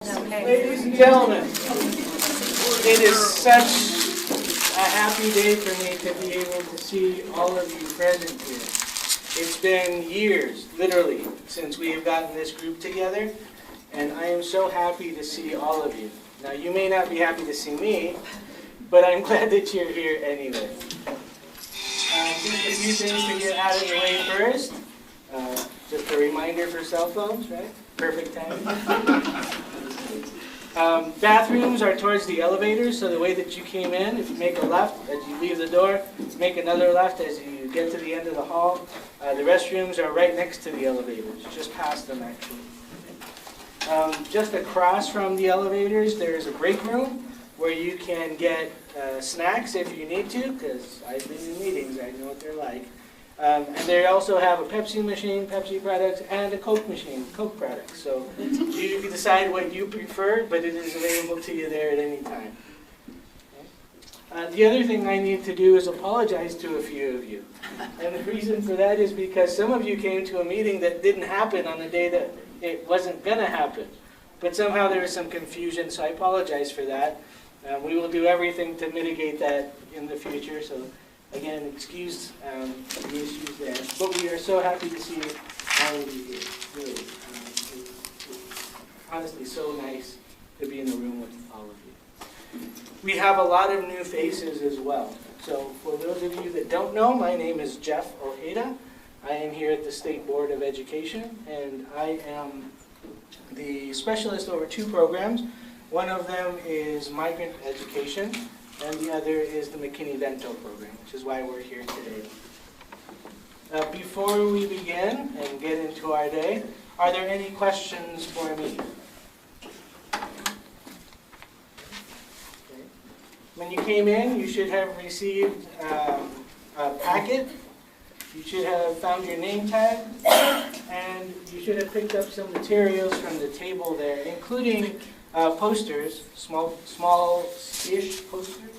Okay. Ladies and gentlemen, it is such a happy day for me to be able to see all of you present here. It's been years, literally, since we have gotten this group together, and I am so happy to see all of you. Now, you may not be happy to see me, but I'm glad that you're here anyway. Just a few things to get out of the way first. Just a reminder for cell phones, right? Perfect time. Bathrooms are towards the elevators, so the way that you came in, if you make a left as you leave the door, make another left as you get to the end of the hall. The restrooms are right next to the elevators, just past them actually. Just across from the elevators, there is a break room where you can get snacks if you need to, because I've been in meetings, I know what they're like. And they also have a Pepsi machine, Pepsi products, and a Coke machine, Coke products. So you can decide what you prefer, but it is available to you there at any time. The other thing I need to do is apologize to a few of you. And the reason for that is because some of you came to a meeting that didn't happen on the day that it wasn't going to happen. But somehow there was some confusion, so I apologize for that. We will do everything to mitigate that in the future. So again, excuse the issues there. But we are so happy to see all of you here. Really. It's honestly so nice to be in the room with all of you. We have a lot of new faces as well. So for those of you that don't know, my name is Jeff Ojeda. I am here at the State Board of Education, and I am the specialist over two programs. One of them is migrant education, and the other is the McKinney-Vento program, which is why we're here today. Before we begin and get into our day, are there any questions for me? Okay. When you came in, you should have received a packet. You should have found your name tag, and you should have picked up some materials from the table there, including posters, small-ish posters,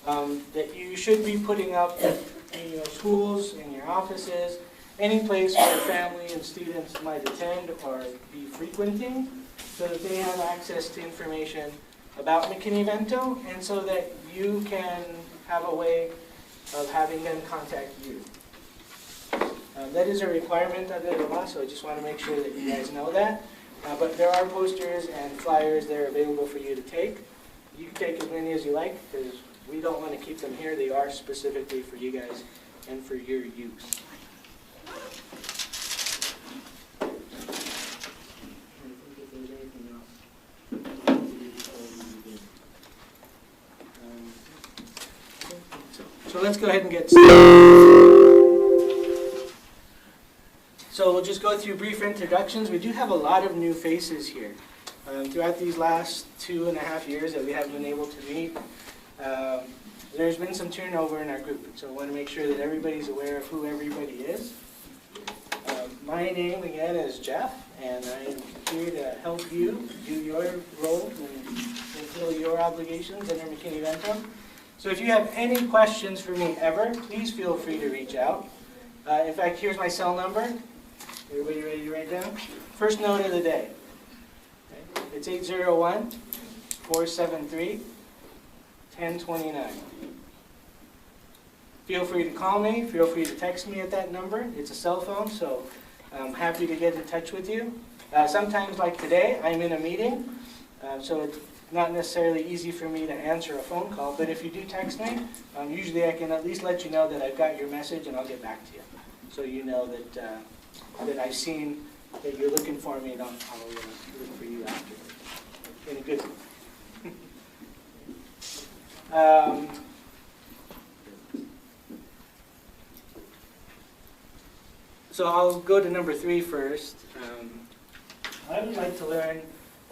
that you should be putting up in your schools, in your offices, any place where family and students might attend or be frequenting, so that they have access to information about McKinney-Vento, and so that you can have a way of having them contact you. That is a requirement under the law, so I just want to make sure that you guys know that. But there are posters and flyers that are available for you to take. You can take as many as you like, because we don't want to keep them here. They are specifically for you guys and for your use. So let's go ahead and get started. So we'll just go through brief introductions. We do have a lot of new faces here. Throughout these last 2.5 years that we have been able to meet, there's been some turnover in our group. So I want to make sure that everybody's aware of who everybody is. My name, again, is Jeff, and I am here to help you do your role and fulfill your obligations under McKinney-Vento. So if you have any questions for me ever, please feel free to reach out. In fact, here's my cell number. Everybody ready to write down? First note of the day. Okay. It's 801-473-1029. Feel free to call me. Feel free to text me at that number. It's a cell phone, so I'm happy to get in touch with you. Sometimes, like today, I'm in a meeting, so it's not necessarily easy for me to answer a phone call, but if you do text me, usually I can at least let you know that I've got your message and I'll get back to you. So you know that that I've seen that you're looking for me and I'll look for you after. In a good way. So I'll go to number 3 first. I would like to learn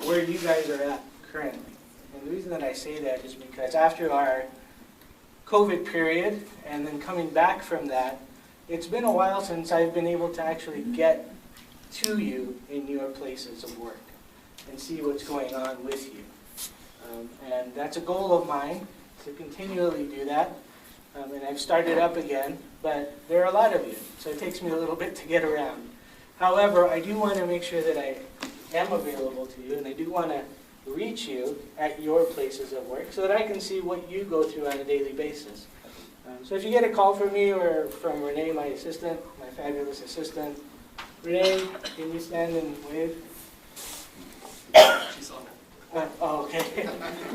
where you guys are at currently. And the reason that I say that is because after our COVID period and then coming back from that, it's been a while since I've been able to actually get to you in your places of work and see what's going on with you. And that's a goal of mine, to continually do that. And I've started up again, but there are a lot of you, so it takes me a little bit to get around. However, I do want to make sure that I am available to you, and I do want to reach you at your places of work so that I can see what you go through on a daily basis. So if you get a call from me or from Renee, my assistant, my fabulous assistant, Renee, can you stand and wave? She's on. Oh, okay.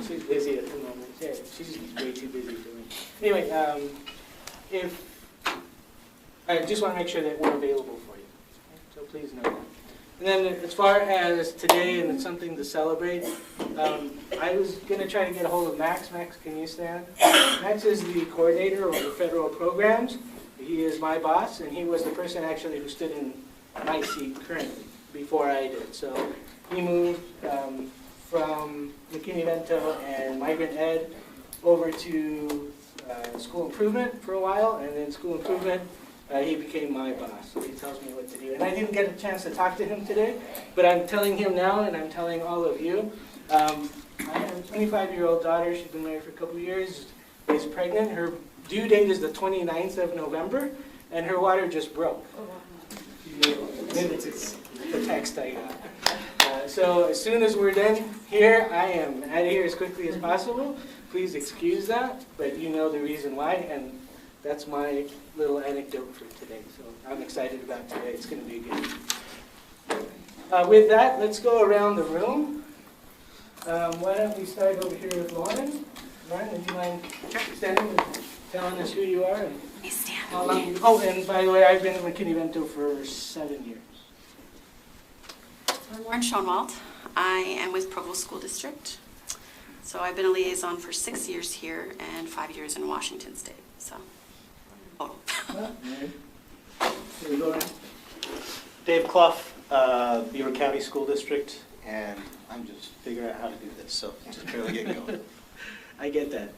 She's busy at the moment. Yeah, she's way too busy for me. Anyway, I just want to make sure that we're available for you. So please know that. And then as far as today, and it's something to celebrate, I was going to try to get a hold of Max. Max, can you stand? Max is the coordinator over federal programs. He is my boss, and he was the person actually who stood in my seat currently before I did. So he moved from McKinney-Vento and Migrant Ed over to school improvement for a while, and then school improvement, he became my boss. So he tells me what to do. And I didn't get a chance to talk to him today, but I'm telling him now, and I'm telling all of you. I have a 25-year-old daughter. She's been married for a couple of years, is pregnant. Her due date is the 29th of November, and her water just broke. It's the text I got. So as soon as we're done here, I am out of here as quickly as possible. Please excuse that, but you know the reason why, and that's my little anecdote for today. So I'm excited about today. It's going to be good. With that, let's go around the room. Why don't we start over here with Lauren? Lauren, would you mind standing and telling us who you are? And how long you, oh, and by the way, I've been in McKinney-Vento for 7 years. I'm Lauren Schoenwald. I am with Provo School District. So I've been a liaison for 6 years here and 5 years in Washington State. So, total. Here we go around. Dave Clough, Beaver County School District, and I'm just figuring out how to do this, so just barely getting going. I get that.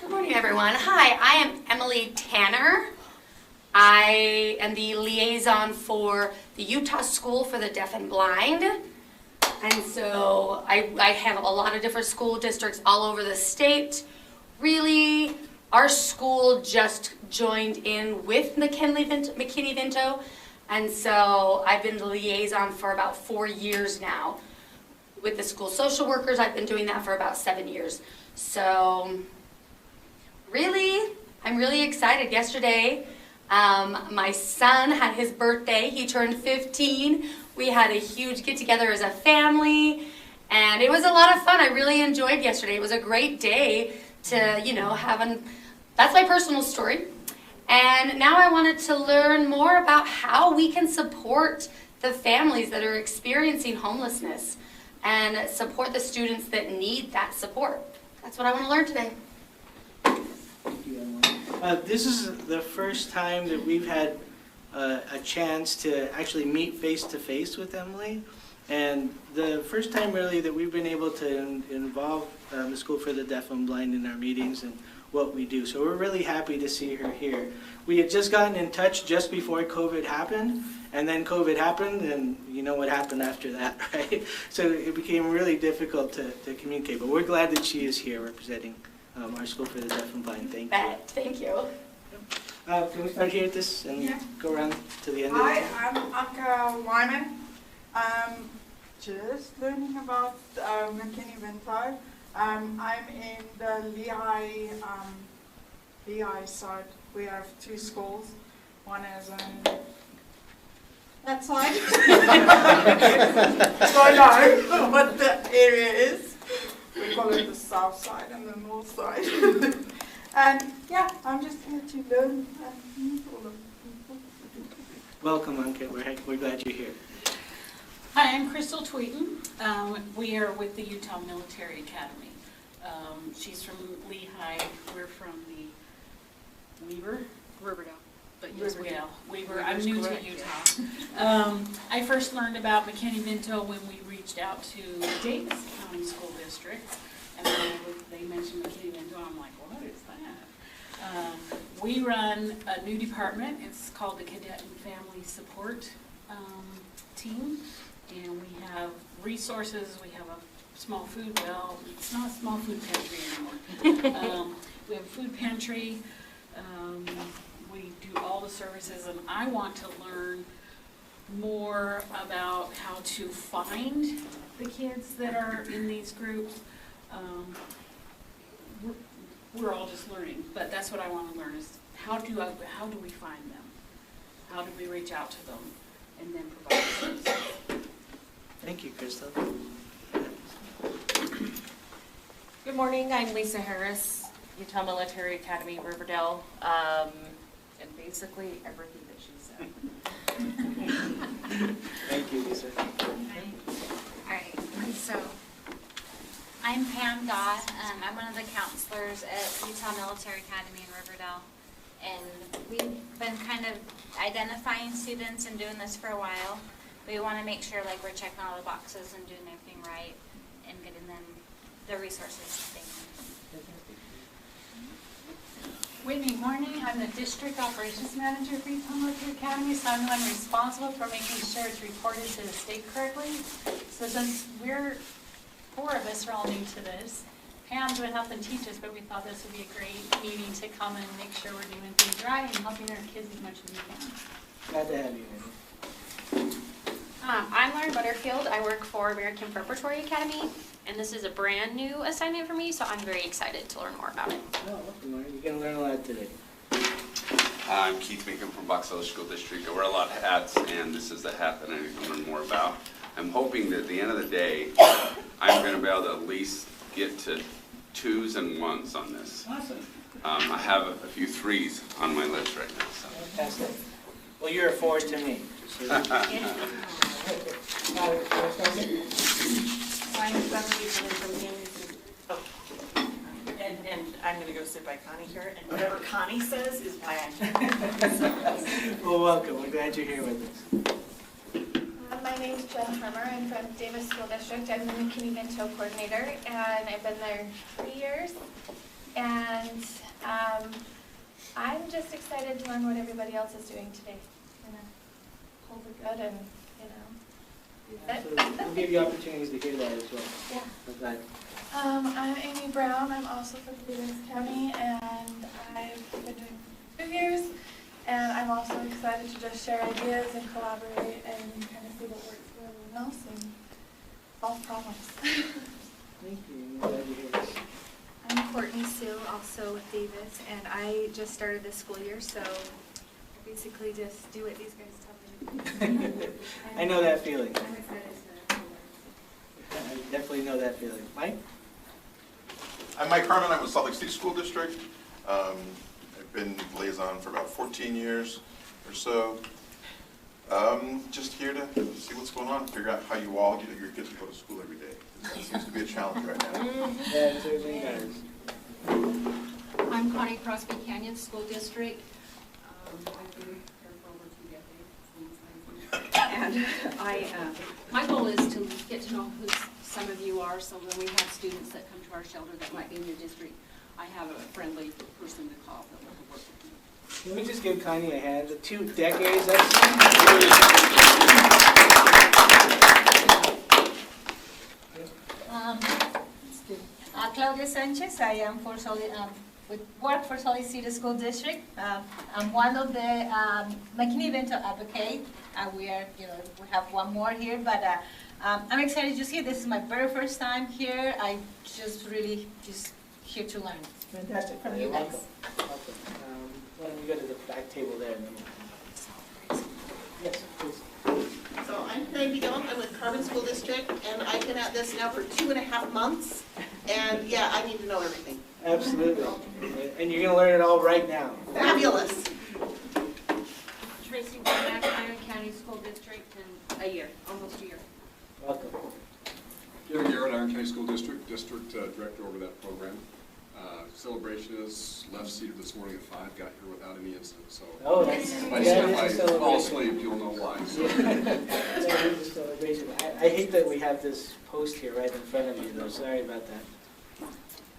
Good morning, everyone. Hi, I am Emily Tanner. I am the liaison for the Utah School for the Deaf and Blind. And so I have a lot of different school districts all over the state. Really, our school just joined in with McKinney-Vento. And so I've been the liaison for about 4 years now. With the school social workers, I've been doing that for about 7 years. So really, I'm really excited. Yesterday, my son had his birthday. He turned 15. We had a huge get-together as a family, and it was a lot of fun. I really enjoyed yesterday. It was a great day to, that's my personal story. And now I wanted to learn more about how we can support the families that are experiencing homelessness and support the students that need that support. That's what I want to learn today. Thank you, Emily. This is the first time that we've had a chance to actually meet face-to-face with Emily, and the first time really that we've been able to involve the School for the Deaf and Blind in our meetings and what we do. So we're really happy to see her here. We had just gotten in touch just before COVID happened, and then COVID happened, and you know what happened after that, right? So it became really difficult to communicate, but we're glad that she is here representing our School for the Deaf and Blind. Thank you. Thank you. Can we start here at this and go around to the end of Hi, it? I'm Anka Wyman. Just learning about McKinney-Vento. I'm in the Lehigh side. We have 2 schools. One is on that side. So I know what the area is. We call it the south side and the north side. And yeah, I'm just here to learn and meet all of you. Welcome, Anka. We're glad you're here. Hi, I'm Crystal Tweeten. We are with the Utah Military Academy. She's from Lehigh. We're from the Riverdale. But yes, Weber. I'm new to Utah. I first learned about McKinney-Vento when we reached out to Davis County School District, and then they mentioned McKinney-Vento. I'm like, what is that? We run a new department. It's called the Cadet and Family Support Team, and we have resources. We have a small food, well, it's not a small food pantry anymore. We have a food pantry. We do all the services, and I want to learn more about how to find the kids that are in these groups. We're all just learning, but that's what I want to learn is how do we find them? How do we reach out to them and then provide services? Thank you, Crystal. Good morning, I'm Lisa Harris, Utah Military Academy, Riverdale, and basically everything that she said. Thank you, Lisa. All right, so I'm Pam Dodd. I'm one of the counselors at Utah Military Academy in Riverdale. And we've been kind of identifying students and doing this for a while. We want to make sure like we're checking all the boxes and doing everything right and getting them the resources they need. Whitney Horney, I'm the District Operations Manager for Utah Military Academy, so I'm the one responsible for making sure it's reported to the state correctly. So since we're, 4 of us are all new to this, Pam's been helping teach us, but we thought this would be a great meeting to come and make sure we're doing things right and helping our kids as much as we can. Glad to have you, Whitney. I'm Lauren Butterfield. I work for American Preparatory Academy, and this is a brand new assignment for me, so I'm very excited to learn more about it. Oh, welcome, Lauren. You're going to learn a lot today. I'm Keith Meekum from Box Elder School District. I wear a lot of hats, and this is the hat that I need to learn more about. I'm hoping that at the end of the day, I'm going to be able to at least get to 2s and 1s on this. Awesome. I have a few 3s on my list right now. So. Fantastic. Well, you're a 4 to me. I'm from and I'm going to go sit by Connie here, and whatever Connie says is why I'm here. Well, welcome. We're glad you're here with us. My name's Jen Harmer. I'm from Davis School District. I'm the McKinney-Vento coordinator, and I've been there 3 years. And I'm just excited to learn what everybody else is doing today. Hold it good and, Absolutely. We'll give you opportunities to hear that as well. Yeah. We're glad. I'm Amy Brown. I'm also from Davis County, and I've been doing 2 years. And I'm also excited to just share ideas and collaborate and kind of see what works for everyone else and solve problems. Thank you. We're glad you're here with us. I'm Courtney Sue, also with Davis, and I just started this school year, so I basically just do what these guys tell me to do. I know that feeling. I'm excited to learn. I definitely know that feeling. Mike? I'm Mike Harmon. I'm with Salt Lake City School District. I've been liaison for about 14 years or so. Just here to see what's going on, figure out how you all get your kids to go to school every day. It seems to be a challenge right now. Yeah, it certainly does. I'm Connie Crosby Canyon School District. I've been here for over 2 decades. And my goal is to get to know who some of you are, so when we have students that come to our shelter that might be in your district, I have a friendly person to call that will work with me. Can we just give Connie a hand? The 2 decades, Claudia Sanchez. I am work for Salt Lake City School District. I'm one of the McKinney-Vento advocate. We are, we have one more here, but I'm excited just here. This is my very first time here. I just really here to learn. Fantastic. From you guys. Welcome. Why don't we go to the back table there? And then yes, please. So I'm McKinney-Vento. I'm with Carbon School District, and I've been at this now for 2.5 months. And yeah, I need to know everything. Absolutely. And you're going to learn it all right now. Fabulous. Tracy Womack, Iron County School District, in a year, almost a year. Welcome. Gary Garrett, Iron County School District, Director over that program. Celebration is left seated this morning at 5, got here without any incident. So if I fall asleep, you'll know why. So. It's a celebration. I hate that we have this post here right in front of you, though. Sorry about that.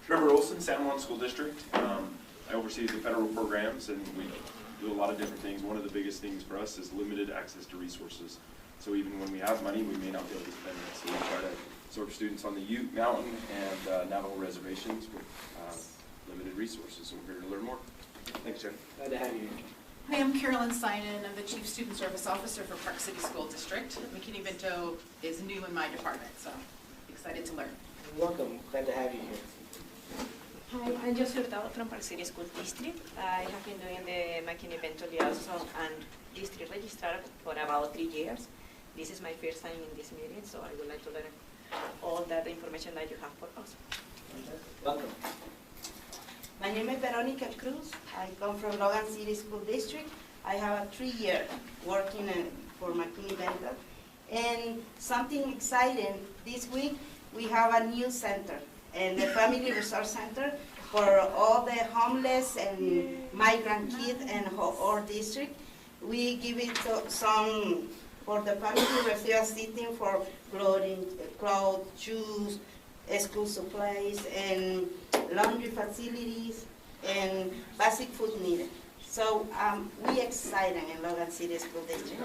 Trevor Olson, San Juan School District. I oversee the federal programs, and we do a lot of different things. One of the biggest things for us is limited access to resources. So even when we have money, we may not be able to spend it. So we try to serve students on the Ute Mountain and Navajo reservations with limited resources. So we're here to learn more. Thanks, Jeff. Glad to have you here. Hi, I'm Carolyn Sinan. I'm the Chief Student Service Officer for Park City School District. McKinney-Vento is new in my department, so excited to learn. Welcome, glad to have you here. Hi, I'm Josie Hurtado from Park City School District. I have been doing the McKinney-Vento liaison and district registrar for about 3 years. This is my first time in this meeting, so I would like to learn all that information that you have for us. Welcome. My name is Veronica Cruz. I come from Logan City School District. I have a 3-year working for McKinney-Vento. And something exciting, this week we have a new center, and the Family Resource Center for all the homeless and migrant kids in our district. We give it some for the family resource seating for clothing, clothes, shoes, school supplies, and laundry facilities, and basic food needed. So we excited in Logan City School District.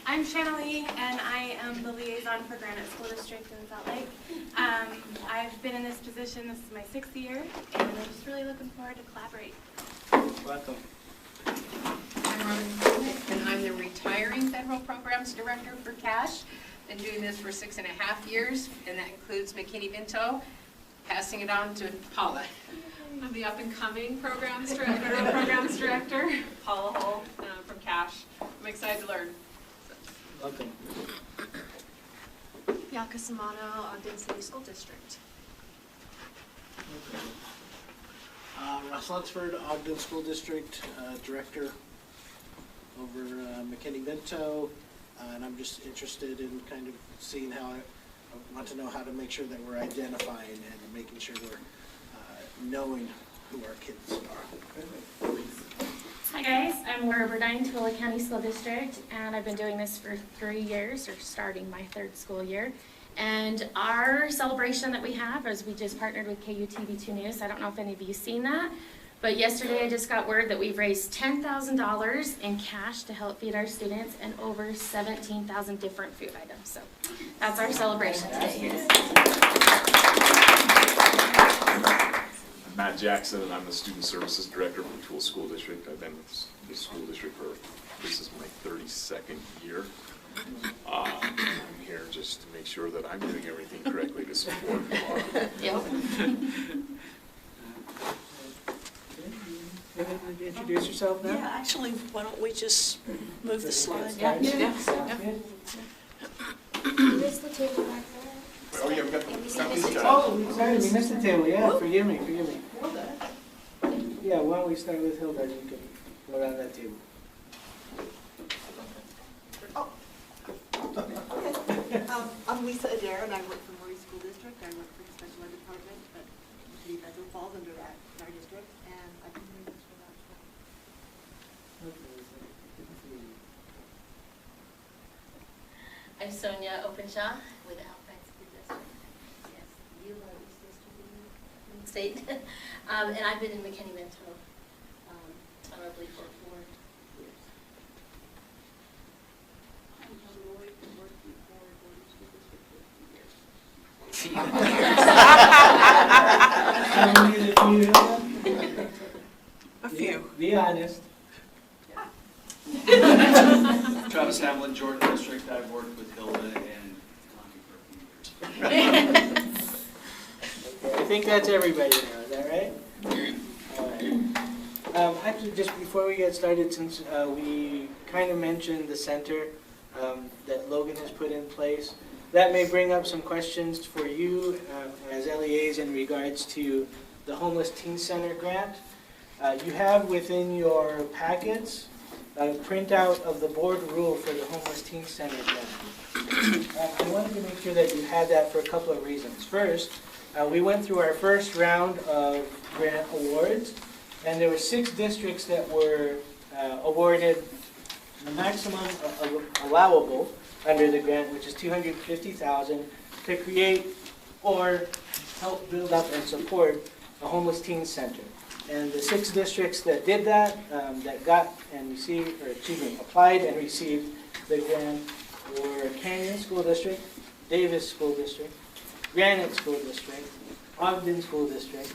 I'm Shanna Lee, and I am the liaison for Granite School District in Salt Lake. I've been in this position, this is my 6th year, and I'm just really looking forward to collaborate. Welcome. I'm Robin Smith, and I'm the retiring Federal Programs Director for CASH. Been doing this for 6.5 years, and that includes McKinney-Vento. Passing it on to Paula. I'm the up-and-coming Federal Programs Director, Paula Hull from CASH. I'm excited to learn. Welcome. Bianca Samano, Ogden City School District. Russ Lunsford, Ogden School District Director over McKinney-Vento, and I'm just interested in kind of seeing how I want to know how to make sure that we're identifying and making sure we're knowing who our kids are. Hi guys, I'm Laura Burdine, Tooele County School District, and I've been doing this for 3 years, or starting my 3rd school year. And our celebration that we have is we just partnered with KUTV2 News. I don't know if any of you seen that, but yesterday I just got word that we've raised $10,000 in cash to help feed our students and over 17,000 different food items. So that's our celebration today. I'm Matt Jackson, and I'm the Student Services Director for Tooele School District. I've been with the school district for, this is my 32nd year. I'm here just to make sure that I'm doing everything correctly to support Laura. Yep. Introduce yourself now? Yeah, actually, why don't we just move the slide? Yeah. Missed the table back there. Oh, yeah, we got Oh, sorry, we missed the table. Yeah, forgive me. Yeah, why don't we start with Hilda? You can go around that table. Okay. I'm Lisa Adair, and I work for Murray School District. I work for the special ed department, but McKinney-Vento falls under our district, and I've been doing this for about 12 years. I'm Sonia Openshaw with Alpine School District. Yes, you are East District in the state. And I've been in McKinney-Vento honorably for 4 years. I'm John Lloyd, and worked for Gordon School District for 2 years. A few. Be honest. Travis Hamlin, Jordan District. I've worked with Hilda and Lonnie for a few years. Okay, I think that's everybody now, is that right? All right. Actually, just before we get started, since we kind of mentioned the center that Logan has put in place, that may bring up some questions for you as LEAs in regards to the Homeless Teen Center grant. You have within your packets a printout of the board rule for the Homeless Teen Center grant. I wanted to make sure that you had that for a couple of reasons. First, we went through our first round of grant awards, and there were 6 districts that were awarded the maximum allowable under the grant, which is $250,000, to create or help build up and support a homeless teen center. And the 6 districts that did that, that got and received, or excuse me, applied and received the grant were Canyon School District, Davis School District, Granite School District, Ogden School District,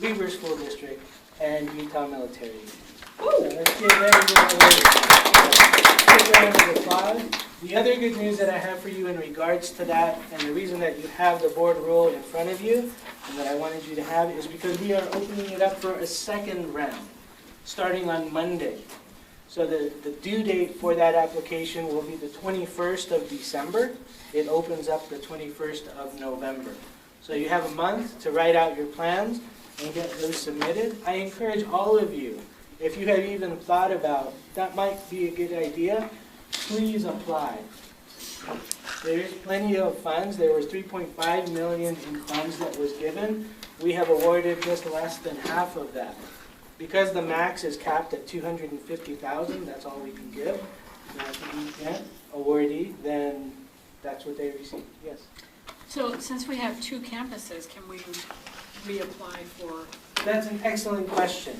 Weber School District, and Utah Military. So let's give everyone a round of applause. The other good news that I have for you in regards to that, and the reason that you have the board rule in front of you, and that I wanted you to have, is because we are opening it up for a second round, starting on Monday. So the due date for that application will be the 21st of December. It opens up the 21st of November. So you have a month to write out your plans and get those submitted. I encourage all of you, if you have even thought about, that might be a good idea, please apply. There is plenty of funds. There was $3.5 million in funds that was given. We have awarded just less than half of that. Because the max is capped at $250,000, that's all we can give. Now, if we can't awardee, then that's what they receive. Yes? So since we have 2 campuses, can we reapply for? That's an excellent question.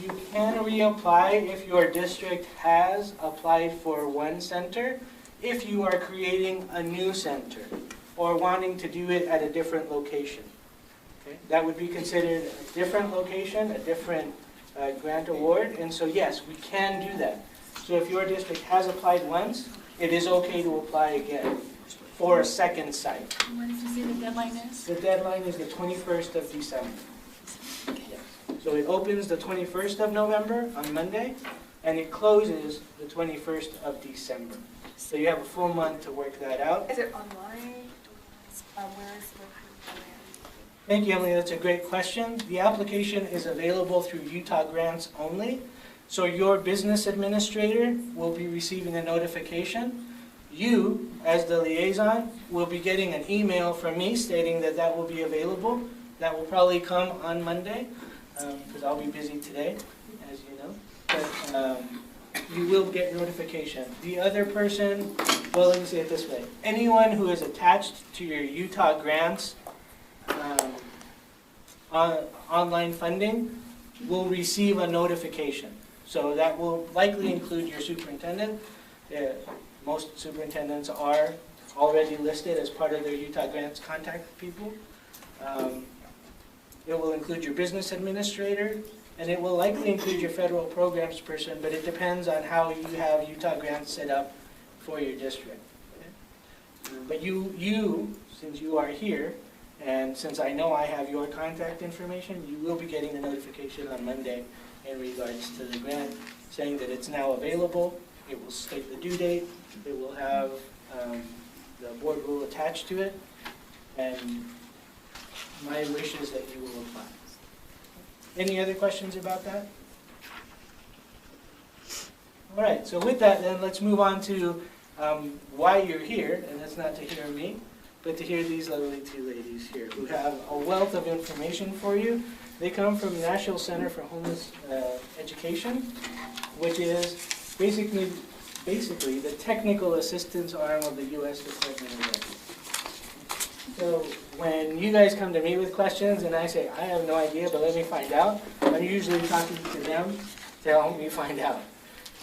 You can reapply if your district has applied for one center, if you are creating a new center or wanting to do it at a different location. Okay? That would be considered a different location, a different grant award, and so yes, we can do that. So if your district has applied once, it is okay to apply again for a second site. When did you say the deadline is? The deadline is the 21st of December. Yes. So it opens the 21st of November on Monday, and it closes the 21st of December. So you have a full month to work that out. Is it online? Where is it? Thank you, Emily. That's a great question. The application is available through Utah Grants only. So your business administrator will be receiving a notification. You, as the liaison, will be getting an email from me stating that that will be available. That will probably come on Monday, because I'll be busy today, as you know. But you will get notification. The other person, well, let me say it this way. Anyone who is attached to your Utah Grants online funding will receive a notification. So that will likely include your superintendent. Most superintendents are already listed as part of their Utah Grants contact people. It will include your business administrator, and it will likely include your federal programs person, but it depends on how you have Utah Grants set up for your district. Okay? But you, since you are here, and since I know I have your contact information, you will be getting a notification on Monday in regards to the grant, saying that it's now available. It will state the due date. It will have the board rule attached to it. And my wish is that you will apply. Any other questions about that? All right, so with that then, let's move on to why you're here, and that's not to hear me, but to hear these lovely 2 ladies here who have a wealth of information for you. They come from the National Center for Homeless Education, which is basically the technical assistance arm of the U.S. Department of Ed. So when you guys come to me with questions and I say, I have no idea, but let me find out, I'm usually talking to them to help me find out.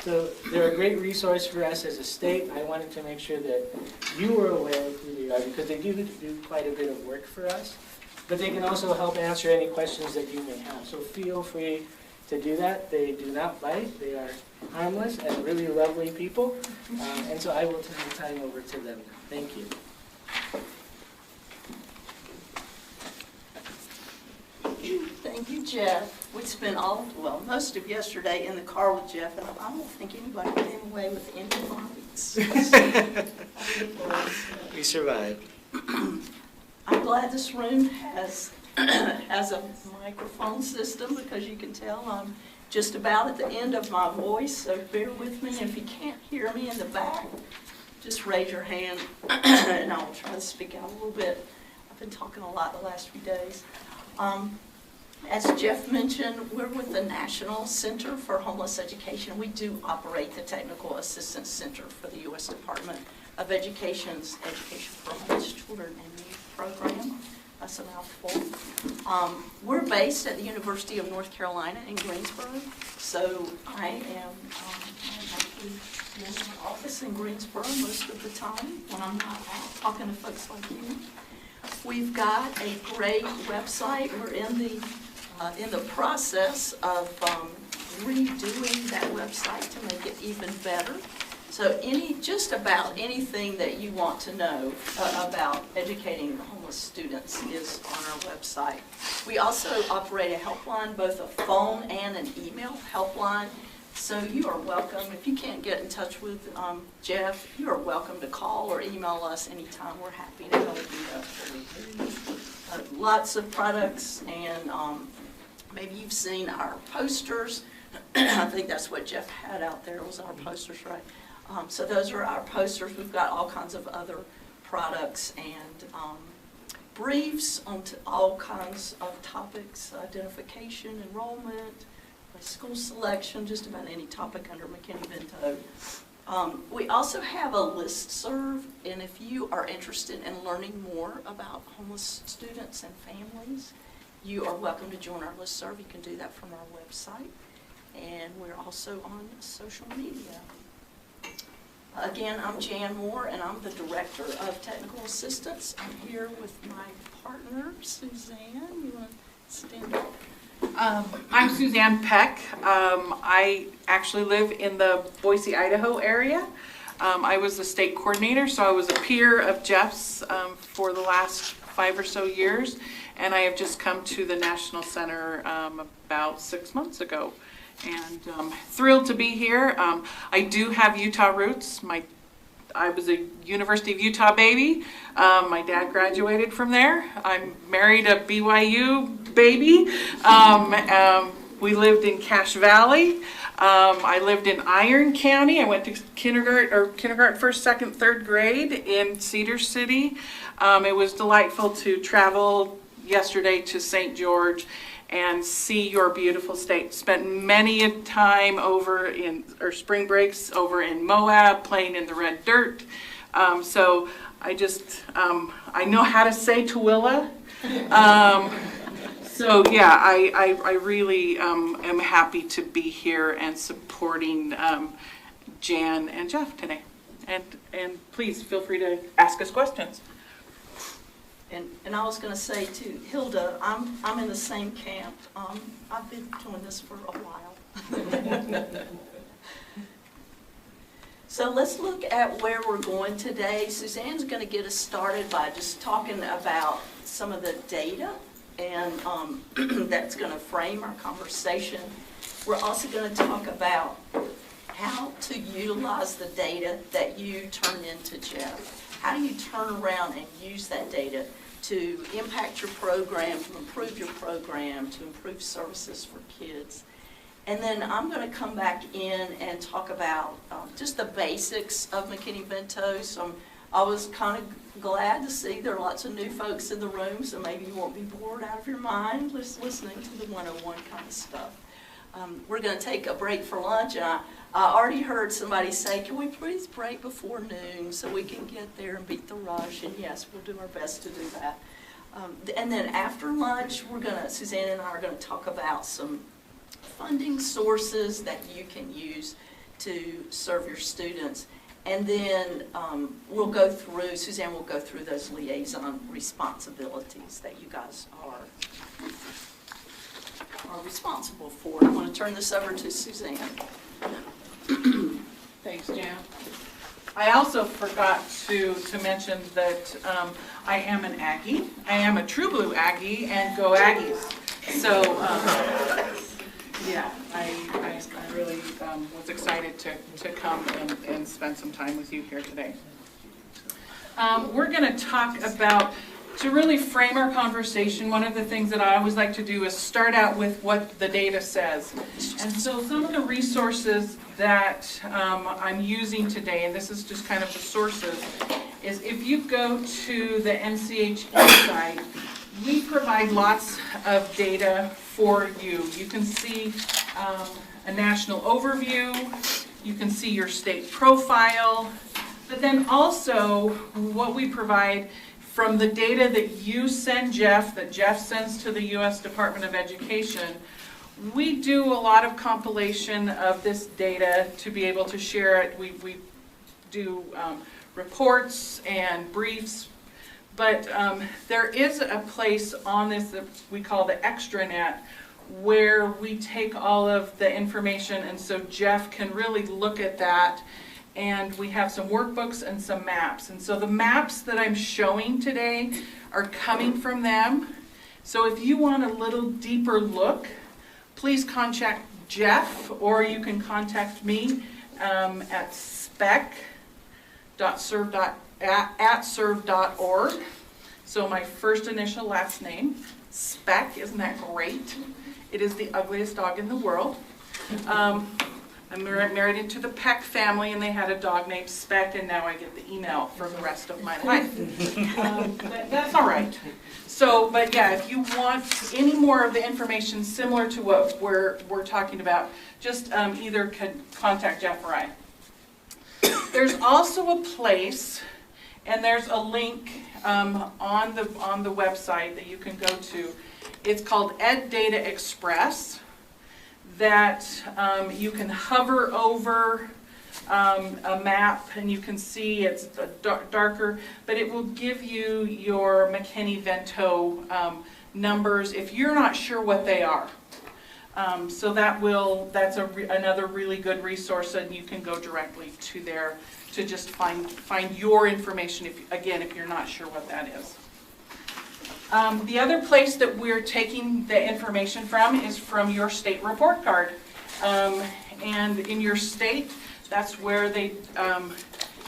So they're a great resource for us as a state. I wanted to make sure that you were aware of who they are, because they do quite a bit of work for us. But they can also help answer any questions that you may have. So feel free to do that. They do not bite. They are harmless and really lovely people. And so I will turn the time over to them now. Thank you. Thank you, Jeff. We spent most of yesterday in the car with Jeff, and I don't think anybody came away with antibiotics. We survived. I'm glad this room has a microphone system, because you can tell I'm just about at the end of my voice, so bear with me. If you can't hear me in the back, just raise your hand and I'll try to speak out a little bit. I've been talking a lot the last few days. As Jeff mentioned, we're with the National Center for Homeless Education. We do operate the Technical Assistance Center for the U.S. Department of Education's Education for Homeless Children and Youth program. That's a mouthful. We're based at the University of North Carolina in Greensboro. So I am actually in my office in Greensboro most of the time when I'm not out talking to folks like you. We've got a great website. We're in the process of redoing that website to make it even better. So just about anything that you want to know about educating homeless students is on our website. We also operate a helpline, both a phone and an email helpline. So you are welcome. If you can't get in touch with Jeff, you are welcome to call or email us anytime. We're happy to help you. Lots of products, and maybe you've seen our posters. I think that's what Jeff had out there, was our posters, right? So those are our posters. We've got all kinds of other products and briefs on all kinds of topics: identification, enrollment, school selection, just about any topic under McKinney-Vento. We also have a listserv, and if you are interested in learning more about homeless students and families, you are welcome to join our listserv. You can do that from our website, and we're also on social media. Again, I'm Jan Moore, and I'm the Director of Technical Assistance. I'm here with my partner, Suzanne. You want to stand up? I'm Suzanne Peck. I actually live in the Boise, Idaho area. I was the state coordinator, so I was a peer of Jeff's for the last 5 or so years, and I have just come to the National Center about 6 months ago, and thrilled to be here. I do have Utah roots. I was a University of Utah baby. My dad graduated from there. I married a BYU baby. We lived in Cache Valley. I lived in Iron County. I went to kindergarten, first, second, third grade in Cedar City. It was delightful to travel yesterday to St. George and see your beautiful state. Spent many a time spring breaks over in Moab, playing in the red dirt. So I know how to say Tooele. So yeah, I really am happy to be here and supporting Jan and Jeff today. And please feel free to ask us questions. And I was going to say to Hilda, I'm in the same camp. I've been doing this for a while. So let's look at where we're going today. Suzanne's going to get us started by just talking about some of the data, and that's going to frame our conversation. We're also going to talk about how to utilize the data that you turn into Jeff. How do you turn around and use that data to impact your program, to improve your program, to improve services for kids? And then I'm going to come back in and talk about just the basics of McKinney-Vento. So I was kind of glad to see there are lots of new folks in the room, so maybe you won't be bored out of your mind listening to the 101 kind of stuff. We're going to take a break for lunch, and I already heard somebody say, can we please break before noon so we can get there and beat the rush? And yes, we'll do our best to do that. And then after lunch, Suzanne and I are going to talk about some funding sources that you can use to serve your students. And then Suzanne will go through those liaison responsibilities that you guys are responsible for. I want to turn this over to Suzanne. Thanks, Jan. I also forgot to mention that I am an Aggie. I am a True Blue Aggie, and go Aggies. So, yeah, I really was excited to come and spend some time with you here today. We're going to talk about, to really frame our conversation, one of the things that I always like to do is start out with what the data says. And so some of the resources that I'm using today, and this is just kind of the sources, is if you go to the MCHE site, we provide lots of data for you. You can see a national overview, you can see your state profile, but then also what we provide from the data that you send Jeff, that Jeff sends to the U.S. Department of Education. We do a lot of compilation of this data to be able to share it. We do reports and briefs, But there is a place on this that we call the extranet, where we take all of the information, and so Jeff can really look at that. And we have some workbooks and some maps. And so the maps that I'm showing today are coming from them. So if you want a little deeper look, please contact Jeff, or you can contact me at spec.serve.org. So my first initial last name, Spec, isn't that great? It is the ugliest dog in the world. I'm married into the Peck family, and they had a dog named Speck, and now I get the email for the rest of my life. But that's all right. So, but yeah, if you want any more of the information similar to what we're talking about, just either contact Jeff or I. There's also a place, and there's a link on the website that you can go to. It's called Ed Data Express. That you can hover over a map, and you can see it's darker, but it will give you your McKinney-Vento numbers if you're not sure what they are. So that's another really good resource, and you can go directly to there to just find your information, if you're not sure what that is. The other place that we're taking the information from is from your state report card. And in your state, that's where they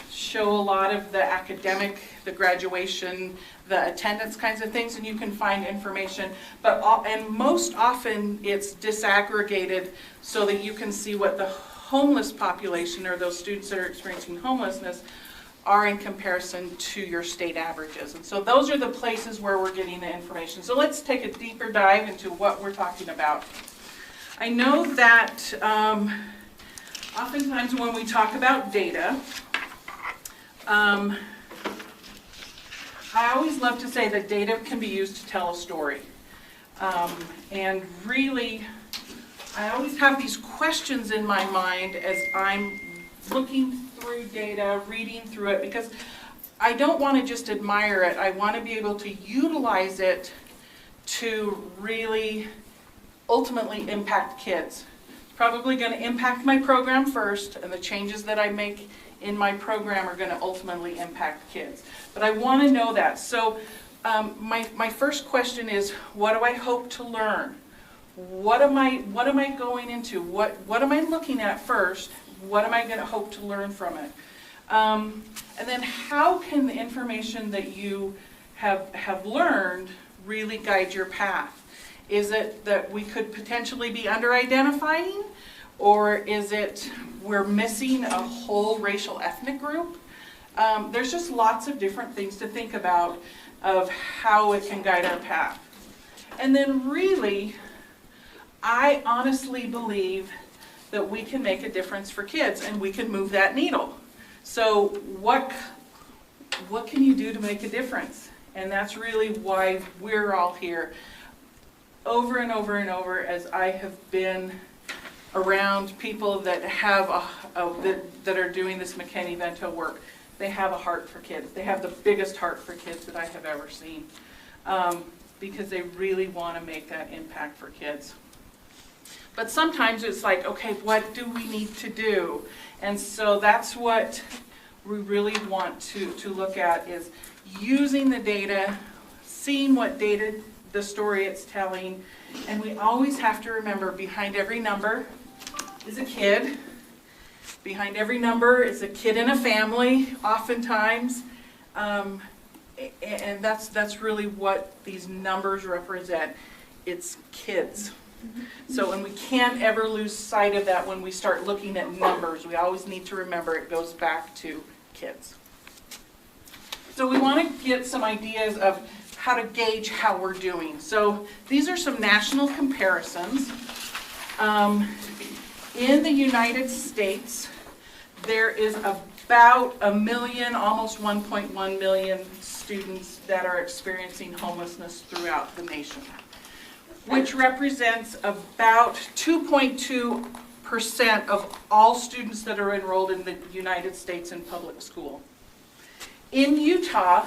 show a lot of the academic, the graduation, the attendance kinds of things, and you can find information. And most often it's disaggregated so that you can see what the homeless population, or those students that are experiencing homelessness, are in comparison to your state averages. And so those are the places where we're getting the information. So let's take a deeper dive into what we're talking about. I know that oftentimes when we talk about data, I always love to say that data can be used to tell a story. And really, I always have these questions in my mind as I'm looking through data, reading through it, because I don't want to just admire it. I want to be able to utilize it to really ultimately impact kids. It's probably going to impact my program first, and the changes that I make in my program are going to ultimately impact kids. But I want to know that. So my first question is, what do I hope to learn? What am I going into? What am I looking at first? What am I going to hope to learn from it? And then how can the information that you have learned really guide your path? Is it that we could potentially be under-identifying? Or is it we're missing a whole racial ethnic group? There's just lots of different things to think about of how it can guide our path. And then really, I honestly believe that we can make a difference for kids, and we can move that needle. So what can you do to make a difference? And that's really why we're all here. Over and over and over, as I have been around people that have that are doing this McKinney-Vento work, they have a heart for kids. They have the biggest heart for kids that I have ever seen, because they really want to make that impact for kids. But sometimes it's like, okay, what do we need to do? And so that's what we really want to look at, is using the data, seeing what data, the story it's telling. And we always have to remember, behind every number is a kid. Behind every number is a kid in a family, oftentimes. And that's really what these numbers represent. It's kids. So, and we can't ever lose sight of that when we start looking at numbers. We always need to remember it goes back to kids. So we want to get some ideas of how to gauge how we're doing. So these are some national comparisons. In the United States, there is about 1 million, almost 1.1 million students that are experiencing homelessness throughout the nation, which represents about 2.2% of all students that are enrolled in the United States in public school. In Utah,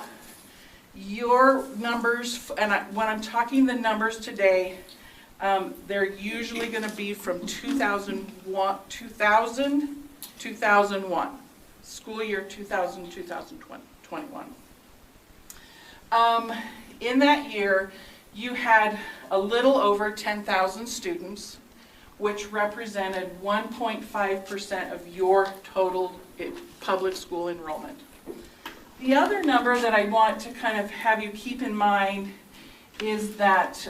Your numbers, and when I'm talking the numbers today, they're usually going to be from 2001, school year 2000, 2021. In that year, you had a little over 10,000 students, which represented 1.5% of your total public school enrollment. The other number that I want to kind of have you keep in mind is that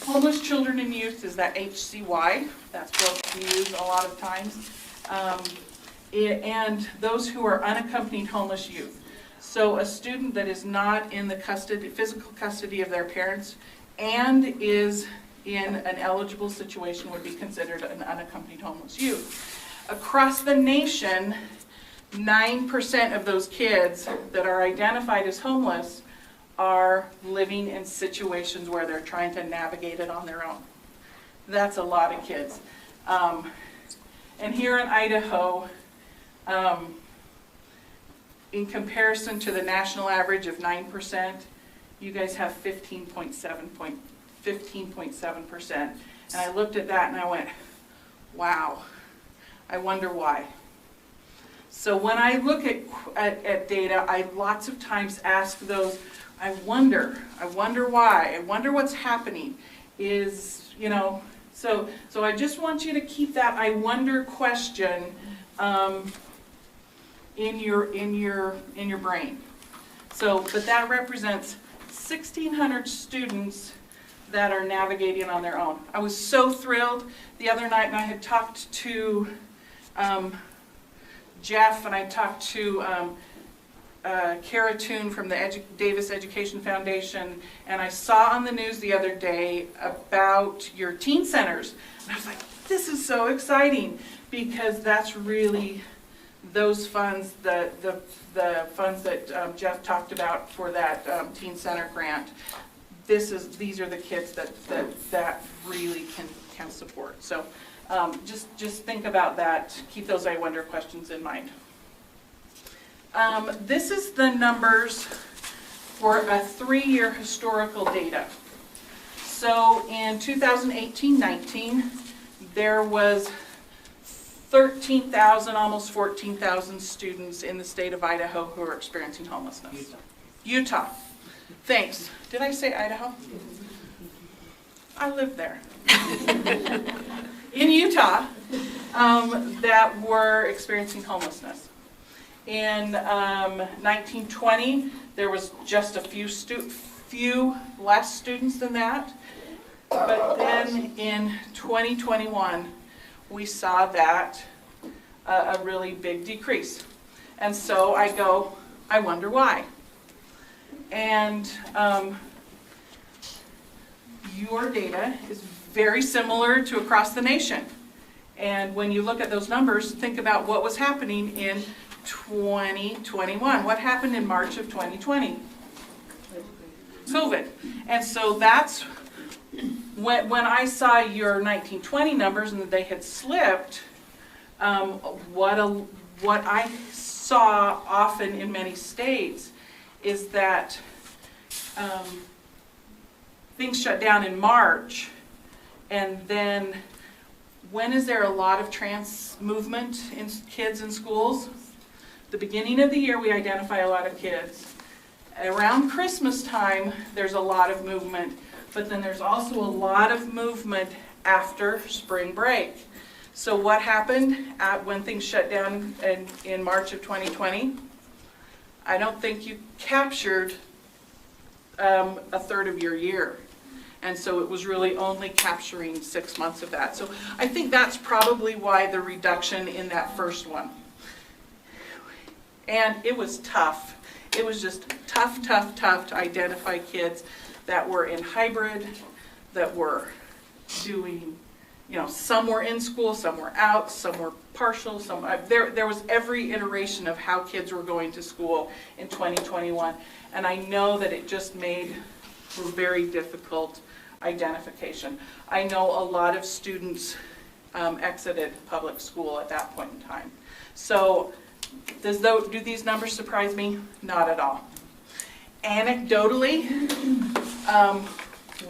homeless children and youth is that HCY. That's what we use a lot of times. And those who are unaccompanied homeless youth. So a student that is not in the physical custody of their parents and is in an eligible situation would be considered an unaccompanied homeless youth. Across the nation, 9% of those kids that are identified as homeless are living in situations where they're trying to navigate it on their own. That's a lot of kids. And here in Idaho, in comparison to the national average of 9%, you guys have 15.7%. And I looked at that and I went, wow, I wonder why. So when I look at data, I lots of times ask those, I wonder why, I wonder what's happening. So I just want you to keep that I wonder question in your brain. But that represents 1,600 students that are navigating on their own. I was so thrilled the other night, and I had talked to Jeff, and I talked to Kara Toon from the Davis Education Foundation, and I saw on the news the other day about your teen centers. And I was like, this is so exciting, because that's really those funds, the funds that Jeff talked about for that teen center grant. These are the kids that really can support. So just think about that. Keep those I wonder questions in mind. This is the numbers for a 3-year historical data. So in 2018-19, there was 13,000, almost 14,000 students in the state of Idaho who are experiencing homelessness. Utah. Thanks. Did I say Idaho? I lived there. In Utah, that were experiencing homelessness. In 1920, there was just a few less students than that. But then in 2021, we saw that a really big decrease. And so I go, I wonder why. And your data is very similar to across the nation. And when you look at those numbers, think about what was happening in 2021. What happened in March of 2020? COVID. And so that's when I saw your 1920 numbers and that they had slipped, what I saw often in many states is that things shut down in March, and then when is there a lot of trans movement in kids in schools? The beginning of the year we identify a lot of kids. Around Christmas time there's a lot of movement, but then there's also a lot of movement after spring break. So what happened when things shut down in March of 2020? I don't think you captured a third of your year. And so it was really only capturing 6 months of that. So I think that's probably why the reduction in that first one. And it was tough. It was just tough to identify kids that were in hybrid, that were doing, some were in school, some were out, some were partial, there was every iteration of how kids were going to school in 2021. And I know that it just made for very difficult identification. I know a lot of students exited public school at that point in time. So do these numbers surprise me? Not at all. Anecdotally,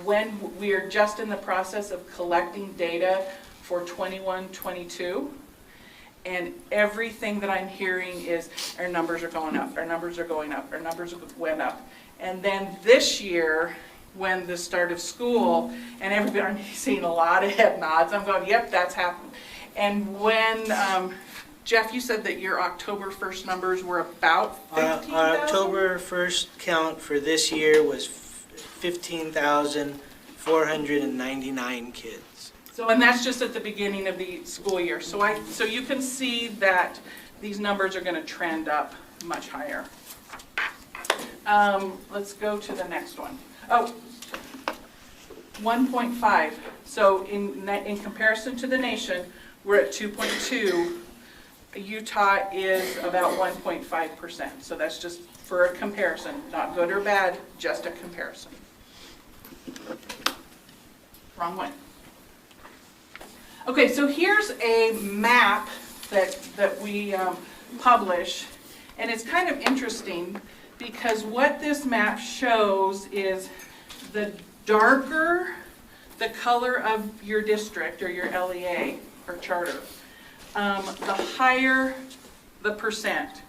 when we are just in the process of collecting data for 21-22, and everything that I'm hearing is our numbers are going up, our numbers are going up, our numbers went up. And then this year, when the start of school, and everybody, I'm seeing a lot of head nods, I'm going, yep, that's happened. And when, Jeff, you said that your October 1st numbers were about 15,000? Our October 1st count for this year was 15,499 kids. So, and that's just at the beginning of the school year. So you can see that these numbers are going to trend up much higher. Let's go to the next one. Oh, 1.5. So in comparison to the nation, we're at 2.2. Utah is about 1.5%. So that's just for a comparison, not good or bad, just a comparison. Wrong one. Okay, so here's a map that we publish, and it's kind of interesting because what this map shows is the darker the color of your district or your LEA or charter, the higher the percent.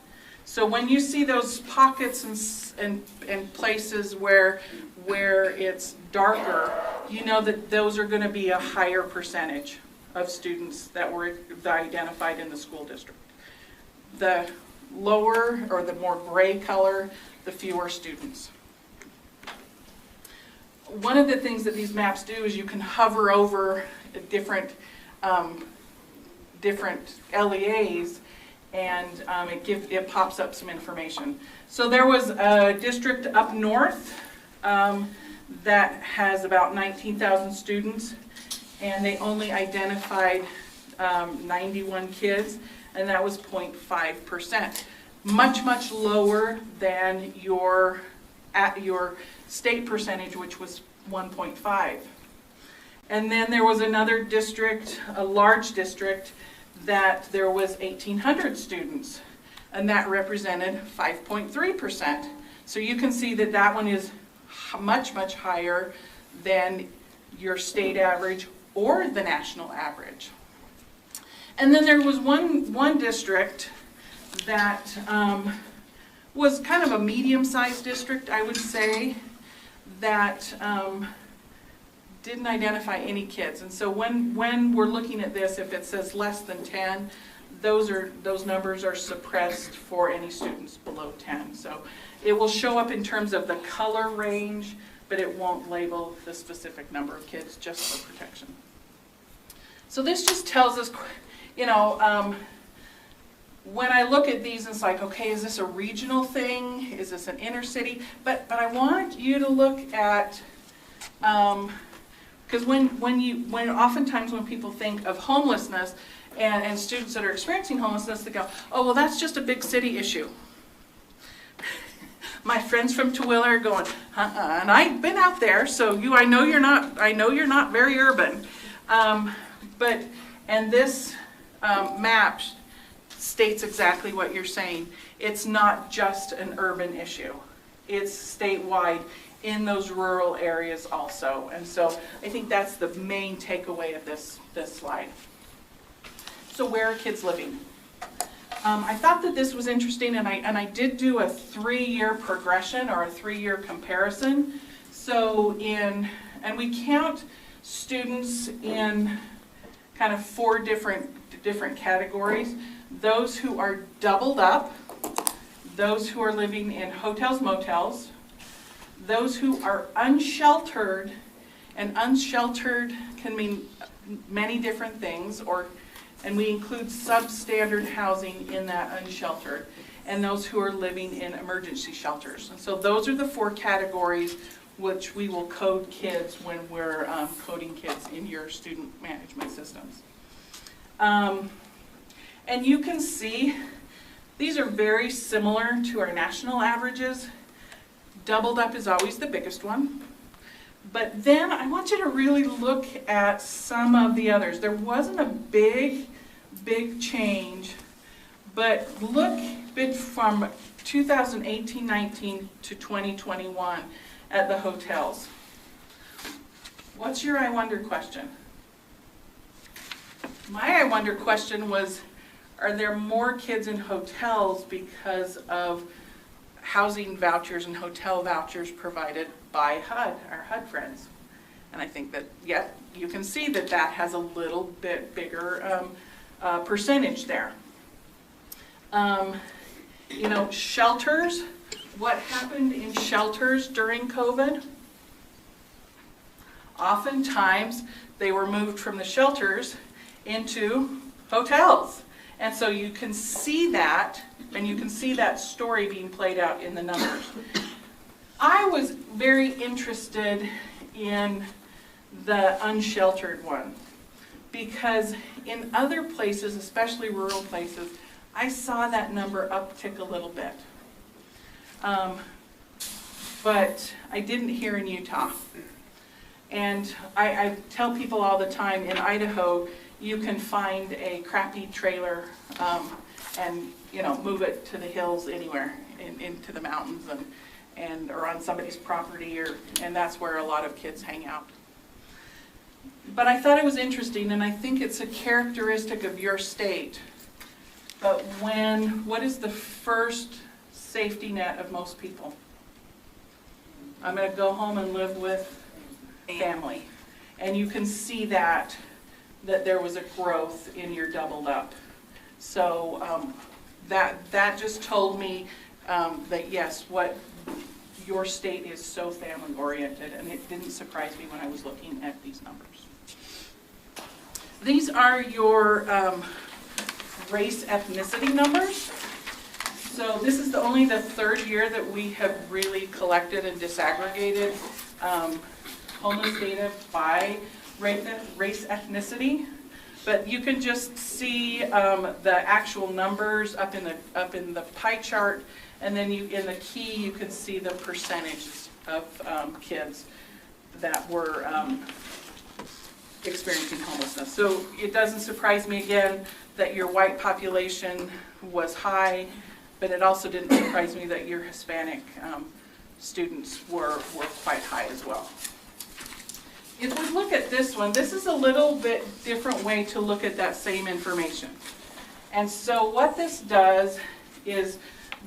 So when you see those pockets and places where it's darker, you know that those are going to be a higher percentage of students that were identified in the school district. The lower or the more gray color, the fewer students. One of the things that these maps do is you can hover over different LEAs, and it pops up some information. So there was a district up north that has about 19,000 students, and they only identified 91 kids, and that was 0.5%. Much lower than your state percentage, which was 1.5. And then there was another district, a large district, that there was 1,800 students, and that represented 5.3%. So you can see that that one is much higher than your state average or the national average. And then there was one district that was kind of a medium-sized district, I would say, that didn't identify any kids. And so when we're looking at this, if it says less than 10, those numbers are suppressed for any students below 10. So it will show up in terms of the color range, but it won't label the specific number of kids, just for protection. So this just tells us, you know, when I look at these, it's like, okay, is this a regional thing? Is this an inner city? But I want you to look at, because when oftentimes when people think of homelessness and students that are experiencing homelessness, they go, oh, well, that's just a big city issue. My friends from Tooele are going, and I've been out there, so I know you're not very urban. And this map states exactly what you're saying. It's not just an urban issue. It's statewide in those rural areas also. And so I think that's the main takeaway of this slide. So where are kids living? I thought that this was interesting, and I did do a 3-year progression or a 3-year comparison. So and we count students in kind of 4 different categories. Those who are doubled up, those who are living in hotels, motels, those who are unsheltered, and unsheltered can mean many different things, and we include substandard housing in that unsheltered, and those who are living in emergency shelters. And so those are the 4 categories which we will code kids when we're coding kids in your student management systems. And you can see these are very similar to our national averages. Doubled up is always the biggest one. But then I want you to really look at some of the others. There wasn't a big change, but look from 2018-19 to 2021 at the hotels. What's your I wonder question? My I wonder question was, are there more kids in hotels because of housing vouchers and hotel vouchers provided by HUD, our HUD friends? And I think that, yeah, you can see that that has a little bit bigger percentage there. You know, shelters, what happened in shelters during COVID? Oftentimes, they were moved from the shelters into hotels. And so you can see that, and you can see that story being played out in the numbers. I was very interested in the unsheltered one, because in other places, especially rural places, I saw that number uptick a little bit. But I didn't here in Utah. And I tell people all the time, in Idaho, you can find a crappy trailer and, you know, move it to the hills anywhere, into the mountains and or on somebody's property, and that's where a lot of kids hang out. But I thought it was interesting, and I think it's a characteristic of your state. But what is the first safety net of most people? I'm going to go home and live with family. And you can see that there was a growth in your doubled up. So that just told me that yes, what your state is so family oriented, and it didn't surprise me when I was looking at these numbers. These are your race ethnicity numbers. So this is only the third year that we have really collected and disaggregated homeless data by race ethnicity. But you can just see the actual numbers up in the pie chart, and then in the key you can see the percentages of kids that were experiencing homelessness. So it doesn't surprise me again that your white population was high, but it also didn't surprise me that your Hispanic students were quite high as well. If we look at this one, this is a little bit different way to look at that same information. And so what this does is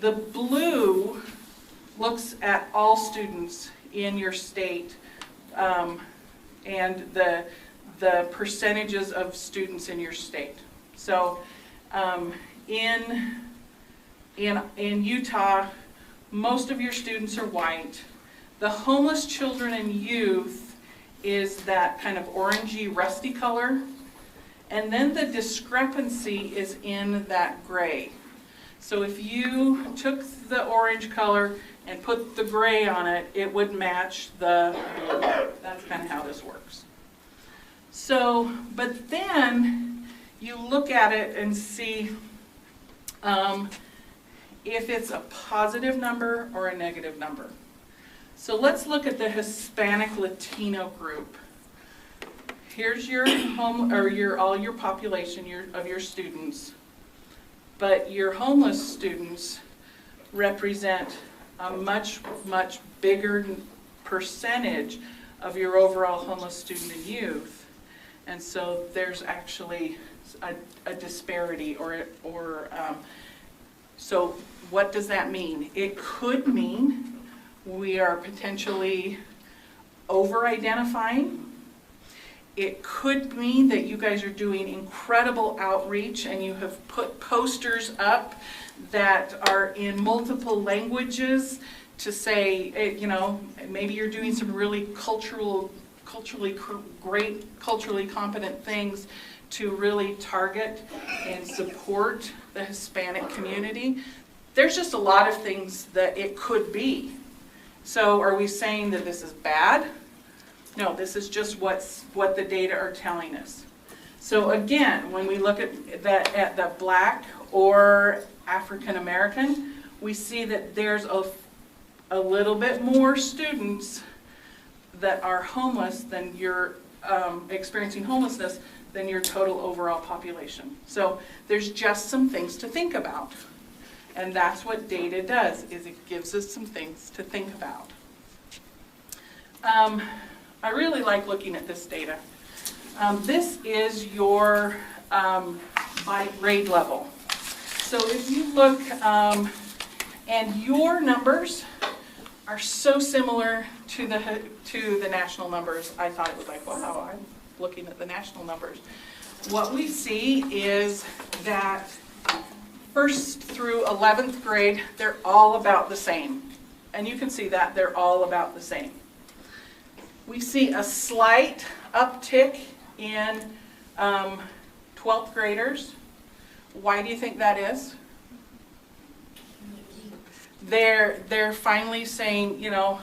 the blue looks at all students in your state and the percentages of students in your state. So in Utah, most of your students are white. The homeless children and youth is that kind of orangey, rusty color. And then the discrepancy is in that gray. So if you took the orange color and put the gray on it, it would match the blue. That's kind of how this works. So, but then you look at it and see if it's a positive number or a negative number. So let's look at the Hispanic Latino group. Here's your all your population of your students, but your homeless students represent a much bigger percentage of your overall homeless student and youth, and so there's actually a disparity so what does that mean? It could mean we are potentially over-identifying. It could mean that you guys are doing incredible outreach and you have put posters up that are in multiple languages to say, you know, maybe you're doing some really culturally great, culturally competent things to really target and support the Hispanic community. There's just a lot of things that it could be. So are we saying that this is bad? No, this is just what the data are telling us. So again, when we look at the Black or African American, we see that there's a little bit more students that are homeless than you're experiencing homelessness than your total overall population. So there's just some things to think about. And that's what data does, is it gives us some things to think about. I really like looking at this data. This is your by grade level. So if you look, and your numbers are so similar to the national numbers, I thought it was like, wow, I'm looking at the national numbers. What we see is that 1st through 11th grade, they're all about the same. And you can see that they're all about the same. We see a slight uptick in 12th graders. Why do you think that is? They're finally saying, you know,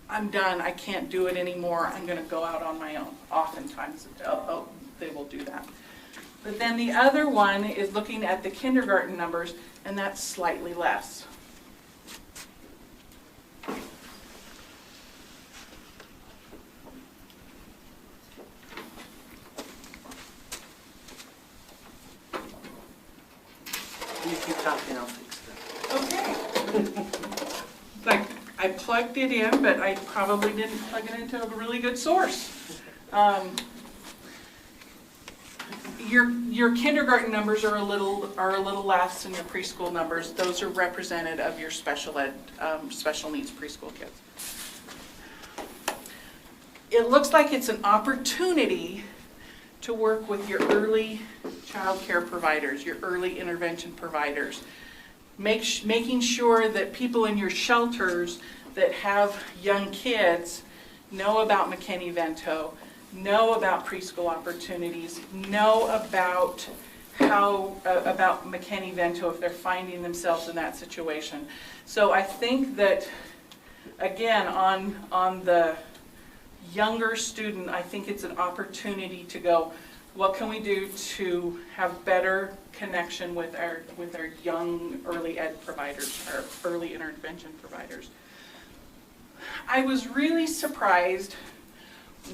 I'm done, I can't do it anymore, I'm going to go out on my own. Oftentimes, they will do that. But then the other one is looking at the kindergarten numbers, and that's slightly less. You keep talking, I'll fix that. Okay. Like, I plugged it in, but I probably didn't plug it into a really good source. Your kindergarten numbers are a little less than your preschool numbers. Those are representative of your special ed, special needs preschool kids. It looks like it's an opportunity to work with your early child care providers, your early intervention providers. Making sure that people in your shelters that have young kids know about McKinney-Vento, know about preschool opportunities, know about about McKinney-Vento if they're finding themselves in that situation. So I think that, again, on the younger student, I think it's an opportunity to go, what can we do to have better connection with our young early ed providers, our early intervention providers? I was really surprised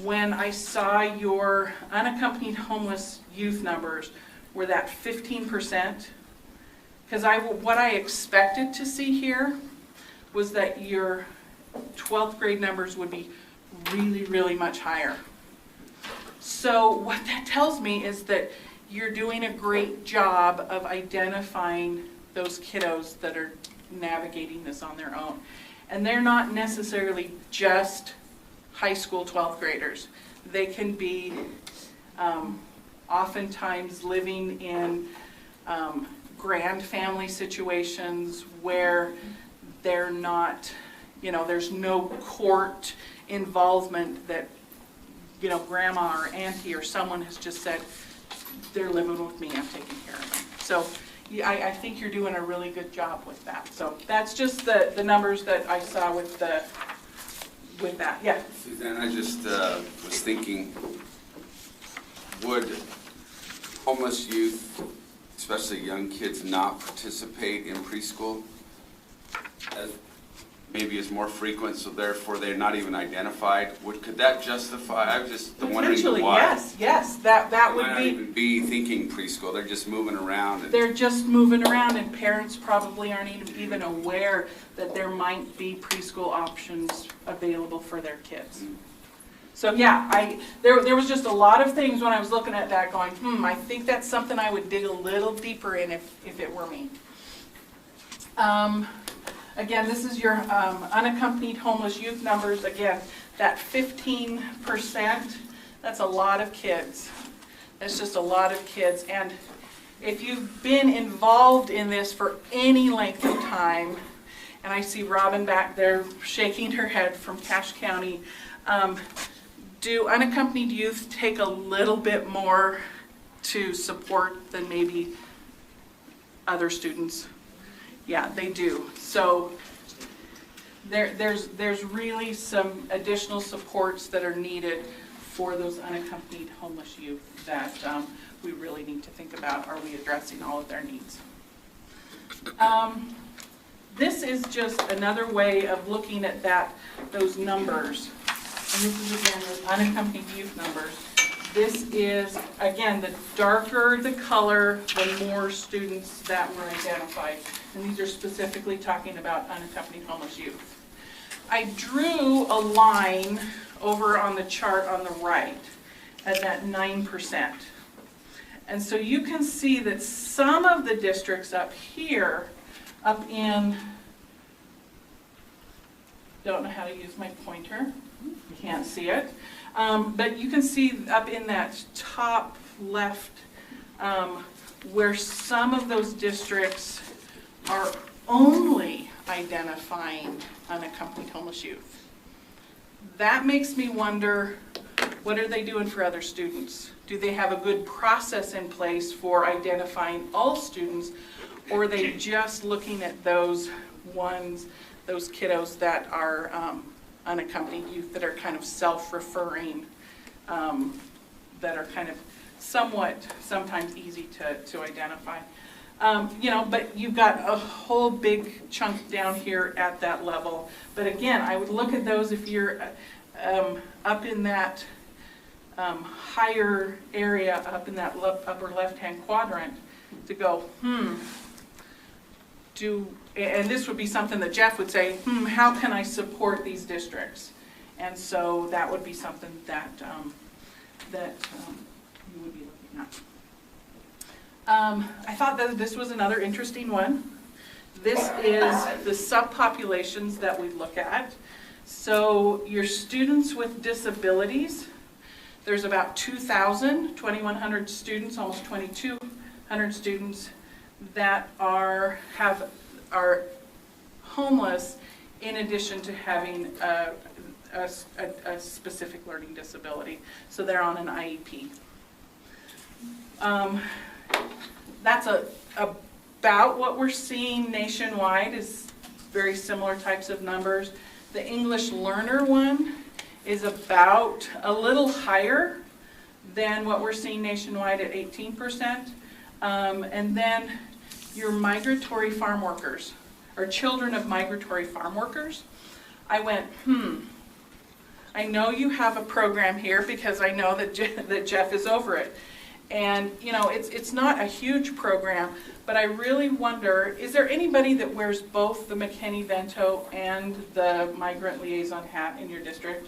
when I saw your unaccompanied homeless youth numbers were that 15%, because what I expected to see here was that your 12th grade numbers would be really, really much higher. So what that tells me is that you're doing a great job of identifying those kiddos that are navigating this on their own. And they're not necessarily just high school 12th graders. They can be oftentimes living in grand family situations where they're not, you know, there's no court involvement that, you know, grandma or auntie or someone has just said, they're living with me, I'm taking care of them. So yeah, I think you're doing a really good job with that. So that's just the numbers that I saw with that. Yeah. Suzanne, I just was thinking, would homeless youth, especially young kids, not participate in preschool? Maybe is more frequent, so therefore they're not even identified. Could that justify? I was just wondering why. Yes, that would not be. Even be thinking preschool. They're just moving around. They're just moving around, and parents probably aren't even aware that there might be preschool options available for their kids. So yeah, there was just a lot of things when I was looking at that, going, I think that's something I would dig a little deeper in if it were me. Again, this is your unaccompanied homeless youth numbers. Again, that 15%, that's a lot of kids. That's just a lot of kids. And if you've been involved in this for any length of time, and I see Robin back there shaking her head from Cache County, do unaccompanied youth take a little bit more to support than maybe other students? Yeah, they do. So there's really some additional supports that are needed for those unaccompanied homeless youth that we really need to think about. Are we addressing all of their needs? This is just another way of looking at those numbers. And this is again those unaccompanied youth numbers. This is, again, the darker the color, the more students that were identified. And these are specifically talking about unaccompanied homeless youth. I drew a line over on the chart on the right at that 9%. And so you can see that some of the districts up here, up in, don't know how to use my pointer, you can't see it, but you can see up in that top left where some of those districts are only identifying unaccompanied homeless youth. That makes me wonder, what are they doing for other students? Do they have a good process in place for identifying all students, or are they just looking at those ones, those kiddos that are unaccompanied youth that are kind of self-referring, that are kind of somewhat, sometimes easy to identify? You know, but you've got a whole big chunk down here at that level. But again, I would look at those if you're up in that higher area, up in that upper left-hand quadrant, to go, and this would be something that Jeff would say, how can I support these districts? And so that would be something that, you would be looking at. I thought that this was another interesting one. This is the subpopulations that we look at. So your students with disabilities, there's about 2,100 students, almost 2,200 students that are homeless in addition to having a specific learning disability. So they're on an IEP. That's about what we're seeing nationwide, is very similar types of numbers. The English learner one is about a little higher than what we're seeing nationwide at 18%. And then your migratory farm workers, or children of migratory farm workers, I went, I know you have a program here because I know that Jeff is over it. And you know, it's not a huge program, but I really wonder, is there anybody that wears both the McKinney-Vento and the migrant liaison hat in your district?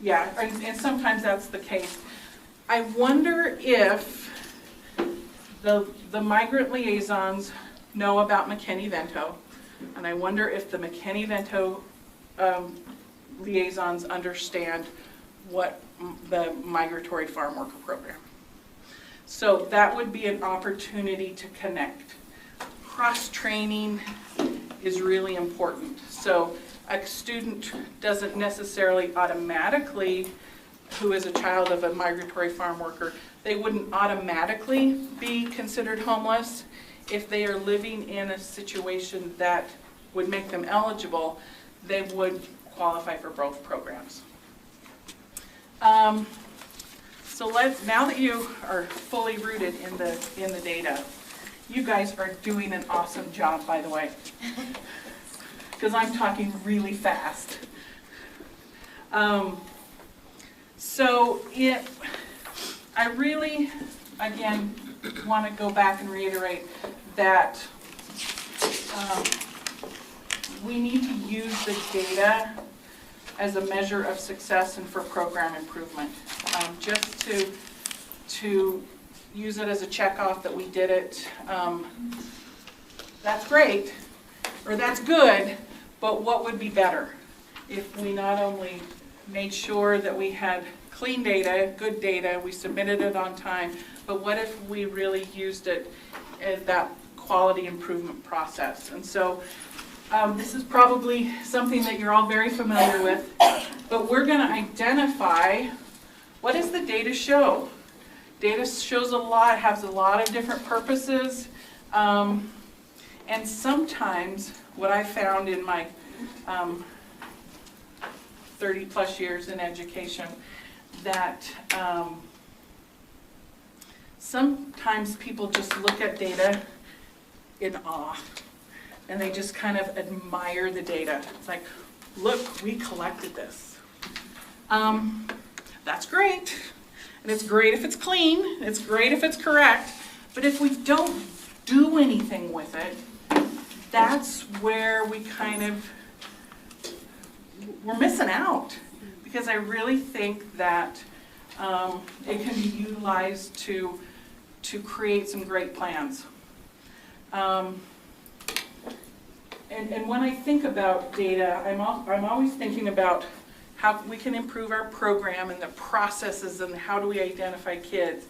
Yeah, and sometimes that's the case. I wonder if the migrant liaisons know about McKinney-Vento, and I wonder if the McKinney-Vento liaisons understand what the migratory farm worker program. So that would be an opportunity to connect. Cross-training is really important. So a student doesn't necessarily automatically, who is a child of a migratory farm worker, they wouldn't automatically be considered homeless if they are living in a situation that would make them eligible. They would qualify for both programs. So now that you are fully rooted in the data, you guys are doing an awesome job, by the way, because I'm talking really fast. I really, again, want to go back and reiterate that we need to use the data as a measure of success and for program improvement. Just to use it as a checkoff that we did it, that's great, or that's good, but what would be better if we not only made sure that we had clean data, good data, we submitted it on time, but what if we really used it as that quality improvement process? And so this is probably something that you're all very familiar with, but we're going to identify, what does the data show? Data shows a lot, has a lot of different purposes, and sometimes what I found in my 30 plus years in education, that sometimes people just look at data in awe, and they just kind of admire the data. It's like, look, we collected this. That's great, And it's great if it's clean, it's great if it's correct, but if we don't do anything with it, that's where we we're missing out. Because I really think that it can be utilized to create some great plans. And when I think about data, I'm always thinking about how we can improve our program and the processes and how do we identify kids.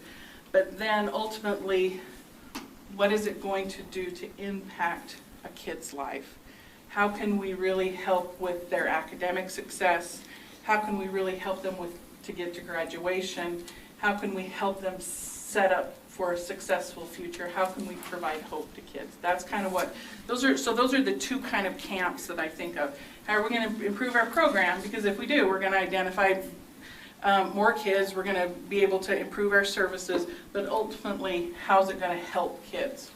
But then ultimately, what is it going to do to impact a kid's life? How can we really help with their academic success? How can we really help them to get to graduation? How can we help them set up for a successful future? How can we provide hope to kids? That's kind of what, those are the two kind of camps that I think of. How are we going to improve our program? Because if we do, we're going to identify more kids, we're going to be able to improve our services, but ultimately, how's it going to help kids?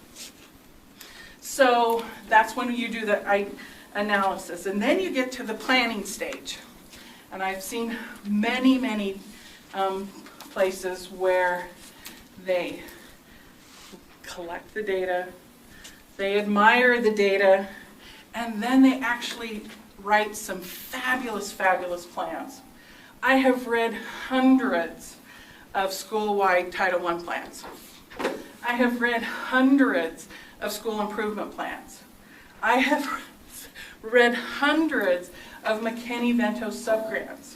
So that's when you do the analysis. And then you get to the planning stage. And I've seen many, many places where they collect the data, they admire the data, and then they actually write some fabulous, fabulous plans. I have read hundreds of school-wide Title I plans. I have read hundreds of school improvement plans. I have read hundreds of McKinney-Vento subgrants.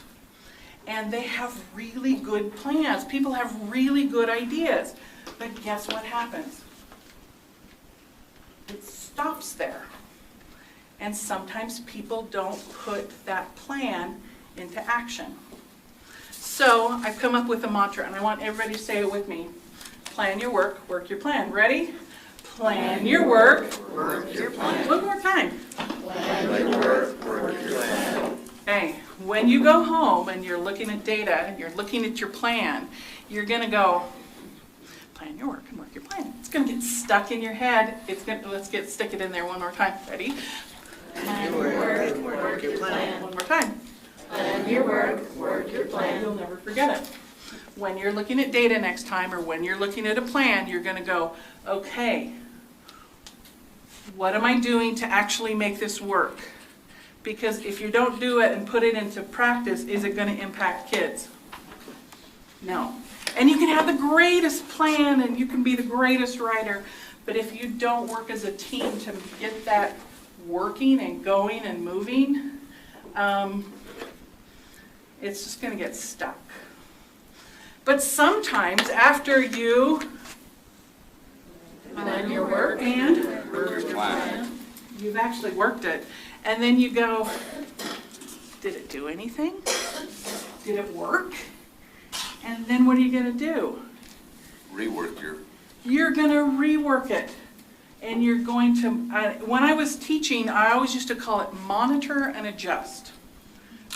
And they have really good plans. People have really good ideas. But guess what happens? It stops there. And sometimes people don't put that plan into action. So I've come up with a mantra, and I want everybody to say it with me. Plan your work, work your plan. Ready? Plan your work, work your plan. One more time. Plan your work, work your plan. Hey, when you go home and you're looking at data and you're looking at your plan, you're going to go, plan your work and work your plan. It's going to get stuck in your head. Let's stick it in there one more time. Ready? Plan your work, work your plan. One more time. Plan your work your plan. You'll never forget it. When you're looking at data next time or when you're looking at a plan, you're going to go, okay, what am I doing to actually make this work? Because if you don't do it and put it into practice, is it going to impact kids? No. And you can have the greatest plan and you can be the greatest writer, but if you don't work as a team to get that working and going and moving, it's just going to get stuck. But sometimes after you plan your work and work your plan, you've actually worked it. And then you go, did it do anything? Did it work? And then what are you going to do? You're going to rework it. And you're going to, when I was teaching, I always used to call it monitor and adjust.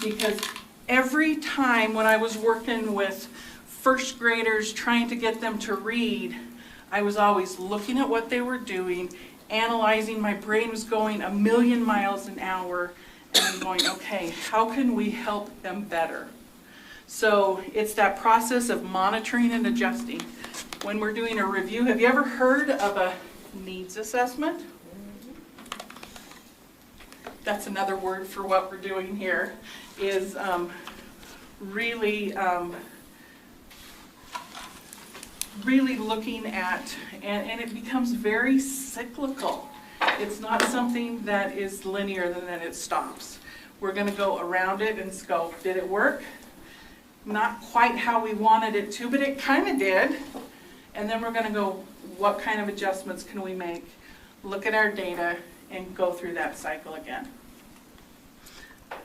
Because every time when I was working with first graders trying to get them to read, I was always looking at what they were doing, analyzing, my brain was going a million miles an hour, and I'm going, okay, how can we help them better? So it's that process of monitoring and adjusting. When we're doing a review, have you ever heard of a needs assessment? That's another word for what we're doing here, is really looking at, and it becomes very cyclical. It's not something that is linear and then it stops. We're going to go around it and go, did it work? Not quite how we wanted it to, but it kind of did. And then we're going to go, what kind of adjustments can we make? Look at our data and go through that cycle again.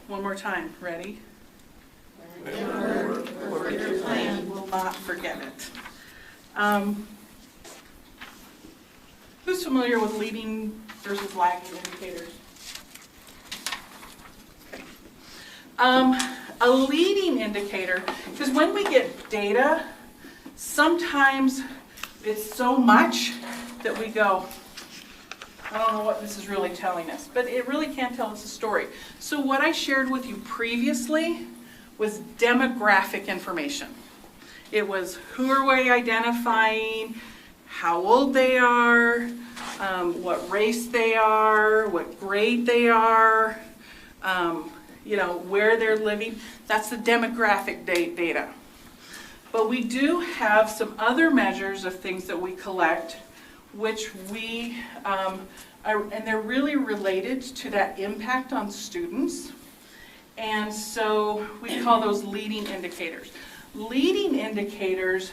One more time. Ready? Work your plan. Will not forget it. Who's familiar with leading versus lagging indicators? Okay. A leading indicator, because when we get data, sometimes it's so much that we go, I don't know what this is really telling us, but it really can't tell us a story. So what I shared with you previously was demographic information. It was who are we identifying, how old they are, what race they are, what grade they are, where they're living. That's the demographic data. But we do have some other measures of things that we collect, which we, and they're really related to that impact on students. And so we call those leading indicators. Leading indicators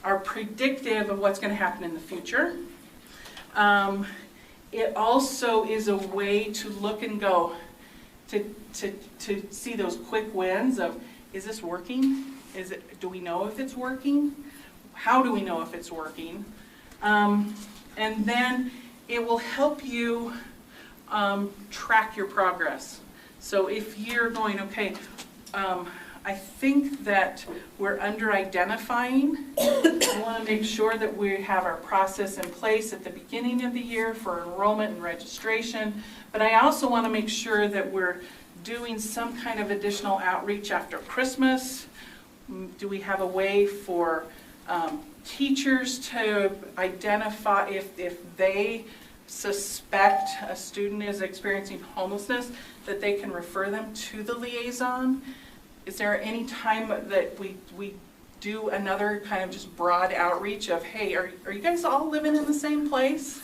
are predictive of what's going to happen in the future. It also is a way to look and go, to see those quick wins of, is this working? Do we know if it's working? How do we know if it's working? And then it will help you track your progress. So if you're going, okay, I think that we're under-identifying. We want to make sure that we have our process in place at the beginning of the year for enrollment and registration. But I also want to make sure that we're doing some kind of additional outreach after Christmas. Do we have a way for teachers to identify if they suspect a student is experiencing homelessness, that they can refer them to the liaison? Is there any time that we do another kind of just broad outreach of, hey, are you guys all living in the same place?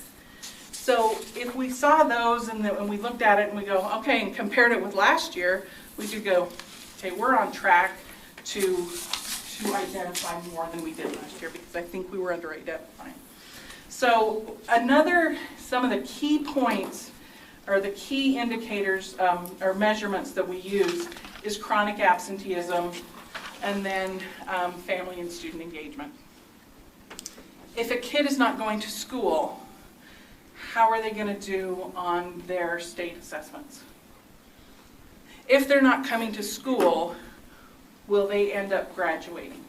So if we saw those and we looked at it and we go, okay, and compared it with last year, we could go, okay, we're on track to identify more than we did last year, because I think we were under-identifying. So some of the key points or the key indicators or measurements that we use is chronic absenteeism and then family and student engagement. If a kid is not going to school, how are they going to do on their state assessments? If they're not coming to school, will they end up graduating?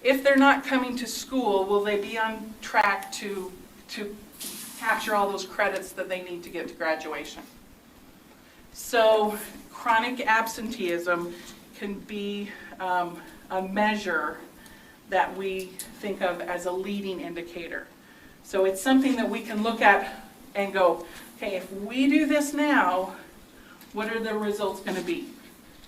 If they're not coming to school, will they be on track to capture all those credits that they need to get to graduation? So chronic absenteeism can be a measure that we think of as a leading indicator. So it's something that we can look at and go, okay, if we do this now, what are the results going to be?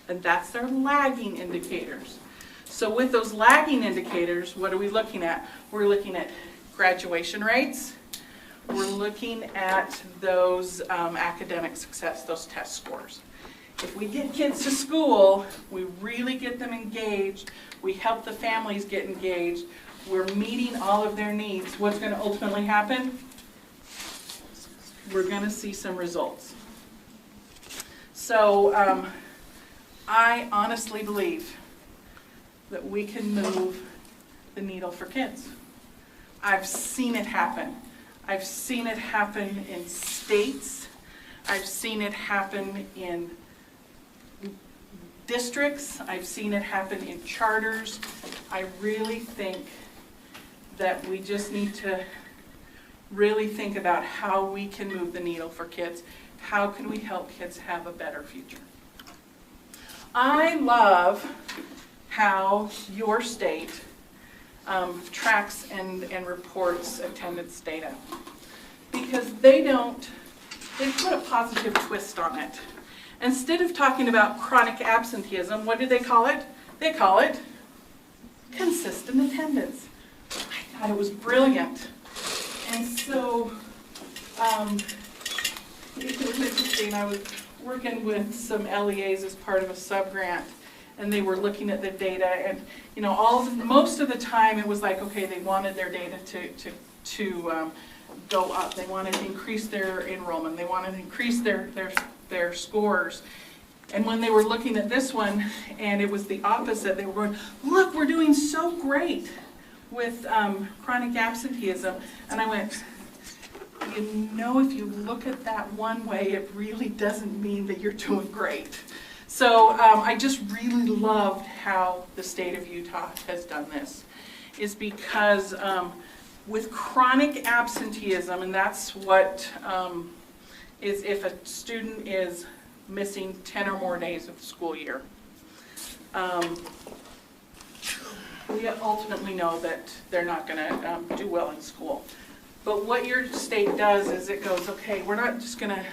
And that's their lagging indicators. So with those lagging indicators, what are we looking at? We're looking at graduation rates. We're looking at those academic success, those test scores. If we get kids to school, we really get them engaged, we help the families get engaged, we're meeting all of their needs, what's going to ultimately happen? We're going to see some results. So I honestly believe that we can move the needle for kids. I've seen it happen. I've seen it happen in states. I've seen it happen in districts. I've seen it happen in charters. I really think that we just need to really think about how we can move the needle for kids. How can we help kids have a better future? I love how your state tracks and reports attendance data, because they put a positive twist on it. Instead of talking about chronic absenteeism, what do they call it? They call it consistent attendance. I thought it was brilliant. And so it was interesting. I was working with some LEAs as part of a sub-grant, and they were looking at the data, and most of the time it was like, okay, they wanted their data to go up. They wanted to increase their enrollment. They wanted to increase their scores. And when they were looking at this one, and it was the opposite, they were going, look, we're doing so great with chronic absenteeism. And I went, if you look at that one way, it really doesn't mean that you're doing great. So I just really loved how the state of Utah has done this, is because with chronic absenteeism, and that's what is if a student is missing 10 or more days of the school year. we ultimately know that they're not going to do well in school. But what your state does is it goes, okay, we're not just going to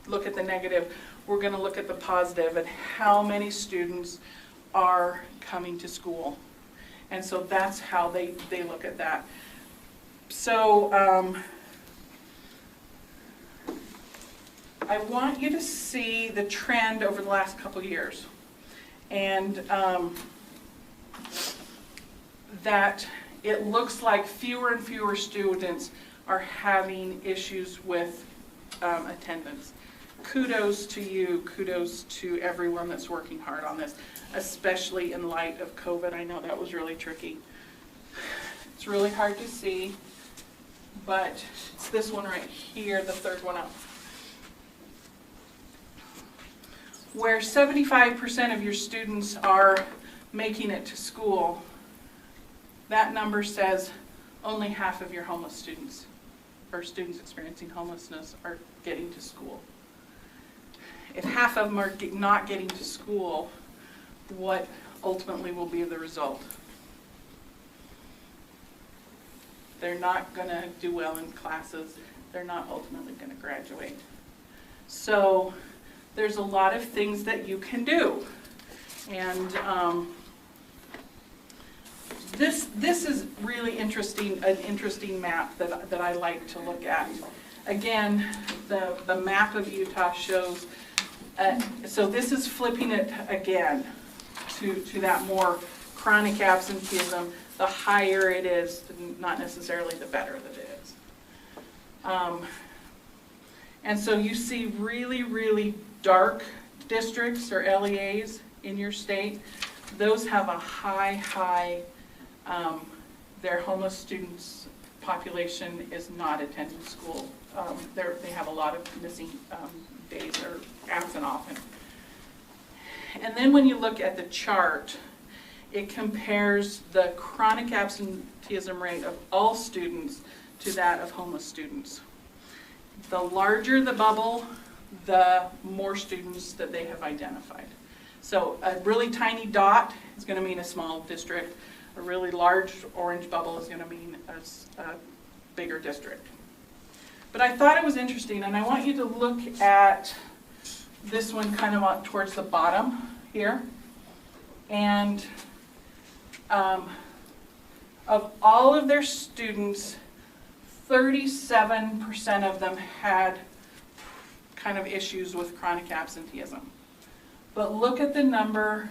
look at the negative, we're going to look at the positive and how many students are coming to school. And so that's how they look at that. So I want you to see the trend over the last couple years. And that it looks like fewer and fewer students are having issues with attendance. Kudos to you, kudos to everyone that's working hard on this, especially in light of COVID. I know that was really tricky. It's really hard to see, but it's this one right here, the third one up, where 75% of your students are making it to school. That number says only half of your homeless students, or students experiencing homelessness, are getting to school. If half of them are not getting to school, what ultimately will be the result? They're not going to do well in classes. They're not ultimately going to graduate. So there's a lot of things that you can do. And this is really interesting, an interesting map that I like to look at. Again, the map of Utah shows, so this is flipping it again to that more chronic absenteeism. The higher it is, not necessarily the better that it is. And so you see really, really dark districts or LEAs in your state. Those have a high, their homeless students population is not attending school. They have a lot of missing days or absent often. And then when you look at the chart, it compares the chronic absenteeism rate of all students to that of homeless students. The larger the bubble, the more students that they have identified. So a really tiny dot is going to mean a small district. A really large orange bubble is going to mean a bigger district. But I thought it was interesting, and I want you to look at this one kind of towards the bottom here. And of all of their students, 37% of them had kind of issues with chronic absenteeism. But look at the number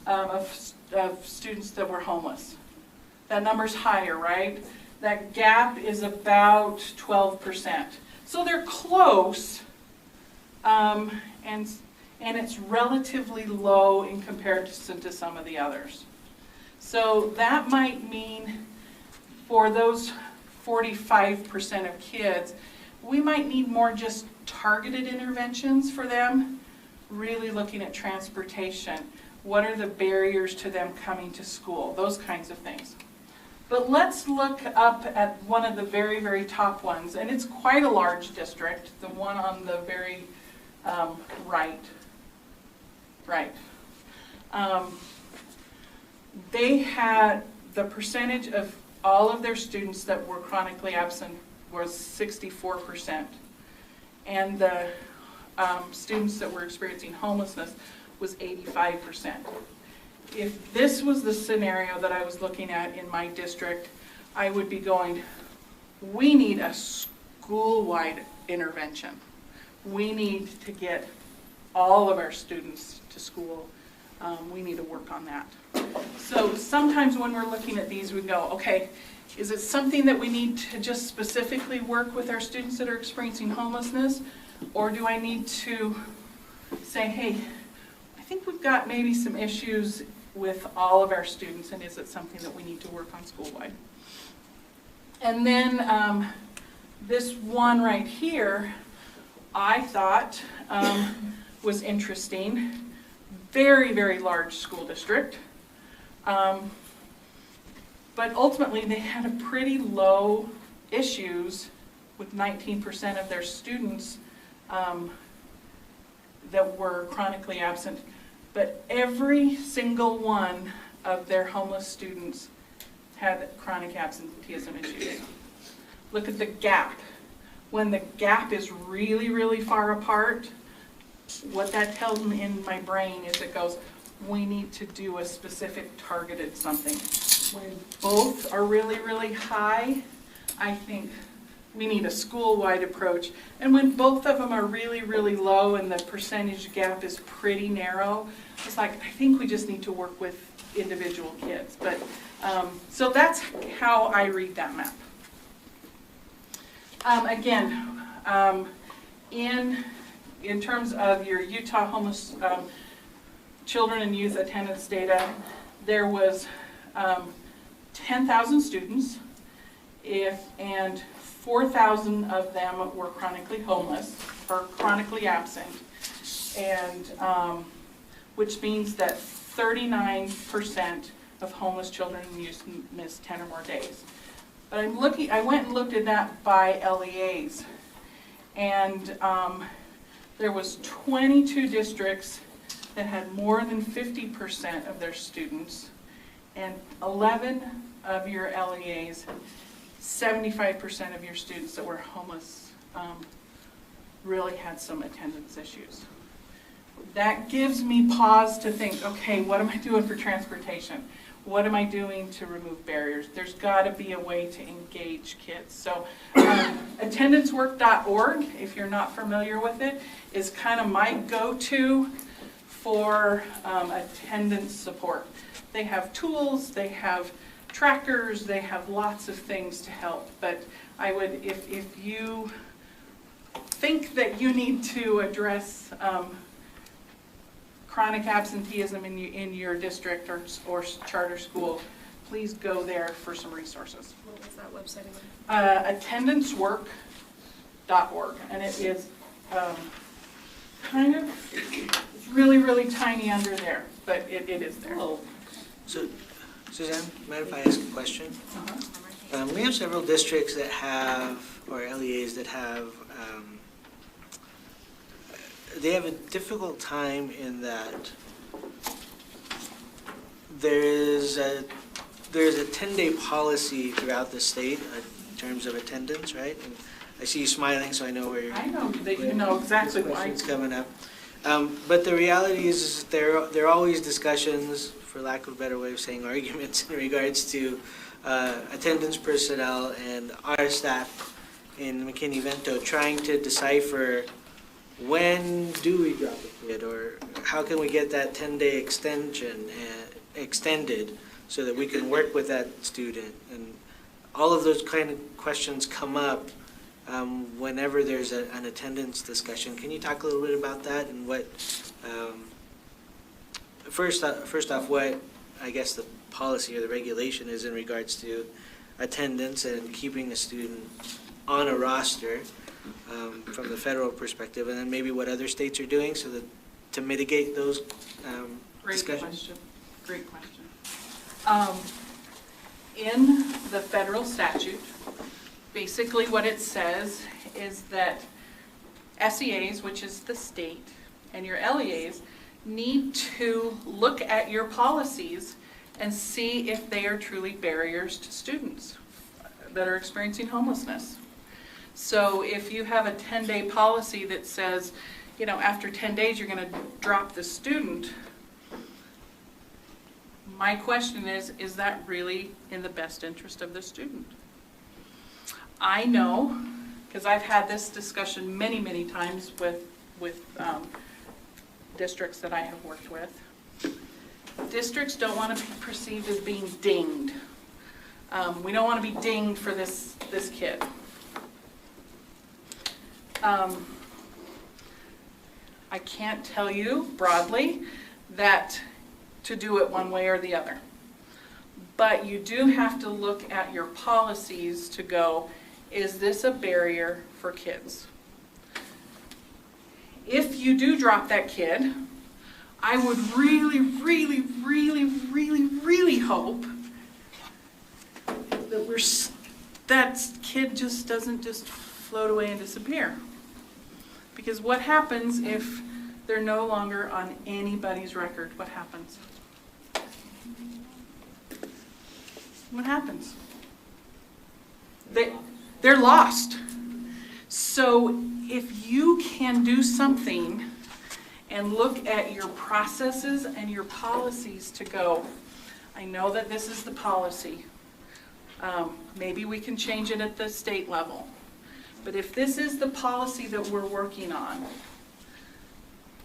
of students that were homeless. That number's higher, right? That gap is about 12%. So they're close, and it's relatively low in comparison to some of the others. So that might mean for those 45% of kids, we might need more just targeted interventions for them, really looking at transportation. What are the barriers to them coming to school? Those kinds of things. But let's look up at one of the very, very top ones, and it's quite a large district, the one on the very right. They had the percentage of all of their students that were chronically absent was 64%. And the students that were experiencing homelessness was 85%. If this was the scenario that I was looking at in my district, I would be going, we need a school-wide intervention. We need to get all of our students to school. We need to work on that. So sometimes when we're looking at these, we go, okay, is it something that we need to just specifically work with our students that are experiencing homelessness? Or do I need to say, hey, I think we've got maybe some issues with all of our students, and is it something that we need to work on school-wide? And then this one right here, I thought was interesting. Very, very large school district. But ultimately, they had a pretty low issues with 19% of their students that were chronically absent. But every single one of their homeless students had chronic absenteeism issues. Look at the gap. When the gap is really, really far apart, what that tells me in my brain is it goes, we need to do a specific targeted something. When both are really, really high, I think we need a school-wide approach. And when both of them are really, really low and the percentage gap is pretty narrow, it's like, I think we just need to work with individual kids. But so that's how I read that map. Again, in terms of your Utah homeless children and youth attendance data, there was 10,000 students, and 4,000 of them were chronically homeless or chronically absent, and which means that 39% of homeless children and youth miss 10 or more days. But I went and looked at that by LEAs, and there was 22 districts that had more than 50% of their students, and 11 of your LEAs, 75% of your students that were homeless really had some attendance issues. That gives me pause to think, okay, what am I doing for transportation? What am I doing to remove barriers? There's got to be a way to engage kids. So attendancework.org, if you're not familiar with it, is kind of my go-to for attendance support. They have tools, they have trackers, they have lots of things to help. But I would, if you think that you need to address chronic absenteeism in your district or charter school, please go there for some resources. What was that website again? Attendancework.org, and it is kind of, it's really, really tiny under there, but it is there. Oh. So, Suzanne, mind if I ask a question? We have several districts that have, or LEAs that have, they have a difficult time in that there's a 10-day policy throughout the state in terms of attendance, right? And I see you smiling, so I know where you're. I know that you know exactly why. It's coming up. But the reality is there are always discussions, for lack of a better way of saying arguments, in regards to attendance personnel and our staff in McKinney-Vento trying to decipher when do we drop a kid, or how can we get that 10-day extension extended so that we can work with that student. And all of those kind of questions come up whenever there's an attendance discussion. Can you talk a little bit about that and what, first off, what I guess the policy or the regulation is in regards to attendance and keeping a student on a roster from the federal perspective, and then maybe what other states are doing so that to mitigate those discussions? Great question. In the federal statute, basically what it says is that SEAs, which is the state, and your LEAs need to look at your policies and see if they are truly barriers to students that are experiencing homelessness. So if you have a 10-day policy that says, you know, after 10 days you're going to drop the student, my question is that really in the best interest of the student? I know, because I've had this discussion many, many times with districts that I have worked with. Districts don't want to be perceived as being dinged. We don't want to be dinged for this kid. I can't tell you broadly that to do it one way or the other. But you do have to look at your policies to go, is this a barrier for kids? If you do drop that kid, I would really, really, really, really, really hope that that kid just doesn't just float away and disappear. Because what happens if they're no longer on anybody's record? What happens? What happens? They're lost. So if you can do something and look at your processes and your policies to go, I know that this is the policy. Maybe we can change it at the state level. But if this is the policy that we're working on,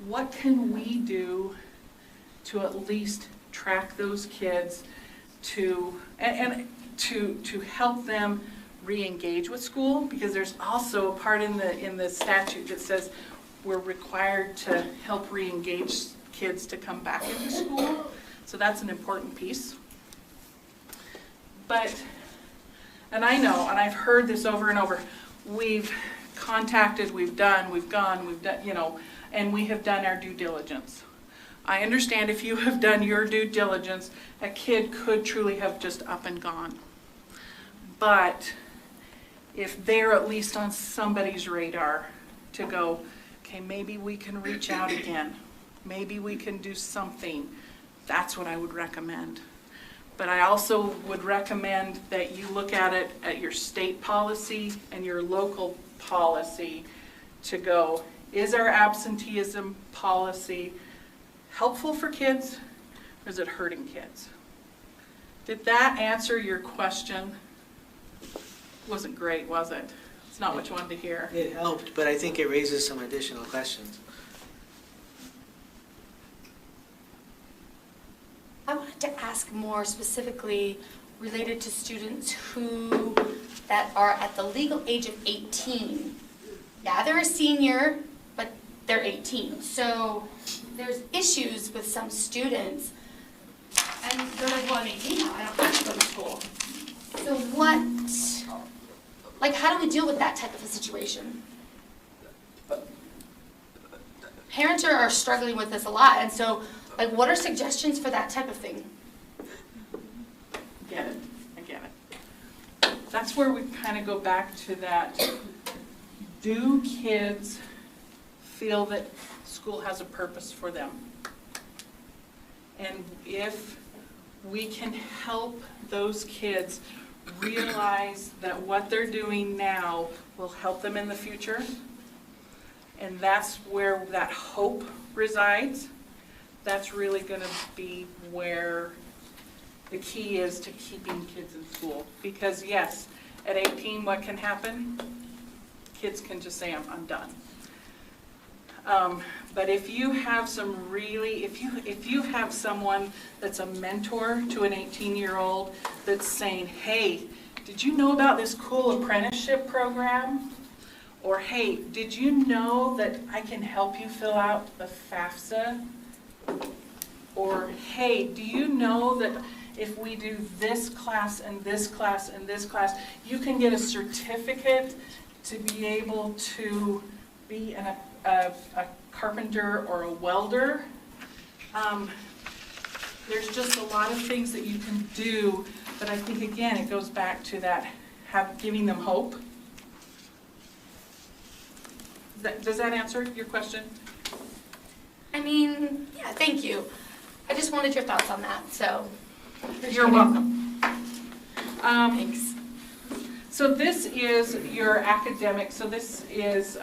what can we do to at least track those kids to help them re-engage with school? Because there's also a part in the statute that says we're required to help re-engage kids to come back into school. So that's an important piece. But, and I know, and I've heard this over and over, we've contacted, we've done, you know, and we have done our due diligence. I understand if you have done your due diligence, a kid could truly have just up and gone. But if they're at least on somebody's radar to go, okay, maybe we can reach out again. Maybe we can do something. That's what I would recommend. But I also would recommend that you look at it at your state policy and your local policy to go, is our absenteeism policy helpful for kids or is it hurting kids? Did that answer your question? Wasn't great, was it? It's not what you wanted to hear. It helped, but I think it raises some additional questions. I wanted to ask more specifically related to students that are at the legal age of 18. Yeah, they're a senior, but they're 18. So there's issues with some students, and they're like, well, I'm 18 now, I don't have to go to school. So how do we deal with that type of a situation? Parents are struggling with this a lot, and so what are suggestions for that type of thing? I get it. That's where we kind of go back to that. Do kids feel that school has a purpose for them? And if we can help those kids realize that what they're doing now will help them in the future, and that's where that hope resides, that's really going to be where the key is to keeping kids in school. Because yes, at 18, what can happen? Kids can just say, I'm done. But if you have if you have someone that's a mentor to an 18-year-old that's saying, hey, did you know about this cool apprenticeship program? Or hey, did you know that I can help you fill out the FAFSA? Or hey, do you know that if we do this class and this class and this class, you can get a certificate to be able to be a carpenter or a welder? There's just a lot of things that you can do, but I think again it goes back to that giving them hope. Does that answer your question? I mean, yeah, thank you. I just wanted your thoughts on that, so. You're welcome. Thanks. So this is your academic, so this is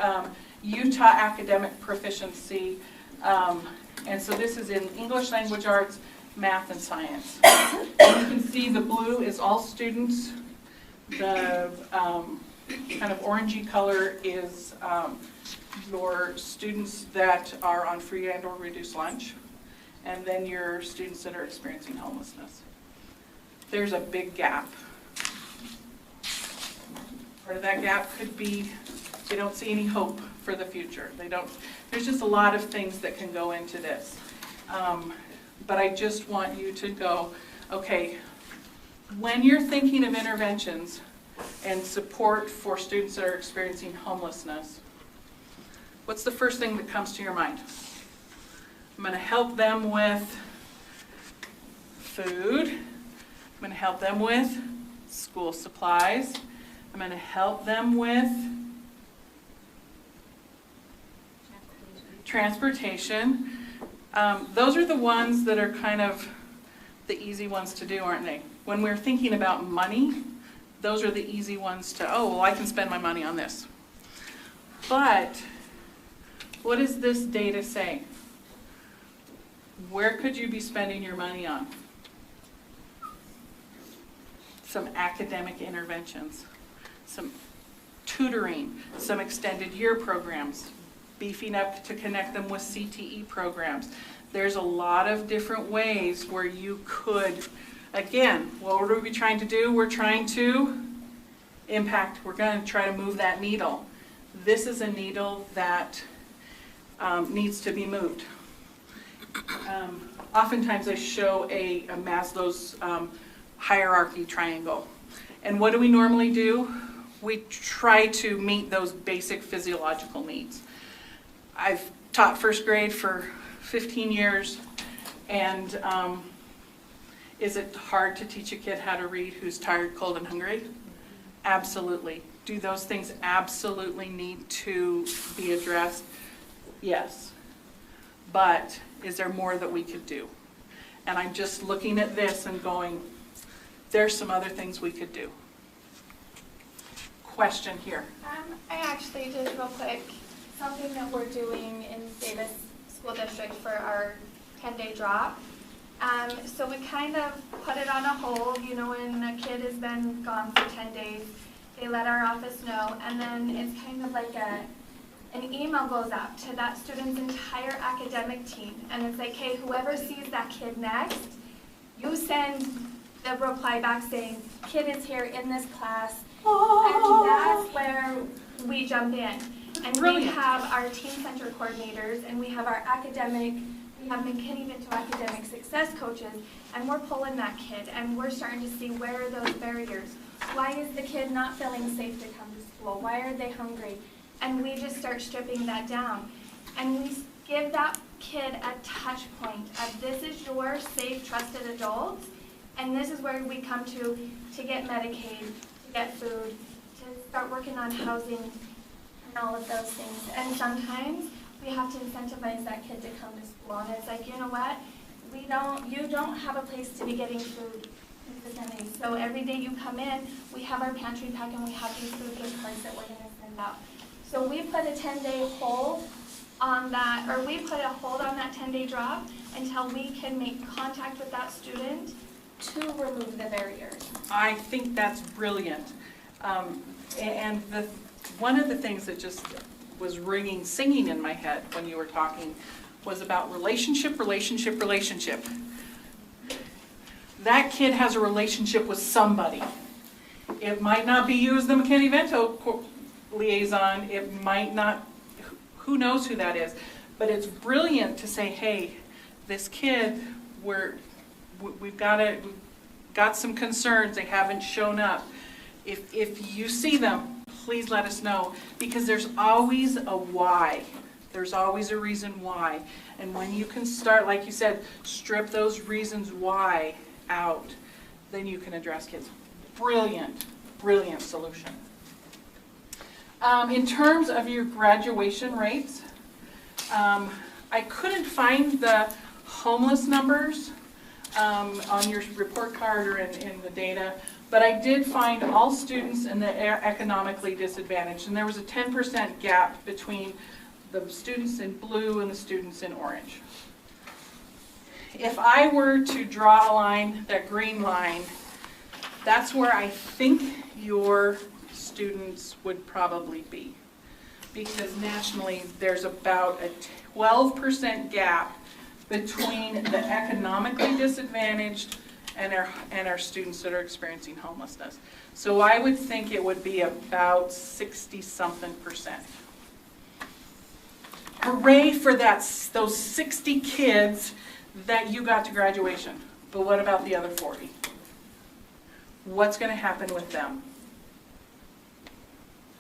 Utah Academic Proficiency, and so this is in English Language Arts, Math, and Science. And you can see the blue is all students, the kind of orangey color is your students that are on free and or reduced lunch, and then your students that are experiencing homelessness. There's a big gap. Part of that gap could be they don't see any hope for the future. There's just a lot of things that can go into this. But I just want you to go, okay, when you're thinking of interventions and support for students that are experiencing homelessness, what's the first thing that comes to your mind? I'm going to help them with food. I'm going to help them with school supplies. I'm going to help them with transportation. Those are the ones that are kind of the easy ones to do, aren't they? when we're thinking about money, those are the easy ones to, oh, well, I can spend my money on this. But what does this data say? Where could you be spending your money on? Some academic interventions, some tutoring, some extended year programs, beefing up to connect them with CTE programs. There's a lot of different ways where you could, again, what are we trying to do? We're trying to impact, we're going to try to move that needle. This is a needle that needs to be moved. Oftentimes I show a Maslow's hierarchy triangle. And what do we normally do? We try to meet those basic physiological needs. I've taught first grade for 15 years, and is it hard to teach a kid how to read who's tired, cold, and hungry? Absolutely. Do those things absolutely need to be addressed? Yes. But is there more that we could do? And I'm just looking at this and going, there's some other things we could do. Question here. I actually just real quick, something that we're doing in Davis School District for our 10-day drop. So we kind of put it on a hold, you know, when a kid has been gone for 10 days, they let our office know, and then it's kind of like an email goes out to that student's entire academic team, and it's like, hey, whoever sees that kid next, you send the reply back saying, kid is here in this class, and that's where we jump in. And we have our teen center coordinators, and we have our we have McKinney-Vento academic success coaches, and we're pulling that kid, and we're starting to see where are those barriers. Why is the kid not feeling safe to come to school? Why are they hungry? And we just start stripping that down. And we give that kid a touch point of this is your safe, trusted adult, and this is where we come to get Medicaid, to get food, to start working on housing, and all of those things. And sometimes we have to incentivize that kid to come to school. And it's like, you know what? You don't have a place to be getting food consistently. So every day you come in, we have our pantry pack and we have these food gift cards that we're going to send out. So we put a 10-day hold on that, or we put a hold on that 10-day drop until we can make contact with that student to remove the barriers. I think that's brilliant. And one of the things that just was singing in my head when you were talking was about relationship. That kid has a relationship with somebody. It might not be you as the McKinney-Vento liaison, it might not, who knows who that is, but it's brilliant to say, hey, this kid, we've got some concerns, they haven't shown up. If you see them, please let us know, because there's always a why. There's always a reason why. And when you can start, like you said, strip those reasons why out, then you can address kids. Brilliant, brilliant solution. In terms of your graduation rates, I couldn't find the homeless numbers on your report card or in the data, but I did find all students in the economically disadvantaged, and there was a 10% gap between the students in blue and the students in orange. If I were to draw a line, that green line, that's where I think your students would probably be. Because nationally, there's about a 12% gap between the economically disadvantaged and our students that are experiencing homelessness. So I would think it would be about 60-something%. Hooray for those 60 kids that you got to graduation. But what about the other 40? What's going to happen with them?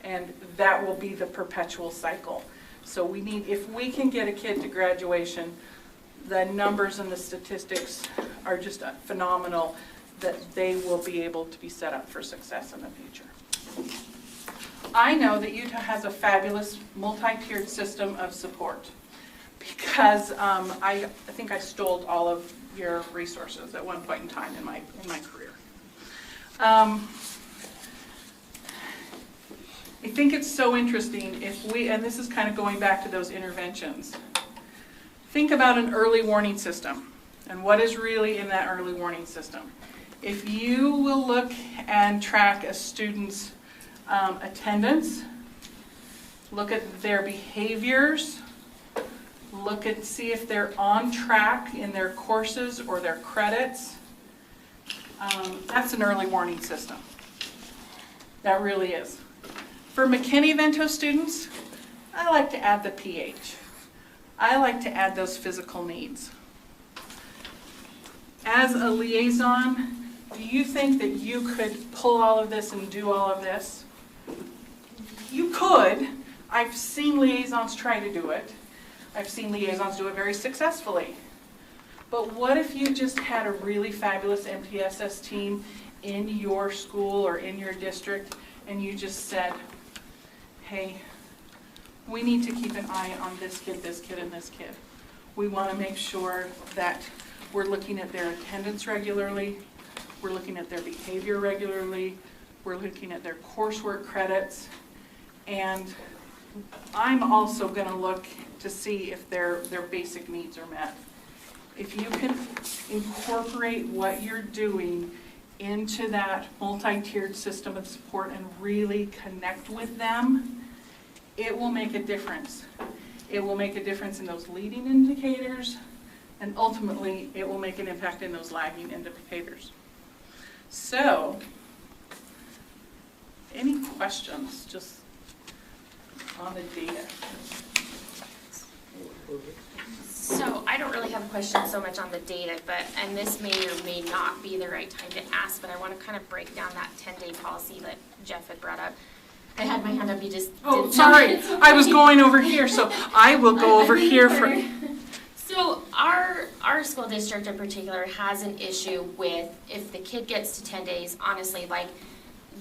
And that will be the perpetual cycle. So we need, if we can get a kid to graduation, the numbers and the statistics are just phenomenal, that they will be able to be set up for success in the future. I know that Utah has a fabulous multi-tiered system of support, because I think I stole all of your resources at one point in time in my career. I think it's so interesting if we, and this is kind of going back to those interventions. Think about an early warning system and what is really in that early warning system. If you will look and track a student's attendance, look at their behaviors, look and see if they're on track in their courses or their credits, that's an early warning system. That really is. For McKinney-Vento students, I like to add the pH. I like to add those physical needs. As a liaison, do you think that you could pull all of this and do all of this? You could. I've seen liaisons try to do it. I've seen liaisons do it very successfully. But what if you just had a really fabulous MTSS team in your school or in your district and you just said, hey, we need to keep an eye on this kid, and this kid. We want to make sure that we're looking at their attendance regularly, we're looking at their behavior regularly, we're looking at their coursework credits, and I'm also going to look to see if their basic needs are met. If you can incorporate what you're doing into that multi-tiered system of support and really connect with them, it will make a difference. It will make a difference in those leading indicators, and ultimately it will make an impact in those lagging indicators. So, any questions just on the data? So I don't really have a question so much on the data, but, and this may or may not be the right time to ask, but I want to kind of break down that 10-day policy that Jeff had brought up. I had my hand up, you just Oh, didn't. sorry, I was going over here, so I will go over here for. So our school district in particular has an issue with if the kid gets to 10 days, honestly, like,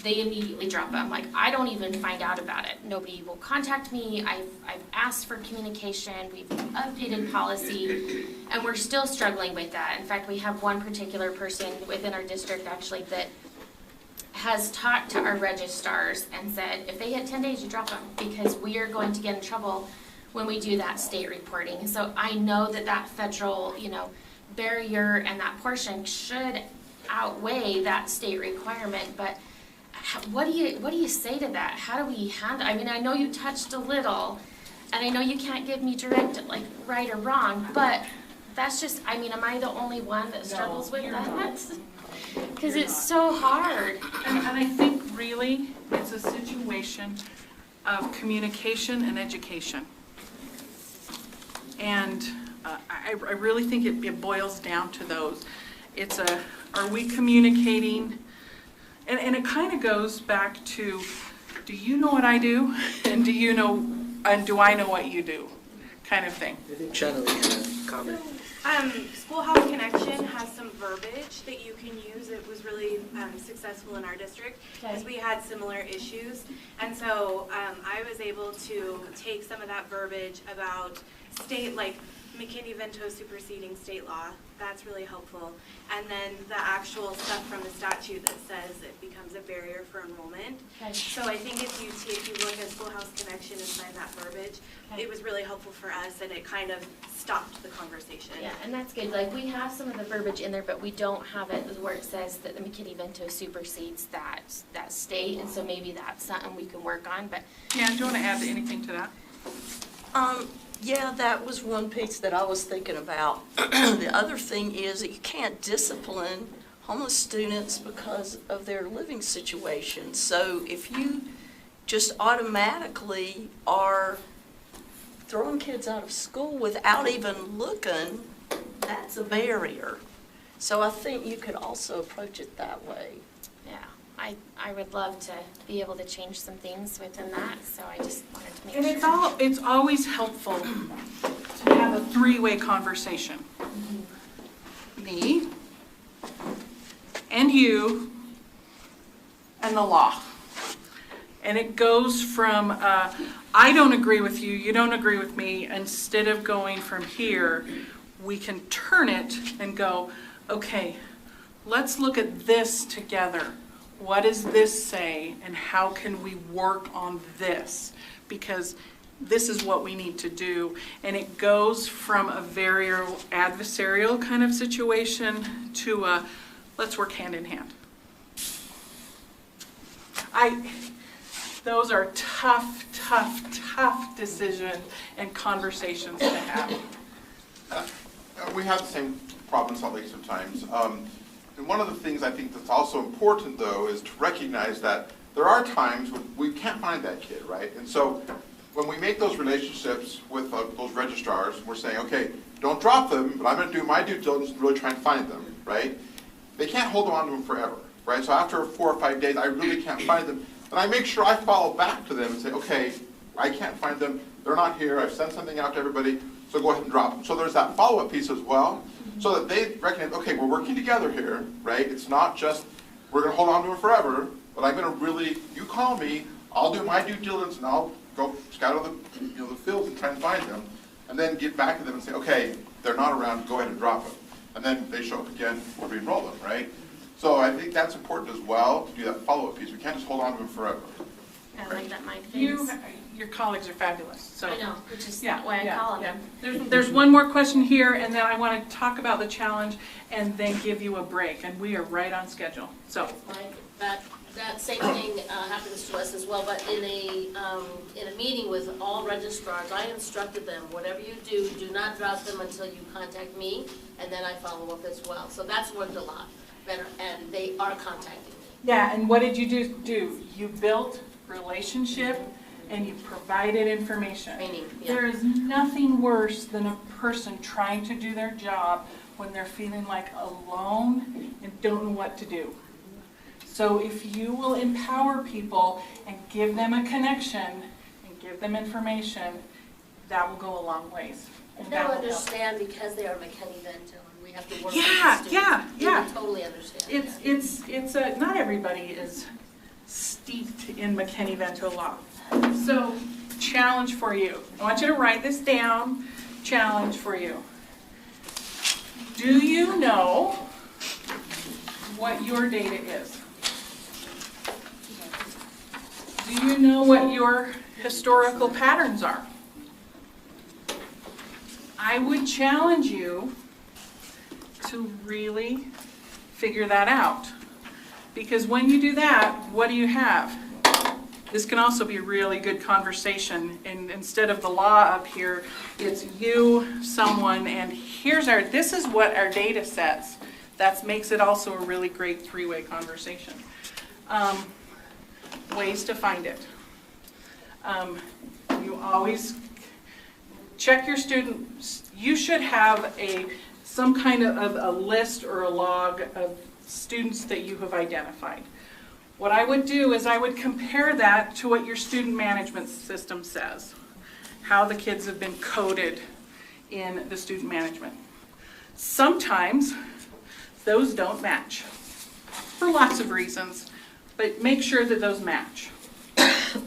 they immediately drop them. Like, I don't even find out about it. Nobody will contact me. I've asked for communication. We've updated policy, and we're still struggling with that. In fact, we have one particular person within our district actually that has talked to our registrars and said, if they hit 10 days, you drop them, because we are going to get in trouble when we do that state reporting. So I know that that federal, barrier and that portion should outweigh that state requirement, but what do you say to that? How do we handle? I mean, I know you touched a little, and I know you can't give me direct, like, right or wrong, but that's just, I mean, am I the only one that struggles with that? Because it's so hard. And I think really it's a situation of communication and education. And I really think it boils down to those. It's are we communicating? And it kind of goes back to, do you know what I do? And do I know what you do? Kind of thing. I think Shannon had a comment. Schoolhouse Connection has some verbiage that you can use. It was really successful in our district because we had similar issues. And so I was able to take some of that verbiage about state, like McKinney-Vento superseding state law. That's really helpful. And then the actual stuff from the statute that says it becomes a barrier for enrollment. Okay. So I think if you look at Schoolhouse Connection and find that verbiage, it was really helpful for us, and it kind of stopped the conversation. Yeah, and that's good. Like, we have some of the verbiage in there, but we don't have it where it says that the McKinney-Vento supersedes that state, and so maybe that's something we can work on. But yeah, do you want to add anything to that? Yeah, that was one piece that I was thinking about. The other thing is that you can't discipline homeless students because of their living situation. So if you just automatically are throwing kids out of school without even looking, that's a barrier. So I think you could also approach it that way. yeah, I would love to be able to change some things within that, so I just wanted to make And sure. it's always helpful to have a three-way conversation. Me, and you, and the law. And it goes from, I don't agree with you, you don't agree with me, instead of going from here, we can turn it and go, okay, let's look at this together. what does this say and how can we work on this? Because this is what we need to do. And it goes from a very adversarial kind of situation to a, let's work hand in hand. Those are tough decisions and conversations to have. We have the same problem in Salt Lake sometimes. And one of the things I think that's also important, though, is to recognize that there are times when we can't find that kid, right? And so when we make those relationships with those registrars, we're saying, okay, don't drop them, but I'm going to do my due diligence and really try and find them, right? They can't hold on to them forever, right? So after 4 or 5 days, I really can't find them. And I make sure I follow back to them and say, okay, I can't find them. They're not here. I've sent something out to everybody, so go ahead and drop them. So there's that follow-up piece as well, so that they recognize, okay, we're working together here, right? It's not just we're going to hold on to them forever, but I'm going to really, you call me, I'll do my due diligence, and I'll go scout the fields and try and find them, and then get back to them and say, okay, they're not around, go ahead and drop them. And then they show up again, we'll re-enroll them, right? So I think that's important as well, to do that follow-up piece. We can't just hold on to them forever. I like that, Mike. Your colleagues are fabulous. So I know, which is why I call them. There's one more question here, and then I want to talk about the challenge, and then give you a break. And we are right on schedule. So, Mike, that same thing happens to us as well. But in a meeting with all registrars, I instructed them, whatever you do not drop them until you contact me, and then I follow up as well. So that's worked a lot better, and they are contacting me. yeah, and what did you do? You built relationship and you provided information. Training, yeah. There is nothing worse than a person trying to do their job when they're feeling like alone and don't know what to do. So if you will empower people and give them a connection and give them information, that will go a long ways. And they'll understand because they are McKinney-Vento and we have to work with Yeah, the students. yeah. They will totally understand. It's not everybody is steeped in McKinney-Vento law. So, challenge for you. I want you to write this down. Challenge for you. Do you know what your data is? Do you know what your historical patterns are? I would challenge you to really figure that out. Because when you do that, what do you have? This can also be a really good conversation. And instead of the law up here, it's you, someone, and this is what our data says. That makes it also a really great three-way conversation. Ways to find it. You always check your students. You should have some kind of a list or a log of students that you have identified. What I would do is I would compare that to what your student management system says, how the kids have been coded in the student management. Sometimes those don't match for lots of reasons, but make sure that those match.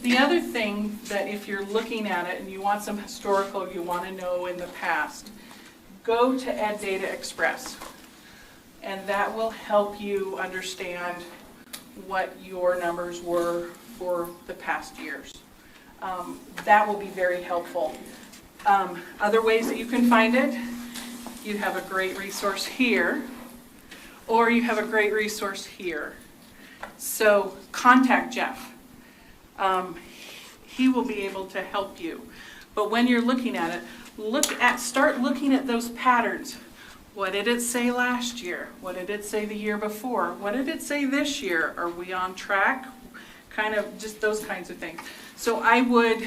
The other thing that if you're looking at it and you want some historical, you want to know in the past, go to Ed Data Express, and that will help you understand what your numbers were for the past years. That will be very helpful. Other ways that you can find it, you have a great resource here, or you have a great resource here. So contact Jeff. He will be able to help you. But when you're looking at it, start looking at those patterns. What did it say last year? What did it say the year before? What did it say this year? Are we on track? Kind of just those kinds of things. So I would,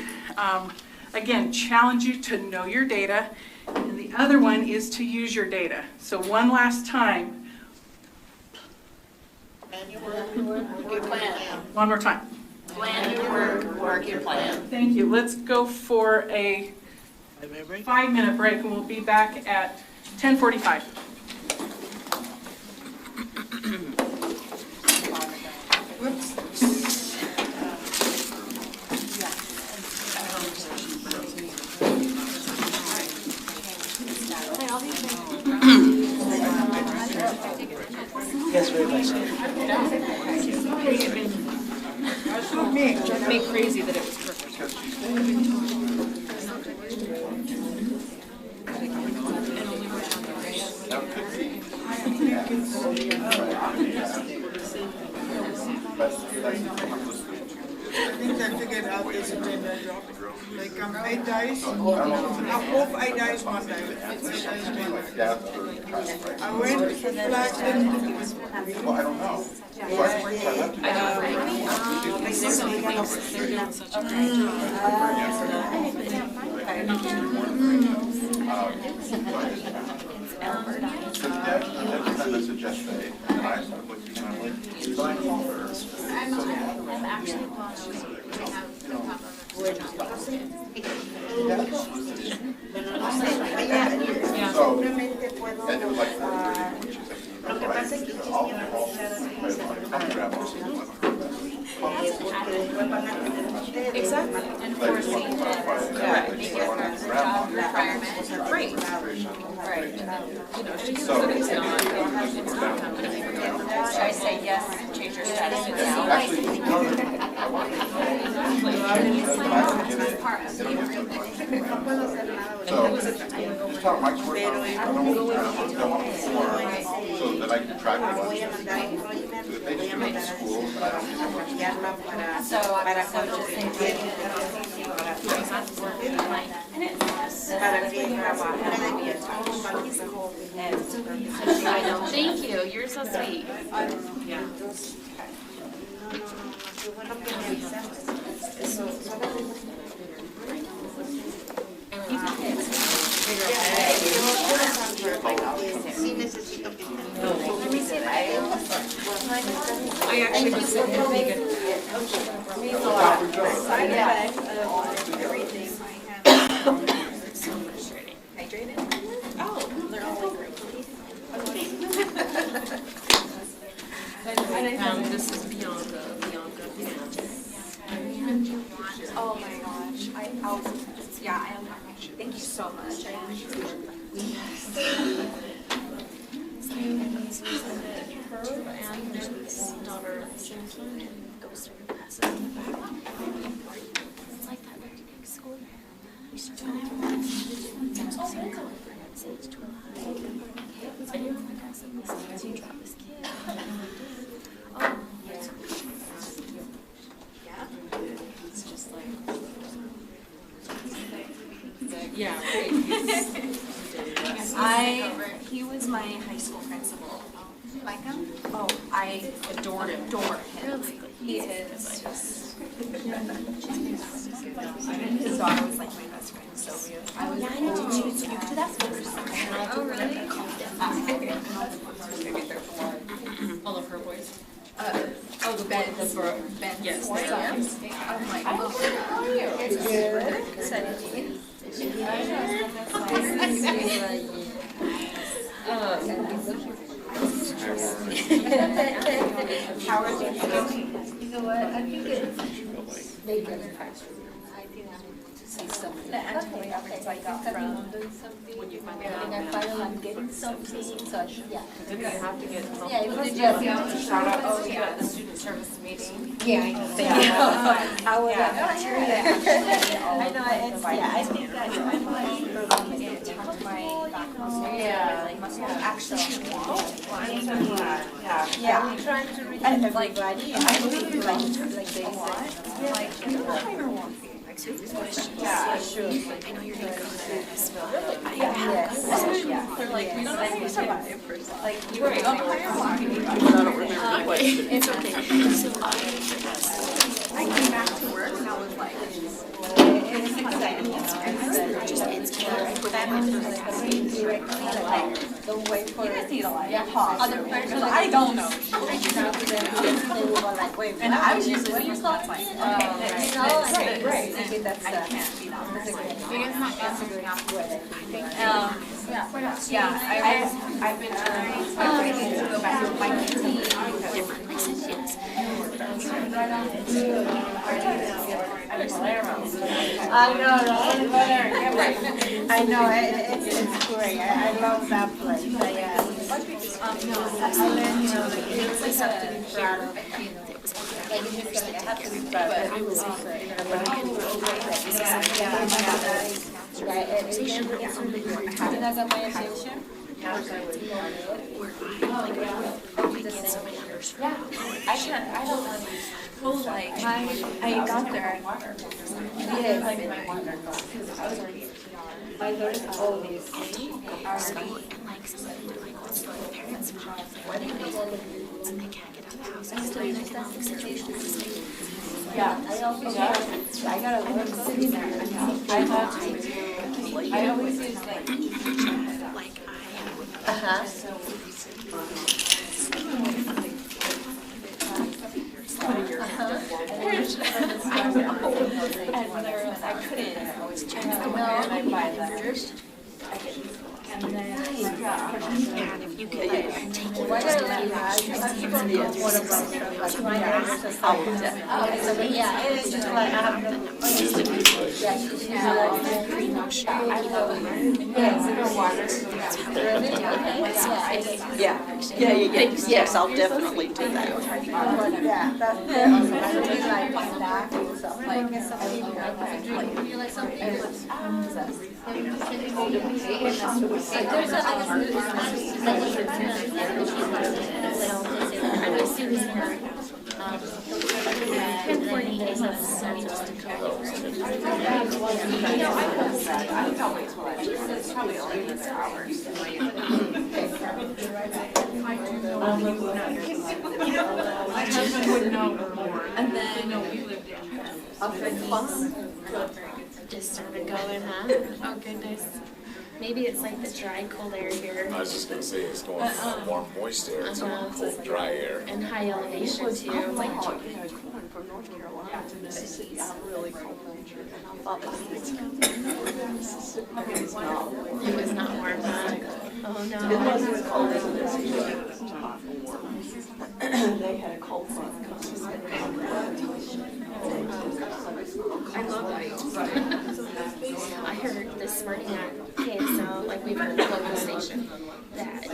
again, challenge you to know your data. And the other one is to use your data. So one last time. Plan your work, work your plan. One more time. Plan your work, work your plan. Thank you. Let's go for a 5-minute break and we'll be back at 10:45. Yes, very much. drove me crazy that it was perfect. I think I figured out this agenda drop. Like 8 days, both 8 days, 1 day. 8 days, 1 day. I went, flagged it. Well, I don't know. So I left it. They're doing such a great job. So Deb sent us a Jeff Bay, and I started looking, and I'm like, so I called her. I'm actually So, and it was like 4:30 when she said, I'll grab all some. Exactly. Enforcing job requirements are great. Right. You know, she's not I say yes, change your status. Actually, I want to. So, just how Mike's working on it, I don't want to so that I can track it. So that they just do it in school, but I don't get much. Thank you, you're so sweet. I actually was vegan. Side effect of everything Hydrated? Oh, they're all like great. This is Bianca. Oh my gosh, I am, thank you so much. Her and his daughter goes through classes in the back. It's like that very big school. We start going to same color friends, age 12. I hear my cousin listens to drop his kid. Oh, Yeah. It's just like, yeah, right. He was my high school principal. Like him? Oh, I adore him. really? He is just. His daughter was like my best friend, Sylvia. I need to choose you to do that first. Oh, really? All of her boys. The Ben. Yes. I'm like, how are you? It's good. How are you doing? You know what, I think it's maybe I think I'm to see something. Okay, I got from When you find out. I finally I'm getting something, so yeah. Didn't you have to get? Yeah, it was just. shout out, oh yeah, the student service meeting. Yeah, I know. I was I know, it's, yeah, I think that I'm like, actually. I'm so glad. Yeah, I'm trying to reach everybody, and I believe like they said, like, you don't want yeah, sure. I know you're going to go to this, but They're like, we don't know who survived. Like, you were I don't remember the question. It's okay. So I came back to work and I was like, It's exciting, you know, it's for that like, don't wait for other person. I don't know. And I was usually, what do you call it? Like, Right. Maybe that's I can't be that person. I've been trying to go back to my team because I know, right? I know, it's great. I love that place. I learned, you know, the kids have to be proud of, you know. I got there. Yes. I learned all these Yeah, I gotta learn sitting there. I have to. I always use like. I couldn't. I buy letters. And then, if you could, why did I let one of them? Yeah, it's just like, I have Yes, I'll definitely do that. Yeah, that's it. I really like that and stuff, My husband would know more. And then, Just started going, huh? Oh, goodness. Maybe it's like the dry, cold air here. I was just gonna say, it's going from warm, moist air to cold, dry air. And high elevation too. Like, From North Carolina to Mississippi, I'm really cold natured, and I thought it was not warm, huh? Oh, no. It wasn't as cold as it is here, but it's not warm. They had a cold front coming. I love that. I heard this morning at KSL, like we have a local station, that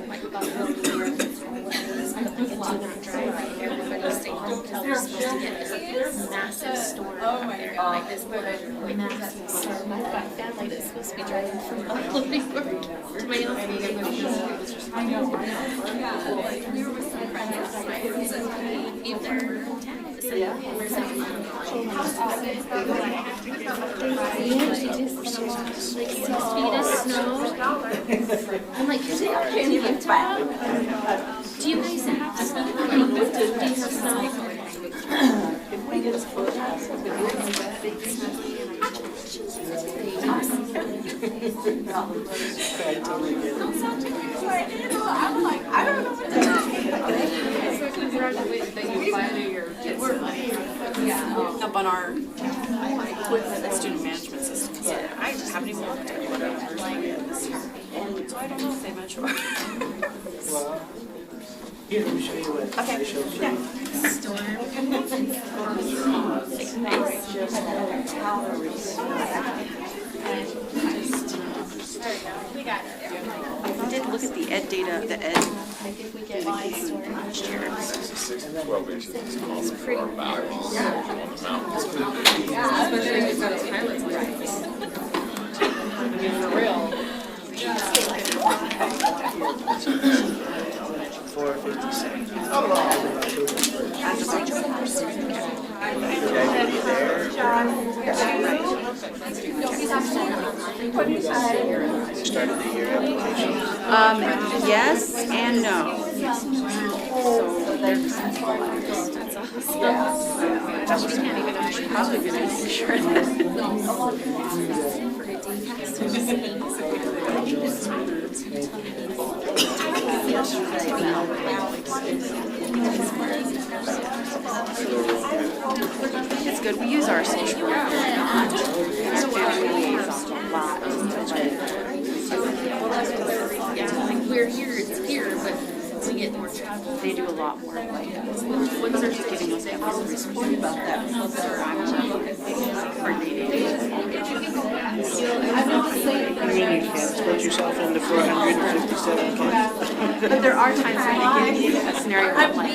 like Buffalo, New York, do not drive. Everybody stay home because they're supposed to get this massive storm up there. Like this massive storm. I've got family that's supposed to be driving from Buffalo, New York to my office. I know. We were with some friends last night. If they're like 6 feet of snow. I'm like, is it okay in Utah? Do you guys have snow? Like, do you have snow? If we get a foot, I'm like, I don't know what to do. Up on our equipment and student management systems. Yeah. I just haven't even looked at whatever. So I don't know if they measure. Well, here, let me show you what I showed you. I did look at the ed data, the ed. I think we get live storm last year. 6 to 12 inches is common for our valleys on the mountains. Especially if you've got a pilot's license. For real. 457. Started the year application. Yes and no. So there's that's awesome. Yeah. She can't even actually probably going to make sure it's good. We use our social worker and family liaisons a lot. Yeah, like we're here, it's here, but we get more travel. They do a lot more. When they're just giving us emphasis about that because they're actually coordinating. I mean, you can't split yourself into 457 kids. But there are times when they give me a scenario of like,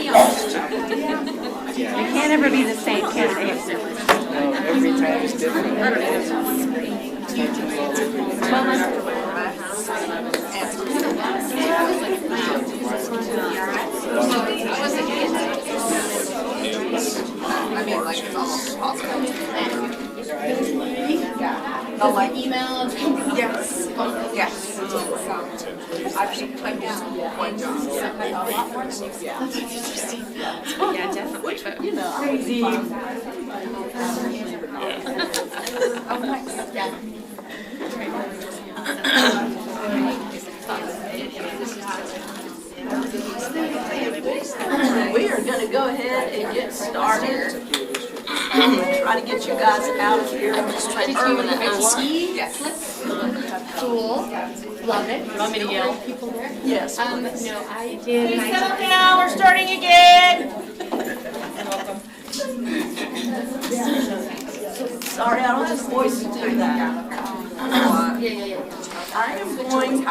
can't ever be the same, can it? No, every time is different. I mean, like, it's almost impossible. Oh, like email? Yes. Yes. A lot more than you. Yeah. That's interesting. Yeah, definitely. You know, Crazy. Oh, nice. Yeah. We are going to go ahead and get started. Try to get you guys out of here. I'm just trying to Yes. Cool. Love it. You want me to yell? People there? Yes. No, I did. Please settle down, we're starting again. Sorry, I don't have the voice to do that. I am going.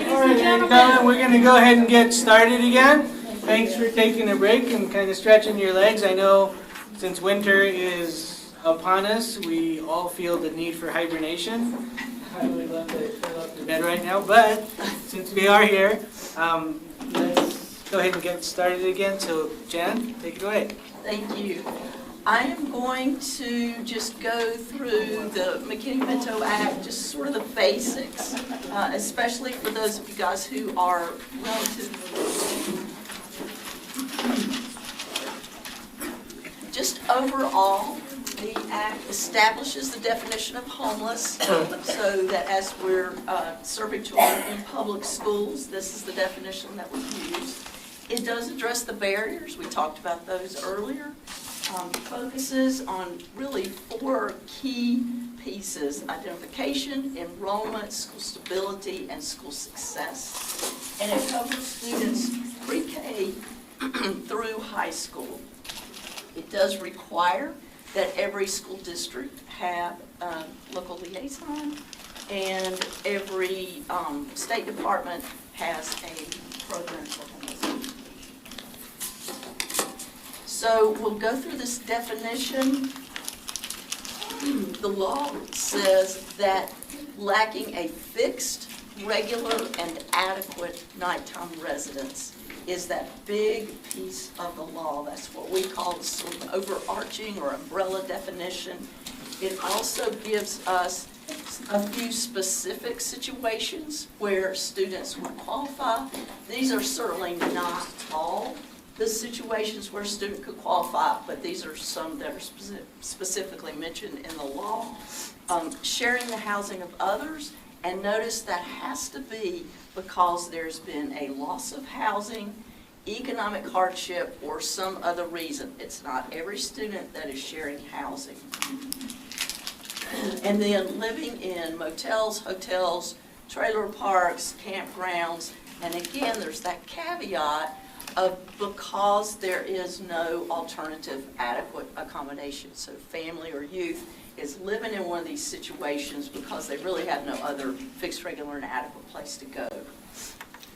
All right, we're going to go ahead and get started again. Thanks for taking a break and kind of stretching your legs. I know since winter is upon us, we all feel the need for hibernation. I would love to curl up to bed right now, but since we are here, let's go ahead and get started again. So, Jan, take it away. Thank you. I am going to just go through the McKinney-Vento Act, just sort of the basics, especially for those of you guys who are relatively. Just overall, the Act establishes the definition of homeless so that as we're serving children in public schools, this is the definition that we use. It does address the barriers. We talked about those earlier. Focuses on really 4 key pieces: identification, enrollment, school stability, and school success. And it covers students pre-K through high school. It does require that every school district have a local liaison, and every state department has a program for homelessness. So we'll go through this definition. The law says that lacking a fixed, regular, and adequate nighttime residence is that big piece of the law. That's what we call the sort of overarching or umbrella definition. It also gives us a few specific situations where students would qualify. These are certainly not all the situations where a student could qualify, but these are some that are specifically mentioned in the law. Sharing the housing of others, and notice that has to be because there's been a loss of housing, economic hardship, or some other reason. It's not every student that is sharing housing. And then living in motels, hotels, trailer parks, campgrounds, and again, there's that caveat of because there is no alternative adequate accommodation. So family or youth is living in one of these situations because they really have no other fixed, regular, and adequate place to go.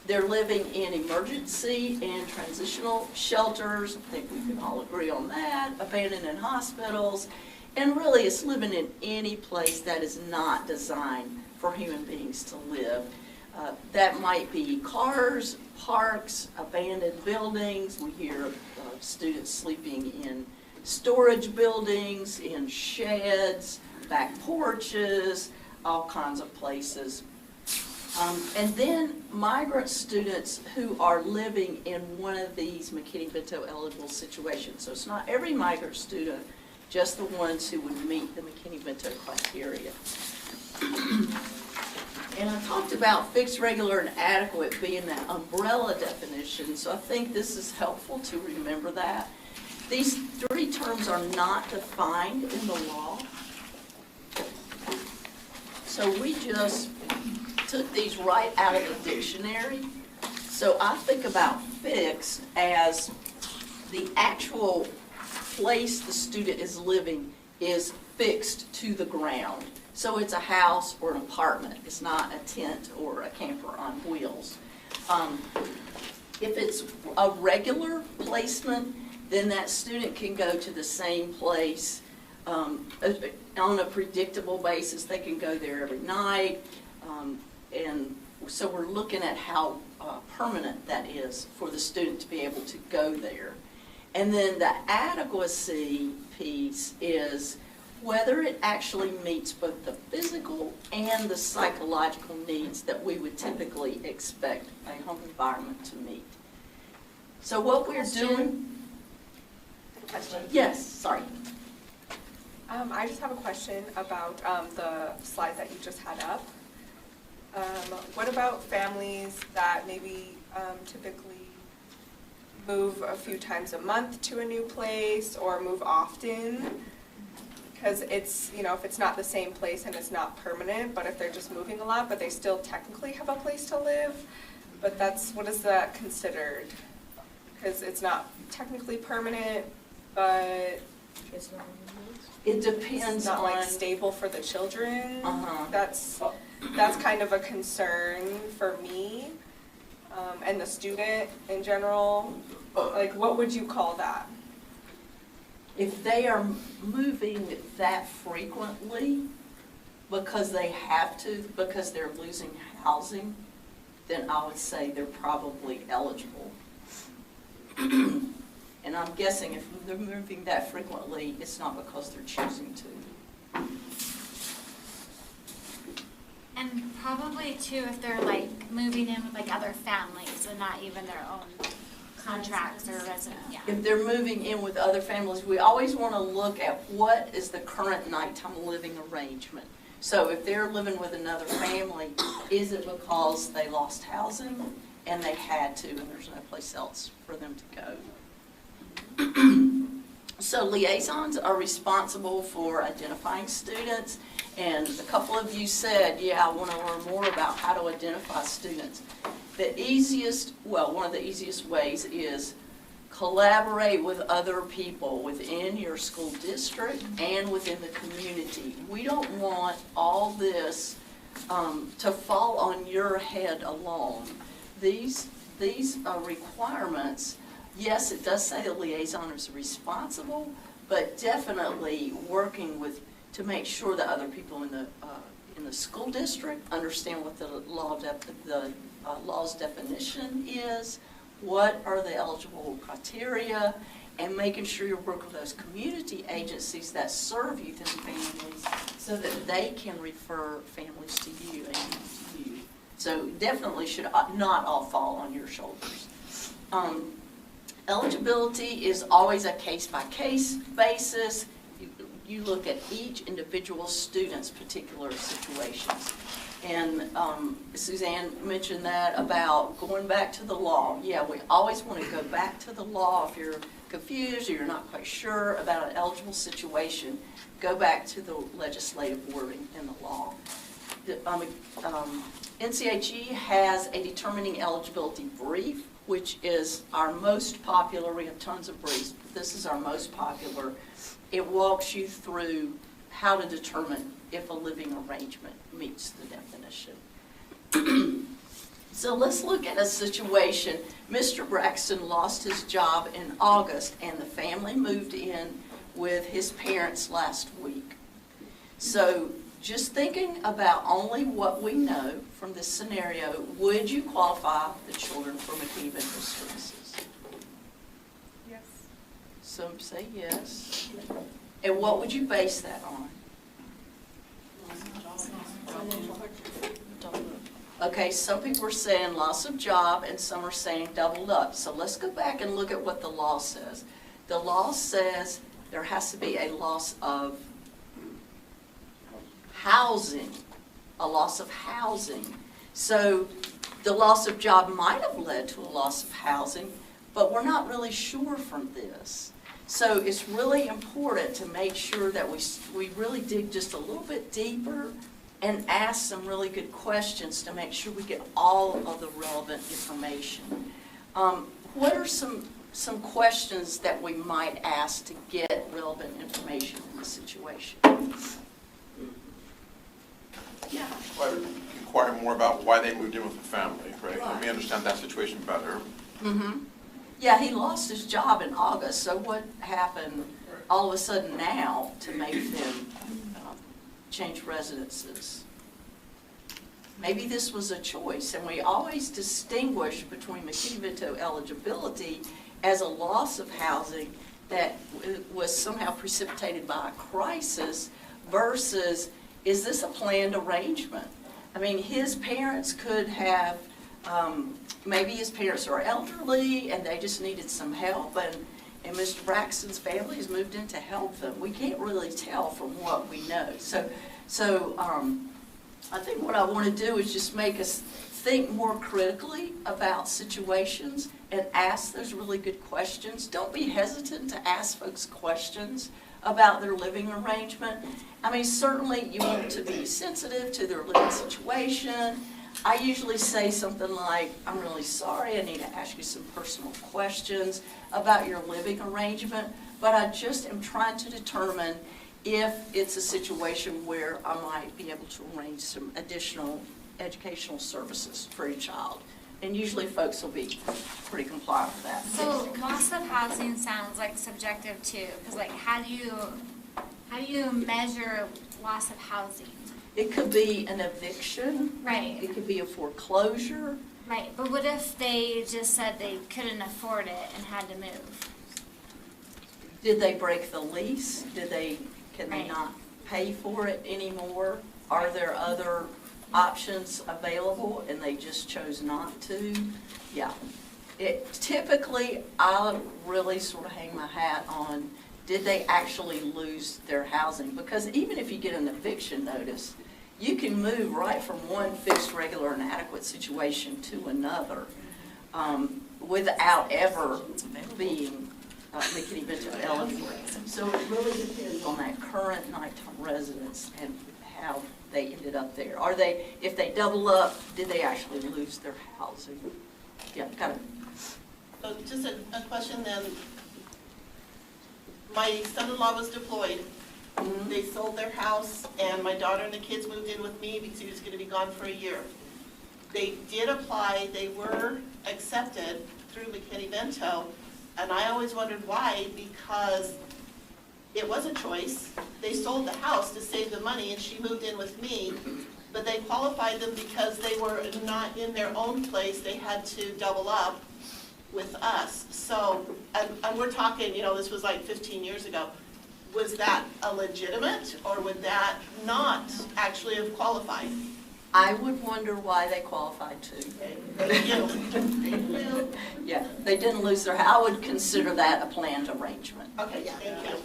They're living in emergency and transitional shelters. I think we can all agree on that. Abandoned in hospitals. And really, it's living in any place that is not designed for human beings to live. That might be cars, parks, abandoned buildings. We hear of students sleeping in storage buildings, in sheds, back porches, all kinds of places. And then migrant students who are living in one of these McKinney-Vento eligible situations. So it's not every migrant student, just the ones who would meet the McKinney-Vento criteria. And I talked about fixed, regular, and adequate being that umbrella definition, so I think this is helpful to remember that. These 3 terms are not defined in the law. So we just took these right out of the dictionary. So I think about fixed as the actual place the student is living is fixed to the ground. So it's a house or an apartment. It's not a tent or a camper on wheels. If it's a regular placement, then that student can go to the same place on a predictable basis. They can go there every night. And so we're looking at how permanent that is for the student to be able to go there. And then the adequacy piece is whether it actually meets both the physical and the psychological needs that we would typically expect a home environment to meet. So what we're doing... Yes, sorry. I just have a question about the slide that you just had up. What about families that maybe typically move a few times a month to a new place or move often? Because it's, you know, if it's not the same place and it's not permanent, but if they're just moving a lot, but they still technically have a place to live, but that's, what is that considered? Because it's not technically permanent, but it depends it's not on, like stable for the children. Uh-huh. That's kind of a concern for me and the student in general. Like, what would you call that? if they are moving that frequently because they have to, because they're losing housing, then I would say they're probably eligible. And I'm guessing if they're moving that frequently, it's not because they're choosing to. And probably too, if they're like moving in with like other families and not even their own contracts or resident, yeah. If they're moving in with other families, we always want to look at what is the current nighttime living arrangement. So if they're living with another family, is it because they lost housing and they had to and there's no place else for them to go? So liaisons are responsible for identifying students, and a couple of you said, yeah, I want to learn more about how to identify students. The easiest, well, one of the easiest ways is collaborate with other people within your school district and within the community. We don't want all this to fall on your head alone. These requirements, yes, it does say the liaison is responsible, but definitely working with to make sure that other people in the school district understand what the law's definition is, what are the eligible criteria, and making sure you work with those community agencies that serve youth and families so that they can refer families to you and you to you. So definitely should not all fall on your shoulders. Eligibility is always a case-by-case basis. You look at each individual student's particular situations. And Suzanne mentioned that about going back to the law. Yeah, we always want to go back to the law. If you're confused or you're not quite sure about an eligible situation, go back to the legislative wording in the law. NCHE has a determining eligibility brief, which is our most popular. We have tons of briefs, but this is our most popular. It walks you through how to determine if a living arrangement meets the definition. So let's look at a situation. Mr. Braxton lost his job in August, and the family moved in with his parents last week. So just thinking about only what we know from this scenario, would you qualify the children for McKinney-Vento services? Yes. Some say yes. And what would you base that on? Okay, some people are saying loss of job and some are saying doubled up. So let's go back and look at what the law says. The law says there has to be a loss of housing, a loss of housing. So the loss of job might have led to a loss of housing, but we're not really sure from this. So it's really important to make sure that we really dig just a little bit deeper and ask some really good questions to make sure we get all of the relevant information. What are some questions that we might ask to get relevant information in the situation? Yeah. Inquire more about why they moved in with the family, right? Let me understand that situation better. Yeah, he lost his job in August, so what happened all of a sudden now to make them change residences? Maybe this was a choice, and we always distinguish between McKinney-Vento eligibility as a loss of housing that was somehow precipitated by a crisis versus, is this a planned arrangement? I mean, his parents could have, maybe his parents are elderly and they just needed some help, and Mr. Braxton's family has moved in to help them. We can't really tell from what we know. So I think what I want to do is just make us think more critically about situations and ask those really good questions. Don't be hesitant to ask folks questions about their living arrangement. I mean, certainly you want to be sensitive to their living situation. I usually say something like, I'm really sorry, I need to ask you some personal questions about your living arrangement, but I just am trying to determine if it's a situation where I might be able to arrange some additional educational services for your child. And usually folks will be pretty compliant with that. So loss of housing sounds like subjective too, because like how do you measure loss of housing? It could be an eviction. Right. It could be a foreclosure. Right, but what if they just said they couldn't afford it and had to move? Did they break the lease? Can they Right. not pay for it anymore? Are there other options available and they just chose not to? Yeah. Typically, I really sort of hang my hat on, did they actually lose their housing? Because even if you get an eviction notice, you can move right from one fixed, regular, and adequate situation to another without ever being McKinney-Vento eligible. So it really depends on that current nighttime residence and how they ended up there. If they double up, did they actually lose their housing? Yeah, kind of. So just a question then. My son-in-law was deployed. They sold their house, and my daughter and the kids moved in with me because he was going to be gone for a year. They did apply. They were accepted through McKinney-Vento, and I always wondered why, because it was a choice. They sold the house to save the money, and she moved in with me, but they qualified them because they were not in their own place. They had to double up with us. So, and we're talking, this was like 15 years ago. Was that a legitimate, or would that not actually have qualified? I would wonder why they qualified too. Thank you. Yeah, they didn't lose their house. I would consider that a planned arrangement. Okay, thank you.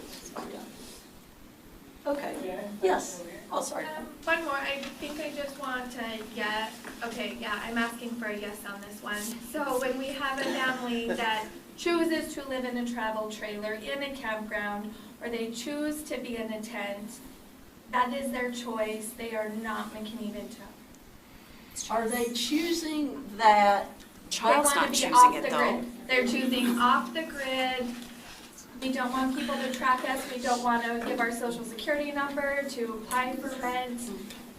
Okay, yes. Oh, sorry. One more, I think I just want to get, okay, yeah, I'm asking for a yes on this one. So when we have a family that chooses to live in a travel trailer in a campground, or they choose to be in a tent, that is their choice. They are not McKinney-Vento. Are they choosing that? Child's They not want to be choosing off it the though. grid. They're choosing off the grid. We don't want people to track us. We don't want to give our social security number to apply for rent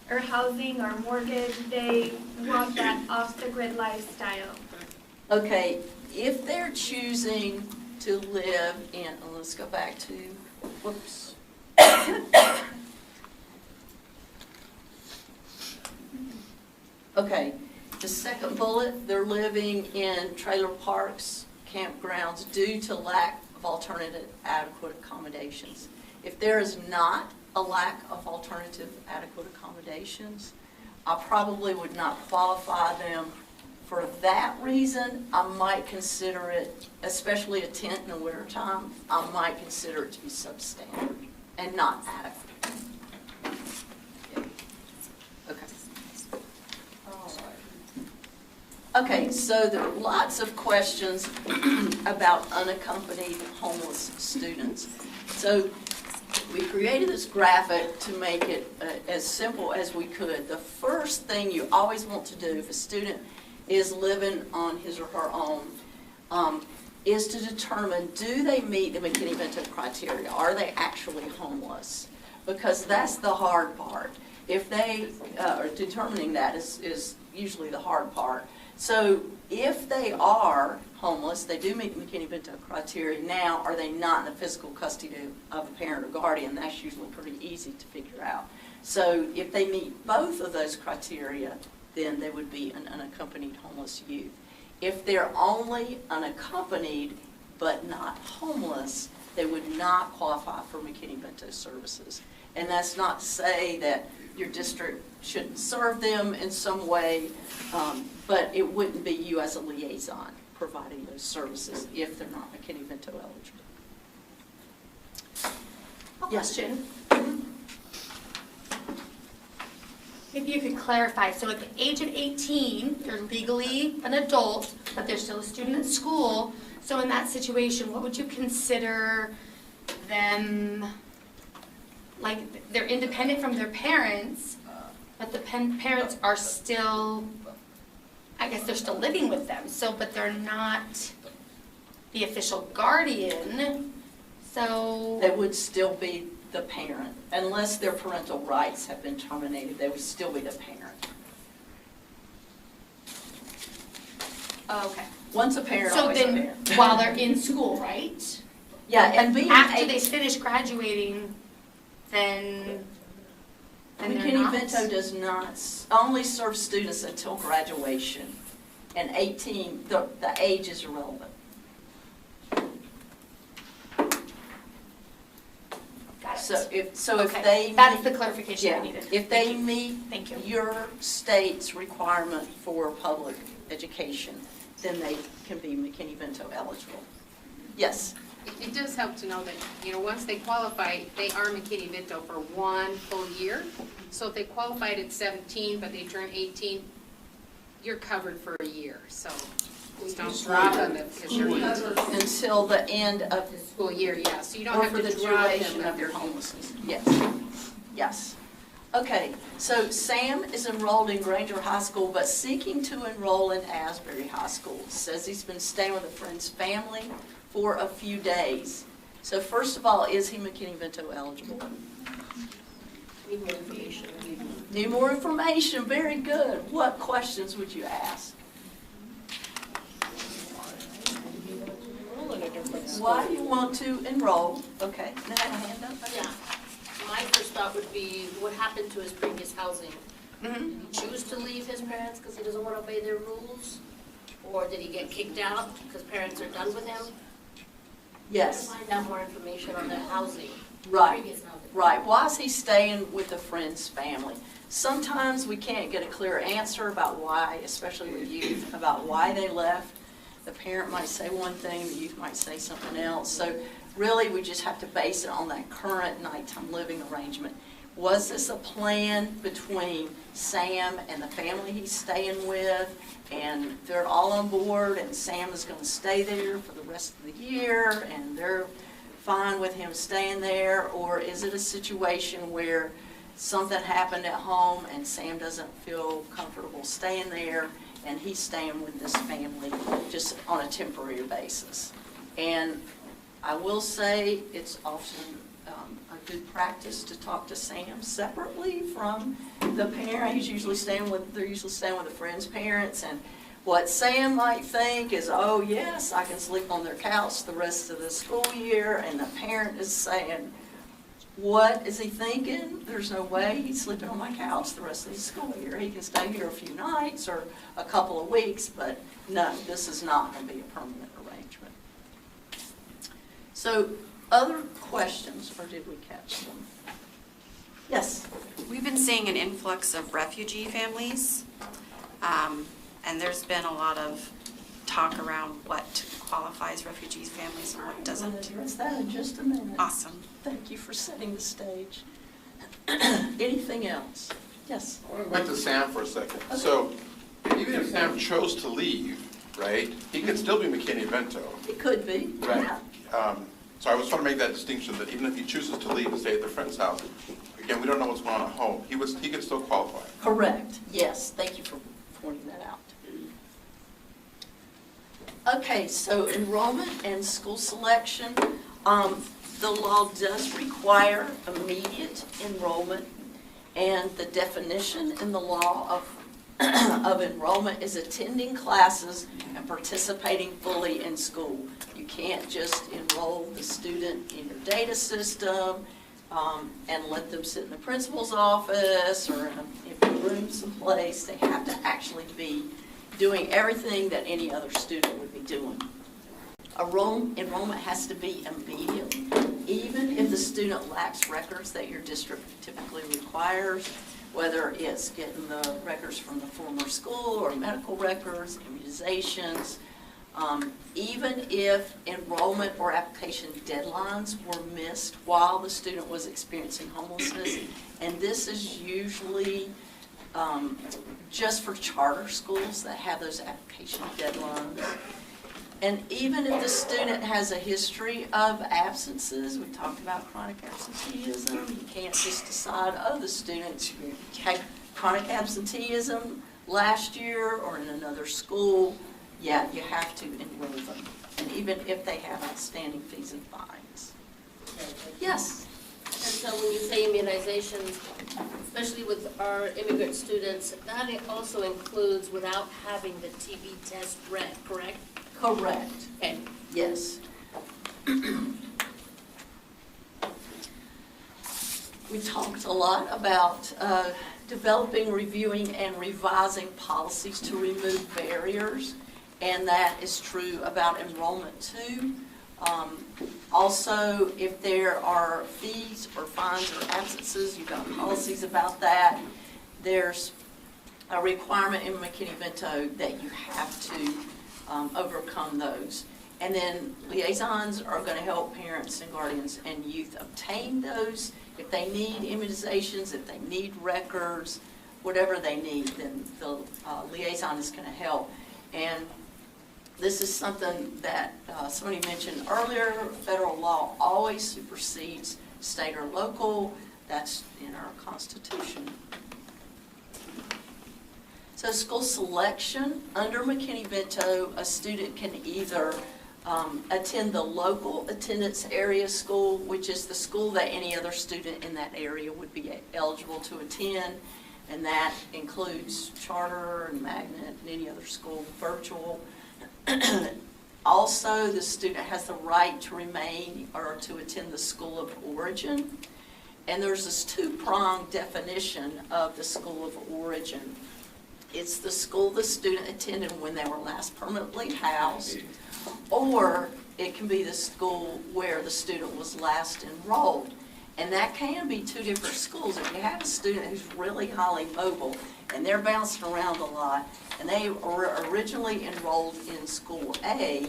or housing or mortgage. They want that off the grid lifestyle. Okay, if they're choosing to live in, let's go back to, whoops. Okay, the second bullet, they're living in trailer parks, campgrounds due to lack of alternative adequate accommodations. If there is not a lack of alternative adequate accommodations, I probably would not qualify them for that reason. I might consider it, especially a tent in the wintertime, I might consider it to be substandard and not adequate. Yeah. Okay. Okay, so there are lots of questions about unaccompanied homeless students. So we created this graphic to make it as simple as we could. The first thing you always want to do if a student is living on his or her own is to determine, do they meet the McKinney-Vento criteria? Are they actually homeless? Because that's the hard part. If they are determining that is usually the hard part. So if they are homeless, they do meet the McKinney-Vento criteria. Now, are they not in the physical custody of a parent or guardian? That's usually pretty easy to figure out. So if they meet both of those criteria, then they would be an unaccompanied homeless youth. If they're only unaccompanied but not homeless, they would not qualify for McKinney-Vento services. And that's not to say that your district shouldn't serve them in some way, but it wouldn't be you as a liaison providing those services if they're not McKinney-Vento eligible. Yes, Jen? Maybe you could clarify, so at the age of 18, they're legally an adult, but they're still a student at school. So in that situation, what would you consider them, like, they're independent from their parents, but the parents are still, I guess they're still living with them, so, but they're not the official guardian, so. They would still be the parent. Unless their parental rights have been terminated, they would still be the parent. Okay. Once a parent, So always a then, parent. while they're in school, right? Yeah, and being after they finish graduating, then they're not. McKinney-Vento does not only serve students until graduation, and 18, the age is irrelevant. Got it. So if Okay, they that's meet- the clarification I yeah, needed. if they meet Thank you. your state's requirement for public education, then they can be McKinney-Vento eligible. Yes? It does help to know that, once they qualify, they are McKinney-Vento for 1 full year. So if they qualified at 17, but they turn 18, you're covered for a year. So just don't drop them because you're Until the end of the school year, yeah. So you don't or have for to the drop duration them of your homelessness. Yes, yes. Okay, so Sam is enrolled in Granger High School, but seeking to enroll in Asbury High School. Says he's been staying with a friend's family for a few days. So first of all, is he McKinney-Vento eligible? Need more information. Need more information, very good. What questions would you ask? Why do you want to enroll? Okay, now I have a hand up. Yeah, my first thought would be, what happened to his previous housing? Mm-hmm. Did he choose to leave his parents because he doesn't want to obey their rules? Or did he get kicked out because parents are done with him? Yes. Find out more information on the housing. Right, Previous housing. right. Why is he staying with a friend's family? Sometimes we can't get a clear answer about why, especially with youth, about why they left. The parent might say one thing, the youth might say something else. So really, we just have to base it on that current nighttime living arrangement. Was this a plan between Sam and the family he's staying with, and they're all on board, and Sam is going to stay there for the rest of the year, and they're fine with him staying there? Or is it a situation where something happened at home and Sam doesn't feel comfortable staying there, and he's staying with this family just on a temporary basis? And I will say it's often a good practice to talk to Sam separately from the parent. They're usually staying with a friend's parents, and what Sam might think is, oh yes, I can sleep on their couch the rest of the school year, and the parent is saying, what is he thinking? There's no way he's sleeping on my couch the rest of the school year. He can stay here a few nights or a couple of weeks, but no, this is not going to be a permanent arrangement. So, other questions, or did we catch them? Yes? We've been seeing an influx of refugee families, and there's been a lot of talk around what qualifies refugees families and what doesn't. I'm going to address that in just a minute. Awesome. Thank you for setting the stage. Anything else? Yes? I want to go back to Sam for a second. Okay. So even if Sam chose to leave, right, he could still be McKinney-Vento. It could be. Right. So I was trying to make that distinction that even if he chooses to leave and stay at their friend's house, again, we don't know what's going on at home. He could still qualify. Correct. Yes. Thank you for pointing that out. Okay, so enrollment and school selection. The law does require immediate enrollment, and the definition in the law of of enrollment is attending classes and participating fully in school. You can't just enroll the student in your data system and let them sit in the principal's office or in a room someplace. They have to actually be doing everything that any other student would be doing. Enrollment has to be immediate, even if the student lacks records that your district typically requires, whether it's getting the records from the former school or medical records, immunizations. Even if enrollment or application deadlines were missed while the student was experiencing homelessness, and this is usually just for charter schools that have those application deadlines. And even if the student has a history of absences, we talked about chronic absenteeism, you can't just decide, oh, the student had chronic absenteeism last year or in another school. Yeah, you have to enroll them, and even if they have outstanding fees and fines. Yes? And so when you say immunizations, especially with our immigrant students, that also includes without having the TB test read, correct? Correct. Okay. Yes. We talked a lot about developing, reviewing, and revising policies to remove barriers, and that is true about enrollment too. Also, if there are fees or fines or absences, you've got policies about that. There's a requirement in McKinney-Vento that you have to overcome those. And then liaisons are going to help parents and guardians and youth obtain those. If they need immunizations, if they need records, whatever they need, then the liaison is going to help. And this is something that somebody mentioned earlier. Federal law always supersedes state or local. That's in our Constitution. So school selection, under McKinney-Vento, a student can either attend the local attendance area school, which is the school that any other student in that area would be eligible to attend, and that includes charter and magnet and any other school, virtual. Also, the student has the right to remain or to attend the school of origin, and there's this two-pronged definition of the school of origin. It's the school the student attended when they were last permanently housed, or it can be the school where the student was last enrolled. And that can be two different schools. If you have a student who's really highly mobile and they're bouncing around a lot, and they were originally enrolled in school A,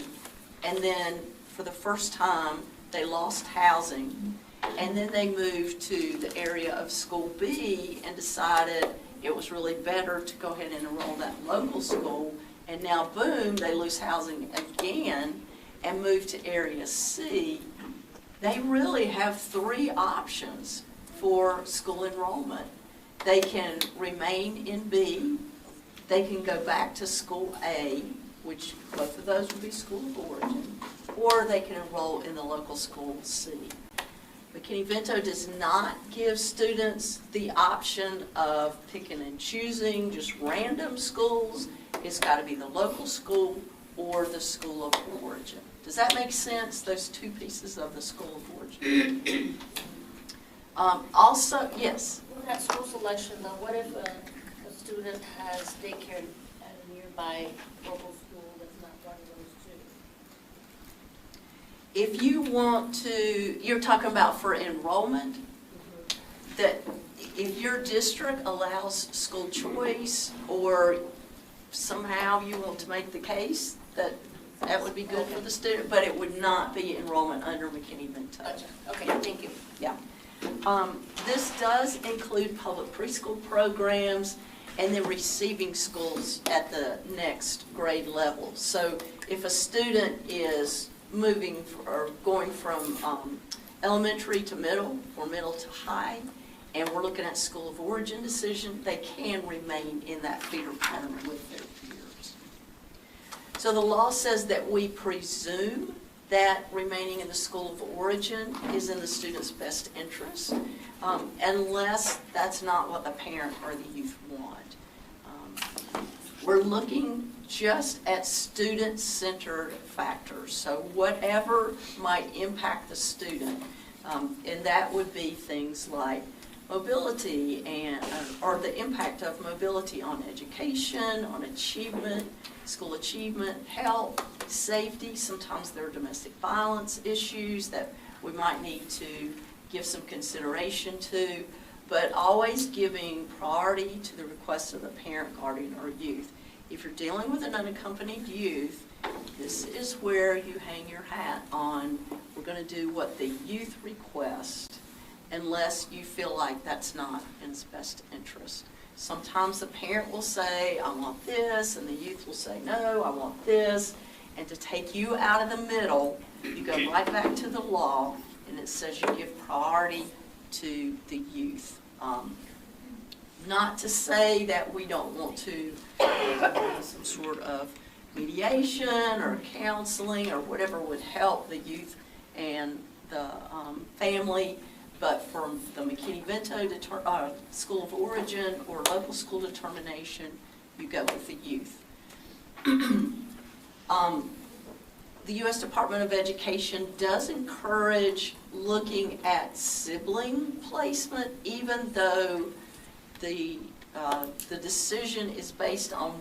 and then for the first time they lost housing, and then they moved to the area of school B and decided it was really better to go ahead and enroll that local school, and now boom, they lose housing again and move to area C. They really have three options for school enrollment. They can remain in B, they can go back to school A, which both of those would be school of origin, or they can enroll in the local school C. McKinney-Vento does not give students the option of picking and choosing just random schools. It's got to be the local school or the school of origin. Does that make sense, those two pieces of the school of origin? Also, yes? With that school selection though, what if a student has daycare at a nearby local school that's not one of those two? If you want to, you're talking about for enrollment, that if your district allows school choice, or somehow you want to make the case that that would be good for the student, but it would not be enrollment under McKinney-Vento. Gotcha. Okay, thank you. Yeah. This does include public preschool programs and then receiving schools at the next grade level. So if a student is moving or going from elementary to middle or middle to high, and we're looking at school of origin decision, they can remain in that feeder pattern with their peers. So the law says that we presume that remaining in the school of origin is in the student's best interest, unless that's not what the parent or the youth want. we're looking just at student-centered factors. So whatever might impact the student, and that would be things like mobility and or the impact of mobility on education, on achievement, school achievement, health, safety. Sometimes there are domestic violence issues that we might need to give some consideration to, but always giving priority to the request of the parent, guardian, or youth. If you're dealing with an unaccompanied youth, this is where you hang your hat on, we're going to do what the youth request, unless you feel like that's not in his best interest. Sometimes the parent will say, I want this, and the youth will say, no, I want this. And to take you out of the middle, you go right back to the law, and it says you give priority to the youth. Not to say that we don't want to some sort of mediation or counseling or whatever would help the youth and the family, but from the McKinney-Vento School of Origin or local school determination, you go with the youth. The U.S. Department of Education does encourage looking at sibling placement, even though the decision is based on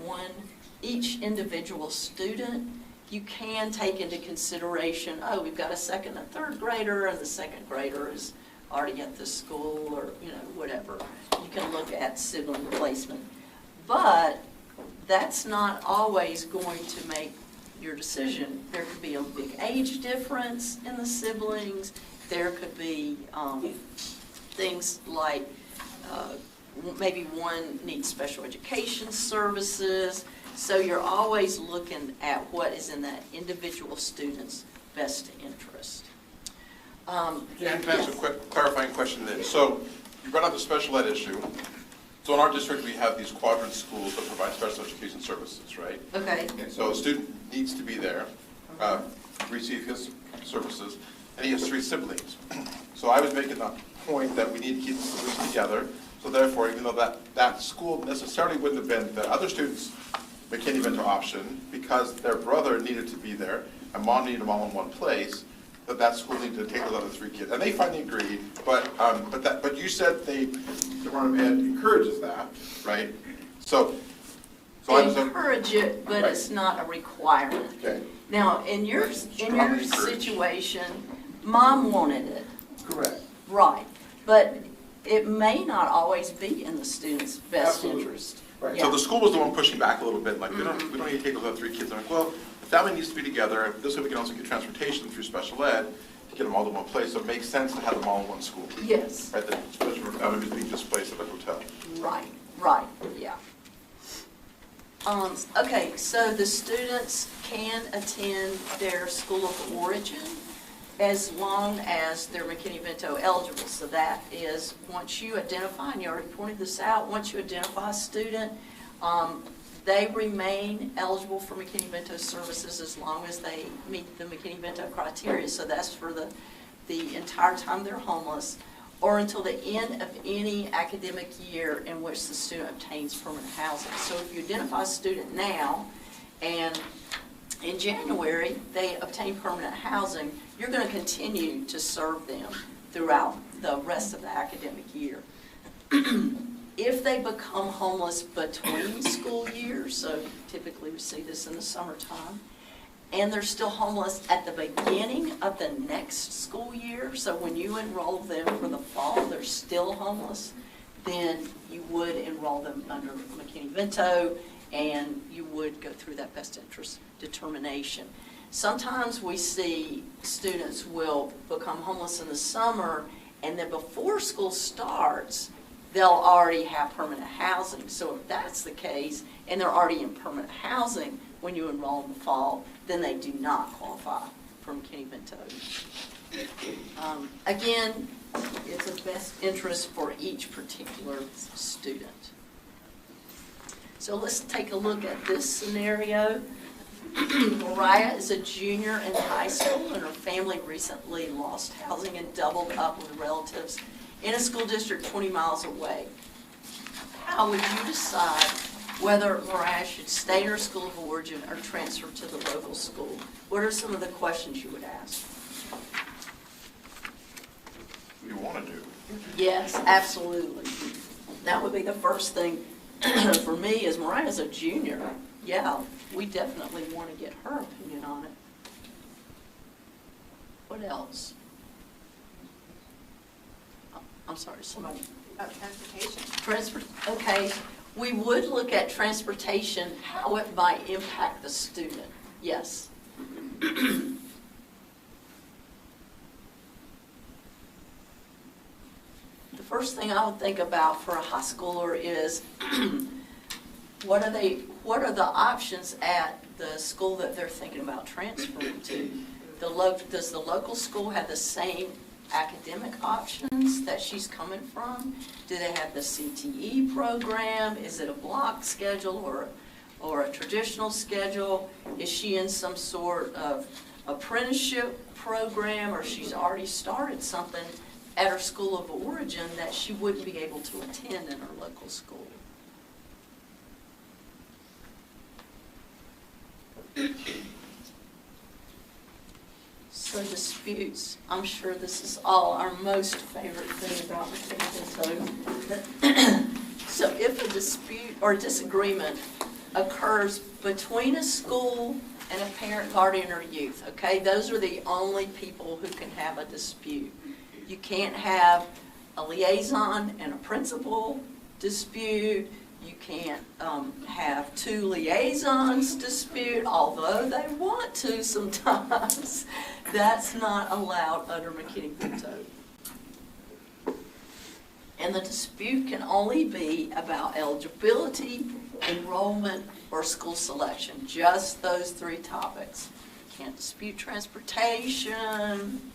each individual student. You can take into consideration, oh, we've got a second and third grader, and the second grader is already at the school, or whatever. You can look at sibling placement, but that's not always going to make your decision. There could be a big age difference in the siblings. There could be things like maybe one needs special education services. So you're always looking at what is in that individual student's best interest. Can I ask a quick clarifying question then? So you brought up the special ed issue. So in our district, we have these quadrant schools that provide special education services, right? Okay. And so a student needs to be there, receive his services, and he has 3 siblings. So I was making the point that we need to keep the siblings together. So therefore, even though that school necessarily wouldn't have been the other students' McKinney-Vento option, because their brother needed to be there, and mom needed them all in one place, that school needed to take those other 3 kids. And they finally agreed, but you said the Department of Ed encourages that, right? So They encourage it, but it's not a requirement. Okay. Now, in your situation, mom wanted it. Correct. Right, but it may not always be in the student's best interest. Right. Yeah. So the school was the one pushing back a little bit, like, we don't need to take those other 3 kids. I'm like, well, the family needs to be together. This way we can also get transportation through special ed to get them all to one place. So it makes sense to have them all in one school. Yes. Right, the special ed is being displaced at a hotel. Right, yeah. Okay, so the students can attend their school of origin as long as they're McKinney-Vento eligible. So that is, once you identify, and you already pointed this out, once you identify a student, they remain eligible for McKinney-Vento services as long as they meet the McKinney-Vento criteria. So that's for the entire time they're homeless, or until the end of any academic year in which the student obtains permanent housing. So if you identify a student now, and in January they obtain permanent housing, you're going to continue to serve them throughout the rest of the academic year. If they become homeless between school years, so typically we see this in the summertime, and they're still homeless at the beginning of the next school year, so when you enroll them for the fall, they're still homeless, then you would enroll them under McKinney-Vento, and you would go through that best interest determination. Sometimes we see students will become homeless in the summer, and then before school starts, they'll already have permanent housing. So if that's the case, and they're already in permanent housing when you enroll in the fall, then they do not qualify for McKinney-Vento. Again, it's of best interest for each particular student. So let's take a look at this scenario. Mariah is a junior in high school, and her family recently lost housing and doubled up with relatives in a school district 20 miles away. How would you decide whether Mariah should stay in her school of origin or transfer to the local school. What are some of the questions you would ask? What do you want to do? Yes, absolutely. That would be the first thing for me is Mariah's a junior. Yeah, we definitely want to get her opinion on it. What else? I'm sorry, somebody. Transportation. Okay, we would look at transportation, how it might impact the student. Yes. The first thing I would think about for a high schooler is what are the options at the school that they're thinking about transferring to? Does the local school have the same academic options that she's coming from? Do they have the CTE program? Is it a block schedule or a traditional schedule? Is she in some sort of apprenticeship program, or she's already started something at her school of origin that she wouldn't be able to attend in her local school? So disputes, I'm sure this is all our most favorite thing about McKinney-Vento. So if a dispute or disagreement occurs between a school and a parent, guardian, or youth, okay, those are the only people who can have a dispute. You can't have a liaison and a principal dispute. You can't have two liaisons dispute, although they want to sometimes. That's not allowed under McKinney-Vento. And the dispute can only be about eligibility, enrollment, or school selection. Just those three topics. Can't dispute transportation.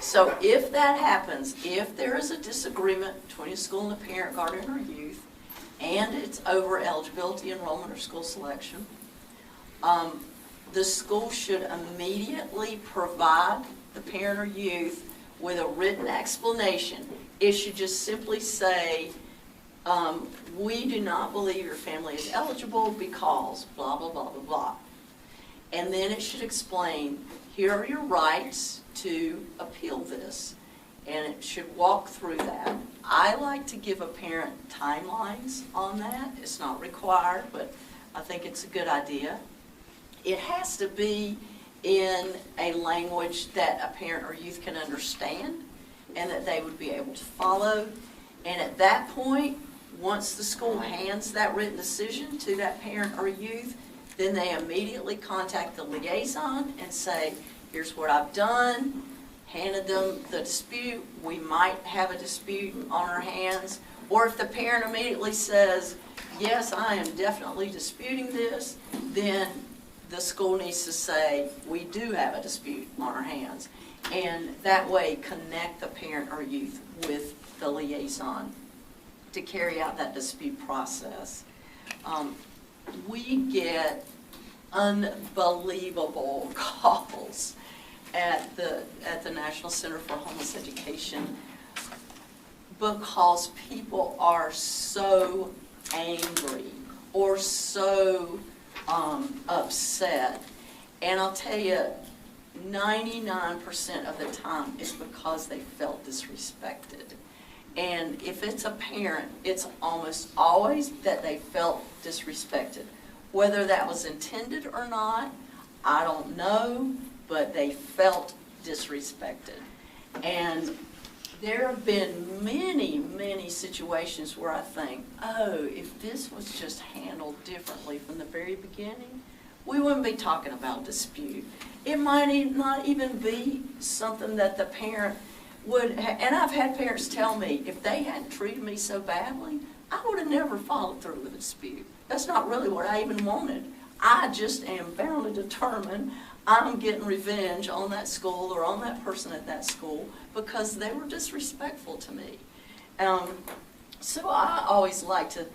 So if that happens, if there is a disagreement between a school and a parent, guardian, or youth, and it's over eligibility, enrollment, or school selection, the school should immediately provide the parent or youth with a written explanation. It should just simply say, we do not believe your family is eligible because blah, blah, blah, blah, blah. And then it should explain, here are your rights to appeal this. And it should walk through that. I like to give a parent timelines on that. It's not required, but I think it's a good idea. It has to be in a language that a parent or youth can understand and that they would be able to follow. And at that point, once the school hands that written decision to that parent or youth, then they immediately contact the liaison and say, here's what I've done, handed them the dispute. We might have a dispute on our hands. Or if the parent immediately says, yes, I am definitely disputing this, then the school needs to say, we do have a dispute on our hands. And that way connect the parent or youth with the liaison to carry out that dispute process. We get unbelievable calls at the National Center for Homeless Education because people are so angry or so upset. And I'll tell you, 99% of the time it's because they felt disrespected. And if it's a parent, it's almost always that they felt disrespected. Whether that was intended or not, I don't know, but they felt disrespected. And there have been many, many situations where I think, oh, if this was just handled differently from the very beginning, we wouldn't be talking about dispute. It might not even be something that the parent would, and I've had parents tell me, if they hadn't treated me so badly, I would have never followed through with a dispute. That's not really what I even wanted. I just am bound and determined I'm getting revenge on that school or on that person at that school because they were disrespectful to me. So I always like to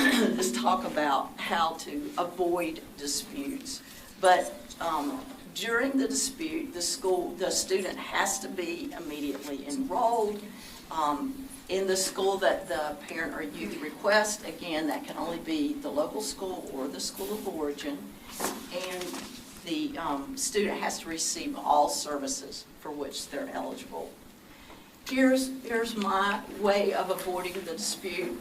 just talk about how to avoid disputes. But during the dispute, the student has to be immediately enrolled, in the school that the parent or youth requests. Again, that can only be the local school or the school of origin. And the student has to receive all services for which they're eligible. Here's my way of avoiding the dispute.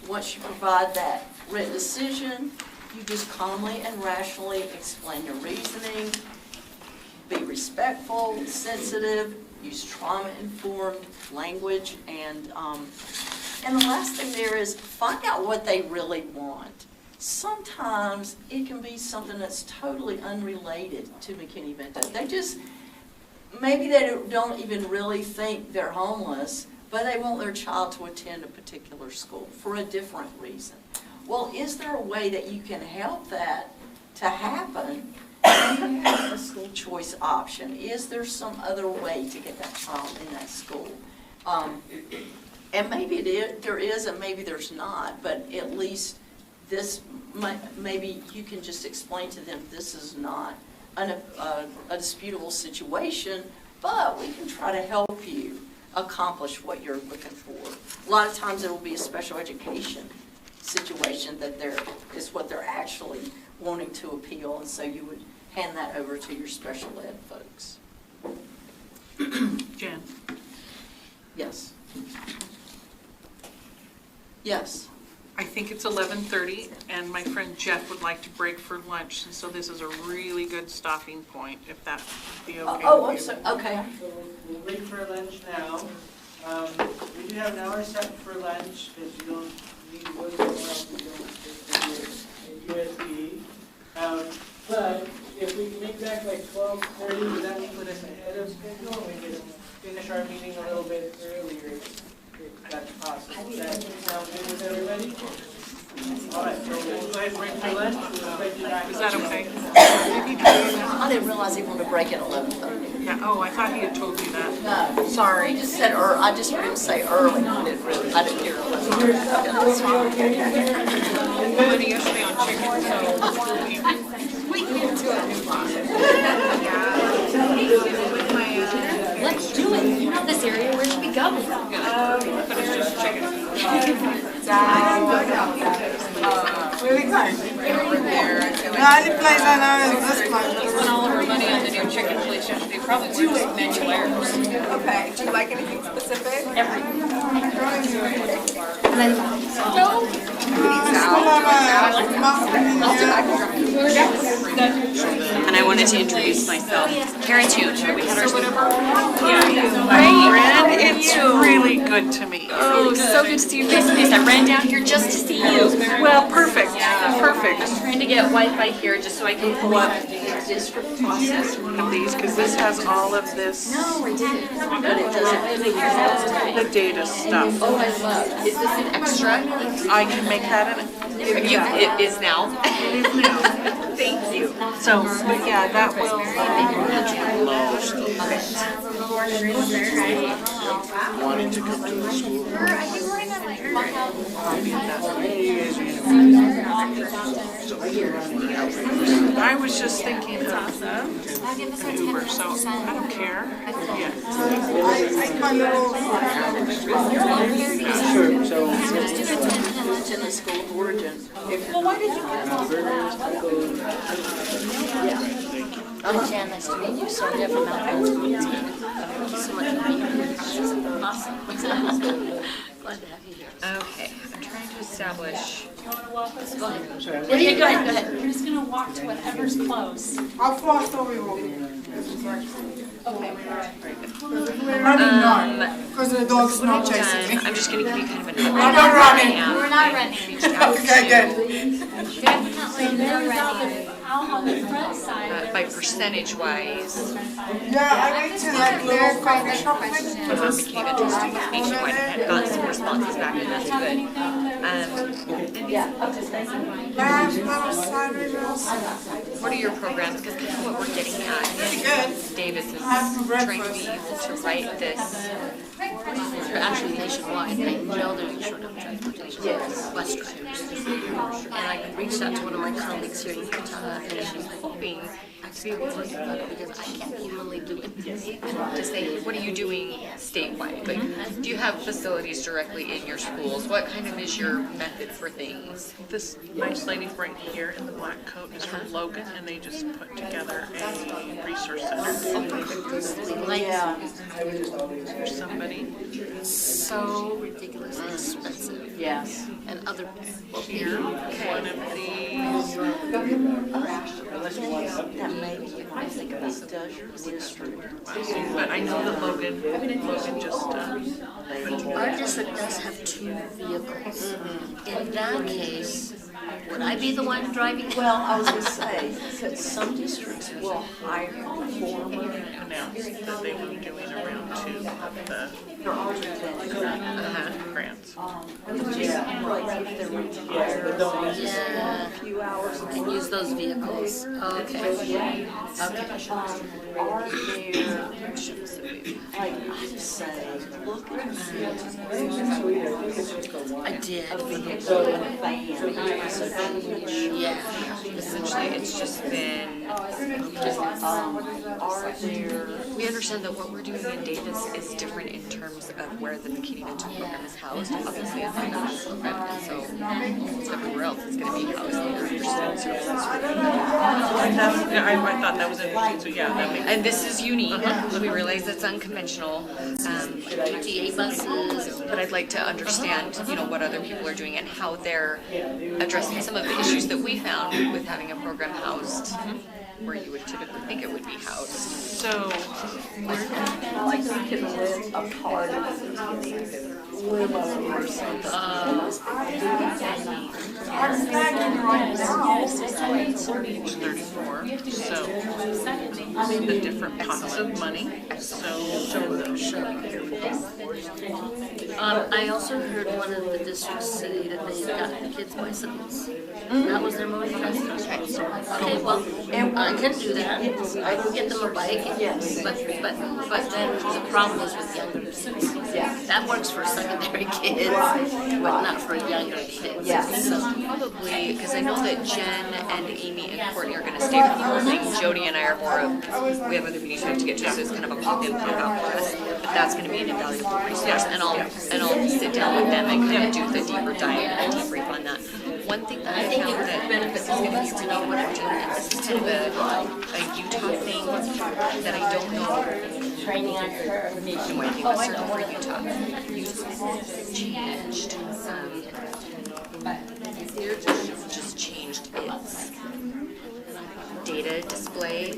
Once you provide that written decision, you just calmly and rationally explain your reasoning, be respectful, sensitive, use trauma-informed language, and the last thing there is find out what they really want. Sometimes it can be something that's totally unrelated to McKinney-Vento. Maybe they don't even really think they're homeless, but they want their child to attend a particular school for a different reason. Well, is there a way that you can help that to happen? And you have a school choice option. Is there some other way to get that child in that school? And maybe there is, and maybe there's not, but at least maybe you can just explain to them this is not a disputable situation, but we can try to help you accomplish what you're looking for. A lot of times it will be a special education situation that is what they're actually wanting to appeal, and so you would hand that over to your special ed folks. Jen? Yes. Yes. I think it's 11:30, and my friend Jeff would like to break for lunch, and so this is a really good stopping point, if that would be okay Oh, with you. I'm sorry. Okay. We'll break for lunch now. We do have an hour set for lunch, because you don't need to go somewhere else, you don't get USB. But if we can make that like 12:30, would that put us ahead of schedule, and we can finish our meeting a little bit earlier, if that's possible? Does that sound good with everybody? All right, so we'll go ahead and break for lunch. We'll break you back. Is that okay? I didn't realize he wanted to break at 11:30. Yeah, oh, I thought he had told you that. No, sorry. He just said, I just heard him say early. I didn't hear 11:30. That's fine. We went yesterday on chicken, so we can do Let's do it. You know this area. Where should we go? but it's just chicken. Really nice. Over there, I feel The like only place I know is this place. we spent all of our money on the new chicken place yesterday. Probably do it menu errors. Okay, do you like anything specific? And I wanted to introduce myself. Karen too. We had our Great, it's really good to meet you. Oh, so good to see you face to face. I ran down here just to see you. Well, perfect, perfect. I'm trying to get Wi-Fi here just so I can pull up. District process. One of these, because this has all of this, No, I didn't. But it doesn't. the data stuff. Oh, I love. Is this an extra? I can make that an, It is now. it is now. Thank you. So, but yeah, that will, Wanting to come to the school. I was just thinking of an Uber, so I don't care. Yeah. Sure, so. It's in the school of origin. Well, why did you I'm Jan, nice to meet you. Sorry, I'm from Mount Thank you so much for being here. Awesome. Glad to have you here. Okay, I'm trying to establish. Go ahead. Go ahead. We're just gonna walk to whatever's close. How fast are we walking? Okay. We're running now, because the dog's not chasing me. I'm just going to give you kind of an I'm not running. We're not running. Okay, good. Definitely no running. Out on the front side. by percentage wise. Yeah, I went to that little coffee shop thing. McKinney-Vento students nationwide had gotten some responses back, and that's good. What are your programs? Because kind of what we're getting at is Davis is trying to be able to write this. They're actually nationwide. I know there's a short of transportation. Yes. Bus drivers. And I reached out to one of my colleagues here in Utah, and she's hoping because I can't humanly do it. To say, what are you doing statewide? Like, do you have facilities directly in your schools? What kind of is your method for things? This nice lady right here in the black coat is from Logan, and they just put together a resource center. Yeah. For somebody. So ridiculously expensive. Yes. And other people Here, one of these. That made me want to think about Dozier district. But I know that Logan just, Our district does have 2 vehicles. In that case, would I be the one driving? Well, I was going to say, that some districts will hire former. announced that they were doing a round 2 of the grants. Yeah. A few hours. And use those vehicles. Okay. Are there, like, I'd say, look at I did. a vehicle and a van. Yeah. Essentially, it's just been, Are there, we understand that what we're doing in Davis is different in terms of where the McKinney-Vento program is housed. Obviously, it's a national program, and so everywhere else is going to be housed under your student services. I thought that was interesting, so yeah, that makes And this is unique. We realize it's unconventional. PTA buses. But I'd like to understand, what other people are doing and how they're addressing some of the issues that we found with having a program housed where you would typically think it would be housed. So, like, we can live a part of limo or something. page 34, so the different pots of money, so show those. I also heard one of the districts say that they got kids bicycles. That was their motivation. Okay, well, I can do that. I can get them a bike. Yes. But then the problem is with younger kids. Yeah. That works for secondary kids, but not for younger kids. Yes. So Probably, because I know that Jen and Amy and Courtney are going to stay for the whole thing. Jody and I are more of, we have other meetings we have to get to, so it's kind of a pop in, pop out for us. But that's going to be an invaluable resource, and I'll sit down with them and kind of do the deeper dive and debrief on that. One thing that I found that benefits is going to be really what we're doing, and this is kind of a Utah thing that I don't know. training on her. No idea what's certain for Utah. Utah's changed. Just changed its data display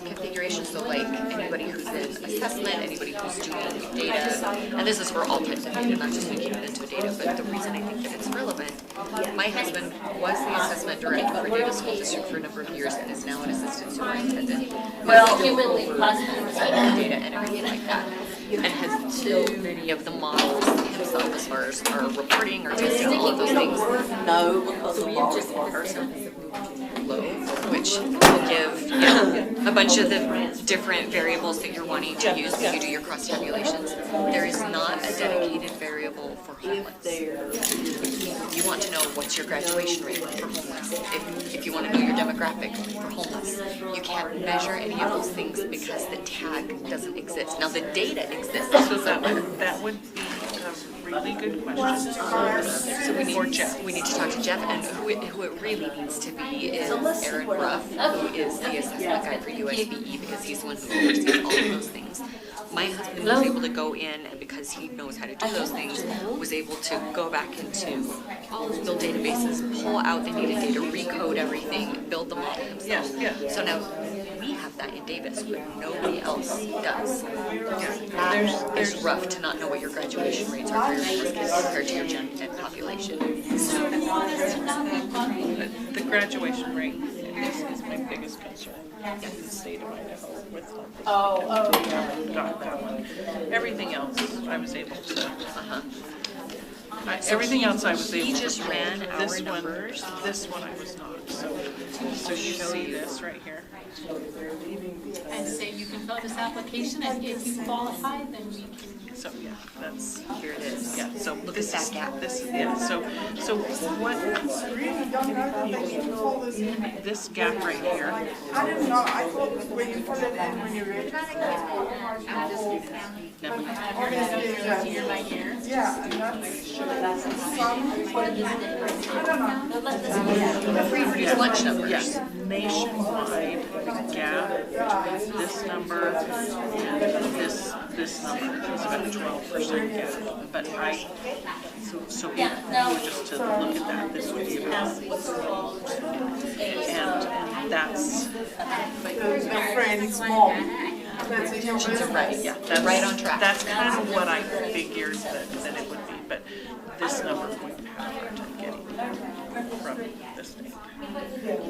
configuration. So like anybody who's in assessment, anybody who's doing data, and this is for all types of data, not just McKinney-Vento data, but the reason I think that it's relevant, my husband was the assessment director for Davis School District for a number of years and is now an assistant superintendent. Well, humanly possible. Data and everything like that. And has built many of the models himself as far as our reporting or testing, all of those things. No, because of We've just low, which will give a bunch of the different variables that you're wanting to use when you do your cross tabulations. There is not a dedicated variable for homeless. You want to know what's your graduation rate for homeless. If you want to know your demographic for homeless, you can't measure any of those things because the tag doesn't exist. Now the data exists. So that would be a really good question. So we need to talk to Jeff, and who it really needs to be is Aaron Ruff, who is the assessment guy for USBE, because he's the one who oversees all of those things. My husband was able to go in, and because he knows how to do those things, was able to go back into build databases, pull out the needed data, recode everything, build the model himself. So now we have that in Davis, but nobody else does. It's rough to not know what your graduation rates are for your kids compared to your gen ed population. The graduation rate is my biggest concern in the state of Idaho with homeless. Got that one. Everything else I was able to. Everything else I was able to. He just ran our numbers. This one I was not. So you see this right here. And say you can fill this application, and if you qualify, then we can. So yeah, that's here it is. Yeah. So look at that gap. This, yeah, so what, this gap right here, I don't know, I thought when you put it in, when you read it. year by year. Yeah, and that's some, Reproduce lunch numbers. Yes, nationwide gap, this number and this number is about 12% gap. But so if you were just to look at that, this would be about, and that's. There's no friend, it's small. That's in your business. Right, Yeah, that's right on track. That's kind of what I figured that it would be, but this number is going to have a hard time getting from the state.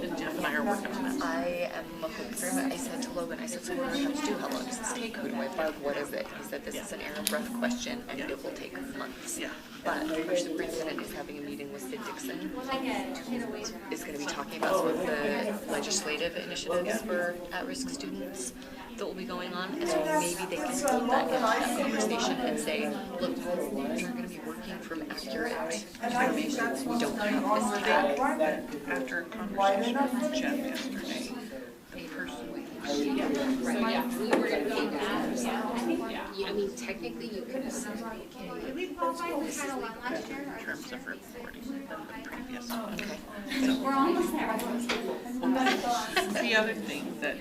And Jeff and I are working on that. I am hoping very much. I said to Logan, I said, so what do we have to do? How long does this take? Who do I bug? What is it? He said, this is an Aaron Breath question, and it will take months. Yeah. But our superintendent is having a meeting with Sid Dixon, who is going to be talking about some of the legislative initiatives for at-risk students that will be going on, and so maybe they can build that into that conversation and say, look, you're going to be working from accurate information. We don't have this tag. After a conversation with Jeff yesterday, the person I mean, technically, you could have said, Did we qualify for Title I last year? in terms of reporting than the previous one. Okay. We're almost there. The other thing that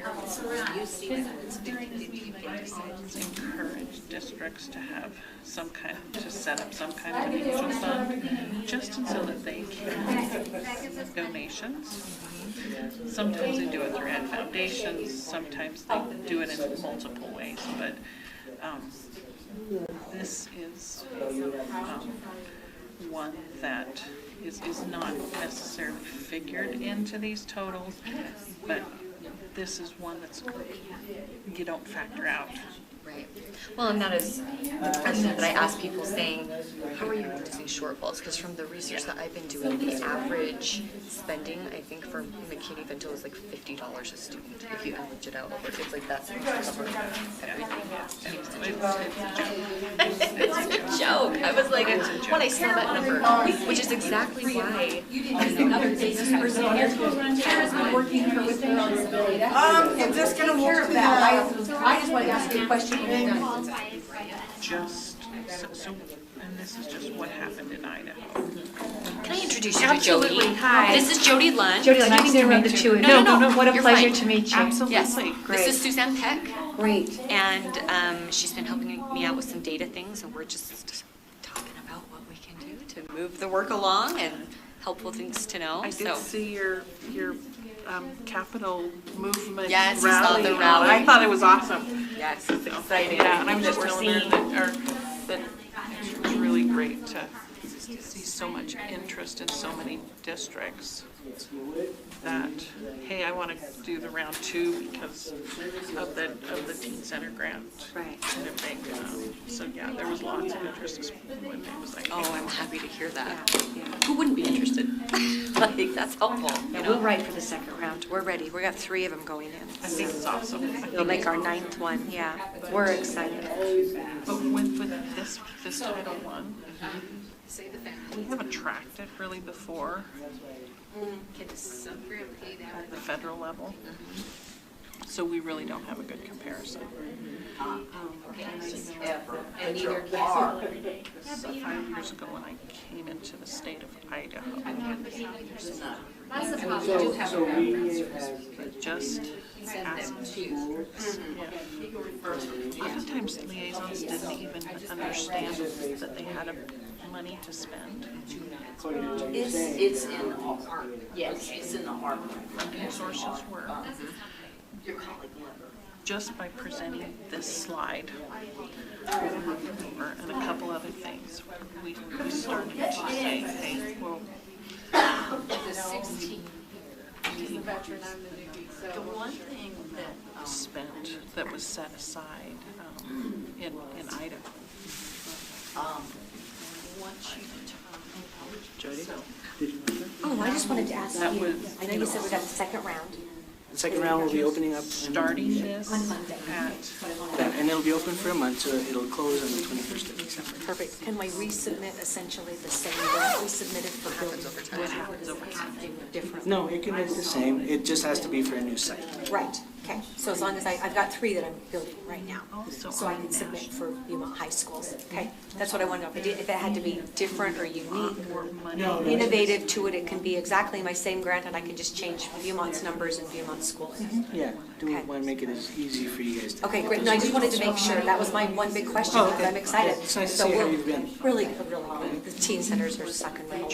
You see that it's 50-50. encourage districts to have some kind, to set up some kind of mutual fund, just so that they can make donations. Sometimes they do it through ed foundations, sometimes they do it in multiple ways, but this is one that is not necessarily figured into these totals, but this is one that's, you don't factor out. Right. Well, and that is the question that I ask people saying, how are you reducing shortfalls? Because from the research that I've been doing, the average spending, I think for McKinney-Vento is like $50 a student. If you average it out over kids like that, seems to cover everything. It's a joke. I was like, when I saw that number, which is exactly why. I'm just gonna move to that. I just want to ask you a question. Just, so, and this is just what happened in Idaho. Can I introduce you to Jody? Hi. This is Jody Lunch. Jody, nice to meet you. No, what a you're pleasure fine. to meet you. Absolutely. Yes. Great. This is Suzanne Peck. Great. And she's been helping me out with some data things, and we're just talking about what we can do to move the work along and helpful things to know. I did see your Capitol movement Yes, rally. I saw the rally. I thought it was awesome. Yes, it's exciting. Yeah, and I was that just we're telling her seeing. that it was really great to see so much interest in so many districts that, hey, I want to do the round 2 because of the teen center grant. Right. Kind of thing. So yeah, there was lots of interest when it was like, Oh, I'm happy to hear that. Who wouldn't be interested? Like, that's helpful. Yeah, we'll write for the second round. We're ready. We got 3 of them going in. I think it's awesome. It'll make our 9th one, yeah. We're excited. But with this Title I, say the family. we haven't tracked it really before Kids paid out. at the federal level. So we really don't have a good comparison. And neither kids. So 5 years ago when I came into the state of Idaho, That's the problem, we do have a reference. just asked schools. Oftentimes liaisons didn't even understand that they had money to spend. It's in ARP. Yes, it's in the ARP. Funding sources were. Just by presenting this slide and a couple other things, we started to say, hey, well, The 16. She's the veteran, I'm the newbie, so. the one thing that was spent, that was set aside in Idaho, once you Oh, I just wanted to ask That you, was, I know you said we got the second round. The second round will be opening up. starting this On Monday. And it'll be open for a month, so it'll close on the 21st of December. Perfect. Can we resubmit essentially the same grant we submitted for building? What happens over time? Different? No, it can be the same. It just has to be for a new site. Right, okay. So as long as I've got 3 that I'm building right now. Also So I can submit for Beaumont High School. Okay, that's what I wanted to know. If it had to be different or unique, innovative to it, it can be exactly my same grant and I can just change Beaumont's numbers and Beaumont School. Yeah, do we want to make it as easy for you guys to... Okay, great. No, I just wanted to make sure. That was my one big question. Oh, okay. I'm excited. It's nice to So see how we'll- you've been. Really good. The teen centers are sucking my whole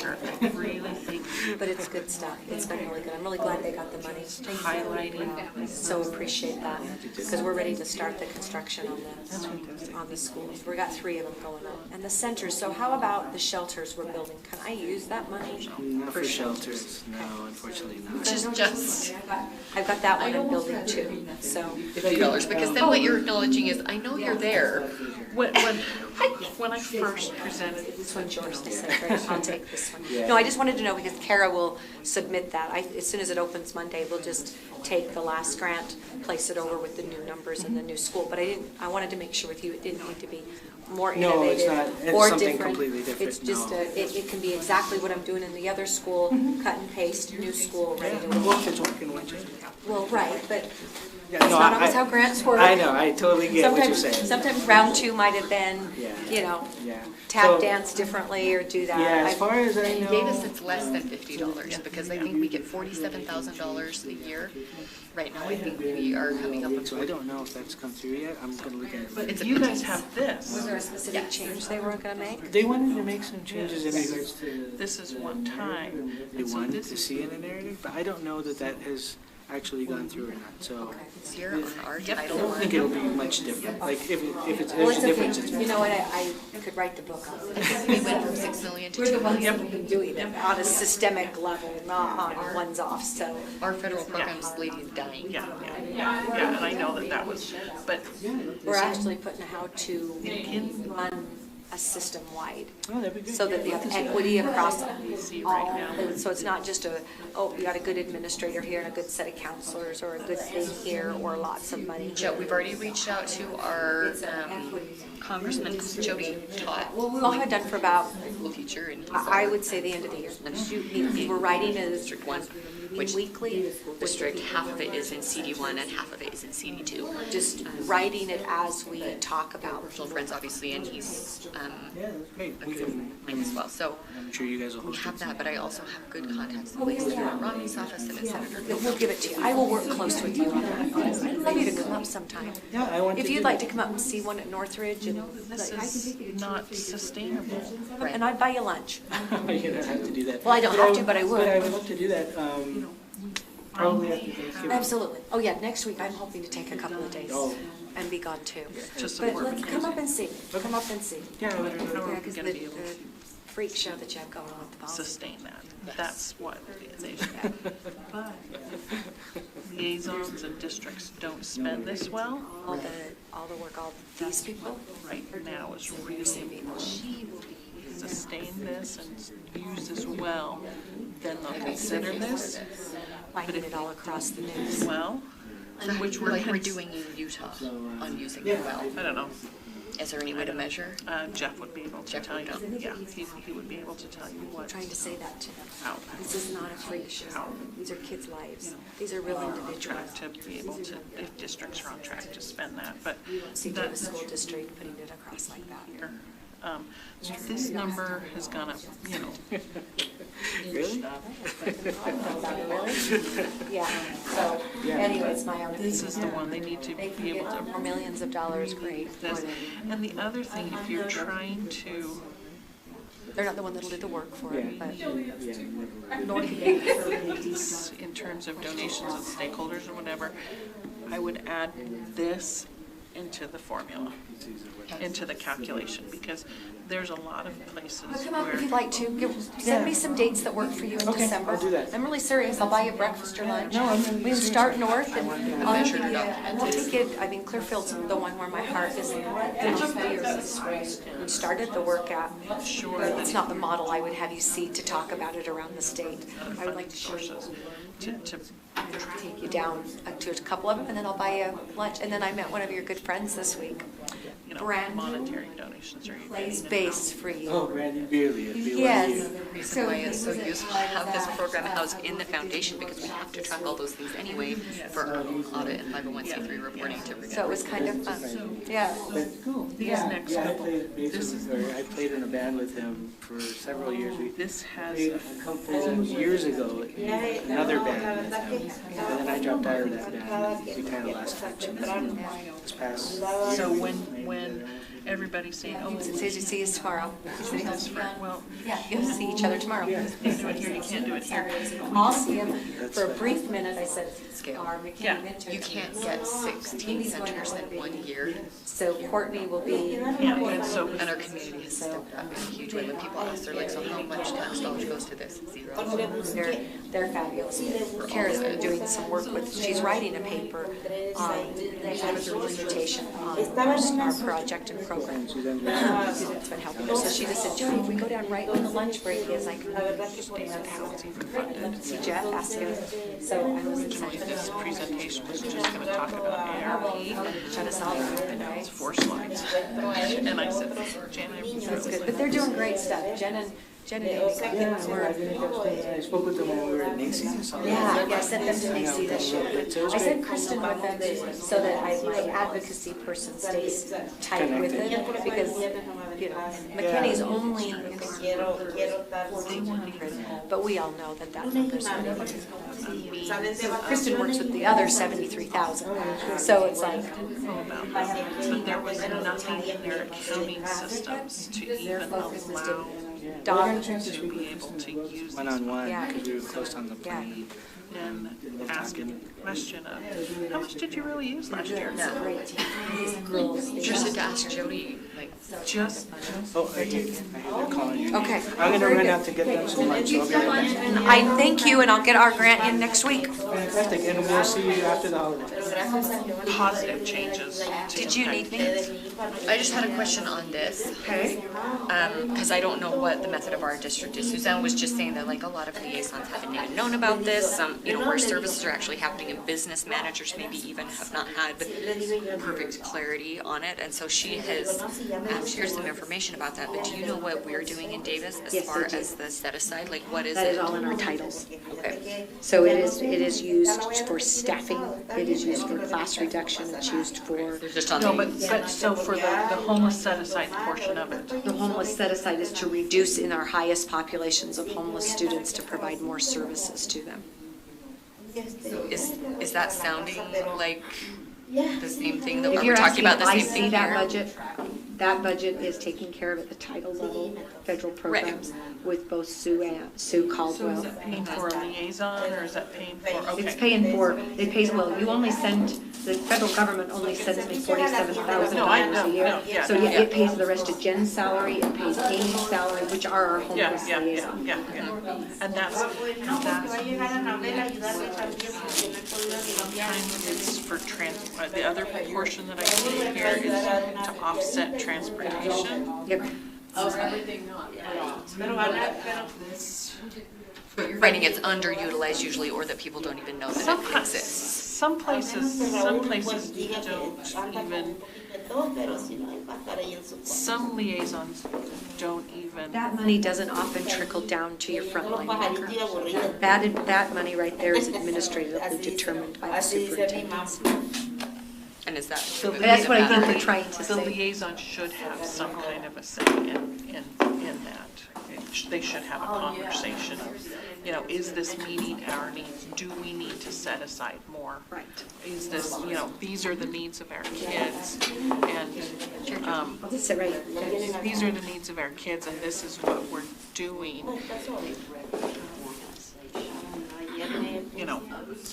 But it's good stuff. It's been really good. I'm really glad they got the money. Highlighting. So appreciate that, because we're ready to start the construction on the schools. We got 3 of them going on. And the centers, so how about the shelters we're building? Can I use that money? Not for shelters, no, unfortunately not. Which is just I've got that one I'm building too, so. $50, because then what you're acknowledging is, I know you're there. When I first presented. This one's yours to say, right? I'll take this one. Yeah. No, I just wanted to know because Kara will submit that. As soon as it opens Monday, we'll just take the last grant, place it over with the new numbers and the new school. But I wanted to make sure with you, it didn't need to be more No, it's innovative not. It's or something different. completely different, It's just, no. it can be exactly what I'm doing in the other school, cut and paste, new school, ready to Well, roll. if it's working, why don't you? Well, right, but Yeah, that's no, not always how grants work. I know, I totally get what you're Sometimes, saying. sometimes round 2 might have been, Yeah. you know, Yeah. tap So- dance differently or do that. Yeah, as I've- far as I In know. Davis, it's less than $50, because I think we get $47,000 a year. Right now, I think we are coming up with. So I don't know if that's come through yet. I'm gonna look at it. But you guys have this. Was there a specific change they weren't gonna make? They wanted to make some changes in regards to. This is one time. They wanted to see in a narrative, but I don't know that that has actually gone through or not, so. It's here on our I title don't one. think it'll be much different. Like, if it's, Well, there's it's a difference. okay. You know what, I could write the book on it. We went from 6 million to We're the 2 ones million. that have been doing it on a systemic level, not on ones-off, so. Our federal program's lady is dying. Yeah, and I know that was, but. We're actually putting a how-to run a system-wide. Oh, that'd be good. So that you have equity across See all, right now. so it's not just you got a good administrator here and a good set of counselors, or a good thing here, or lots of money. Joe, we've already reached out to our congressman, Jody Todd. Well, we'll have it done for about, School teacher, and he's I would say the end of the year. We're writing a District 1, which weekly. district, half of it is in CD1 and half of it is in CD2. Just writing it as we talk about. Personal friends, obviously, and he's Yeah, that's great. We can, mine as well. So I'm sure you guys will we host have it. that, but I also have good contacts in place through Romney's office and in Senator. We'll give it to you. I will work close with you on that. I'd love you to come up sometime. Yeah, I want to If do you'd that. like to come up and see one at Northridge and, This is not sustainable. and I'd buy you lunch. You don't have to do that. Well, I don't have to, but I would. But I would love to do that, probably after Thanksgiving. Absolutely. Oh, yeah, next week I'm hoping to take a couple of days Oh. and be gone too. Just But support let's come up and see. Come up and see. Yeah, How are Yeah, we because gonna be able the freak show that you have going on with the to policy. sustain that? That's what they should. But liaisons and districts don't spend this well. All the work, all these people. Right now is really sustain this and use this well, then they'll consider this. Finding it all across the news. Well, which Like we're doing in Utah on using it well. I don't know. Is there any way to measure? Jeff would be able to tell you. Yeah, he would be able to tell you I'm what. trying to say that to them. How. This is not a freak show. These are kids' lives. These are real individuals. Track to be able to, if districts are on track to spend that, but See the that's school district putting it across like that. here. So this number has gone up, Really? Yeah, so anyways, my own. This is the one they need to They be can able get to. more millions of dollars, great. This. And the other thing, if you're trying to, They're not the one that'll do the work for it, but. in terms of donations and stakeholders or whatever, I would add this into the formula, into the calculation, because there's a lot of places Well, come up if where, you'd like to. Send me some dates that work for you in Okay, December. I'll do that. I'm really serious. I'll buy you breakfast or lunch. No, I'm really We can serious. start north and I'll Measured give you, up. we'll take it, I mean, Clearfield's the one where my heart is. We started the work at. sure, But it's not the model I would have you see to talk about it around the state. I would like to show you. sources to Take you down to a couple of them, and then I'll buy you lunch. And then I met one of your good friends this week. you know, Brand monetary donations are. plays bass for you. Oh, Brandon Beerley at BYU. Yes. The reason why it's so useful to have this program housed in the foundation, because we have to track all those things anyway for our own audit and 501c3 reporting to. So it was kind of fun. Yeah. These next Yeah, I couple, played bass this is, with, or I played in a band with him for several years. We this has played a couple of years ago in another band with him. And then I dropped out of that band. We kind of lost touch. This past. so when everybody's saying, oh, It says you see us tomorrow. well, Yeah, you'll see each other tomorrow. you do it here, you can't do it here. I'll see him for a brief minute. I said, our Yeah. McKinney-Vento. You can't get 16 centers in 1 year. So Courtney will be. Yeah, and so, And our community has stepped up in a huge way. When people ask, they're like, so how much tax dollars goes to this? Zero. They're fabulous. Kara's been doing some work with, she's writing a paper on representation on our project and program. It's been helping her. So she just said, Jody, if we go down right when the lunch break is, I can how it's even funded. see Jeff, ask him. So I was Originally, excited. this presentation was just gonna talk about ARP, Trying to solve it, and now right? it's 4 slides. And I said, Jan, I really That's good, but they're doing great stuff. Jen and Amy Yeah, were. I spoke with them when we were at Macy's. Yeah, I sent them to Macy this year. I sent Kristen with them so that my advocacy person stays tight with it, because, you know, McKinney's only in 4,100, but we all know that number's not even. Kristen works with the other 73,000, so it's like. there was nothing in their accounting systems to even allow to be able to use One-on-one, Yeah. because we were close on the plane. and asking the question of, how much did you really use last year? Interested to ask Jody, like, Just, Oh, I hear calling you. Okay. I'm gonna run out to get them some lunch, so I'll be right back. I thank you, and I'll get our grant in next week. Fantastic, and we'll see you after the holiday. positive changes. Did you need me? I just had a question on this. Okay. Because I don't know what the method of our district is. Suzanne was just saying that like a lot of liaisons haven't even known about this. Where services are actually happening and business managers maybe even have not had perfect clarity on it. And so she has shared some information about that. But do you know what we're doing in Davis as Yes, I far do. as the set aside? Like what is That it? is all in our titles. Okay. So it is used for staffing, it is used for class reduction, it's used for. Just on No, the, but so for the homeless set aside portion of it, The homeless set aside is to reduce in our highest populations of homeless students to provide more services to them. is that sounding like the same thing that If we're you're talking asking about if the I same see thing that here? budget, that budget is taking care of at the title level, federal programs with both Sue so is Caldwell. that paying for a liaison or is that paying for, It's okay. paying for, it pays, well, you only send, the federal government only sends me $47,000 a year. No, yeah. So yeah, it pays the rest of Jen's salary, it pays Amy's salary, which are our homeless Yeah. liaison. And that's sometimes it's for the other portion that I see here is to offset transportation. Yep. But you're finding it's underutilized usually, or that people don't even know that it exists. Some places don't even, some liaisons don't even. That money doesn't often trickle down to your frontline workers. That money right there is administratively determined by the superintendent. And is that? That's what I think they're trying to The say. liaison should have some kind of a say in that. They should have a conversation. Is this meeting our needs? Do we need to set aside more? Right. Is this, these are the needs of our kids, and I'll just sit right. these are the needs of our kids, and this is what we're doing.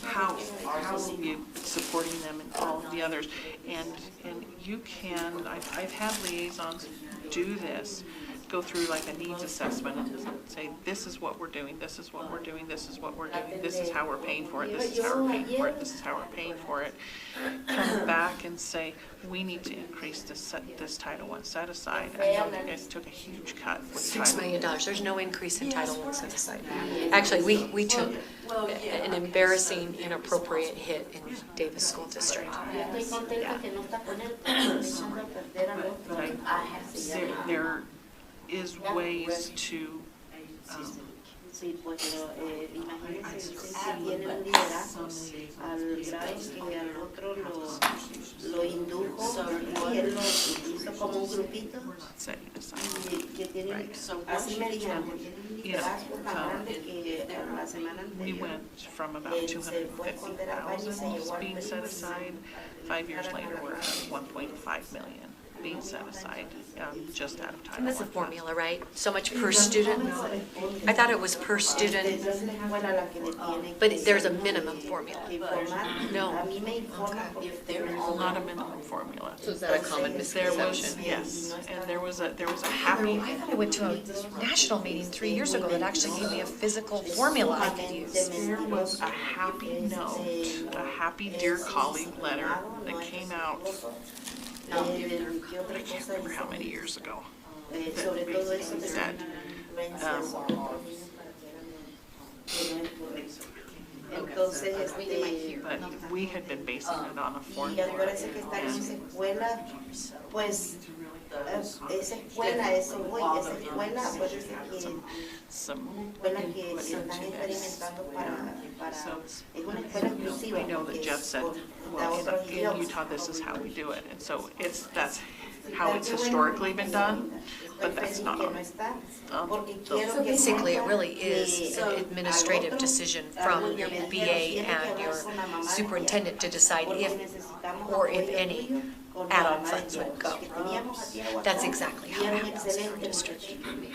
How are you supporting them and all the others? And you can, I've had liaisons do this, go through like a needs assessment and say, this is what we're doing, this is what we're doing, this is what we're doing, this is how we're paying for it, this is how we're paying for it, this is how we're paying for it. Come back and say, we need to increase this Title I set aside. I know you guys took a huge cut with $6 Title million. There's no increase in Title I set aside. Actually, we took an embarrassing, inappropriate hit in Davis School District. There is ways to, Sí, pues imagínense, tiene un liderazgo al grado que al otro lo indujo y él lo hizo como un grupito que tiene, así me dijeron, liderazgo tan grande que la semana we anterior went from about 250,000 being set aside. 5 years later, we're at 1.5 million being set aside, just out of Title I. And that's a formula, right? So much per student? I thought it was per student, but there's a minimum formula. No. Not a minimum formula. So is that a common misconception? Yes, and there was a happy. I thought I went to a national meeting 3 years ago that actually gave me a physical formula I could use. There was a happy note, a happy Dear Colleague letter that came out, I can't remember how many years ago, that basically said, Entonces, but we had been basing it on a y formula. acuérdense que estar en esa escuela, pues esa escuela, esa escuela, acuérdense que escuela que se están experimentando para es una escuela exclusiva. I know that Jeff said, well, in Utah, this is how we do it, and so that's how it's historically been done, but that's not So basically, it really is an administrative decision from your BA and your superintendent to decide if or if any add-on funds would go. That's exactly how it happens in our district.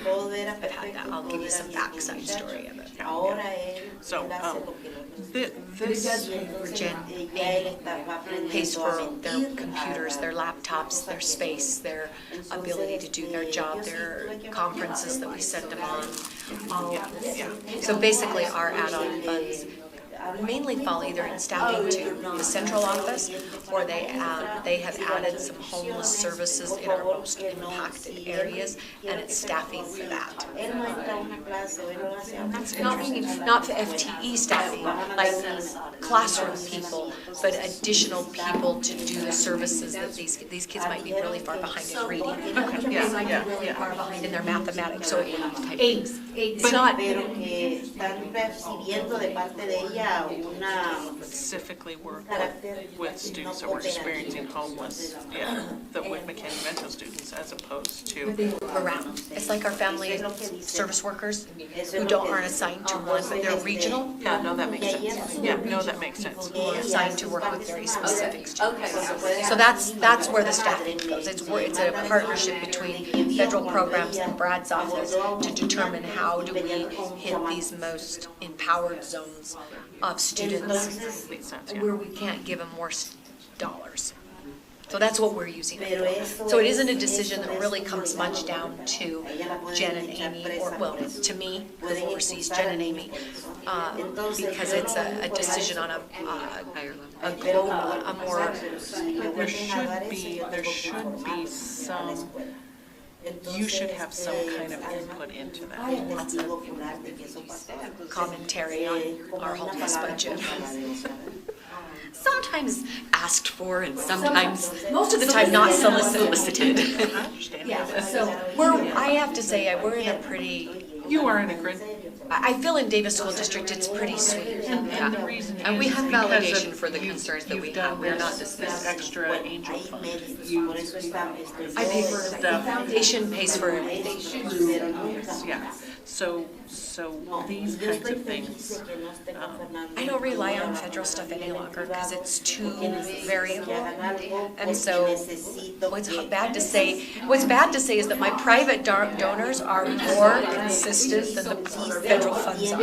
I've had that. I'll give you some backside story of it. So, this Jen, Amy pays for their computers, their laptops, their space, their ability to do their job, their conferences that we send them on. So basically, our add-on funds mainly fall either in staffing to the central office, or they have added some homeless services in our most impacted areas, and it's staffing for that. Not for FTE staffing, like classroom people, but additional people to do the services that these kids might be really far behind in reading. They might be really far behind in their mathematics, so it's not. Specifically work with students that were experiencing homeless, with McKinney-Vento students, as opposed to around. It's like our family service workers who aren't assigned to one, but they're regional. Yeah, no, that makes sense. Yeah, no, that makes sense. Who are assigned to work with very specific students. So that's where the staffing goes. It's a partnership between federal programs and Brad's office to determine how do we hit these most empowered zones of students where we can't give them more dollars. So that's what we're using it for. So it isn't a decision that really comes much down to Jen and Amy, or well, to me, who oversees Jen and Amy, because it's a decision on a global, a more. There should be some. You should have some kind of input into that. That's a commentary on our homeless budget. Sometimes asked for and sometimes, most of the time not solicited. Yeah, so I have to say, we're in a pretty. You are in a good. I feel in Davis School District it's pretty sweet. And the reason and we have validation for the concerns that we have. We're not this dismissed. Extra angel fund. I pay for the foundation pays for everything. Yeah. So these kinds of things, I don't rely on federal stuff any longer because it's too variable. And so what's bad to say is that my private donors are more consistent than the federal funds are.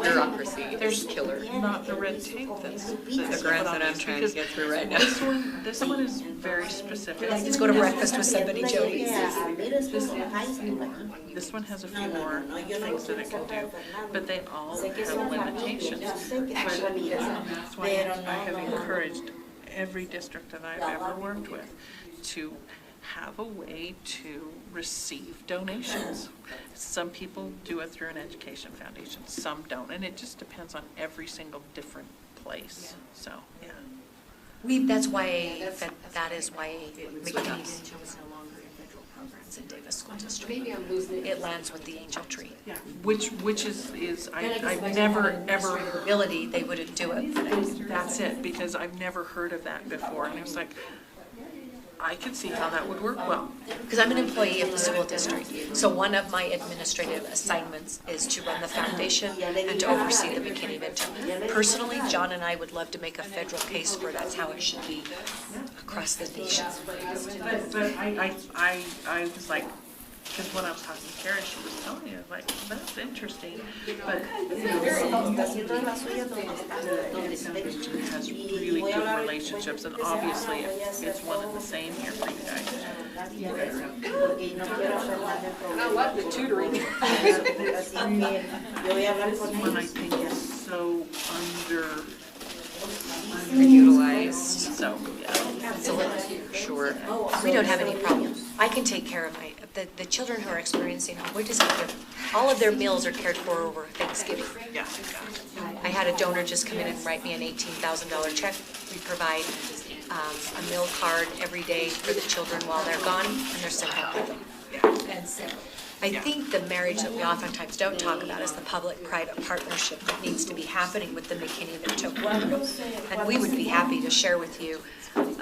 Bureaucracy is killer. Not the red tape that's The grants that I'm trying to get through right now. This one is very specific. Let's go to breakfast with somebody, Jody. This one has a few more things that it can do, but they all have limitations. But that's why I have encouraged every district that I've ever worked with to have a way to receive donations. Some people do it through an education foundation, some don't, and it just depends on every single different place, so, yeah. That is why McKinney-Vento is no longer in federal programs in Davis School District. Maybe I'm losing it. It lands with the Angel Tree. Yeah, which is, I've never, ever, Ability, they wouldn't do it. that's it, because I've never heard of that before, and it was like, I could see how that would work well. Because I'm an employee of the school district, so one of my administrative assignments is to run the foundation and to oversee the McKinney-Vento. Personally, John and I would love to make a federal case where that's how it should be across the nation. But I was like, because when I was talking to Kara, she was telling me, I was like, that's interesting, but has really good relationships, and obviously it's one and the same here for you guys. I love the tutoring. This one I think is so Underutilized. So, yeah. It's a little, sure. We don't have any problem. I can take care of the children who are experiencing, we just give, all of their meals are cared for over Thanksgiving. Yeah. I had a donor just come in and write me an $18,000 check. We provide a meal card every day for the children while they're gone, and they're sent home with them. And so I think the marriage that we oftentimes don't talk about is the public-private partnership that needs to be happening with the McKinney-Vento program. And we would be happy to share with you. We've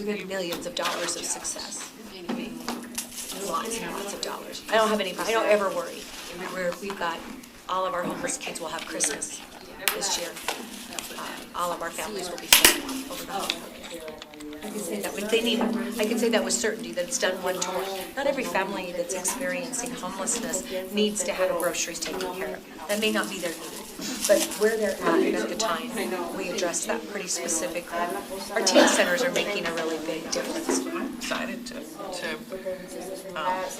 had millions of dollars of success. Lots and lots of dollars. I don't ever worry. We've got, all of our homeless kids will have Christmas this year. All of our families will be fed over the holidays. I can say that with I can say that with certainty, that it's done one-to-one. Not every family that's experiencing homelessness needs to have groceries taken care of. That may not be their need. But where they're at the time, we address that pretty specifically. Our teen centers are making a really big difference. I'm excited to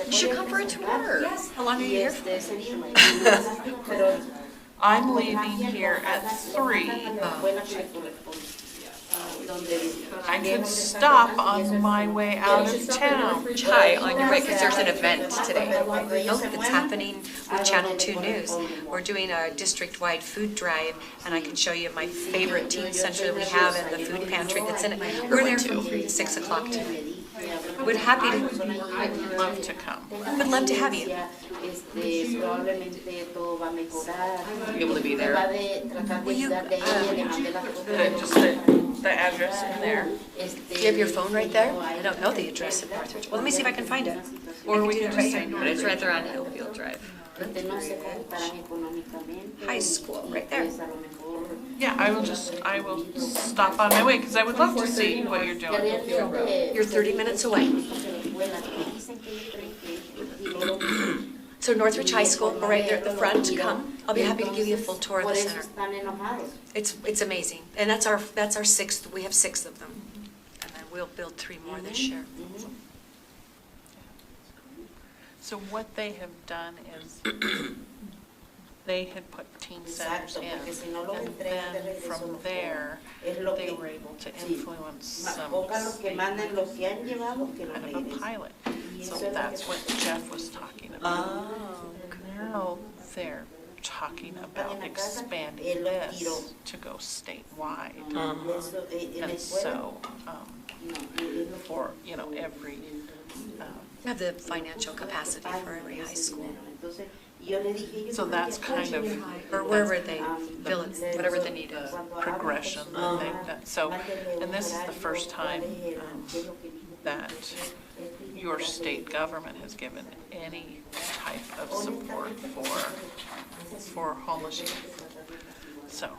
you should come for a tour. Yes. How long are you here? I'm leaving here at 3. I can stop on my way out of town. Hi, on your way, because there's an event today. That's happening with Channel 2 News. We're doing a district-wide food drive, and I can show you my favorite teen center that we have in the food pantry that's in it. We're there from 6 o'clock tonight. I would love to come. Would love to have you. Be able to be there. Will you, Just the address in there. do you have your phone right there? I don't know the address of Northridge. Well, let me see if I can find it. Or we can just say But it's right there on Hillfield Drive. High school, right there. Yeah, I will stop on my way, because I would love to see what you're doing. You're 30 minutes away. So Northridge High School, we're right there at the front. Come. I'll be happy to give you a full tour of the center. It's amazing. And that's our 6th. We have 6 of them. And then we'll build 3 more this year. So what they have done is they had put teen centers in, and then from there, they were able to influence some kind of a pilot. So that's what Jeff was talking about. Now they're talking about expanding this to go statewide. And so, for, every... have the financial capacity for every high school. So that's kind of... Or wherever they fill it, whatever the need is. Progression that they've done. So, and this is the first time that your state government has given any type of support for homeless youth. So,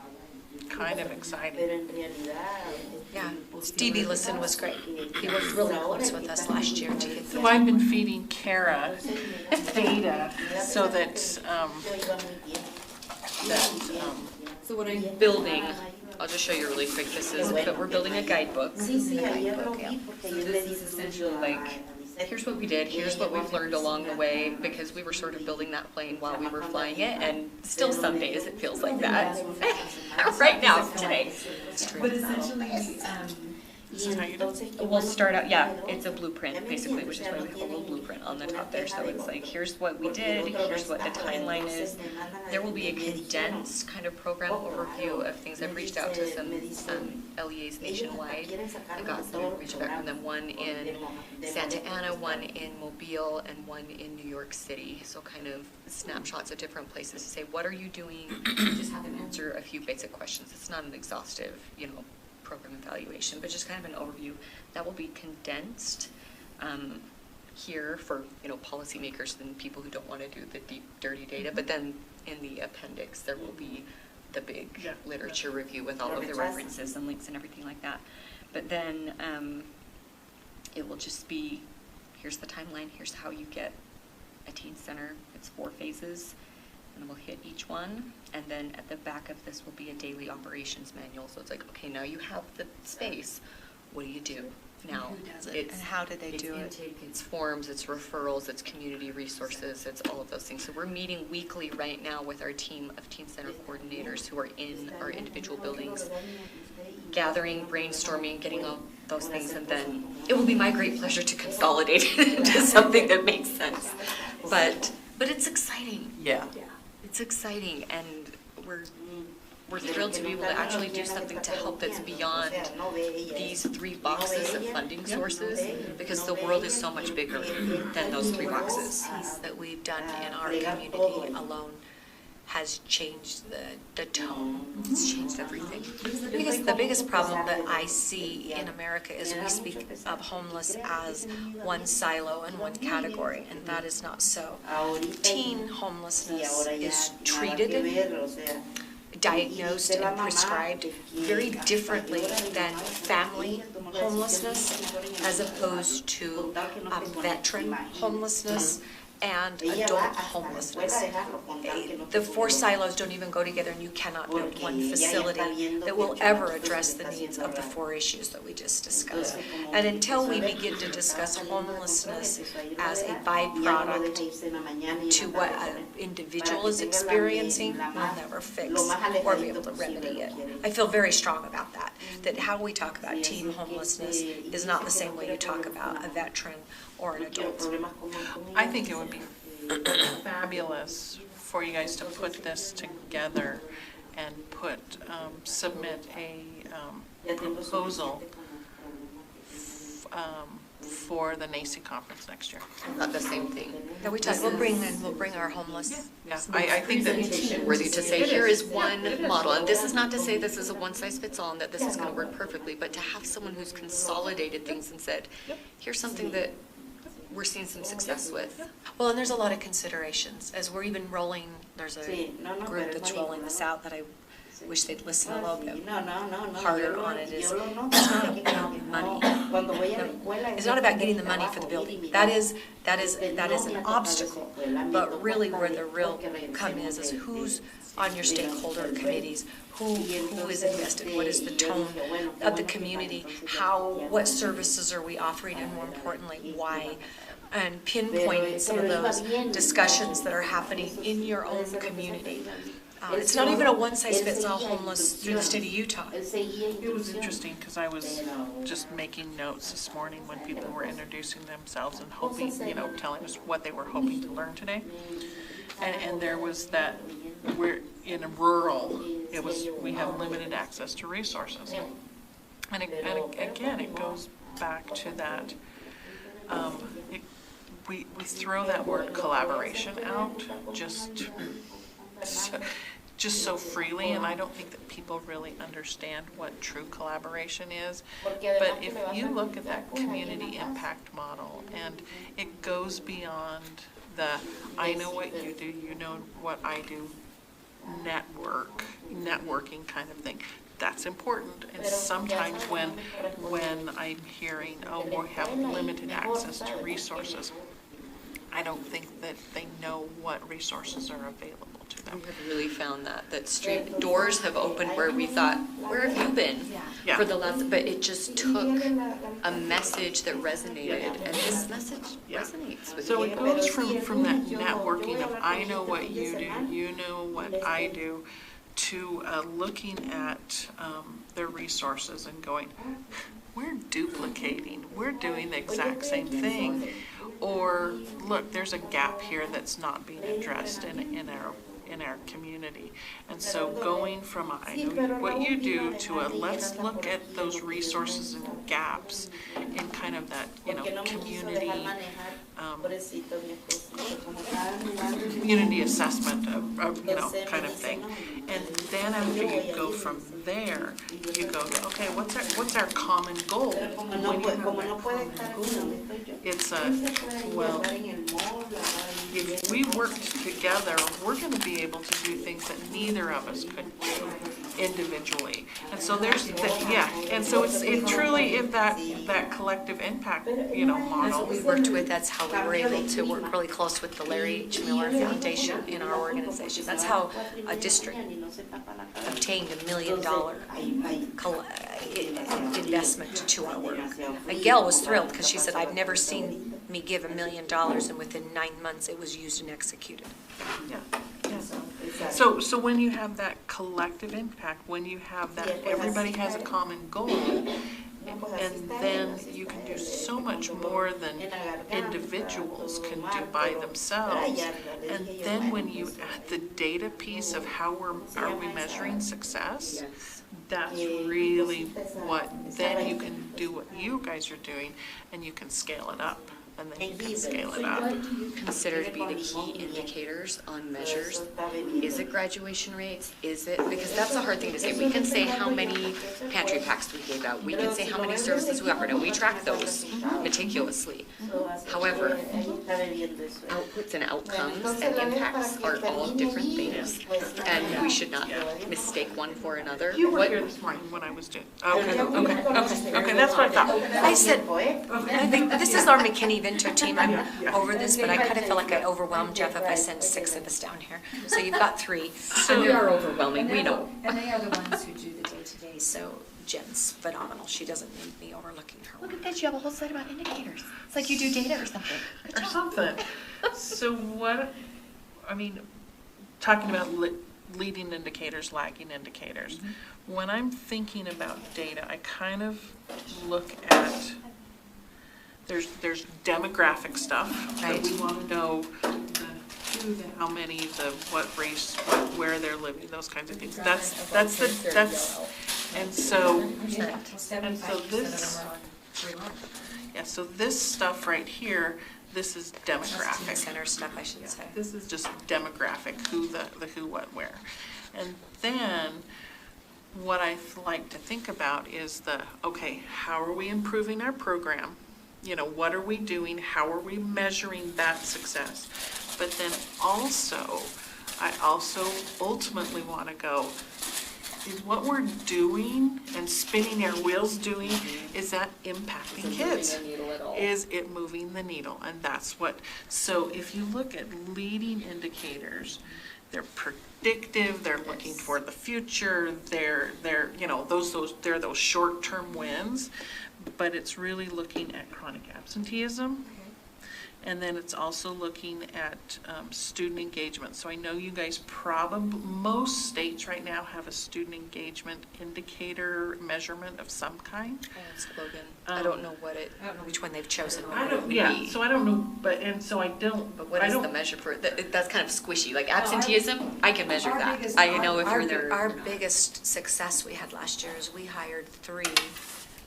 kind of exciting. Yeah, Stevie Listen was great. He worked really close with us last year to get So I've been feeding Kara data so that, So what I'm building, I'll just show you really quick, this is, but we're building a guidebook. So this is essentially like, here's what we did, here's what we've learned along the way, because we were sort of building that plane while we were flying it, and still some days it feels like that. Right now, today. But essentially, we'll start out, yeah, it's a blueprint, basically, which is why we have a little blueprint on the top there. So it's like, here's what we did, here's what the timeline is. There will be a condensed kind of program overview of things. I've reached out to some LEAs nationwide. I got the reach back from them, one in Santa Ana, one in Mobile, and one in New York City. So kind of snapshots of different places to say, what are you doing? Just have them answer a few basic questions. It's not an exhaustive, program evaluation, but just kind of an overview that will be condensed here for policymakers and people who don't want to do the deep dirty data. But then in the appendix there will be the big literature review with all of the references and links and everything like that. But then it will just be, here's the timeline, here's how you get a teen center. It's 4 phases. And we'll hit each one, and then at the back of this will be a daily operations manual. So it's like, okay, now you have the space. What do you do now? And how do they do it? Intake, it's forms, it's referrals, it's community resources, it's all of those things. So we're meeting weekly right now with our team of teen center coordinators who are in our individual buildings, gathering, brainstorming, getting all those things, and then it will be my great pleasure to consolidate it into something that makes sense. But it's exciting. Yeah. It's exciting, and we're thrilled to be able to actually do something to help that's beyond these 3 boxes of funding sources, because the world is so much bigger than those 3 boxes. That we've done in our community alone has changed the tone. It's changed everything. The biggest problem that I see in America is we speak of homeless as one silo and one category, and that is not so. Teen homelessness is treated, diagnosed, and prescribed very differently than family homelessness, as opposed to veteran homelessness and adult homelessness. The 4 silos don't even go together, and you cannot build one facility that will ever address the needs of the 4 issues that we just discussed. And until we begin to discuss homelessness as a byproduct to what an individual is experiencing, we'll never fix or be able to remedy it. I feel very strong about that how we talk about teen homelessness is not the same way you talk about a veteran or an adult. I think it would be fabulous for you guys to put this together and submit a proposal for the NACI conference next year. Not the same thing. That we'll bring our homeless. Yeah, I think that it's worthy to say, here is one model, and this is not to say this is a one-size-fits-all and that this is going to work perfectly, but to have someone who's consolidated things and said, here's something that we're seeing some success with. Well, and there's a lot of considerations. As we're even rolling, there's a group that's rolling this out that I wish they'd listen a little bit harder on it. It's not about money. It's not about getting the money for the building. That is an obstacle. But really where the real come is who's on your stakeholder committees, who is invested, what is the tone of the community, what services are we offering, and more importantly, why, and pinpointing some of those discussions that are happening in your own community. It's not even a one-size-fits-all homeless through the state of Utah. It was interesting because I was just making notes this morning when people were introducing themselves and hoping, telling us what they were hoping to learn today. And there was that, we're in a rural, we have limited access to resources. And again, it goes back to that, we just so freely, and I don't think that people really understand what true collaboration is. But if you look at that community impact model, and it goes beyond the, I know what you do, you know what I do, networking kind of thing. That's important, and sometimes when I'm hearing, oh, we have limited access to resources, I don't think that they know what resources are available to them. We have really found that street doors have opened where we thought, where have you been for the last, but it just took a message that resonated, and this message resonates with So people. it goes from that networking of I know what you do, you know what I do, to looking at their resources and going, we're duplicating, we're doing the exact same thing. Or, look, there's a gap here that's not being addressed in our community. And so going from a, I know what you do to a let's look at those resources and gaps in kind of that, community community assessment of kind of thing. And then after you go from there, you go to, okay, what's our common goal? When you have that common goal, it's well, if we worked together, we're going to be able to do things that neither of us could do individually. And so there's and so it truly is that collective impact, model. That's what we worked with. That's how we were able to work really close with the Larry H. Miller Foundation in our organization. That's how a district obtained $1 million investment to our work. And Gail was thrilled because she said, I've never seen me give $1 million, and within 9 months it was used and executed. So when you have that collective impact, when you have that everybody has a common goal, and then you can do so much more than individuals can do by themselves. And then when you add the data piece of how are we measuring success, that's really what, then you can do what you guys are doing, and you can scale it up. And then you can scale it up. What do you consider to be the key indicators on measures? Is it graduation rates? Is it, because that's a hard thing to say. We can say how many pantry packs we gave out. We can say how many services we offered, and we track those meticulously. However, outputs and outcomes and impacts are all different things, and we should not mistake one for another. You were here this morning when I was doing. Okay, that's what I thought. I said, I think this is our McKinney-Vento team. I'm over this, but I kind of feel like I overwhelmed Jeff if I sent 6 of us down here. So you've got 3. So we are overwhelming, we know. And they are the ones who do the day-to-day, so Jen's phenomenal. She doesn't need me overlooking her. Look at that, you have a whole slide about indicators. It's like you do data or something. So talking about leading indicators, lagging indicators. When I'm thinking about data, I kind of look at, there's demographic stuff that we want to know who, the how many, the what race, where they're living, those kinds of things. So this stuff right here, this is demographic. Center stuff, I should say. This is just demographic, who, the who, what, where. And then what I like to think about is how are we improving our program? What are we doing? How are we measuring that success? But then I also ultimately want to go, is what we're doing and spinning our wheels doing, is that impacting kids? Is it moving the needle? And that's what, so if you look at leading indicators, they're predictive, they're looking toward the future, they're those short-term wins, but it's really looking at chronic absenteeism. And then it's also looking at student engagement. So I know you guys most states right now have a student engagement indicator measurement of some kind. Slogan. I don't know which one they've chosen. So I don't know, but what is the measure for it? That's kind of squishy. Like absenteeism, I can measure that. I know if you're there. Our biggest success we had last year is we hired 3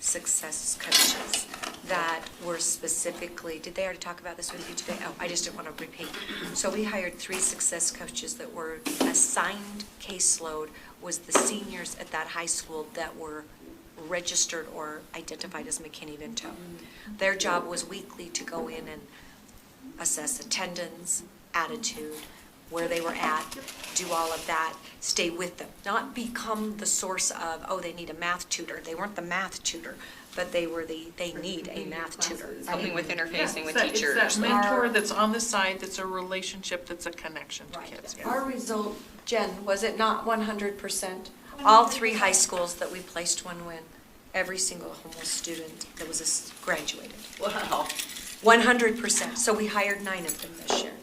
success coaches that were specifically, did they already talk about this with you today? Oh, I just didn't want to repeat. So we hired 3 success coaches that were assigned caseload was the seniors at that high school that were registered or identified as McKinney-Vento. Their job was weekly to go in and assess attendance, attitude, where they were at, do all of that, stay with them. Not become the source of, oh, they need a math tutor. They weren't the math tutor, but they need a math tutor. Helping with interfacing with It's teachers. that mentor that's on the side, that's a relationship, that's a connection to kids. Yeah. Our result, Jen, was it not 100%? All 3 high schools that we placed one win, every single homeless student that was graduated. Wow. 100%. So we hired 9 of them this year.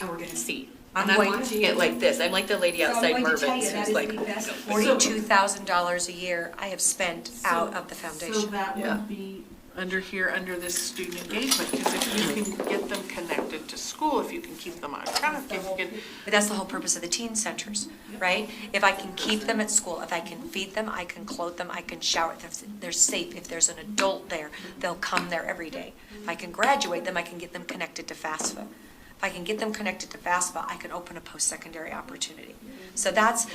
And we're gonna see. I'm And I'm going watching it like this. I'm like the lady outside Mervin's who's like. $42,000 a year I have spent out of the foundation. So that Yeah. would be under here, under this student engagement, because if you can get them connected to school, if you can keep them on track, if you can. But that's the whole purpose of the teen centers, right? If I can keep them at school, if I can feed them, I can clothe them, I can shower, if they're safe, if there's an adult there, they'll come there every day. If I can graduate them, I can get them connected to FAFSA. If I can get them connected to FAFSA, I can open a post-secondary opportunity. So that's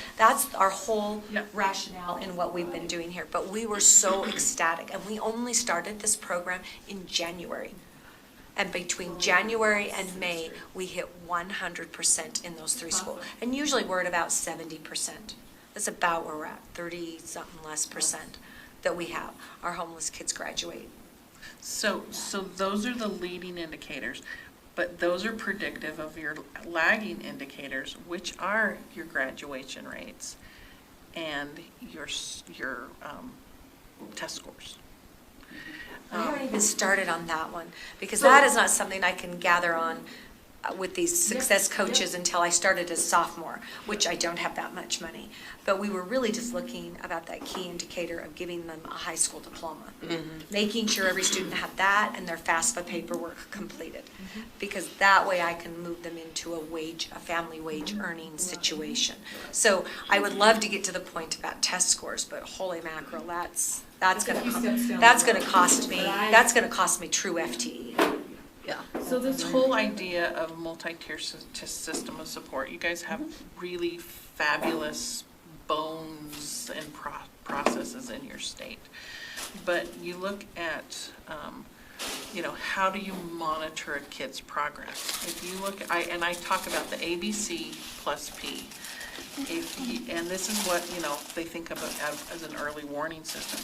our whole rationale in what we've been doing here. But we were so ecstatic, and we only started this program in January. And between January and May, we hit 100% in those 3 schools. And usually we're at about 70%. That's about where we're at, 30-something less percent that we have. Our homeless kids graduate. So those are the leading indicators, but those are predictive of your lagging indicators, which are your graduation rates and your test scores. I haven't even started on that one, because that is not something I can gather on with these success coaches until I started as sophomore, which I don't have that much money. But we were really just looking about that key indicator of giving them a high school diploma. Making sure every student had that and their FAFSA paperwork completed. Because that way I can move them into a family wage earning situation. So I would love to get to the point about test scores, but holy mackerel, that's gonna cost me true FTE. Yeah. So this whole idea of multi-tier system of support, you guys have really fabulous bones and processes in your state. But you look at, how do you monitor a kid's progress? If you look, I talk about the ABC plus P. And this is what, they think of as an early warning system.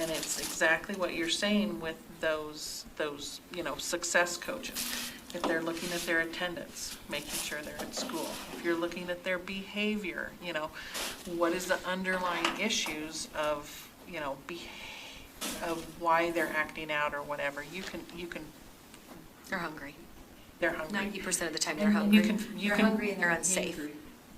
And it's exactly what you're saying with those success coaches. If they're looking at their attendance, making sure they're at school. If you're looking at their behavior, what is the underlying issues of, of why they're acting out or whatever. You can. They're hungry. They're hungry. 90% of the time they're hungry. They're hungry and they're unsafe.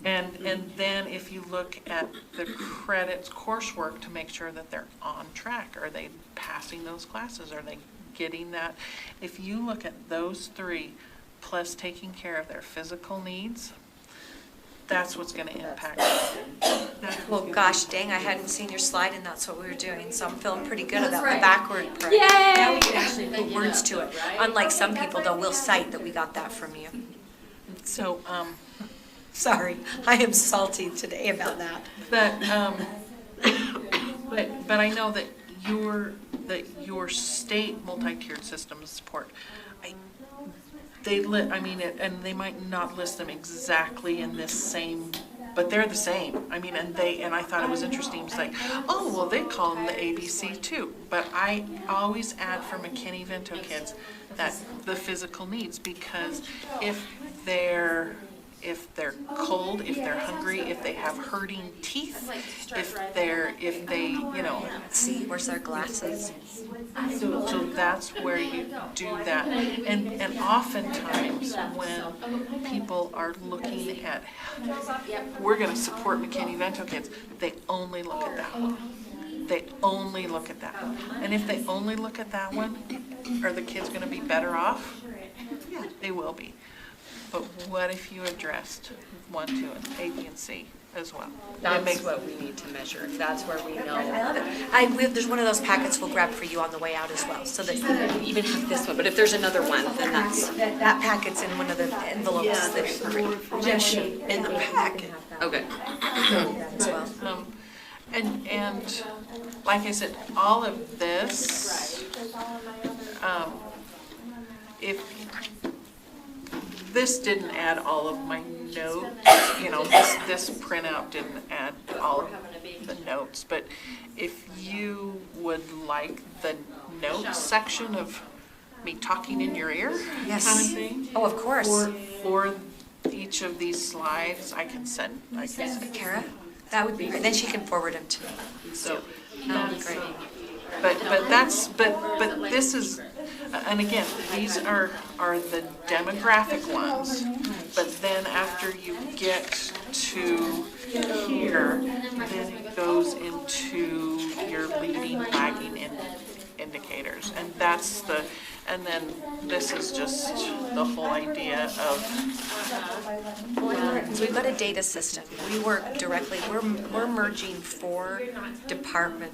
And then if you look at the credits coursework to make sure that they're on track, are they passing those classes? Are they getting that? If you look at those 3, plus taking care of their physical needs, that's what's going to impact. Well, gosh dang, I hadn't seen your slide and that's what we were doing, so I'm feeling pretty good about the right. backward part. Yay! Now we can actually put words to it. Unlike some people, though, we'll cite that we got that from you. So, sorry, I am salty today about that. But I know that your state multi-tiered system of support, and they might not list them exactly in this same, but they're the same. And I thought it was interesting to say, oh, well, they call them the ABC too. But I always add for McKinney-Vento kids that the physical needs, because if they're cold, if they're hungry, if they have hurting teeth, if they, See, where's our glasses? So that's where you do that. And oftentimes when people are looking at, we're gonna support McKinney-Vento kids, they only look at that one. They only look at that one. And if they only look at that one, are the kids gonna be better off? Yeah, they will be. But what if you addressed 1, 2, and A, B, and C? as well. That's what we need to measure. That's where we know. There's one of those packets we'll grab for you on the way out as well, so that We even have this one, but if there's another one, then that's. that packet's in one of the envelopes that mention in the packet Okay. as well. And like I said, all of this, if this didn't add all of my notes, this printout didn't add all of the notes, but if you would like the notes section of me talking in your ear, Yes. kind of thing. Oh, of course. For each of these slides, I can send. Kara, that would be great. Then she can forward them to me. So That would be great. But this is, and again, these are the demographic ones. But then after you get to here, then it goes into your leading, lagging indicators. And that's and then this is just the whole idea of. So we've got a data system. We work directly, we're merging 4 department,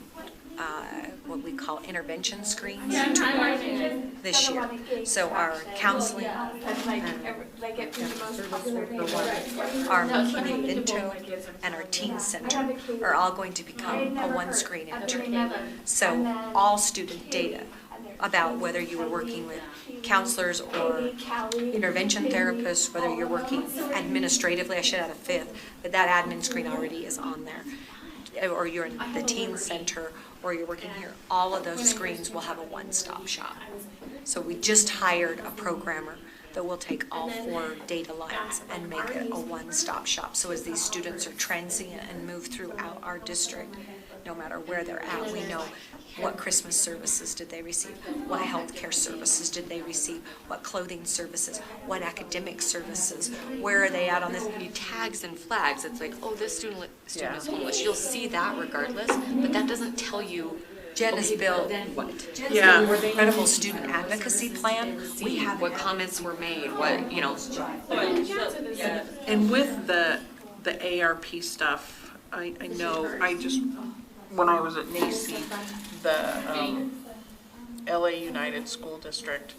what we call intervention screens this year. So our counseling, our McKinney-Vento, and our teen center are all going to become a 1-screen entry. So all student data about whether you were working with counselors or intervention therapists, whether you're working administratively, I should add a 5th, but that admin screen already is on there. Or you're in the teen center, or you're working here. All of those screens will have a one-stop shop. So we just hired a programmer that will take all 4 data lines and make it a one-stop shop. So as these students are transient and move throughout our district, no matter where they're at, we know what Christmas services did they receive, what healthcare services did they receive, what clothing services, what academic services, where are they at on this? Tags and flags, it's like, oh, this student is homeless. You'll see that regardless, but that doesn't tell you. Jen has built Yeah. an incredible student advocacy plan. We have what comments were made, what. And with the ARP stuff, I know, when I was at NACI, the LA United School District,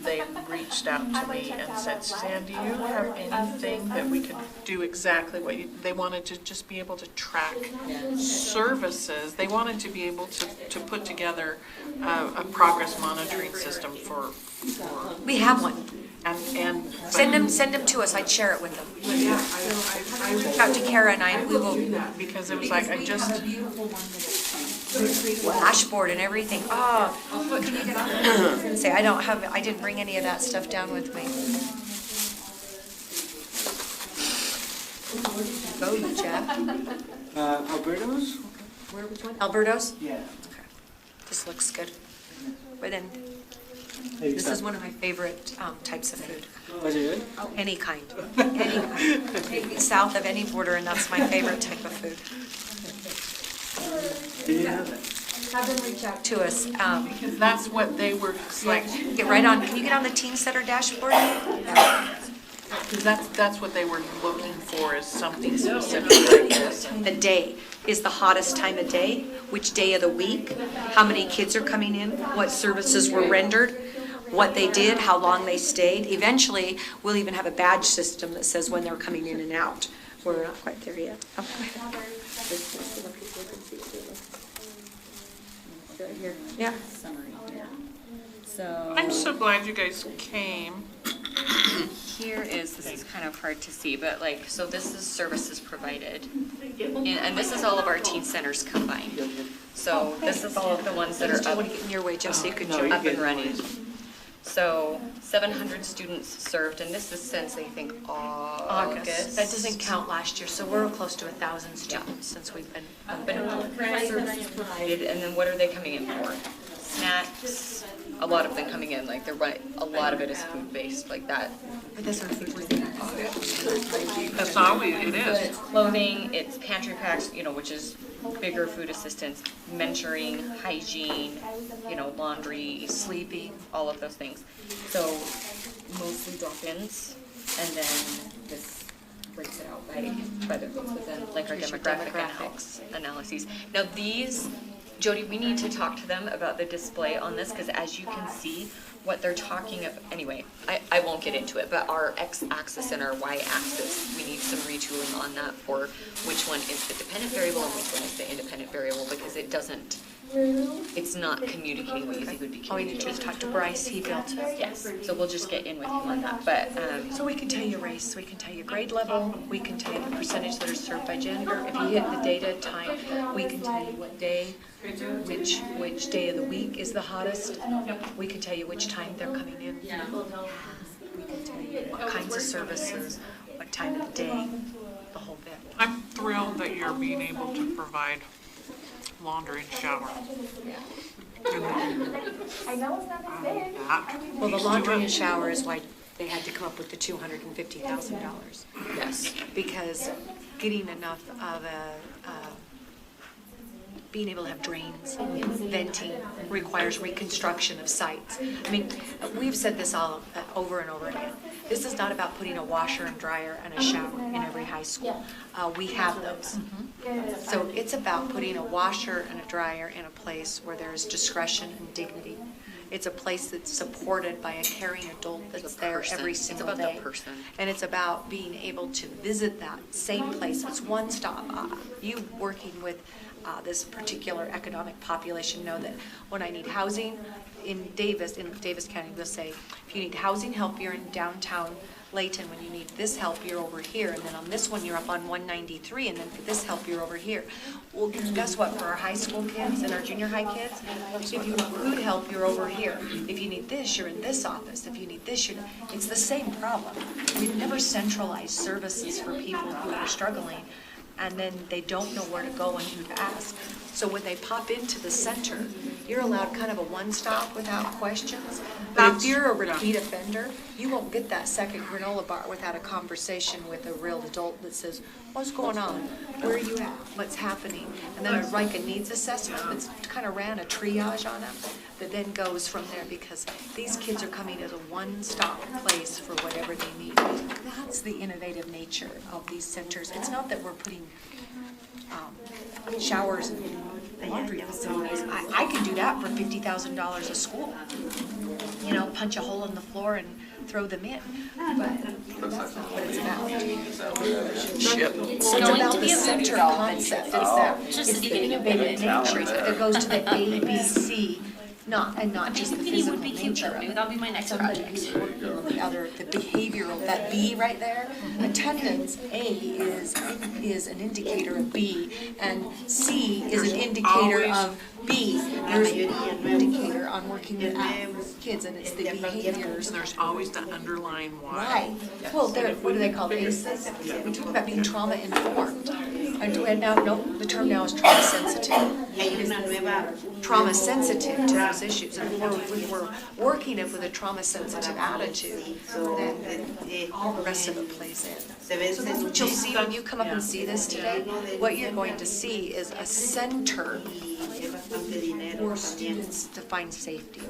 they reached out to me and said, Suzanne, do you have anything that we could do exactly what they wanted to just be able to track services. They wanted to be able to put together a progress monitoring system for. We have one. And Send them to us, I'd share it with them. Yeah, I Reach out to Kara and we will. Because it was like, I just. Dashboard and everything. Oh, can you get on there? Say, I didn't bring any of that stuff down with me. Go, Jeff. Alberto's? Which one? Alberto's? Yeah. Okay. This looks good. But then, Hey, this stop. is one of my favorite types of food. Was it good? Oh, any kind. Any kind. Take me south of any border and that's my favorite type of food. Did you have it? Have them reach out to us. Because that's what they were like. Get right on. Can you get on the Teen Center dashboard? Because that's what they were looking for, is something specific like this. The day is the hottest time of day, which day of the week, how many kids are coming in, what services were rendered, what they did, how long they stayed. Eventually, we'll even have a badge system that says when they're coming in and out. We're not quite there yet. Yeah. So I'm so glad you guys came. this is kind of hard to see, but so this is services provided. And this is all of our teen centers combined. So this is all of the ones that are up. I want to get in your way, Jeff, so you could Up and running. So 700 students served, and this is since I think August. That doesn't count last year, so we're close to 1,000 students since we've been. Services provided, and then what are they coming in for? Snacks. A lot of them coming in, they're right. A lot of it is food based, like that. But that's our favorite. That's all it But is. it's clothing, it's pantry packs, which is bigger food assistance, mentoring, hygiene, laundry, sleeping, all of those things. So mostly drop-ins, and then this breaks it out by the group within, like our demographic and health analyses. Now these, Jody, we need to talk to them about the display on this, because as you can see, what they're talking about, anyway, I won't get into it, but our x-axis and our y-axis, we need some retooling on that for which one is the dependent variable and which one is the independent variable, because it doesn't, it's not communicating what you think would be communicating. Oh, we need to just talk to Bryce, he built it. Yes, so we'll just get in with him on that, but, So we can tell you race, we can tell you grade level, we can tell you the percentage that are served by gender. If you hit the data time, we can tell you what day, which day of the week is the hottest. We can tell you which time they're coming in. We can tell you what kinds of services, what time of the day, the whole bit. I'm thrilled that you're being able to provide laundry and shower. Well, the laundry and shower is why they had to come up with the $250,000. Yes. Because getting enough of being able to have drains, venting, requires reconstruction of sites. I mean, we've said this all over and over again. This is not about putting a washer and dryer and a shower in every high school. We have those. So it's about putting a washer and a dryer in a place where there is discretion and dignity. It's a place that's supported by a caring adult that's there every single day. It's about the person. And it's about being able to visit that same place. It's one stop. You working with this particular economic population know that when I need housing in Davis County, they'll say, if you need housing help, you're in downtown Layton. When you need this help, you're over here. And then on this one, you're up on 193. And then for this help, you're over here. Well, guess what? For our high school kids and our junior high kids, if you need food help, you're over here. If you need this, you're in this office. If you need this, it's the same problem. We've never centralized services for people who are struggling, and then they don't know where to go and who to ask. So when they pop into the center, you're allowed kind of a one-stop without questions. But if you're a repeat offender, you won't get that second granola bar without a conversation with a real adult that says, what's going on? Where are you at? What's happening? And then like a needs assessment that's kind of ran a triage on them that then goes from there, because these kids are coming as a one-stop place for whatever they need. That's the innovative nature of these centers. It's not that we're putting showers and laundry facilities. I can do that for $50,000 a school. You know, punch a hole in the floor and throw them in. But that's not what it's about. It's about the center concept. It's the innovative nature that goes to the ABC. Not just the physical nature of it. That'll be my next project. The behavioral, that B right there, attendance, A is an indicator of B, and C is an indicator of B. There's an indicator on working with kids, and it's the behaviors. There's always the underlying why. Right. Well, what do they call ACEs? We talk about being trauma informed. And now, the term now is trauma sensitive. Trauma sensitive to those issues. And if we're working it with a trauma sensitive attitude, then all the rest of it plays in. So that's what you'll see when you come up and see this today. What you're going to see is a center for students to find safety.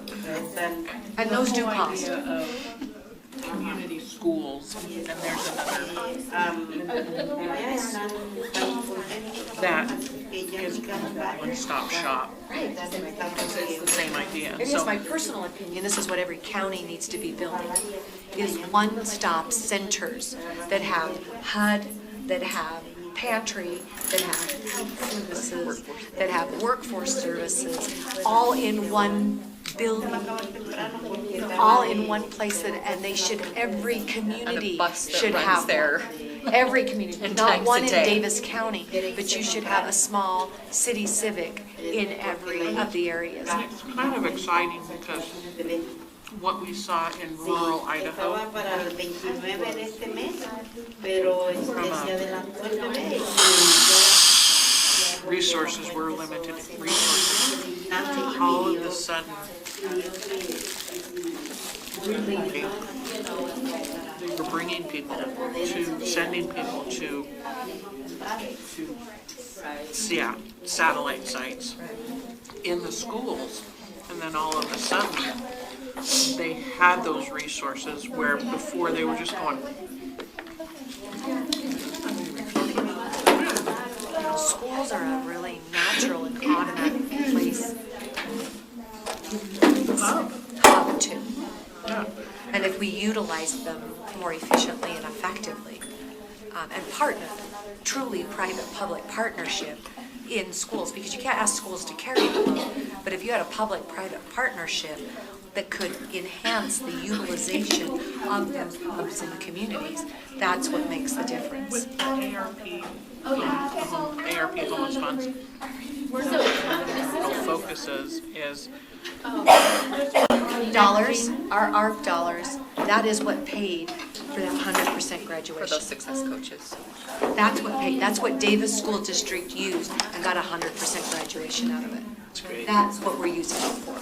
And those do cost. Community schools, and there's another that is one-stop shop. Right. It's the same idea. It is my personal opinion, this is what every county needs to be building, is one-stop centers that have HUD, that have pantry, that have health services, that have workforce services, all in one building, all in one place, and they should, every community should have there. Every community, not one in Davis County, but you should have a small city civic in every of the areas. It's kind of exciting because what we saw in rural Idaho resources were limited. Resources all of a sudden we're bringing people to, sending people to satellite sites in the schools, and then all of a sudden they had those resources where before they were just going, schools are a really natural and automatic place. Hub too. And if we utilize them more efficiently and effectively, and partner, truly private-public partnership in schools, because you can't ask schools to carry the load, but if you had a public-private partnership that could enhance the utilization of those hubs in the communities, that's what makes the difference. With ARP homeless funds, our focus is Dollars, our ARP dollars, that is what paid for that 100% graduation. For those success coaches. That's what paid, that's what Davis School District used and got 100% graduation out of it. That's great. That's what we're using it for.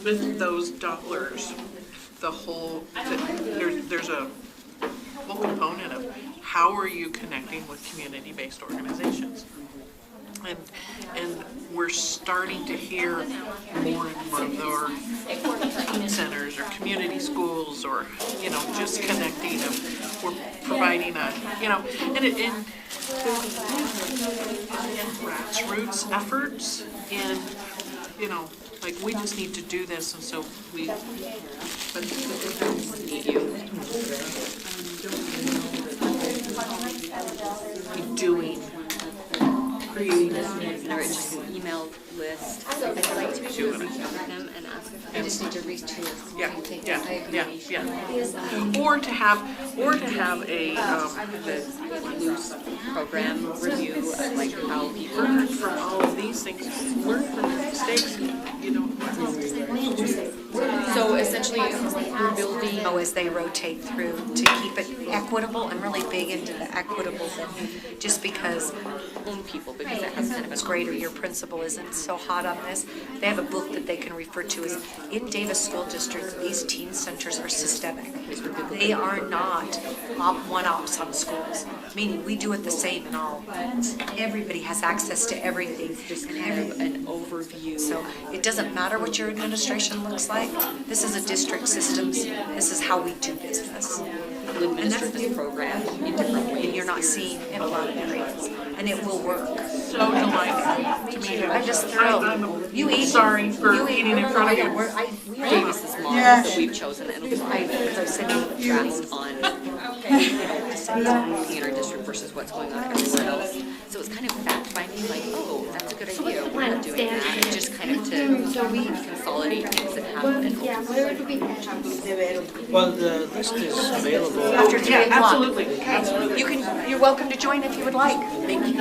With those dollars, the whole, there's a whole component of how are you connecting with community-based organizations? And we're starting to hear more and more of our teen centers or community schools or, just connecting of, we're providing a, and grassroots efforts in, like we just need to do this and so we need you. Doing. Creating Or just an email list. I'd like to reach out to them and ask if I just need to reach to Yeah. Or to have a the loose program review of like how people learn from all of these things, learn from your mistakes, So essentially, we're building. As they rotate through to keep it equitable and really big into the equitable thing. Just because people, because it has kind of it's great or your principal isn't so hot on this, they have a book that they can refer to as in Davis School District, these teen centers are systemic. They are not one-ops on schools, meaning we do it the same in all. Everybody has access to everything. Just kind of an overview. So it doesn't matter what your administration looks like. This is a district system. This is how we do business. And that's this program in different ways. And you're not seeing in a lot of areas. And it will work. So delightful to meet you. I'm just thrilled. You eat. Sorry for eating in front of you. Davis's model that we've chosen, and as I said, draft on in our district versus what's going on everywhere else. So it's kind of fact finding, like, oh, that's a good idea. We're not doing that. And just kind of to consolidate things and have an overview. Well, the list is available. After 3 o'clock. Absolutely, absolutely. You're welcome to join if you would like. Thank you.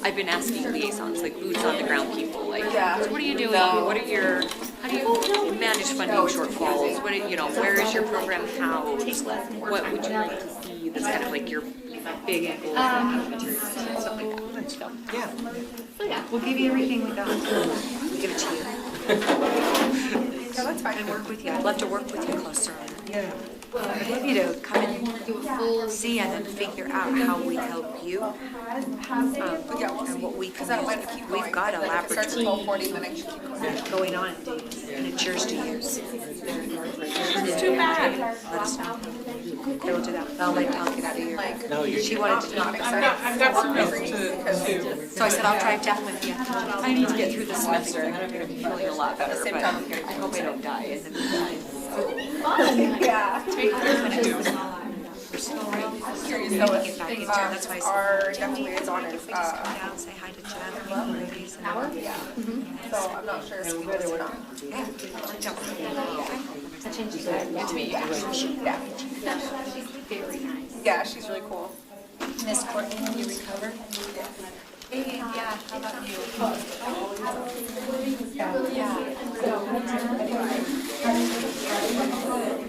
I've been asking liaisons, like boots on the ground people, like, so what are you doing? What are your, how do you manage funding shortfalls? What, where is your program housed? What would you like to see that's kind of like your big goals? Stuff like that. So, Yeah, we'll give you everything we got. We'll give it to you. Yeah, that's fine. And work with you. I'd love to work with you closer on it. Yeah. I'd love you to come and see and then figure out how we help you. And what we can do. We've got a laboratory going on in Davis, and it's yours to use. It's too bad. Let us know. They will do that. I'll get out of here. No, you're She wanted to talk. I've got some things to So I said, I'll drive down with you. I need to get through the semester and I'm going to be feeling a lot better, but I hope I don't die in the meantime. Yeah. take care of you. We're still right. Curious So though, if that's why I said, our deaf liaison is, come down, say hi to Jeff. so I'm not sure if we would or not. Yeah. Good to meet you. Yeah. Very nice. Yeah, she's really cool. Miss Courtney, when you recover? Hey, yeah, how about you?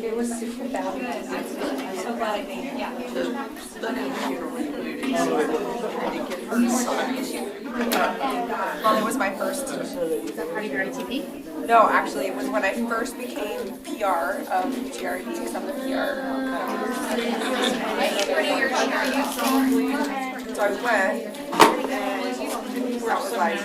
It was super fabulous. I'm so glad I made it. Yeah. Well, it was my first. Is that part of your ITP? No, actually, it was when I first became PR of GRD, because I'm the PR. So I went, and that was like,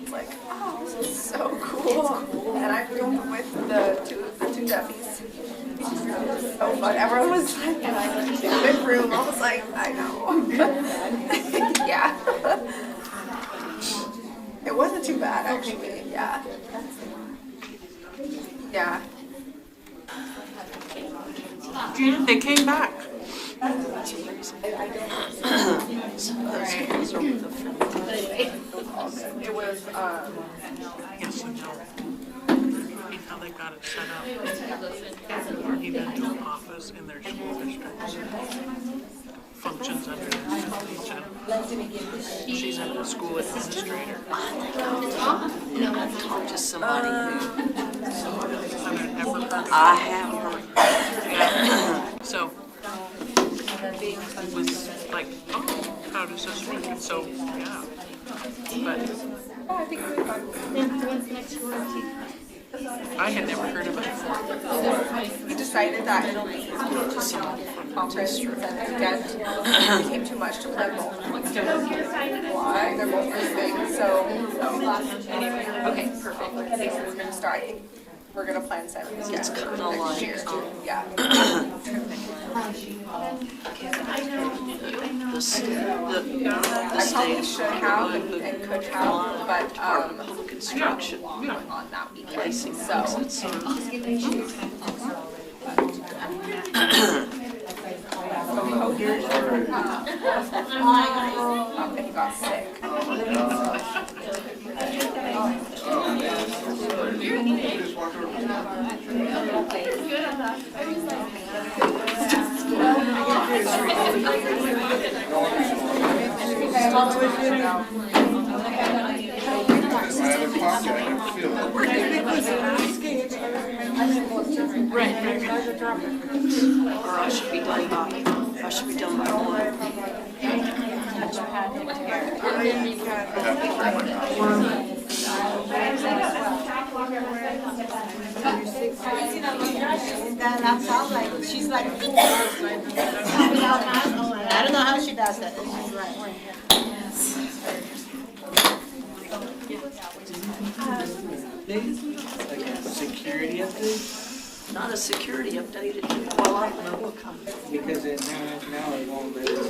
was like, oh, this is so cool. And I filmed with the two deafies. It was so fun. Everyone was like, in the big room. I was like, I know. Yeah. It wasn't too bad, actually. Yeah. Yeah. They came back. It was, Yes and no. How they got it set up. McKinney-Vento office in their school district. Functions under their supervision. She's a school administrator. I've talked to somebody I've never heard. I have heard. So it was like, oh, how does this work? And so, yeah. But I think it was fun. I had never heard of it before. We decided that it'll be conference and again, it became too much to play both. Why? They're both really big, so okay, perfect. We're gonna start. I think we're gonna plan something again next year. Yeah. I probably should have and could have, but construction. on that weekend. Placing So. He got sick. Right. Or I should be done by 1. That sounds like, she's like, I don't know how she does that, she's right. Security update? Not a security update, well, I don't know what kind. Because now it won't let us.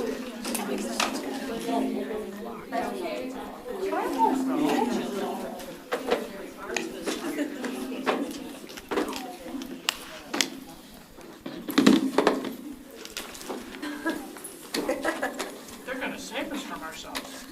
They're gonna save us from ourselves.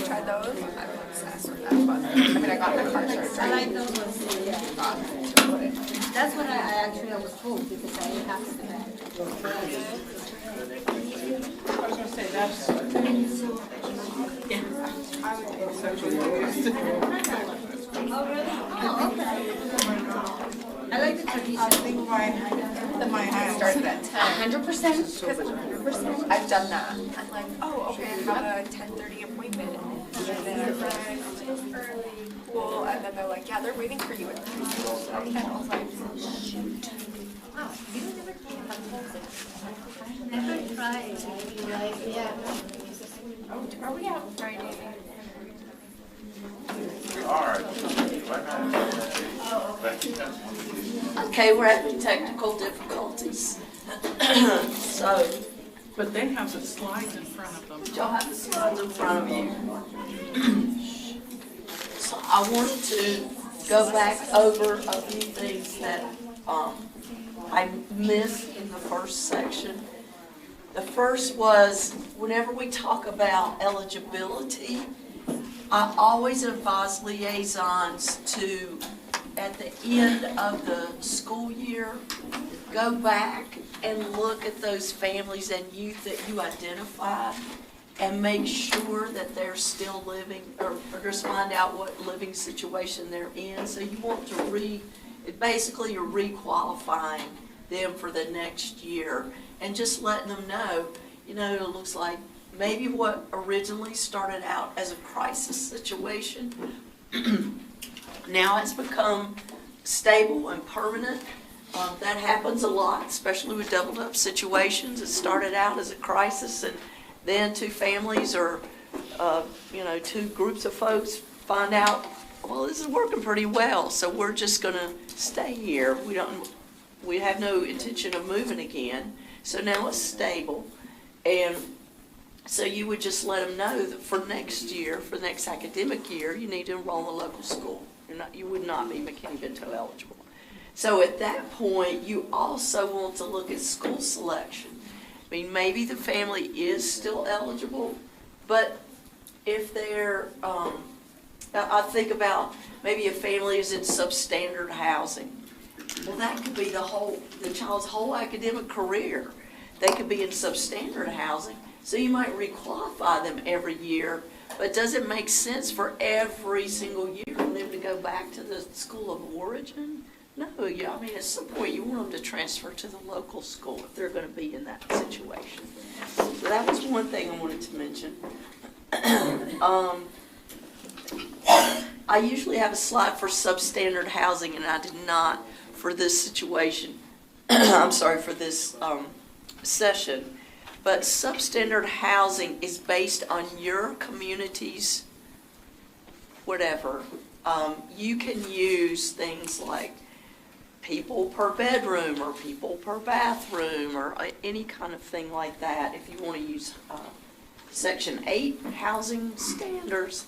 Tried those. I'm obsessed with that one. I mean, I got my car started. I like those ones. That's what I actually was told because I didn't have to do that. I was gonna say, that's. I would be so confused. Oh, really? Oh, okay. I like the tradition. I think my hand started at 10. 100%? 100%. I've done that. I'm like, oh, okay, I have a 10:30 appointment. And then I'm like, early, cool. And then they're like, yeah, they're waiting for you at 3. And I was like, shoot. Wow, you never never tried to be like, yeah. Oh, are we out Friday? We are. Okay, we're having technical difficulties. So, But they have the slides in front of them. y'all have the slides in front of you. So I wanted to go back over a few things that I missed in the first section. The first was, whenever we talk about eligibility, I always advise liaisons to, at the end of the school year, go back and look at those families and youth that you identified and make sure that they're still living, or just find out what living situation they're in. So you want to basically you're re-qualifying them for the next year. and just letting them know, it looks like maybe what originally started out as a crisis situation now it's become stable and permanent. That happens a lot, especially with doubled up situations. It started out as a crisis, and then two families or two groups of folks find out, well, this is working pretty well, so we're just going to stay here. We have no intention of moving again. So now it's stable, and so you would just let them know that for next year, for the next academic year, you need to enroll in a local school. You would not be McKinney-Vento eligible. So at that point, you also want to look at school selection. I mean, maybe the family is still eligible, but if they're, I think about maybe a family is in substandard housing. Well, that could be the child's whole academic career. They could be in substandard housing, so you might requalify them every year, but does it make sense for every single year for them to go back to the school of origin? No, I mean, at some point you want them to transfer to the local school if they're going to be in that situation. So that was one thing I wanted to mention. I usually have a slide for substandard housing, and I did not for this situation. I'm sorry, for this session. But substandard housing is based on your community's whatever. You can use things like people per bedroom or people per bathroom or any kind of thing like that. If you want to use Section 8 housing standards,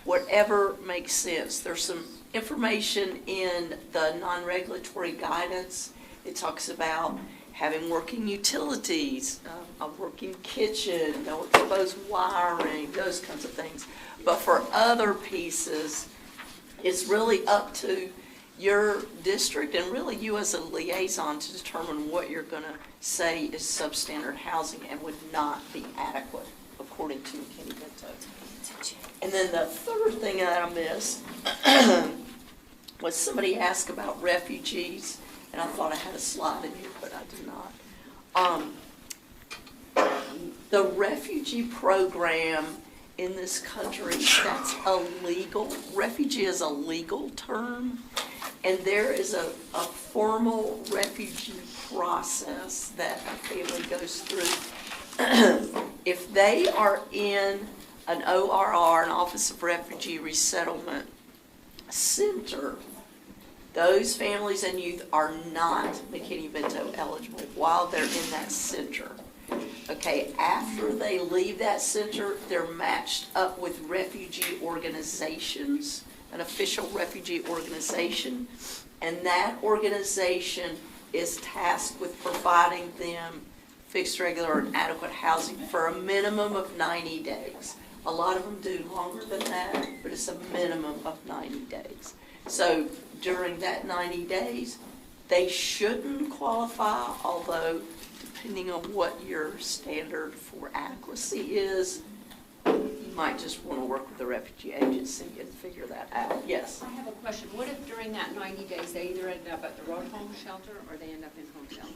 whatever makes sense. There's some information in the non-regulatory guidance. It talks about having working utilities, a working kitchen, no exposed wiring, those kinds of things. But for other pieces, it's really up to your district and really you as a liaison to determine what you're going to say is substandard housing and would not be adequate according to McKinney-Vento. And then the third thing that I missed was somebody asked about refugees, and I thought I had a slide in here, but I do not. The refugee program in this country, that's illegal. Refugee is a legal term, and there is a formal refugee process that a family goes through. If they are in an ORR, an Office of Refugee Resettlement Center, those families and youth are not McKinney-Vento eligible while they're in that center. Okay, after they leave that center, they're matched up with refugee organizations, an official refugee organization, and that organization is tasked with providing them fixed, regular, and adequate housing for a minimum of 90 days. A lot of them do longer than that, but it's a minimum of 90 days. So during that 90 days, they shouldn't qualify, although depending on what your standard for adequacy is, you might just want to work with the refugee agency and figure that out. Yes? I have a question. What if during that 90 days they either end up at the road home shelter or they end up in hotels?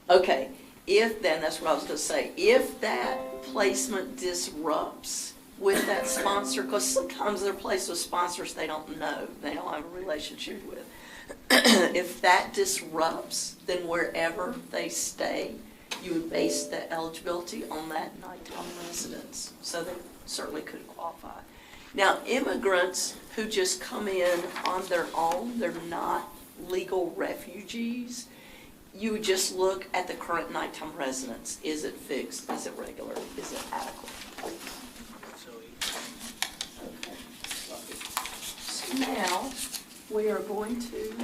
Okay, that's what I was going to say. If that placement disrupts with that sponsor, because sometimes they're placed with sponsors they don't know, they don't have a relationship with. If that disrupts, then wherever they stay, you would base the eligibility on that nighttime residence. So they certainly could qualify. Now, immigrants who just come in on their own, they're not legal refugees, you would just look at the current nighttime residence. Is it fixed? Is it regular? Is it adequate? Okay. So now we are going to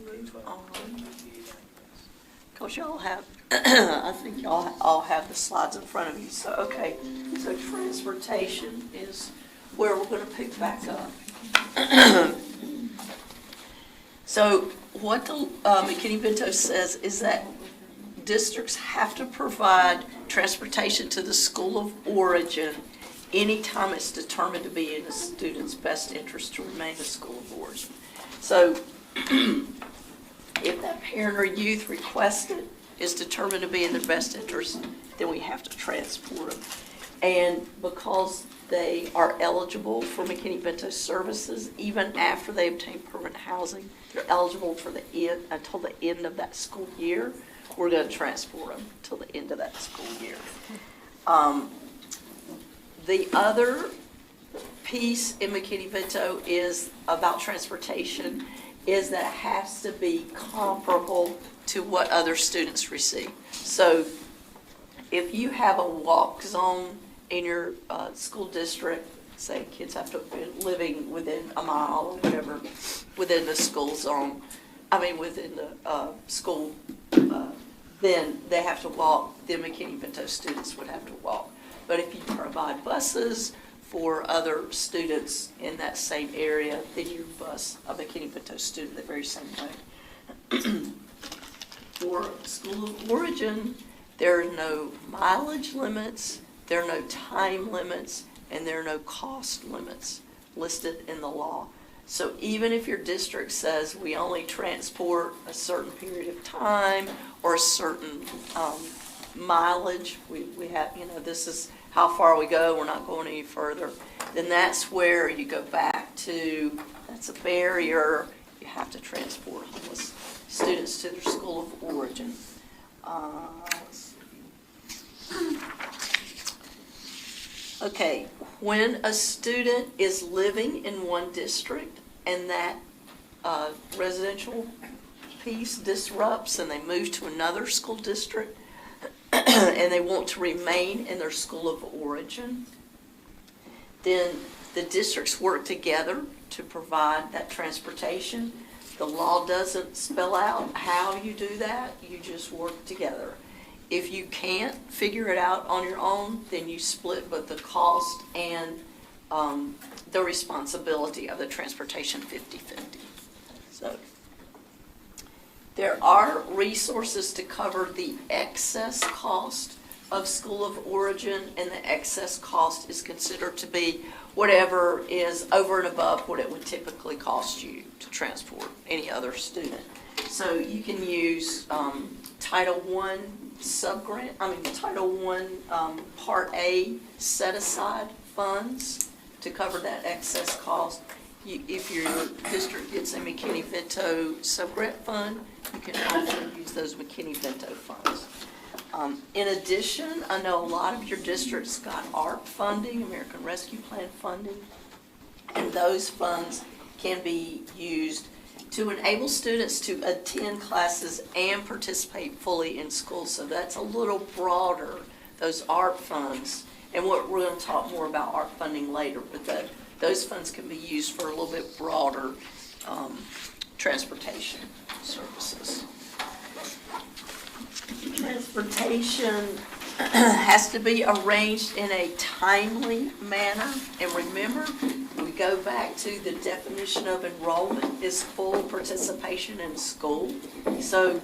move on. Because y'all have, I think y'all all have the slides in front of you. So, okay. So transportation is where we're going to pick back up. So what the McKinney-Vento says is that districts have to provide transportation to the school of origin anytime it's determined to be in the student's best interest to remain a school of origin. So if that parent or youth requests it, is determined to be in their best interest, then we have to transport them. And because they are eligible for McKinney-Vento services, even after they obtain permanent housing, they're eligible for until the end of that school year. We're going to transport them till the end of that school year. The other piece in McKinney-Vento is about transportation, is that it has to be comparable to what other students receive. So if you have a walk zone in your school district, say kids have to be living within a mile or whatever, within the school zone, within the school, then they have to walk, then McKinney-Vento students would have to walk. But if you provide buses for other students in that same area, then you bus a McKinney-Vento student the very same way. For School of Origin, there are no mileage limits, there are no time limits, and there are no cost limits listed in the law. So even if your district says we only transport a certain period of time or a certain mileage, we have, this is how far we go, we're not going any further, then that's where you go back to, that's a barrier, you have to transport homeless students to their school of origin. Let's see. Okay, when a student is living in one district and that residential piece disrupts and they move to another school district, and they want to remain in their school of origin, then the districts work together to provide that transportation. The law doesn't spell out how you do that, you just work together. If you can't figure it out on your own, then you split both the cost and the responsibility of the transportation 50-50. So there are resources to cover the excess cost of school of origin, and the excess cost is considered to be whatever is over and above what it would typically cost you to transport any other student. So you can use Title I subgrant, Title I Part A set-aside funds to cover that excess cost. If your district gets a McKinney-Vento subgrant fund, you can also use those McKinney-Vento funds. In addition, I know a lot of your districts got ARP funding, American Rescue Plan funding, and those funds can be used to enable students to attend classes and participate fully in school. So that's a little broader, those ARP funds. And we're going to talk more about ARP funding later, but those funds can be used for a little bit broader transportation services. Transportation has to be arranged in a timely manner. And remember, we go back to the definition of enrollment is full participation in school. So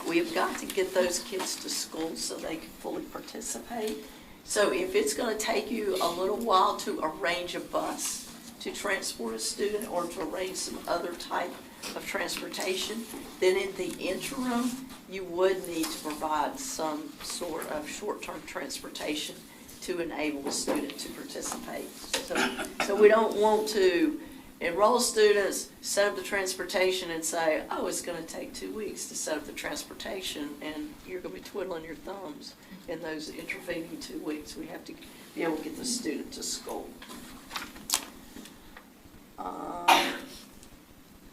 we've got to get those kids to school so they can fully participate. So if it's going to take you a little while to arrange a bus to transport a student or to arrange some other type of transportation, then in the interim, you would need to provide some sort of short-term transportation to enable a student to participate. So we don't want to enroll students, set up the transportation, and say, oh, it's going to take 2 weeks to set up the transportation, and you're going to be twiddling your thumbs in those intervening 2 weeks. We have to be able to get the student to school.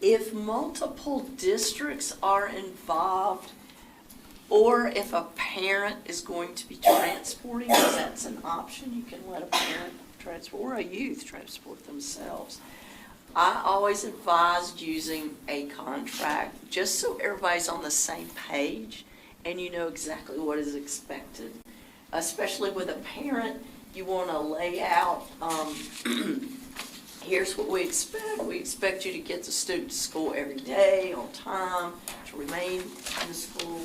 If multiple districts are involved, or if a parent is going to be transporting, that's an option. You can let a parent transport, or a youth transport themselves. I always advised using a contract just so everybody's on the same page and you know exactly what is expected. Especially with a parent, you want to lay out here's what we expect. We expect you to get the student to school every day on time, to remain in the school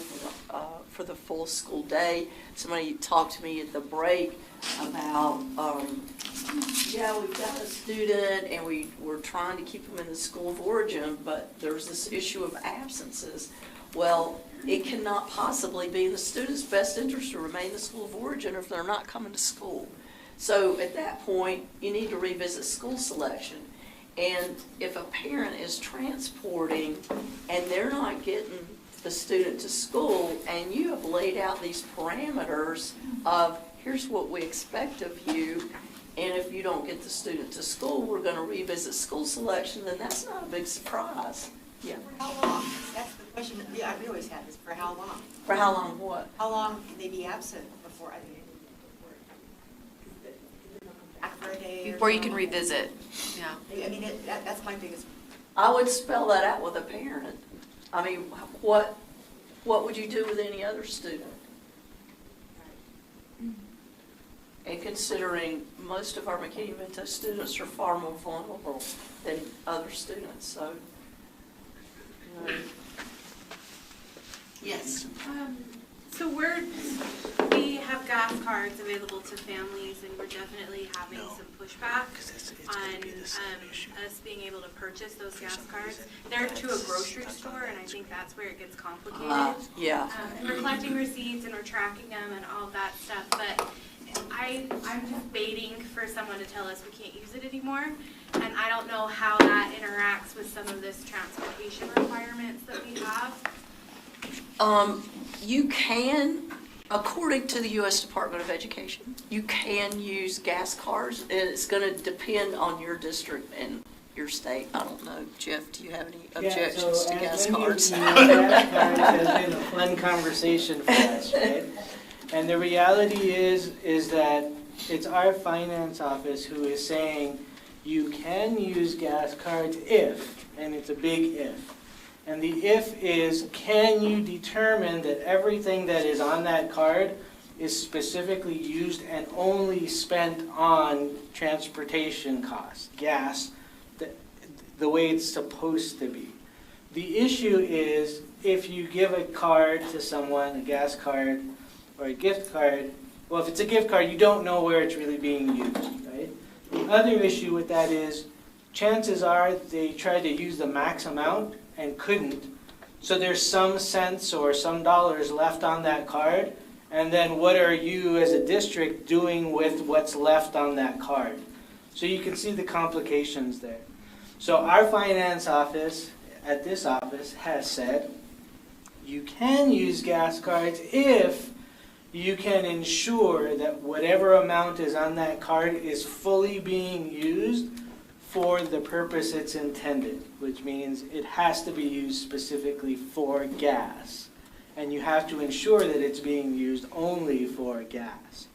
for the full school day. Somebody talked to me at the break about, yeah, we've got a student and we're trying to keep them in the school of origin, but there's this issue of absences. Well, it cannot possibly be in the student's best interest to remain in the school of origin if they're not coming to school. So at that point, you need to revisit school selection. And if a parent is transporting and they're not getting the student to school, and you have laid out these parameters of here's what we expect of you, and if you don't get the student to school, we're going to revisit school selection, then that's not a big surprise. Yeah. For how long? That's the question that we always have, is for how long? For how long what? How long can they be absent before, back for a day? Before you can revisit, yeah. I mean, that's my biggest. I would spell that out with a parent. I mean, what would you do with any other student? And considering most of our McKinney-Vento students are far more vulnerable than other students, so. Yes. So we have gas cards available to families, and we're definitely having some pushback on us being able to purchase those gas cards. They're to a grocery store, and I think that's where it gets complicated. Yeah. And we're collecting receipts and we're tracking them and all of that stuff, but I'm just waiting for someone to tell us we can't use it anymore, and I don't know how that interacts with some of this transportation requirements that we have. You can, according to the U.S. Department of Education, you can use gas cards, and it's going to depend on your district and your state. I don't know, Jeff, do you have any objections to gas cards? Gas cards has been a fun conversation for us, right? And the reality is that it's our finance office who is saying you can use gas cards if, and it's a big if. And the if is, can you determine that everything that is on that card is specifically used and only spent on transportation costs, gas, the way it's supposed to be. The issue is if you give a card to someone, a gas card or a gift card, well, if it's a gift card, you don't know where it's really being used, right? The other issue with that is chances are they tried to use the max amount and couldn't. So there's some cents or some dollars left on that card, and then what are you as a district doing with what's left on that card? So you can see the complications there. So our finance office at this office has said you can use gas cards if you can ensure that whatever amount is on that card is fully being used for the purpose it's intended, which means it has to be used specifically for gas. And you have to ensure that it's being used only for gas.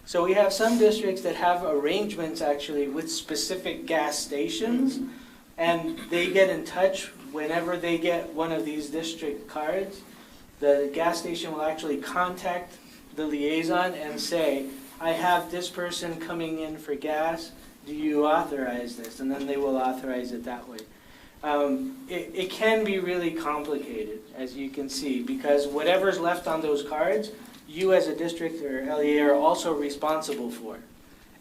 So we have some districts that have arrangements actually with specific gas stations, and they get in touch whenever they get one of these district cards. The gas station will actually contact the liaison and say, I have this person coming in for gas. Do you authorize this? And then they will authorize it that way. It can be really complicated, as you can see, because whatever's left on those cards, you as a district or LEA are also responsible for.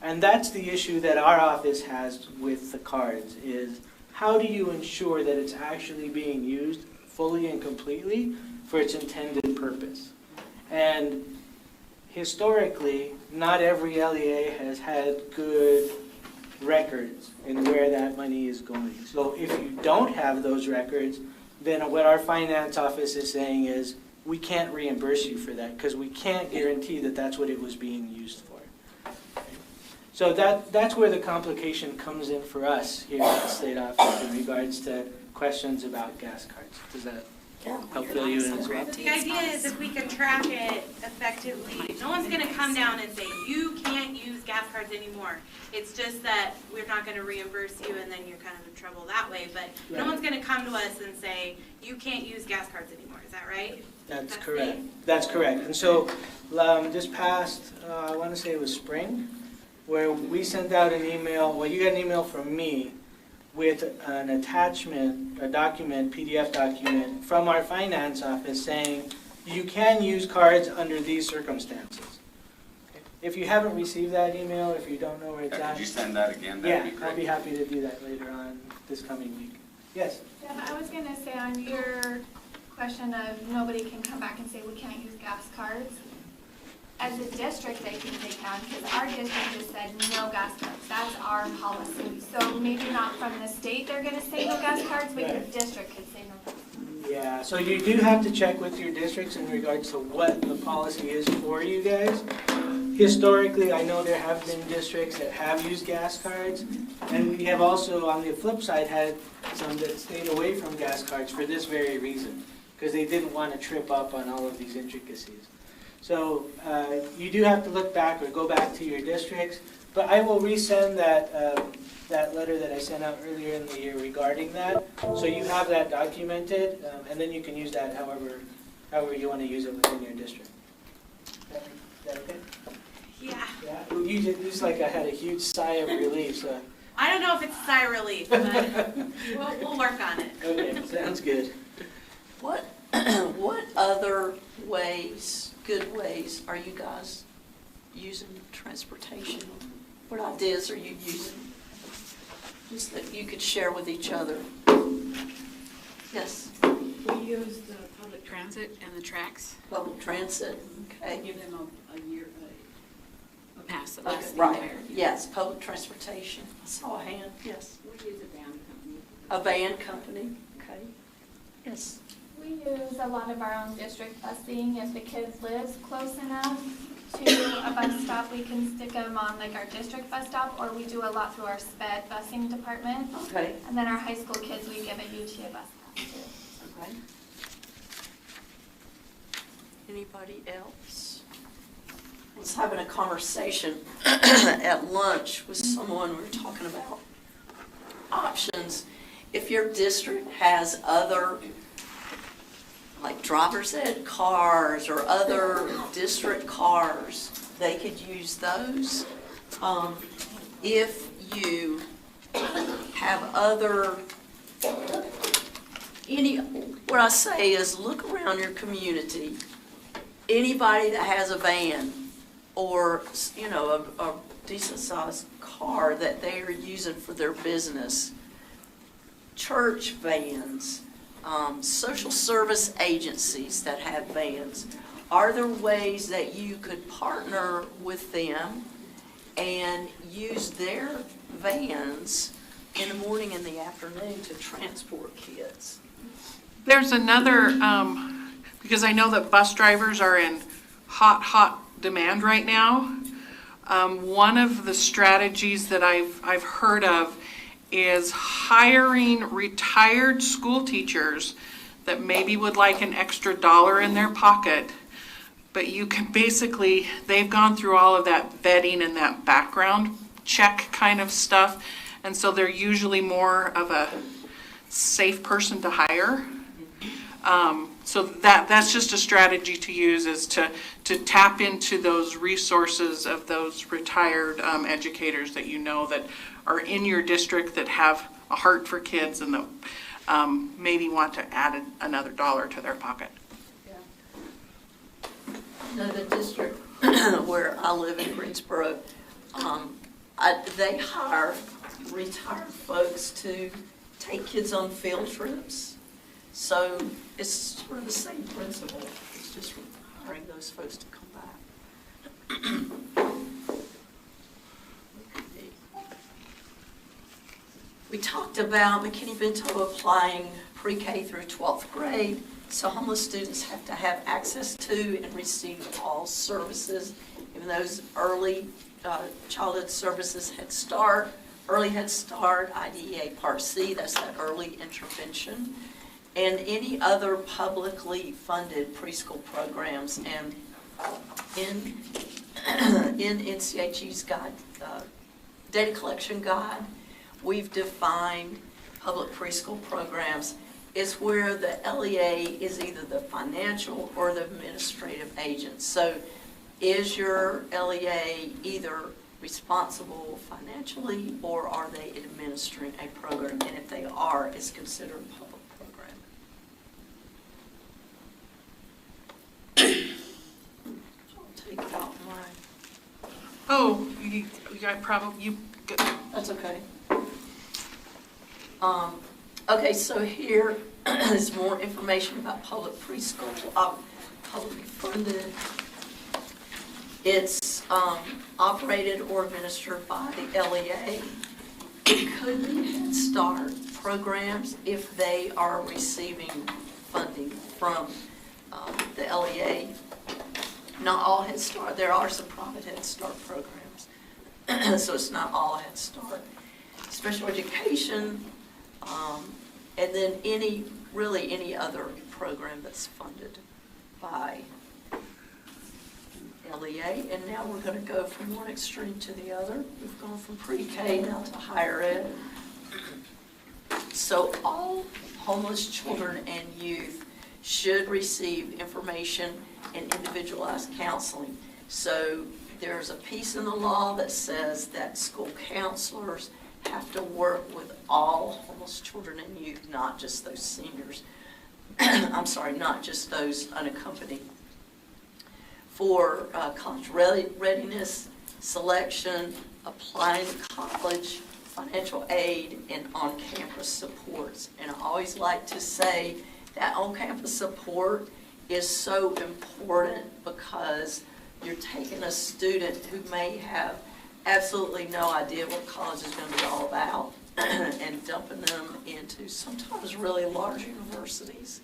And that's the issue that our office has with the cards, is how do you ensure that it's actually being used fully and completely for its intended purpose? And historically, not every LEA has had good records in where that money is going. So if you don't have those records, then what our finance office is saying is we can't reimburse you for that because we can't guarantee that that's what it was being used for. So that's where the complication comes in for us here at the state office in regards to questions about gas cards. Does that help fill you in as well? The idea is if we can track it effectively, no one's going to come down and say, you can't use gas cards anymore. It's just that we're not going to reimburse you and then you're kind of in trouble that way. But no one's going to come to us and say, you can't use gas cards anymore. Is that right? That's correct. That's correct. And so this past, I want to say it was spring, where we sent out an email, well, you got an email from me with an attachment, a document, PDF document from our finance office saying you can use cards under these circumstances. If you haven't received that email, if you don't know where it's at. Could you send that again? Yeah, That'd be great. I'll be happy to do that later on this coming week. Yes? Yeah, I was gonna say on your question of nobody can come back and say we can't use gas cards. As a district, I think they can, because our district just said no gas cards. That's our policy. So maybe not from the state they're gonna say no gas cards, but your district could say no gas cards. Yeah, so you do have to check with your districts in regards to what the policy is for you guys. Historically, I know there have been districts that have used gas cards, and we have also, on the flip side, had some that stayed away from gas cards for this very reason, because they didn't want to trip up on all of these intricacies. So you do have to look back or go back to your districts, but I will resend that letter that I sent out earlier in the year regarding that, so you have that documented, and then you can use that however you want to use it within your district. Is that okay? Yeah. Yeah, you just like I had a huge sigh of relief, so. I don't know if it's a sigh of relief, but we'll work on it. Okay, sounds good. What other ways, good ways, are you guys using transportation? What ideas are you using? Just that you could share with each other. Yes? We use the public transit and the tracks. Public transit, okay. Give them a year, a pass that Okay, lasts the right, entire year. yes, public transportation. I saw a hand, yes. We use a van company. A van company, okay. Yes. We use a lot of our own district busing. If the kid lives close enough to a bus stop, we can stick them on like our district bus stop, or we do a lot through our SPED busing department. Okay. And then our high school kids, we give a UTA bus pass too. Okay. Anybody else? I was having a conversation at lunch with someone. We were talking about options. If your district has other, like driver's ed cars or other district cars, they could use those. If you have other, what I say is look around your community. Anybody that has a van or, you know, a decent sized car that they are using for their business, church vans, social service agencies that have vans, are there ways that you could partner with them and use their vans in the morning and the afternoon to transport kids? There's another, because I know that bus drivers are in hot demand right now. One of the strategies that I've heard of is hiring retired school teachers that maybe would like an extra $1 in their pocket, but you can basically, they've gone through all of that vetting and that background check kind of stuff, and so they're usually more of a safe person to hire. So that's just a strategy to use, is to tap into those resources of those retired educators that you know that are in your district that have a heart for kids and that maybe want to add another $1 to their pocket. No, the district where I live in Greensboro, they hire retired folks to take kids on field trips. So it's sort of the same principle. It's just hiring those folks to come back. We talked about McKinney-Vento applying pre-K through 12th grade, so homeless students have to have access to and receive all services, even those early childhood services, Head Start, Early Head Start, IDEA Part C, that's that early intervention, and any other publicly funded preschool programs. And in NCHE's guide, data collection guide, we've defined public preschool programs is where the LEA is either the financial or the administrative agent. So is your LEA either responsible financially, or are they administering a program? And if they are, it's considered a public program. I'll take out my, Oh, that's okay. Okay, so here is more information about public preschool, publicly funded. It's operated or administered by the LEA. It could be Head Start programs if they are receiving funding from the LEA. Not all Head Start, there are some private Head Start programs, so it's not all Head Start. Special education, and then really any other program that's funded by LEA. And now we're going to go from one extreme to the other. We've gone from pre-K now to higher ed. So all homeless children and youth should receive information and individualized counseling. So there's a piece in the law that says that school counselors have to work with all homeless children and youth, not just those seniors. I'm sorry, not just those unaccompanied. For college readiness, selection, applying to college, financial aid, and on-campus supports. And I always like to say that on-campus support is so important because you're taking a student who may have absolutely no idea what college is going to be all about and dumping them into sometimes really large universities.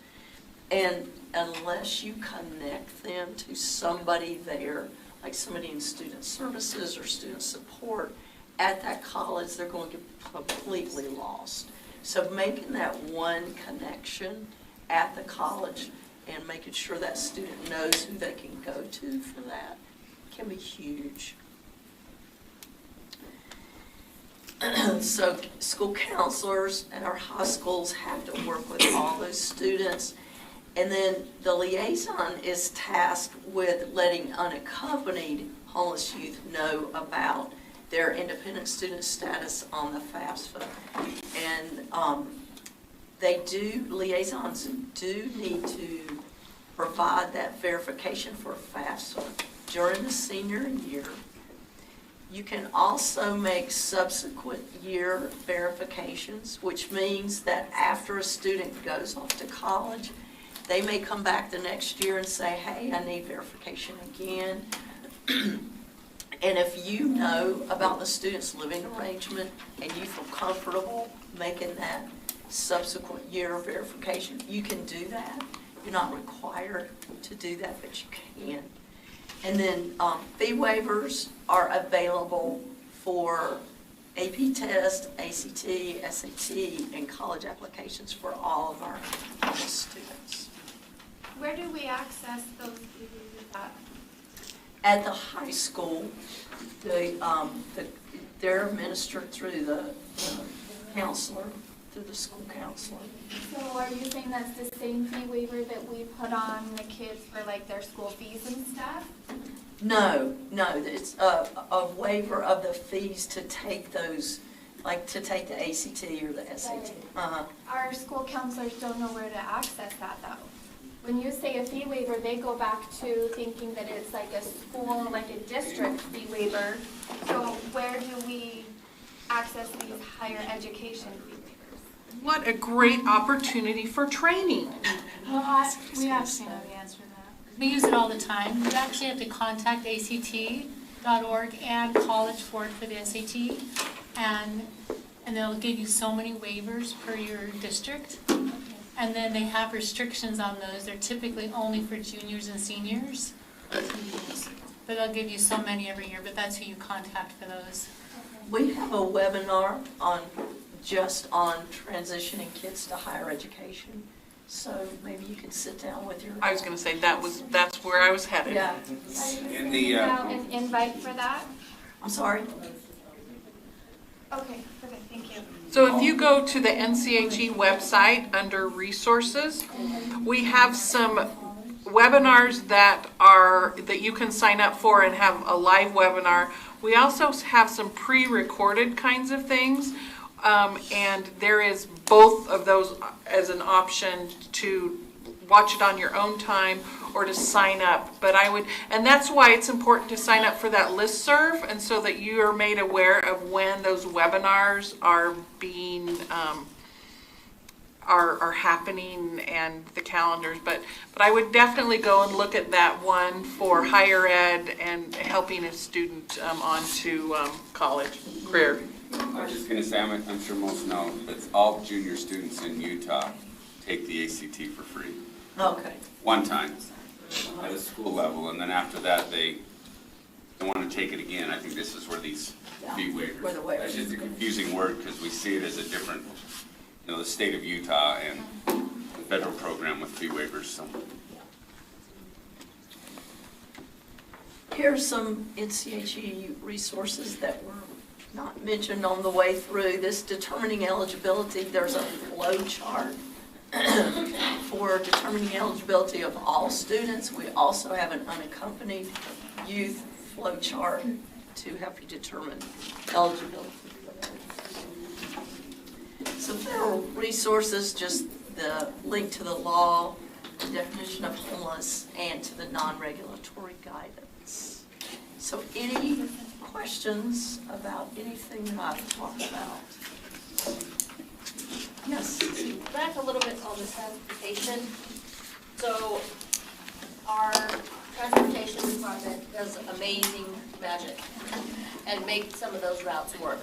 And unless you connect them to somebody there, like somebody in student services or student support at that college, they're going to get completely lost. So making that one connection at the college and making sure that student knows who they can go to for that can be huge. So school counselors at our high schools have to work with all those students. And then the liaison is tasked with letting unaccompanied homeless youth know about their independent student status on the FAFSA. And liaisons do need to provide that verification for FAFSA during the senior year. You can also make subsequent year verifications, which means that after a student goes off to college, they may come back the next year and say, hey, I need verification again. And if you know about the student's living arrangement and you feel comfortable making that subsequent year of verification, you can do that. You're not required to do that, but you can. And then fee waivers are available for AP test, ACT, SAT, and college applications for all of our students. Where do we access those fees at? At the high school, they're administered through the counselor, through the school counselor. So are you saying that's the same fee waiver that we put on the kids for like their school fees and stuff? No, it's a waiver of the fees to take those, like to take the ACT or the SAT. Our school counselors don't know where to access that though. When you say a fee waiver, they go back to thinking that it's like a school, like a district fee waiver. So where do we access these higher education fee waivers? What a great opportunity for training. Well, we actually know the answer to that. We use it all the time. You actually have to contact ACT.org and College Board for the SAT, and they'll give you so many waivers per your district. And then they have restrictions on those. They're typically only for juniors and seniors. But they'll give you so many every year, but that's who you contact for those. We have a webinar just on transitioning kids to higher education. So maybe you can sit down with your... I was going to say that's where I was headed. Yeah. In the an invite for that? I'm sorry? Okay, perfect, thank you. So if you go to the NCHE website under resources, we have some webinars that you can sign up for and have a live webinar We also have some pre-recorded kinds of things, and there is both of those as an option to watch it on your own time or to sign up. But I would, and that's why it's important to sign up for that listserv, and so that you are made aware of when those webinars are being are happening and the calendars. But I would definitely go and look at that one for higher ed and helping a student on to college career. I was just going to say, I'm sure most know, but all junior students in Utah take the ACT for free. Okay. One time at a school level, and then after that they want to take it again. I think this is where these fee waivers. That's just a confusing word because we see it as a different, the state of Utah and the federal program with fee waivers. So. Here's some NCHE resources that were not mentioned on the way through. This determining eligibility, there's a flow chart for determining eligibility of all students. We also have an unaccompanied youth flow chart to help you determine eligibility. So federal resources, just the link to the law, the definition of homeless, and to the non-regulatory guidance. So any questions about anything that I've talked about? Yes. Back a little bit on the transportation. So our transportation department does amazing magic and make some of those routes work.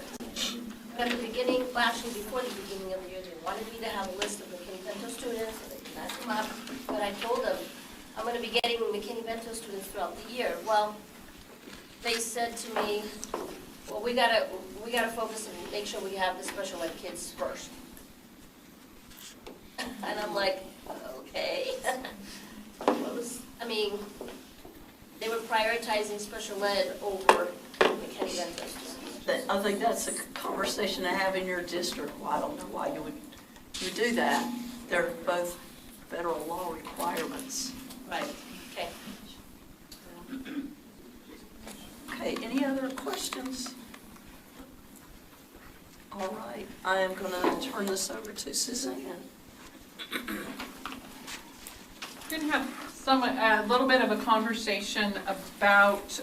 But at the beginning, well, actually before the beginning of the year, they wanted me to have a list of McKinney-Vento students so they can ask them up. But I told them, I'm going to be getting McKinney-Vento students throughout the year. Well, they said to me, well, we gotta focus and make sure we have the special ed kids first. And I'm like, okay. They were prioritizing special ed over McKinney-Vento. I think that's a conversation to have in your district. Well, I don't know why you would do that. They're both federal law requirements. Right, okay. Okay, any other questions? All right, I am going to turn this over to Suzanne. We're going to have a little bit of a conversation about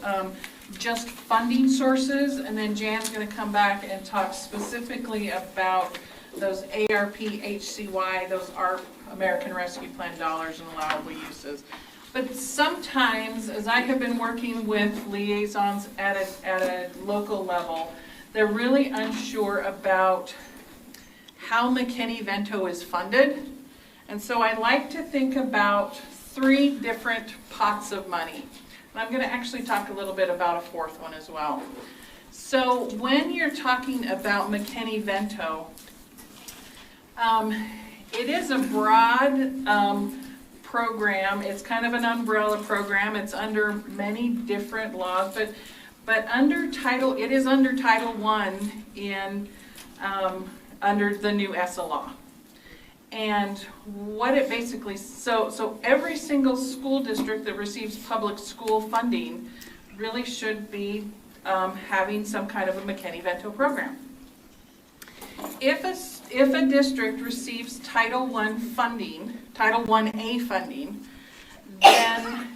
just funding sources, and then Jan's going to come back and talk specifically about those ARP, HCY, those ARP, American Rescue Plan dollars and allowable uses. But sometimes, as I have been working with liaisons at a local level, they're really unsure about how McKinney-Vento is funded. And so I like to think about 3 different pots of money. And I'm going to actually talk a little bit about a 4th one as well. So when you're talking about McKinney-Vento, it is a broad program. It's kind of an umbrella program. It's under many different laws, but it is under Title I in under the new ESSA law. And what it basically, so every single school district that receives public school funding really should be having some kind of a McKinney-Vento program. If a district receives Title I funding, Title I-A funding, then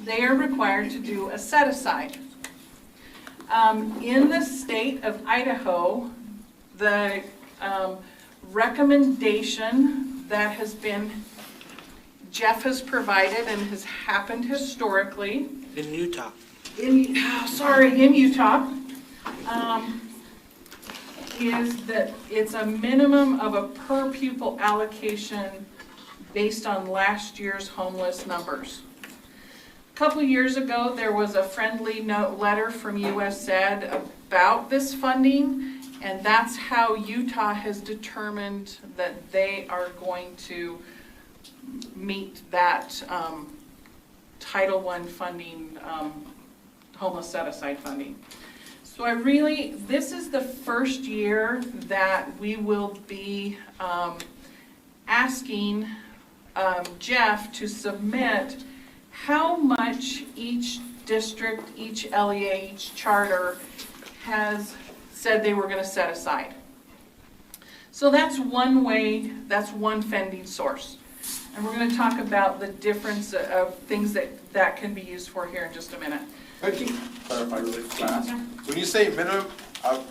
they are required to do a set-aside. In the state of Idaho, the recommendation that Jeff has provided and has happened historically. In Utah. In Utah, is that it's a minimum of a per pupil allocation based on last year's homeless numbers. A couple years ago, there was a friendly note letter from USAID about this funding, and that's how Utah has determined that they are going to meet that Title I funding, homeless set-aside funding. So this is the first year that we will be asking Jeff to submit how much each district, each LEA, each charter has said they were gonna set aside. So that's one way, that's one funding source. And we're gonna talk about the difference of things that can be used for here in just a minute. Could you clarify really fast? When you say minimum of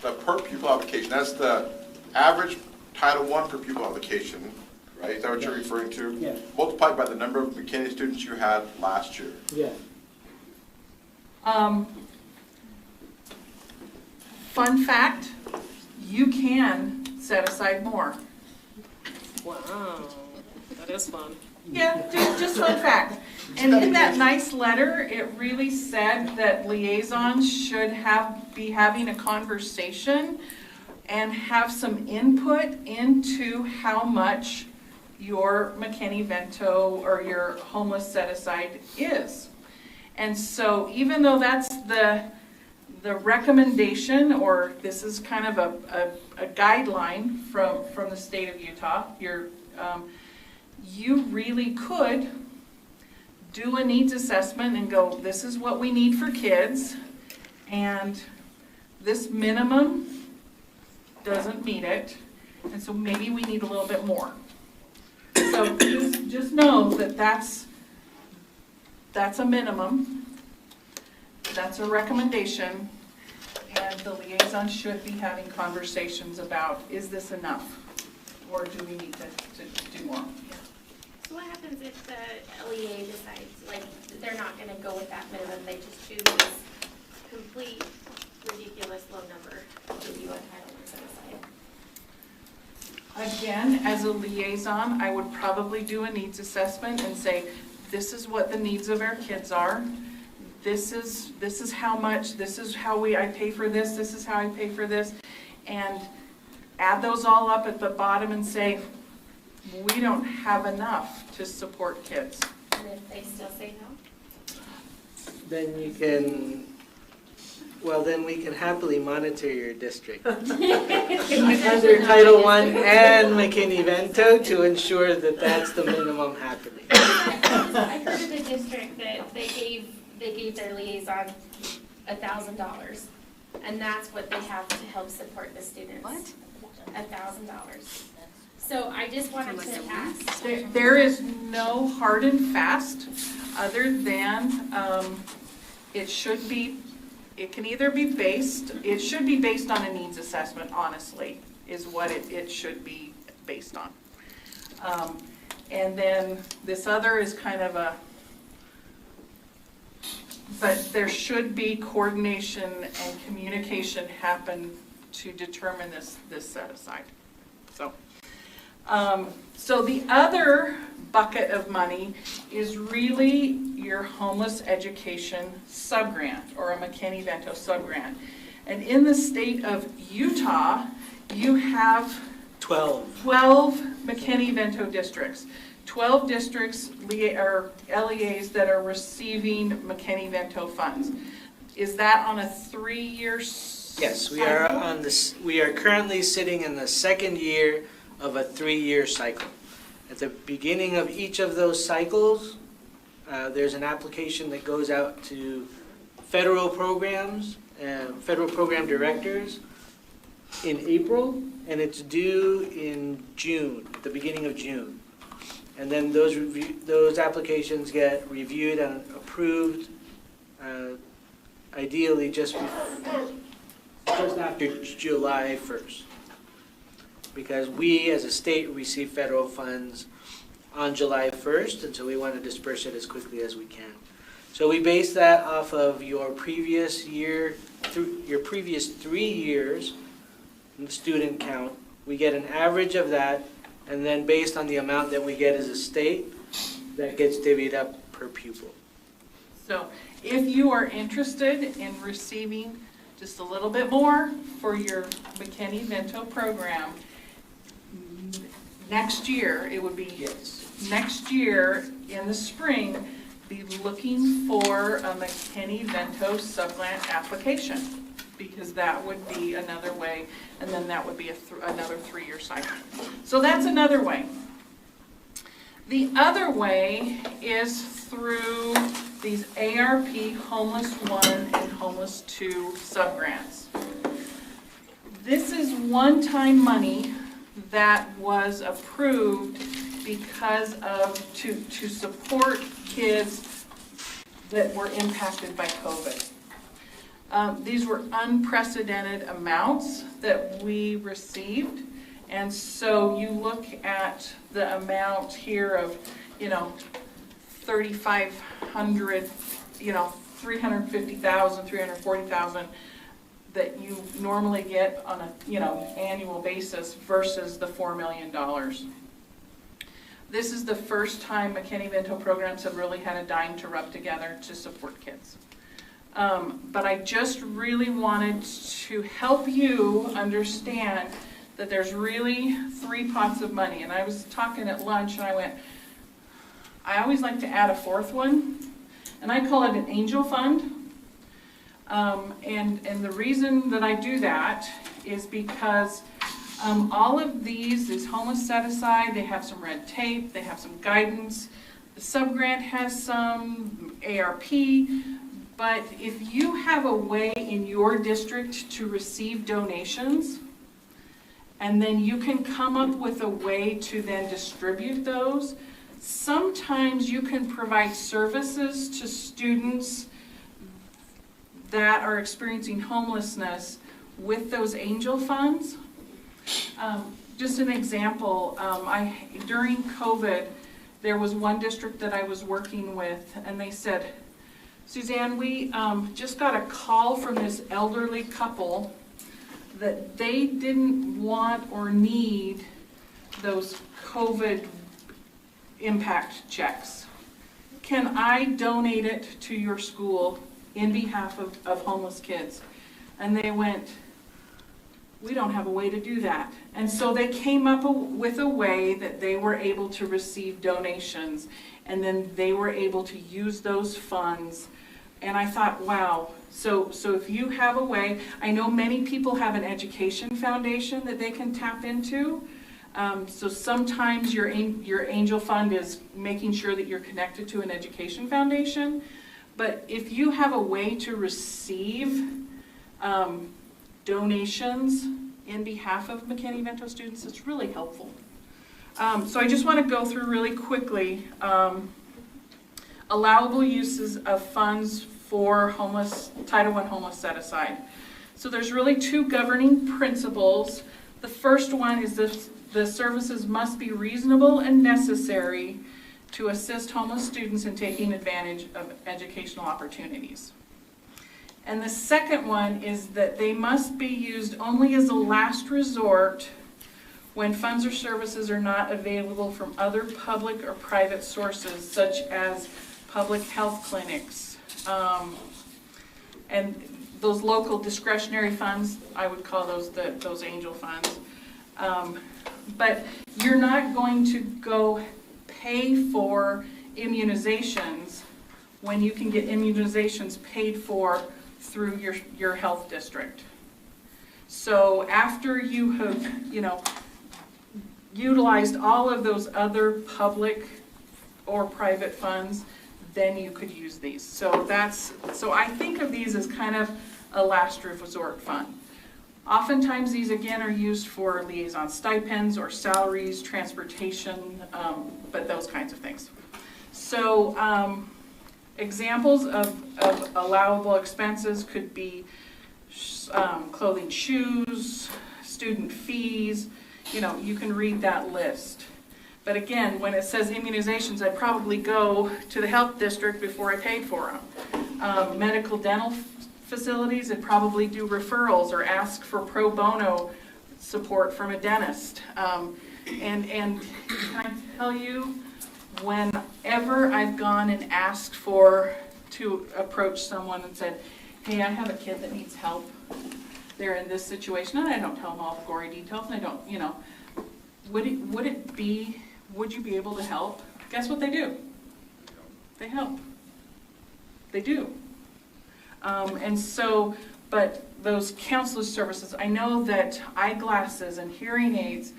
the per pupil application, that's the average Title I per pupil application, right? Is that what you're referring to? Yeah. Multiplied by the number of McKinney students you had last year. Yeah. Fun fact, you can set aside more. Wow, that is fun. Yeah, just fun fact. And in that nice letter, it really said that liaisons should be having a conversation and have some input into how much your McKinney-Vento or your homeless set-aside is. And so even though that's the recommendation, or this is kind of a guideline from the state of Utah, you really could do a needs assessment and go, this is what we need for kids, and this minimum doesn't meet it, and so maybe we need a little bit more. So just know that that's a minimum, that's a recommendation, and the liaison should be having conversations about, is this enough, or do we need to do more? So what happens if the LEA decides, like, they're not gonna go with that minimum, they just choose this complete ridiculous low number to give you a title and set aside? Again, as a liaison, I would probably do a needs assessment and say, this is what the needs of our kids are. This is how much, this is how I pay for this is how I pay for this. And add those all up at the bottom and say, we don't have enough to support kids. And if they still say no? Then you can, well, then we can happily monitor your district under Title I and McKinney-Vento to ensure that that's the minimum happening. I heard of a district that they gave their liaison $1,000, and that's what they have to help support the students. What? $1,000. So I just wanted to ask. There is no hard and fast, other than it can either be based, it should be based on a needs assessment, honestly, is what it should be based on. And then this other is kind of but there should be coordination and communication happen to determine this set aside. So the other bucket of money is really your homeless education subgrant, or a McKinney-Vento subgrant. And in the state of Utah, you have 12 McKinney-Vento districts. 12 districts or LEAs that are receiving McKinney-Vento funds. Is that on a 3-year cycle? Yes, we are on this. We are currently sitting in the second year of a 3-year cycle. At the beginning of each of those cycles, there's an application that goes out to federal programs and federal program directors in April, and it's due in June, at the beginning of June. And then those applications get reviewed and approved, ideally just after July 1st. Because we, as a state, receive federal funds on July 1st, and so we want to disperse it as quickly as we can. So we base that off of your previous year, your previous 3 years student count. We get an average of that, and then based on the amount that we get as a state, that gets divvied up per pupil. So if you are interested in receiving just a little bit more for your McKinney-Vento program, next year, it would be next year in the spring, be looking for a McKinney-Vento subgrant application, because that would be another way, and then that would be another 3-year cycle. So that's another way. The other way is through these ARP Homeless 1 and Homeless 2 subgrants. This is one-time money that was approved because of, to support kids that were impacted by COVID. These were unprecedented amounts that we received. And so you look at the amount here of, 3,500, 350,000, 340,000 that you normally get on a, annual basis versus the $4 million. This is the first time McKinney-Vento programs have really had a dime to rub together to support kids. But I just really wanted to help you understand that there's really 3 pots of money. And I was talking at lunch and I went, I always like to add a 4th one, and I call it an angel fund. And the reason that I do that is because all of these is homeless set aside. They have some red tape, they have some guidance. The subgrant has some ARP, but if you have a way in your district to receive donations, and then you can come up with a way to then distribute those, sometimes you can provide services to students that are experiencing homelessness with those angel funds. Just an example, during COVID, there was one district that I was working with, and they said, Suzanne, we just got a call from this elderly couple that they didn't want or need those COVID impact checks. Can I donate it to your school in behalf of homeless kids? And they went, we don't have a way to do that. And so they came up with a way that they were able to receive donations, and then they were able to use those funds. And I thought, wow, so if you have a way, I know many people have an education foundation that they can tap into. So sometimes your angel fund is making sure that you're connected to an education foundation. But if you have a way to receive donations in behalf of McKinney-Vento students, it's really helpful. So I just want to go through really quickly allowable uses of funds for Title I homeless set aside. So there's really 2 governing principles. The first one is the services must be reasonable and necessary to assist homeless students in taking advantage of educational opportunities. And the second one is that they must be used only as a last resort when funds or services are not available from other public or private sources, such as public health clinics. And those local discretionary funds, I would call those angel funds. But you're not going to go pay for immunizations when you can get immunizations paid for through your health district. So after you have, utilized all of those other public or private funds, then you could use these. So I think of these as kind of a last resort fund. Oftentimes these again are used for liaison stipends or salaries, transportation, but those kinds of things. So examples of allowable expenses could be clothing, shoes, student fees. You can read that list. But again, when it says immunizations, I'd probably go to the health district before I paid for them. Medical dental facilities, I'd probably do referrals or ask for pro bono support from a dentist. And can I tell you, whenever I've gone and asked to approach someone and said, hey, I have a kid that needs help, they're in this situation, and I don't tell them all the gory details, and I don't, would you be able to help? Guess what they do? They help. They do. And so, but those counselor services, I know that eyeglasses and hearing aids,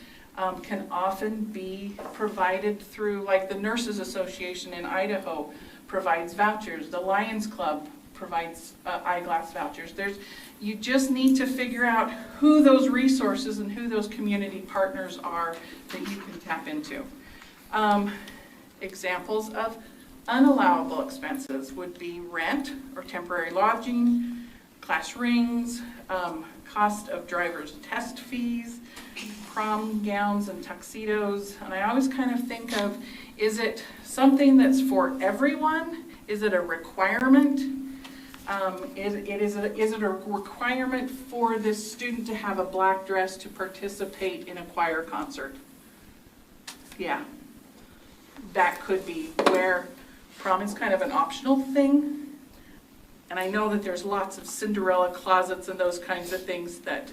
can often be provided through, like the Nurses Association in Idaho provides vouchers, the Lions Club provides eyeglass vouchers. You just need to figure out who those resources and who those community partners are that you can tap into. Examples of unallowable expenses would be rent or temporary lodging, class rings, cost of driver's test fees, prom gowns and tuxedos. And I always kind of think of, is it something that's for everyone? Is it a requirement? Is it a requirement for this student to have a black dress to participate in a choir concert? Yeah, that could be where prom is kind of an optional thing. And I know that there's lots of Cinderella closets and those kinds of things that,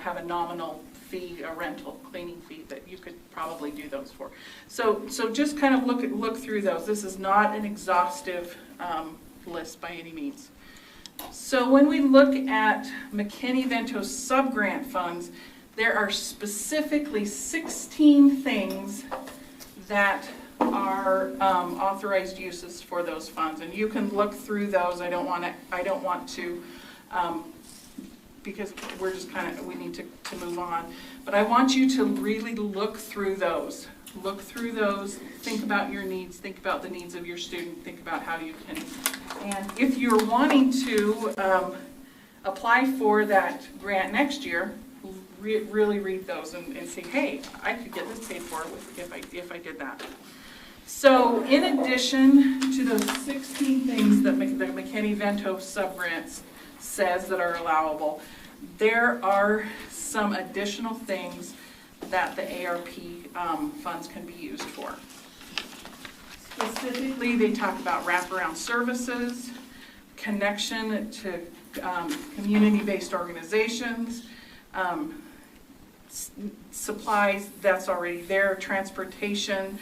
have a nominal fee, a rental cleaning fee that you could probably do those for. So just kind of look through those. This is not an exhaustive list by any means. So when we look at McKinney-Vento subgrant funds, there are specifically 16 things that are authorized uses for those funds, and you can look through those. I don't want to because we're just we need to move on. But I want you to really look through those. Look through those, think about your needs, think about the needs of your student, think about how you can. And if you're wanting to apply for that grant next year, really read those and say, hey, I could get this paid for if I did that. So in addition to those 16 things that the McKinney-Vento subgrants says that are allowable, there are some additional things that the ARP funds can be used for. Specifically, they talk about wraparound services, connection to community-based organizations, supplies, that's already there, transportation,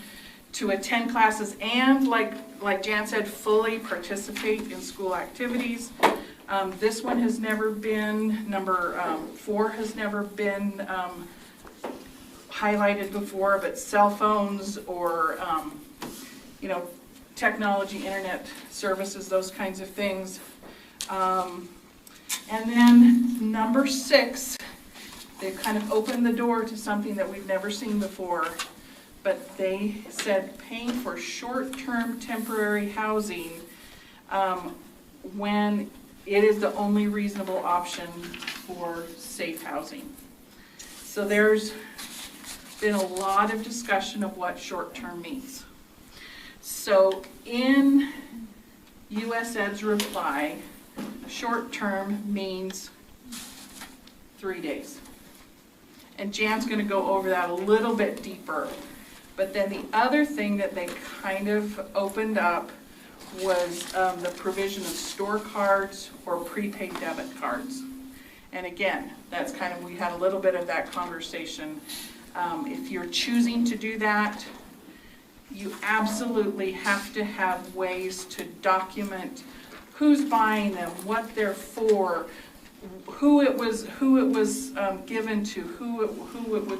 to attend classes, and like Jan said, fully participate in school activities. This one has never been, number 4 has never been highlighted before, but cell phones or technology, internet services, those kinds of things. And then number 6, they've kind of opened the door to something that we've never seen before, but they said paying for short-term temporary housing when it is the only reasonable option for safe housing. So there's been a lot of discussion of what short-term means. So in USED's reply, short-term means 3 days. And Jan's going to go over that a little bit deeper. But then the other thing that they kind of opened up was the provision of store cards or prepaid debit cards. And again, that's kind of, we had a little bit of that conversation. If you're choosing to do that, you absolutely have to have ways to document who's buying them, what they're for, who it was given to, who it was,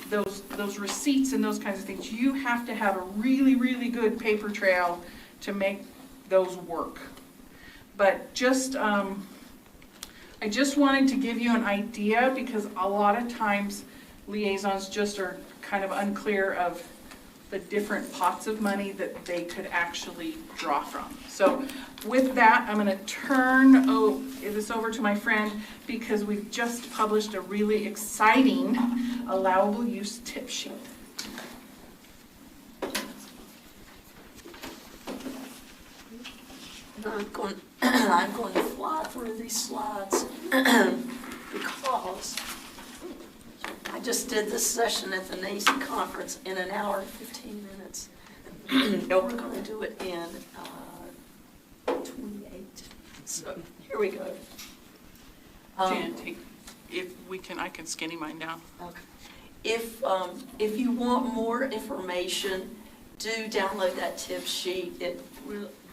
those receipts and those kinds of things. You have to have a really, really good paper trail to make those work. But just, I just wanted to give you an idea, because a lot of times liaisons just are kind of unclear of the different pots of money that they could actually draw from. So with that, I'm going to turn this over to my friend, because we've just published a really exciting allowable use tip sheet. I'm going to fly through these slides because I just did this session at the NACE conference in an hour and 15 minutes. And we're going to do it in 28. So here we go. Jan, if we can, I can skinny mine down. Okay. If you want more information, do download that tip sheet.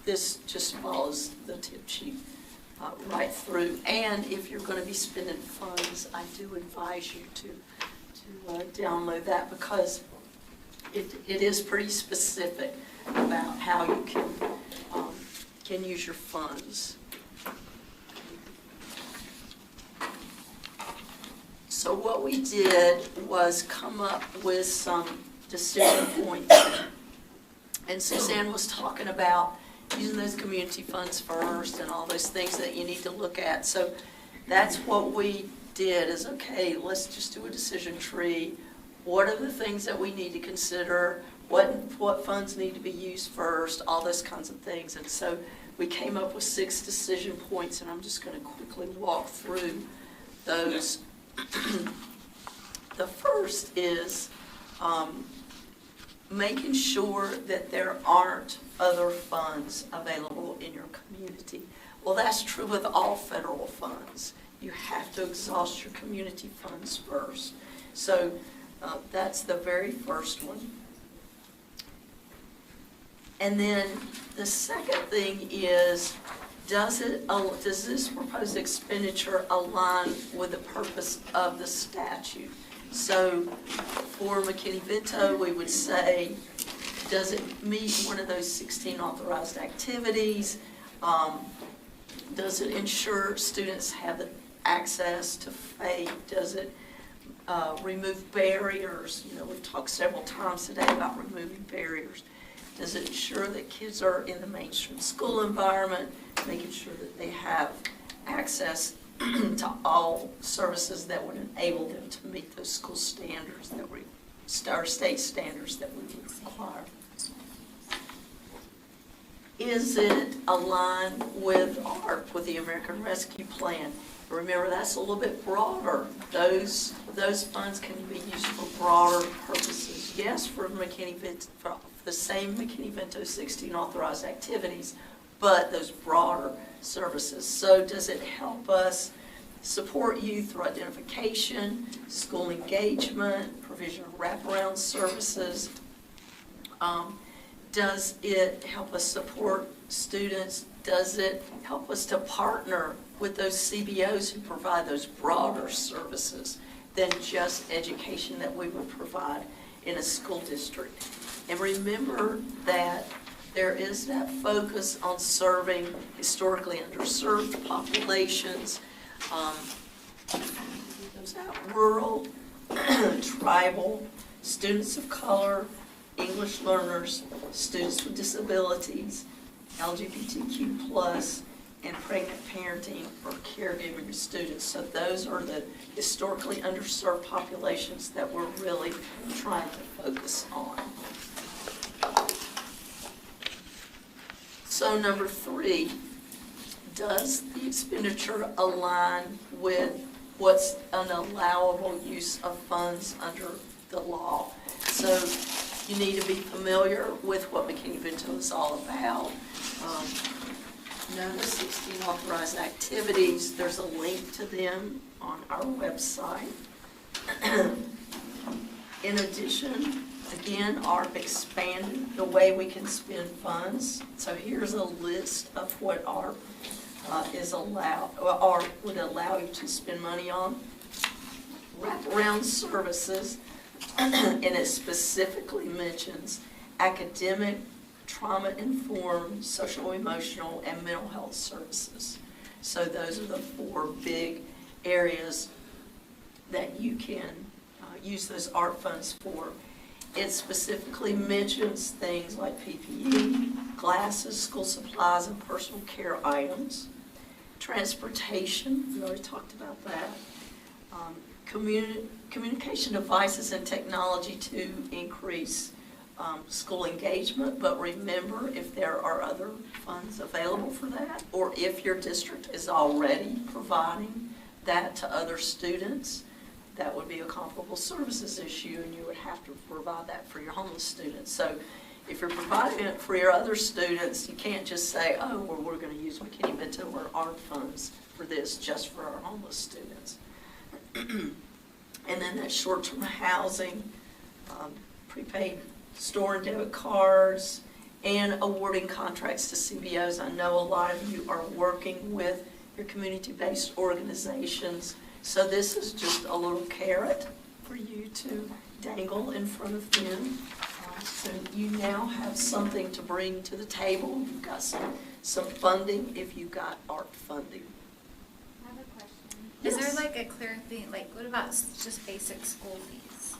This just follows the tip sheet right through. And if you're going to be spending funds, I do advise you to download that because it is pretty specific about how you can use your funds. So what we did was come up with some decision points. And Suzanne was talking about using those community funds first and all those things that you need to look at. So that's what we did is, okay, let's just do a decision tree. What are the things that we need to consider? What funds need to be used first? All those kinds of things. And so we came up with 6 decision points, and I'm just going to quickly walk through those. The first is making sure that there aren't other funds available in your community. Well, that's true with all federal funds. You have to exhaust your community funds first. So that's the very first one. And then the second thing is, does this proposed expenditure align with the purpose of the statute? So for McKinney-Vento, we would say, does it meet one of those 16 authorized activities? Does it ensure students have access to FAPE? Does it remove barriers? You know, we've talked several times today about removing barriers. Does it ensure that kids are in the mainstream school environment, making sure that they have access to all services that would enable them to meet those school standards that our state standards that we would require? Is it aligned with ARP, with the American Rescue Plan? Remember, that's a little bit broader. Those funds can be used for broader purposes. Yes, for McKinney-Vento, for the same McKinney-Vento 16 authorized activities, but those broader services. So does it help us support youth through identification, school engagement, provision of wraparound services? Does it help us support students? Does it help us to partner with those CBOs who provide those broader services than just education that we would provide in a school district? And remember that there is that focus on serving historically underserved populations, rural, tribal, students of color, English learners, students with disabilities, LGBTQ+, and pregnant parenting or caregiving students. So those are the historically underserved populations that we're really trying to focus on. So number 3, does the expenditure align with what's an allowable use of funds under the law? So you need to be familiar with what McKinney-Vento is all about. Know the 16 authorized activities. There's a link to them on our website. In addition, again, ARP expanded the way we can spend funds. So here's a list of what ARP is allowed, or ARP would allow you to spend money on. Wraparound services, and it specifically mentions academic, trauma-informed, social-emotional, and mental health services. So those are the 4 big areas that you can use those ARP funds for. It specifically mentions things like PPE, glasses, school supplies, and personal care items. Transportation, we already talked about that. Communication devices and technology to increase school engagement, but remember, if there are other funds available for that, or if your district is already providing that to other students, that would be a comparable services issue, and you would have to provide that for your homeless students. So if you're providing it for your other students, you can't just say, oh, well, we're going to use McKinney-Vento or ARP funds for this just for our homeless students. And then that short-term housing, prepaid store and debit cards, and awarding contracts to CBOs. I know a lot of you are working with your community-based organizations, so this is just a little carrot for you to dangle in front of them. So you now have something to bring to the table. You've got some funding if you've got art funding. I have a question. Yes. Is there like a clear thing, like what about just basic school fees?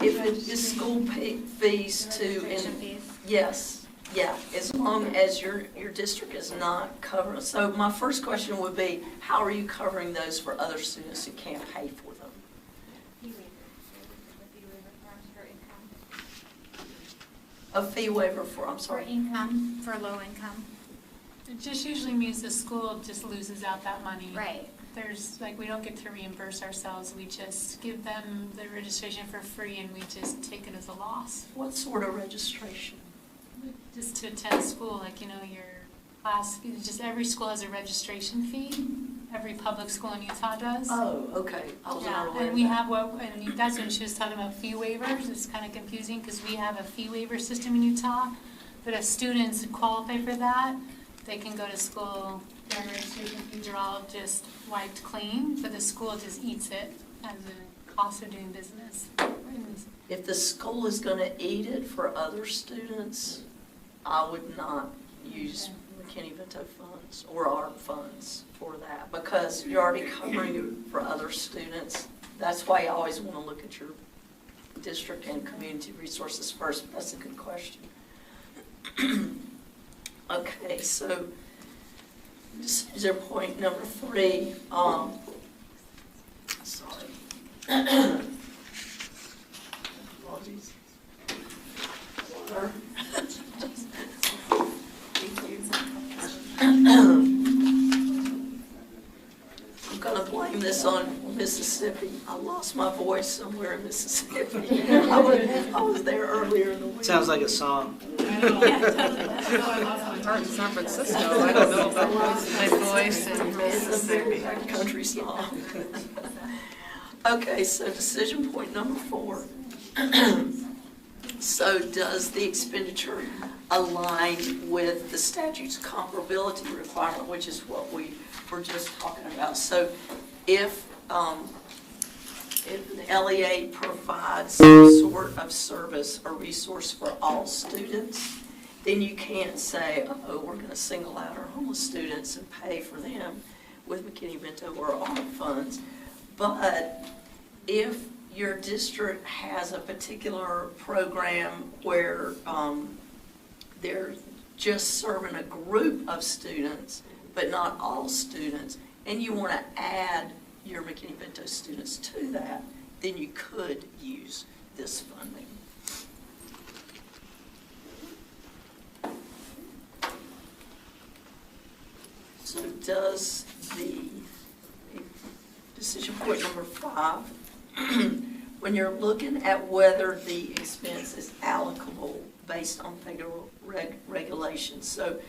If it is school fees to, Registration fees? yes, yeah, as long as your district is not covering. So my first question would be, how are you covering those for other students who can't pay for them? A fee waiver for, I'm For sorry. income, for low income. It just usually means the school just loses out that money. Right. There's, like, we don't get to reimburse ourselves, we just give them the registration for free and we just take it as a loss. What sort of registration? Just to attend school, like, your class fee, just every school has a registration fee, every public school in Utah does. Oh, okay, I was not aware And of we that. have and that's when she was talking about fee waivers, it's kind of confusing because we have a fee waiver system in Utah, but if students qualify for that, they can go to school, their registration fees are all just wiped clean, but the school just eats it as a cost of doing business. If the school is going to eat it for other students, I would not use McKinney-Vento funds or ARP funds for that because you're already covering it for other students. That's why you always want to look at your district and community resources first. That's a good question. Okay, so decision point number 3. Sorry. Apologies. Water. I'm gonna blame this on Mississippi. I lost my voice somewhere in Mississippi. I was there earlier in the week. Sounds like a song. Art in San Francisco, I don't know about my voice in Mississippi. It's a country song. Okay, so decision point number 4. So does the expenditure align with the statute's comparability requirement, which is what we were just talking about? So if an LEA provides some sort of service or resource for all students, then you can't say, oh, we're going to single out our homeless students and pay for them with McKinney-Vento or ARP funds. But if your district has a particular program where they're just serving a group of students, but not all students, and you want to add your McKinney-Vento students to that, then you could use this funding. So does the decision point number 5, when you're looking at whether the expense is allocable based on federal regulations, so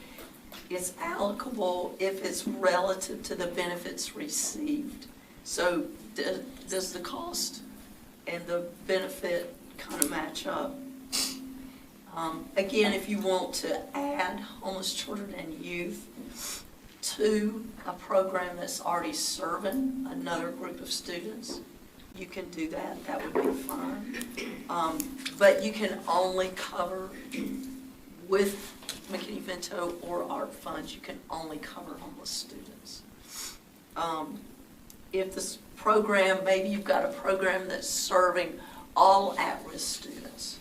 it's allocable if it's relative to the benefits received. So does the cost and the benefit kind of match up? Again, if you want to add homeless children and youth to a program that's already serving another group of students, you can do that. That would be fine. But you can only cover with McKinney-Vento or ARP funds, you can only cover homeless students. If this program, maybe you've got a program that's serving all at-risk students,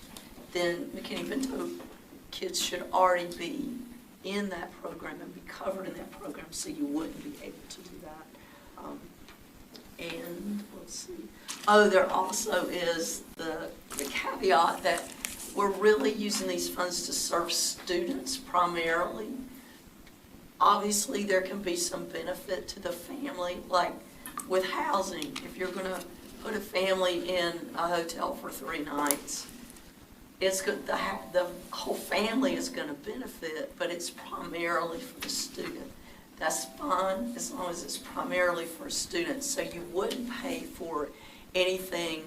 then McKinney-Vento kids should already be in that program and be covered in that program, so you wouldn't be able to do that. And let's see. Oh, there also is the caveat that we're really using these funds to serve students primarily. Obviously, there can be some benefit to the family, like with housing. If you're going to put a family in a hotel for 3 nights, it's good, the whole family is going to benefit, but it's primarily for the student. That's fine as long as it's primarily for students. So you wouldn't pay for anything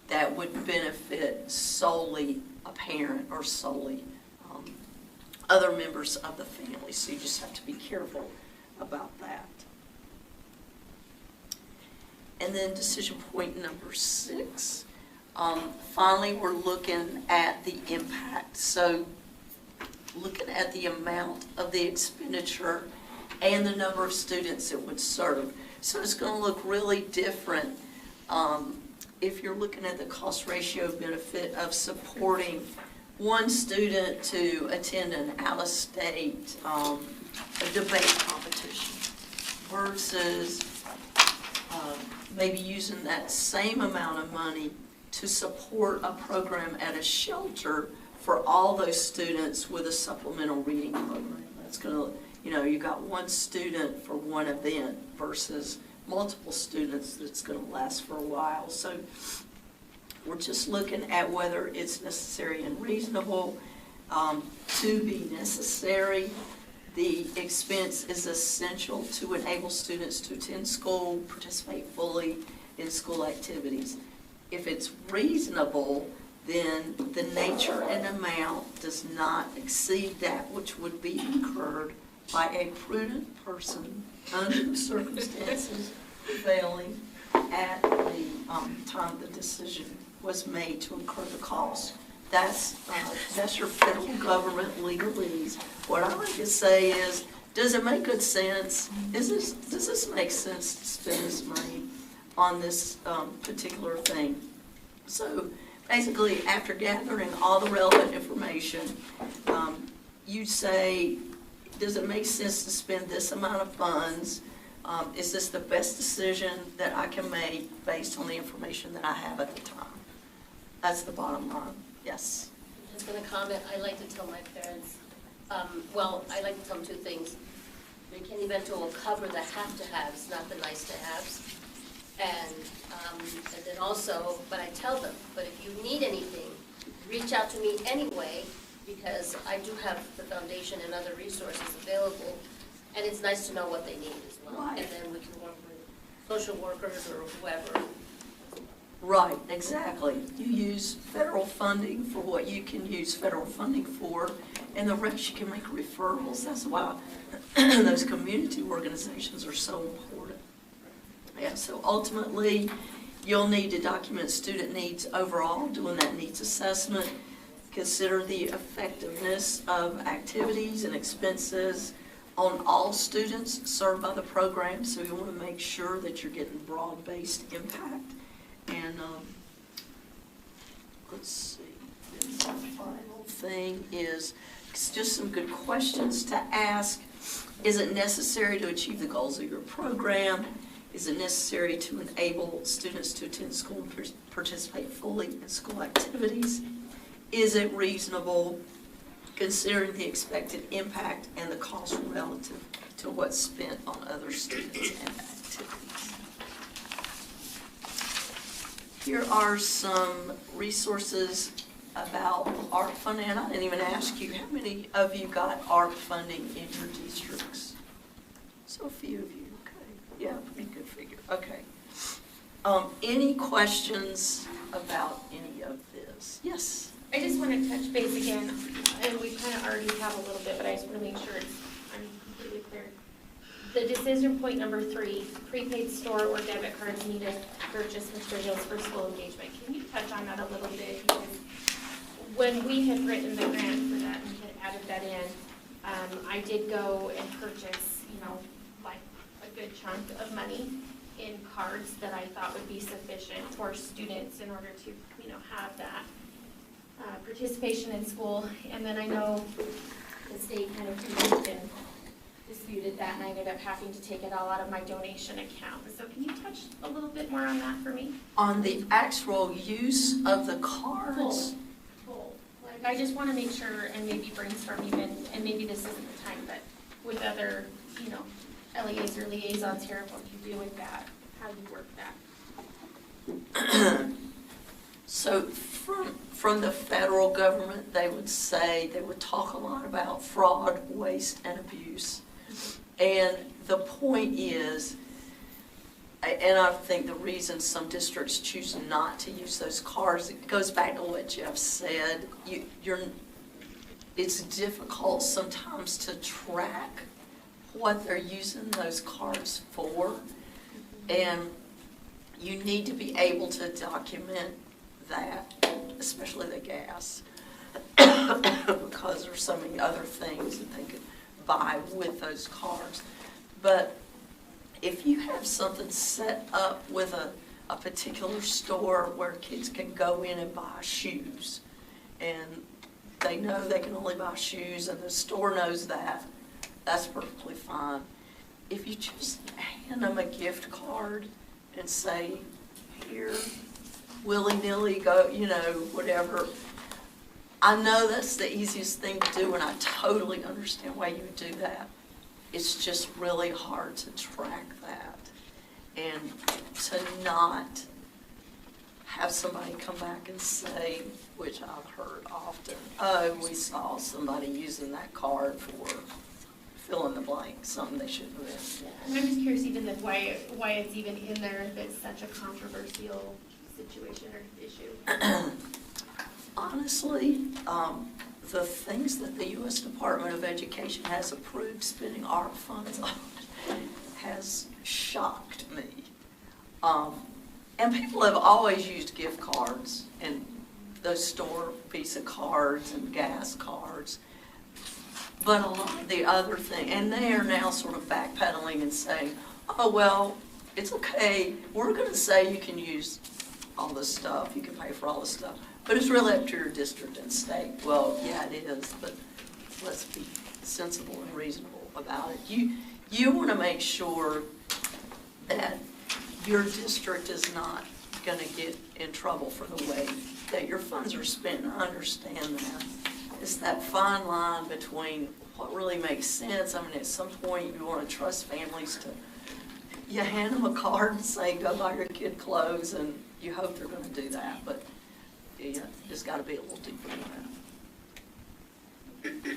that would benefit solely a parent or solely other members of the family. So you just have to be careful about that. And then decision point number 6. Finally, we're looking at the impact. So looking at the amount of the expenditure and the number of students it would serve. So it's going to look really different if you're looking at the cost ratio benefit of supporting one student to attend an out-of-state a debate competition versus maybe using that same amount of money to support a program at a shelter for all those students with a supplemental reading program. That's going to, you got one student for one event versus multiple students that's going to last for a while. So we're just looking at whether it's necessary and reasonable to be necessary. The expense is essential to enable students to attend school, participate fully in school activities. If it's reasonable, then the nature and amount does not exceed that which would be incurred by a prudent person under the circumstances prevailing at the time the decision was made to incur the cost. That's your federal government legalese. What I like to say is, does it make good sense? Does this make sense to spend this money on this particular thing? So basically, after gathering all the relevant information, you say, does it make sense to spend this amount of funds? Is this the best decision that I can make based on the information that I have at the time? That's the bottom line. Yes. I'm just going to comment. I like to tell my parents, I like to tell them 2 things. McKinney-Vento will cover the have-to-haves, not the nice-to-haves. And then also, but I tell them, but if you need anything, reach out to me anyway, because I do have the foundation and other resources available, and it's nice to know what they need as well. Right. And then we can work with social workers or whoever. Right, exactly. You use federal funding for what you can use federal funding for, and the rest you can make referrals. That's why those community organizations are so important. Yeah, so ultimately, you'll need to document student needs overall, doing that needs assessment, consider the effectiveness of activities and expenses on all students served by the program, so you want to make sure that you're getting broad-based impact. And let's see, the final thing is just some good questions to ask. Is it necessary to achieve the goals of your program? Is it necessary to enable students to attend school and participate fully in school activities? Is it reasonable, considering the expected impact and the cost relative to what's spent on other students and activities? Here are some resources about ARP funding, and I didn't even ask you, how many of you got ARP funding in your districts? So a few of you, okay. Yeah, pretty good figure, okay. Any questions about any of this? Yes? I just want to touch base again, and we kind of already have a little bit, but I just want to make sure I'm completely clear. The decision point number 3, prepaid store or debit cards needed to purchase materials for school engagement. Can you touch on that a little bit? Because when we had written the grant for that and had added that in, I did go and purchase, like a good chunk of money in cards that I thought would be sufficient for students in order to, have that participation in school. And then I know the state kind of confused and disputed that, and I ended up having to take it all out of my donation account. So can you touch a little bit more on that for me? On the actual use of the cards? Full. Like, I just want to make sure and maybe brainstorm even, and maybe this isn't the time, but with other, LEAs or liaisons here, what you do with that, how you work that. So from the federal government, they would talk a lot about fraud, waste, and abuse. And the point is, and I think the reason some districts choose not to use those cards, it goes back to what Jeff said. It's difficult sometimes to track what they're using those cards for. And you need to be able to document that, especially the gas, because there's so many other things that they could buy with those cards. But if you have something set up with a particular store where kids can go in and buy shoes, and they know they can only buy shoes, and the store knows that, that's perfectly fine. If you just hand them a gift card and say, here, willy-nilly, go, you know, whatever. I know that's the easiest thing to do, and I totally understand why you would do that. It's just really hard to track that and to not have somebody come back and say, which I've heard often, oh, we saw somebody using that card for fill in the blank, something they shouldn't have been. And I'm just curious even then why it's even in there if it's such a controversial situation or issue. Honestly, the things that the U.S. Department of Education has approved spending our funds on has shocked me. And people have always used gift cards and those store Visa cards and gas cards. But a lot of the other thing, and they are now sort of backpedaling and saying, oh, well, it's okay. We're going to say you can use all this stuff. You can pay for all this stuff. But it's really up to your district and state. Well, yeah, it is, but let's be sensible and reasonable about it. You want to make sure that your district is not going to get in trouble for the way that your funds are spent. And I understand that. It's that fine line between what really makes sense. I mean, at some point you want to trust families to, you hand them a card and say, go buy your kid clothes, and you hope they're going to do that. But yeah, it's got to be a little deeper than that.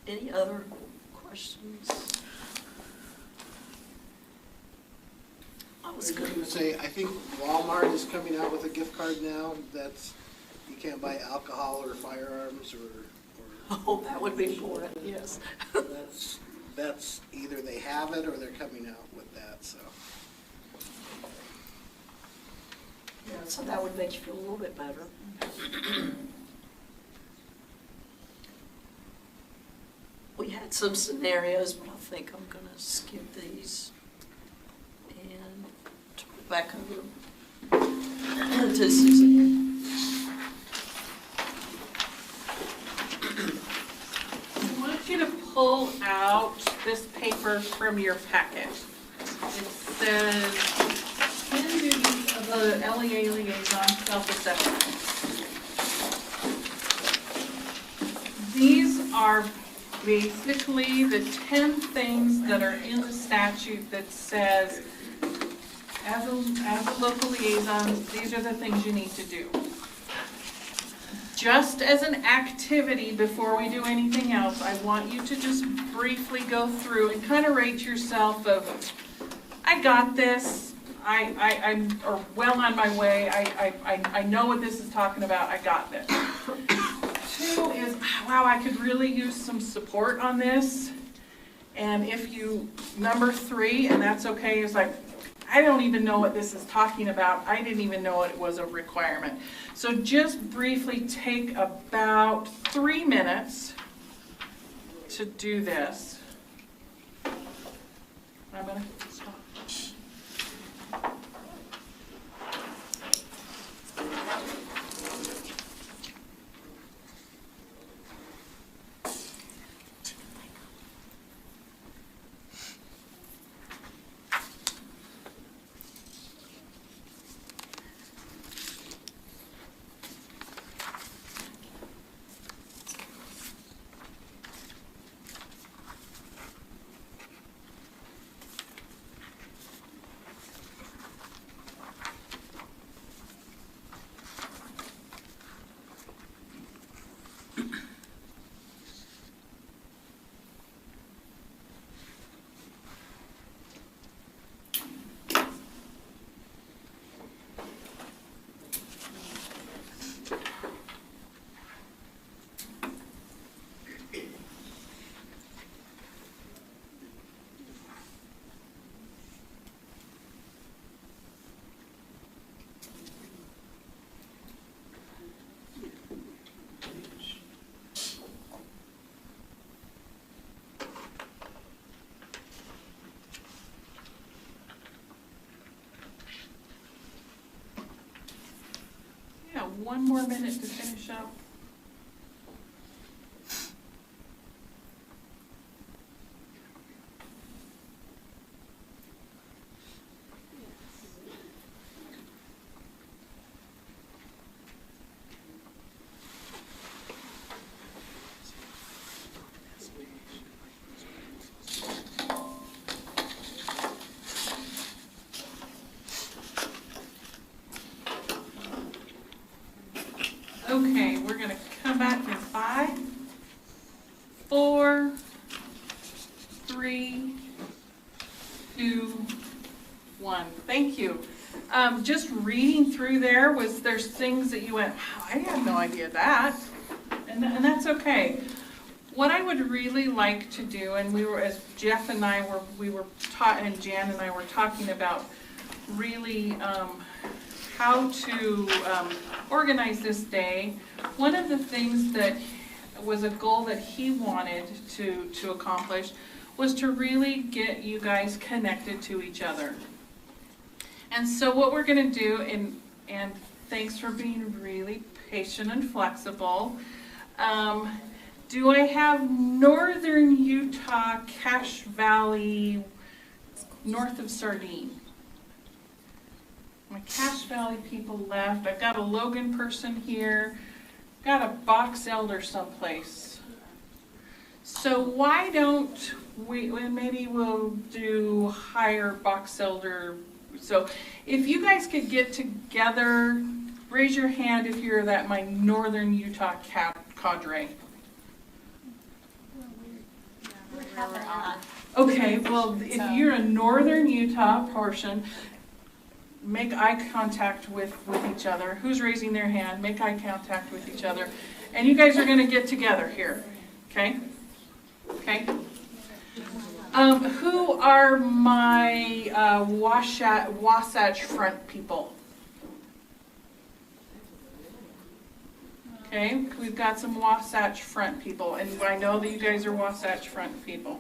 Any other questions? I was going to say, I think Walmart is coming out with a gift card now that's, you can't buy alcohol or firearms or oh, that would be important, yes. that's either they have it or they're coming out with that, so. Yeah, so that would make you feel a little bit better. We had some scenarios, but I think I'm going to skip these and turn it back over to Susan. I want you to pull out this paper from your packet. It says 10 duties of the LEA liaison self-assessment. These are basically the 10 things that are in the statute that says, as a local liaison, these are the things you need to do. Just as an activity before we do anything else, I want you to just briefly go through and kind of rate yourself of, I got this, I'm well on my way, I know what this is talking about, I got this. 2 is, wow, I could really use some support on this. And if you, number 3, and that's okay, is like, I don't even know what this is talking about. I didn't even know it was a requirement. So just briefly take about 3 minutes to do this. I'm going to stop. one more minute to finish up. Okay, we're gonna come back in 5, 4, 3, 2, 1. Thank you. Just reading through there's things that you went, wow, I had no idea that, and that's okay. What I would really like to do, and as Jeff and I were taught, and Jan and I were talking about really how to organize this day. One of the things that was a goal that he wanted to accomplish was to really get you guys connected to each other. And so what we're going to do, and thanks for being really patient and flexible, do I have Northern Utah, Cache Valley, north of Sardine? My Cache Valley people left. I've got a Logan person here. Got a Box Elder someplace. So why don't maybe we'll do higher Box Elder. So if you guys could get together, raise your hand if you're my Northern Utah cadre. Okay, well, if you're a Northern Utah portion, make eye contact with each other. Who's raising their hand? Make eye contact with each other. And you guys are going to get together here. Okay? Okay? Who are my Wasatch Front people? Okay, we've got some Wasatch Front people, and I know that you guys are Wasatch Front people.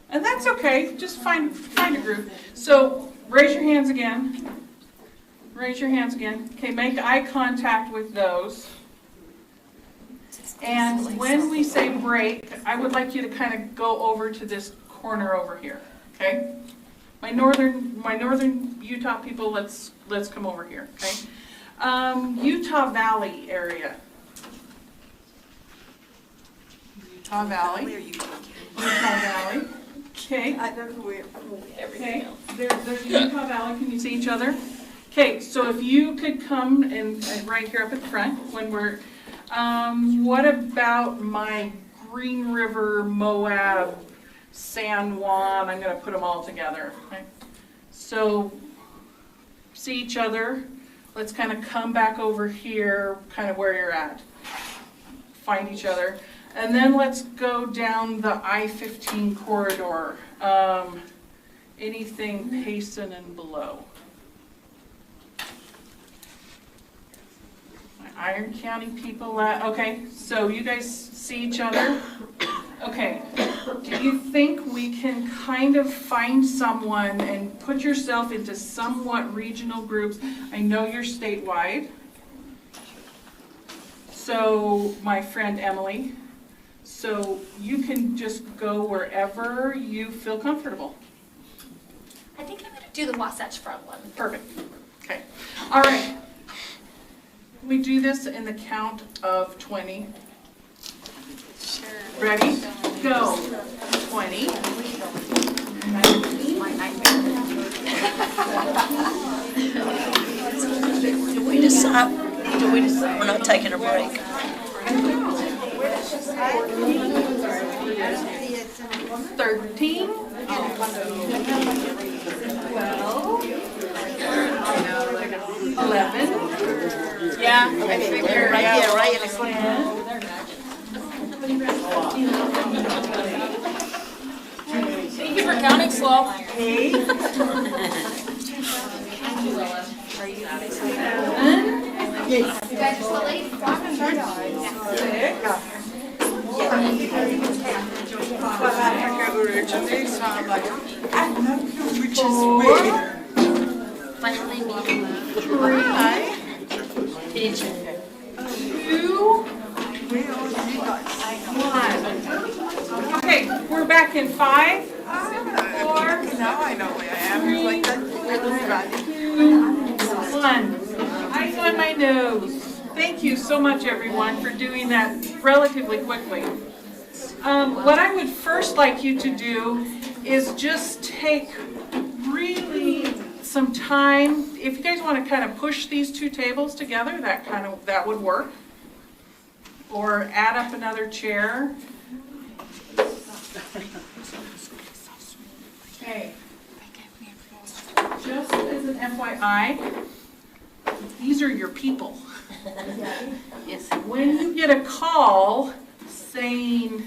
And that's okay, just find a group. So raise your hands again. Raise your hands again. Okay, make eye contact with those. And when we say break, I would like you to kind of go over to this corner over here. Okay? My northern Utah people, let's come over here. Okay? Utah Valley area. Utah Valley. Utah Valley. Okay. I don't know where everything else. There's Utah Valley. Can you see each other? Okay, so if you could come and right here up at the front when we're, what about my Green River, Moab, San Juan? I'm going to put them all together. Okay? So see each other. Let's kind of come back over here, kind of where you're at. Find each other. And then let's go down the I-15 corridor. Anything Payson and below. Iron County people, okay, so you guys see each other? Okay, do you think we can kind of find someone and put yourself into somewhat regional groups? I know you're statewide. So my friend Emily, so you can just go wherever you feel comfortable. I think I'm going to do the Wasatch Front one. Perfect, okay, all right. We do this in the count of 20. Ready? Go. 20. 19. Do we decide we're not taking a break? 13. 12. 11. Yeah, right here, right in the corner. Thank you for counting slow. 8. 7. You guys are still late? 6. 4. 3. we're back in 5, 4. Now I know where I am. Like that. 1. Eyes on my nose. Thank you so much, everyone, for doing that relatively quickly. What I would first like you to do is just take really some time. If you guys want to kind of push these two tables together, that would work. Or add up another chair. Okay. Just as an FYI, these are your people. Yes. When you get a call saying,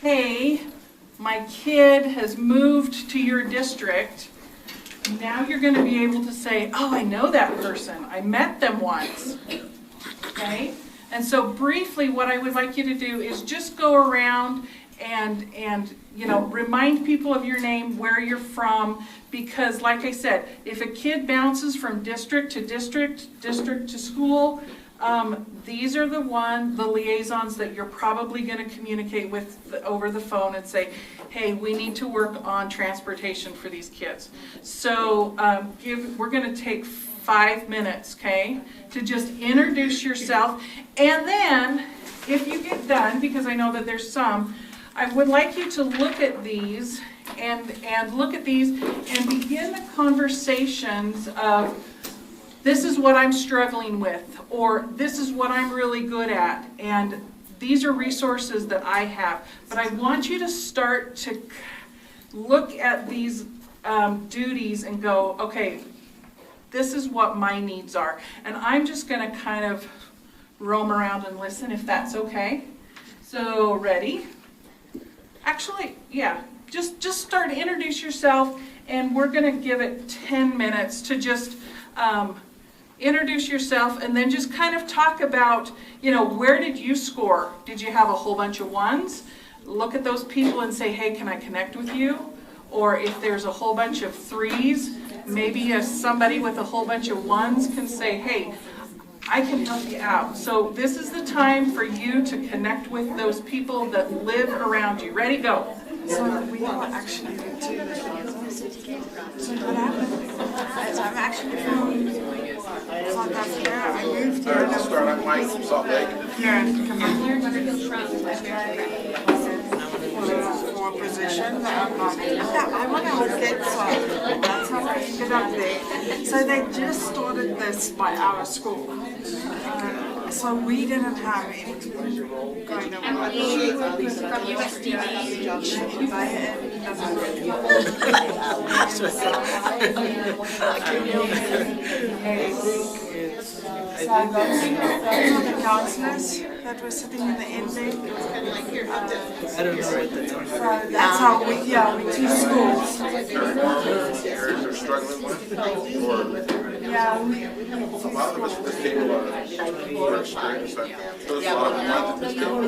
hey, my kid has moved to your district, now you're going to be able to say, oh, I know that person. I met them once. Okay? And so briefly, what I would like you to do is just go around and remind people of your name, where you're from, because like I said, if a kid bounces from district to district, district to school, these are the liaisons that you're probably going to communicate with over the phone and say, hey, we need to work on transportation for these kids. So we're going to take 5 minutes, okay, to just introduce yourself. And then, if you get done, because I know that there's some, I would like you to look at these and begin the conversations of, this is what I'm struggling with, or this is what I'm really good at, and these are resources that I have. But I want you to start to look at these duties and go, okay, this is what my needs are. And I'm just going to kind of roam around and listen, if that's okay. So, ready? Actually, yeah, just start to introduce yourself, and we're going to give it 10 minutes to just introduce yourself, and then just kind of talk about, where did you score? Did you have a whole bunch of 1s? Look at those people and say, hey, can I connect with you? Or if there's a whole bunch of 3s, maybe somebody with a whole bunch of 1s can say, hey, I can help you out. So this is the time for you to connect with those people that live around you. Ready, go. So we are actually the 2 So what happened is I'm actually from South Africa. I moved here. Let's start on Mike from Salt Lake. For a position that I want to get, so that's how I ended up there. So they just started this by our school. So we didn't have anything going on. From So that's the counselors that were sitting in the end there. I don't know what that's on. So that's how we teach schools. Areas are struggling with, Yeah. a lot of us at this table are experienced. There's a lot of them at this table.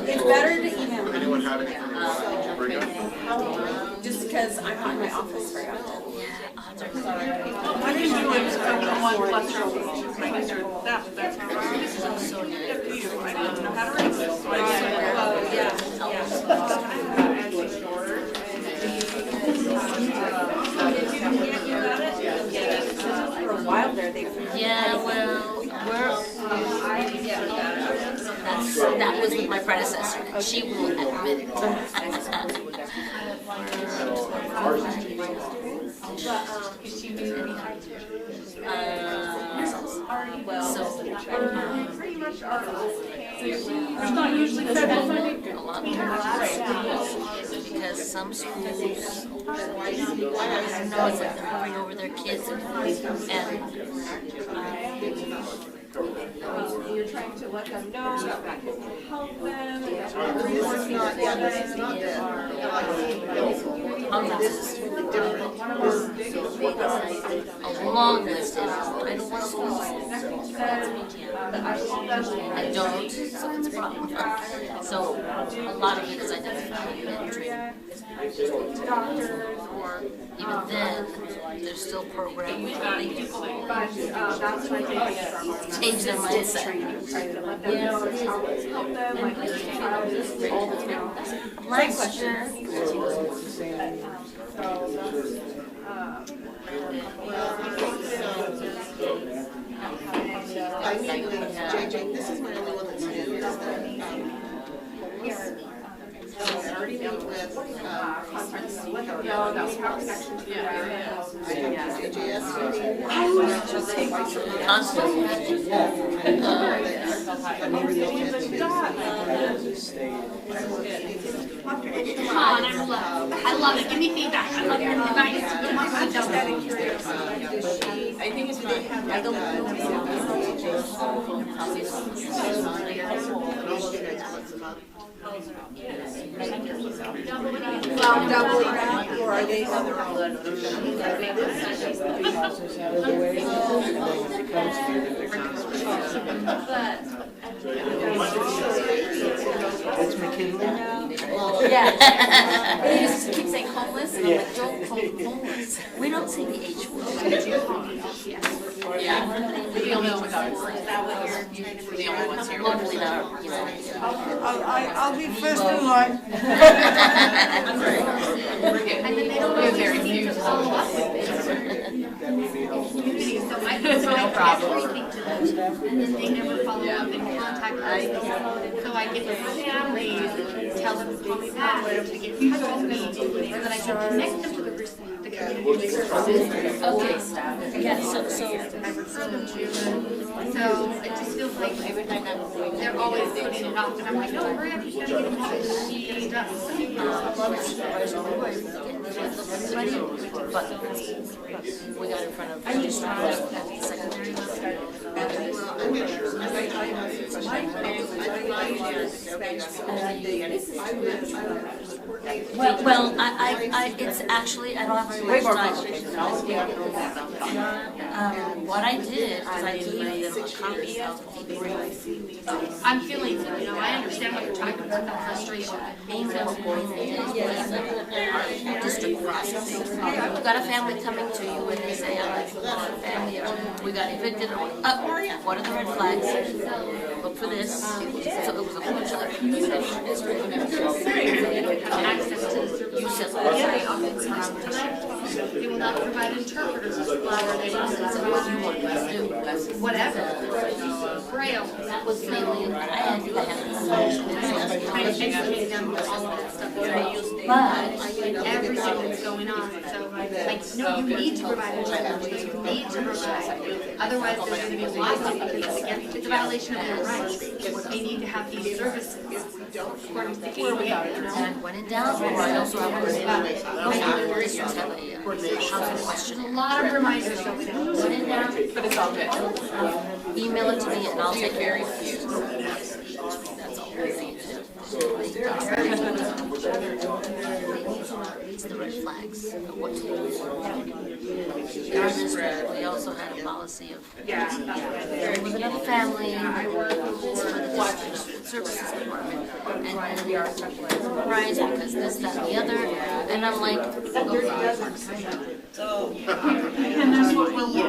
It's better to email. Anyone have anything they want to bring up? Just because I'm not in my office very often. What do you do is one plus or minus or that, but that's not right. This is also up to you. I don't know how to read this. So For a while there, they. Yeah, well, that was with my predecessor. She will admit it. Pretty much are okay. There's not usually federal funding. A lot more because some schools, it's like they're hovering over their kids and You're trying to let them know that you can help them, resources not a long list of, I don't want to I don't, so it's a problem. So a lot of it is identifying mentoring. Doctors or. Even then, there's still programs that they do That's my takeaway from change their mindset. Let them know how to help them, like all the time. Last year, I'm meeting with JJ, this is my only one that's new, is that, I already met with, No, that's power section. Yeah. JJS meeting. Come on, I love it. Give me feedback. I love your advice. I'm just out of curiosity, does she, I think it's, I don't Double that, or are they on their own? It's McKinney. yeah. They just keep saying homeless, and I'm like, don't call them homeless. We don't say the H word. Yeah. We're the only ones without it. We're the only ones here. Locally, not, you know. I'll be first in line. And then they don't We have very few. follow up with it. Community, so I can throw everything to them, and then they never follow up and contact us. So I get the families, tell them to call me back, to get in touch with me, so that I can connect them to the community services. Okay, yeah, so, I refer them to, so it just feels like they're always putting it off, and I'm like, no, hurry up, you gotta get in touch with me, get it done. but we got in front of registrars at the secondary Well, it's actually, I don't have very much time. What I did is I gave them a copy of the brief. I'm feeling, you know, I understand what you're talking about, that frustration. Being them our district process. You've got a family coming to you and they say, I'm a family, or we got evicted, or what are the red flags? Look for this. So it was a bunch of communication district. Access to You said, they will not provide interpreters, or they will what you want us to do. whatever. Braille. That was mainly, I had to have Trying to educate them with all of that stuff. But Everything that's going on, so like, no, you need to provide interpreters, you need to provide. Otherwise, there's gonna be a lawsuit because it's a violation of their rights. They need to have these services, according to the ADA, you know? And when in doubt, I also have a districts have a housing question. A lot of reminders go down. When in doubt, But it's all good. email it to me and I'll take care of it. That's all we need to do. It's the red flags of what to do. In our district, we also had a policy of with another family, this for the district services department, and then we are surprised because this, that, and the other, and I'm like, And there's what we'll maybe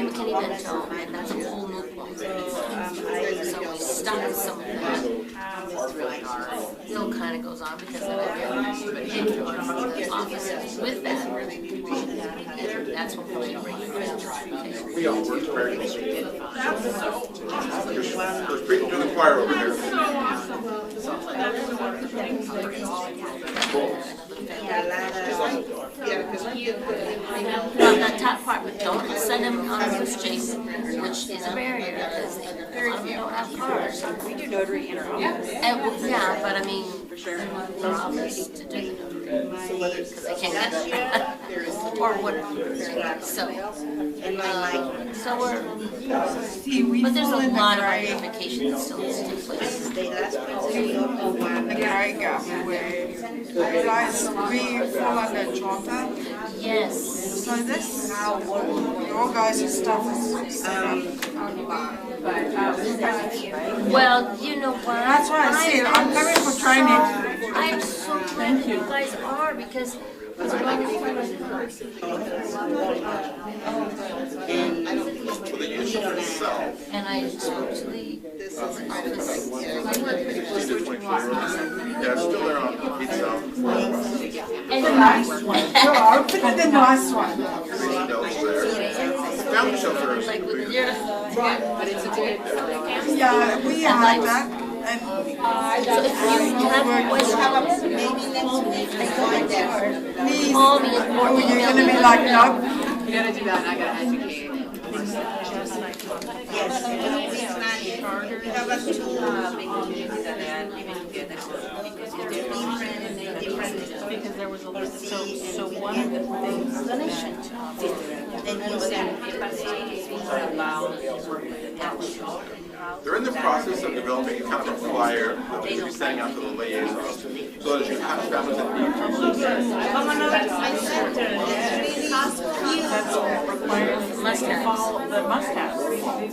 McKinney-Vento, and that's a whole new one. So we stopped some of that. Still kind of goes on because then I get input from the offices with that. And that's what we're doing. We all work very closely. There's people doing the choir over there. Well, that top part, but don't send them on a goose chase, which is a barrier, because very few don't have cars. We do notary in our office. And, well, yeah, but I mean, their office to do the notary, because they can't get it. Or whatever, so we're, but there's a lot of identification that still needs to take place. The guy got away. Guys, we fall under Jota. Yes. So this, your guys' stuff is set up. Well, you know what? That's why I said I'm coming for training. I'm so glad you guys are because as long as and I spoke to the office. Yeah, it's still there on East South. The nice one. I'll put it the nice one. Family shelter is Like with but it's a good. Yeah, we had that. And so if you have questions, Maybe next week, I find out. please, call me or you're email gonna me. be like, no. You gotta do that, and I gotta educate. How about Because there was a list, so one of the things that, They're in the process of developing kind of a flyer that they're going to be sending out to the liaisons, so that you have families that need must have, the must have.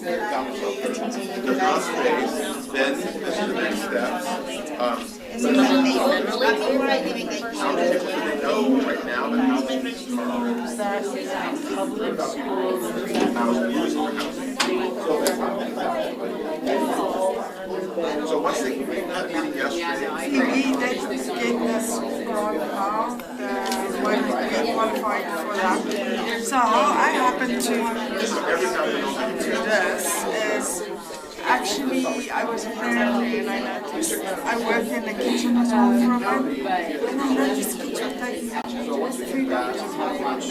There's not space, then this is the next steps. They know right now that houses are That is public so once they made that meeting yesterday, We did get this from now, when we get qualified for that. So how I happen to this is actually I was a parent and I noticed I worked in the kitchen as well for a bit. And I noticed kids were taking food out of my lunch.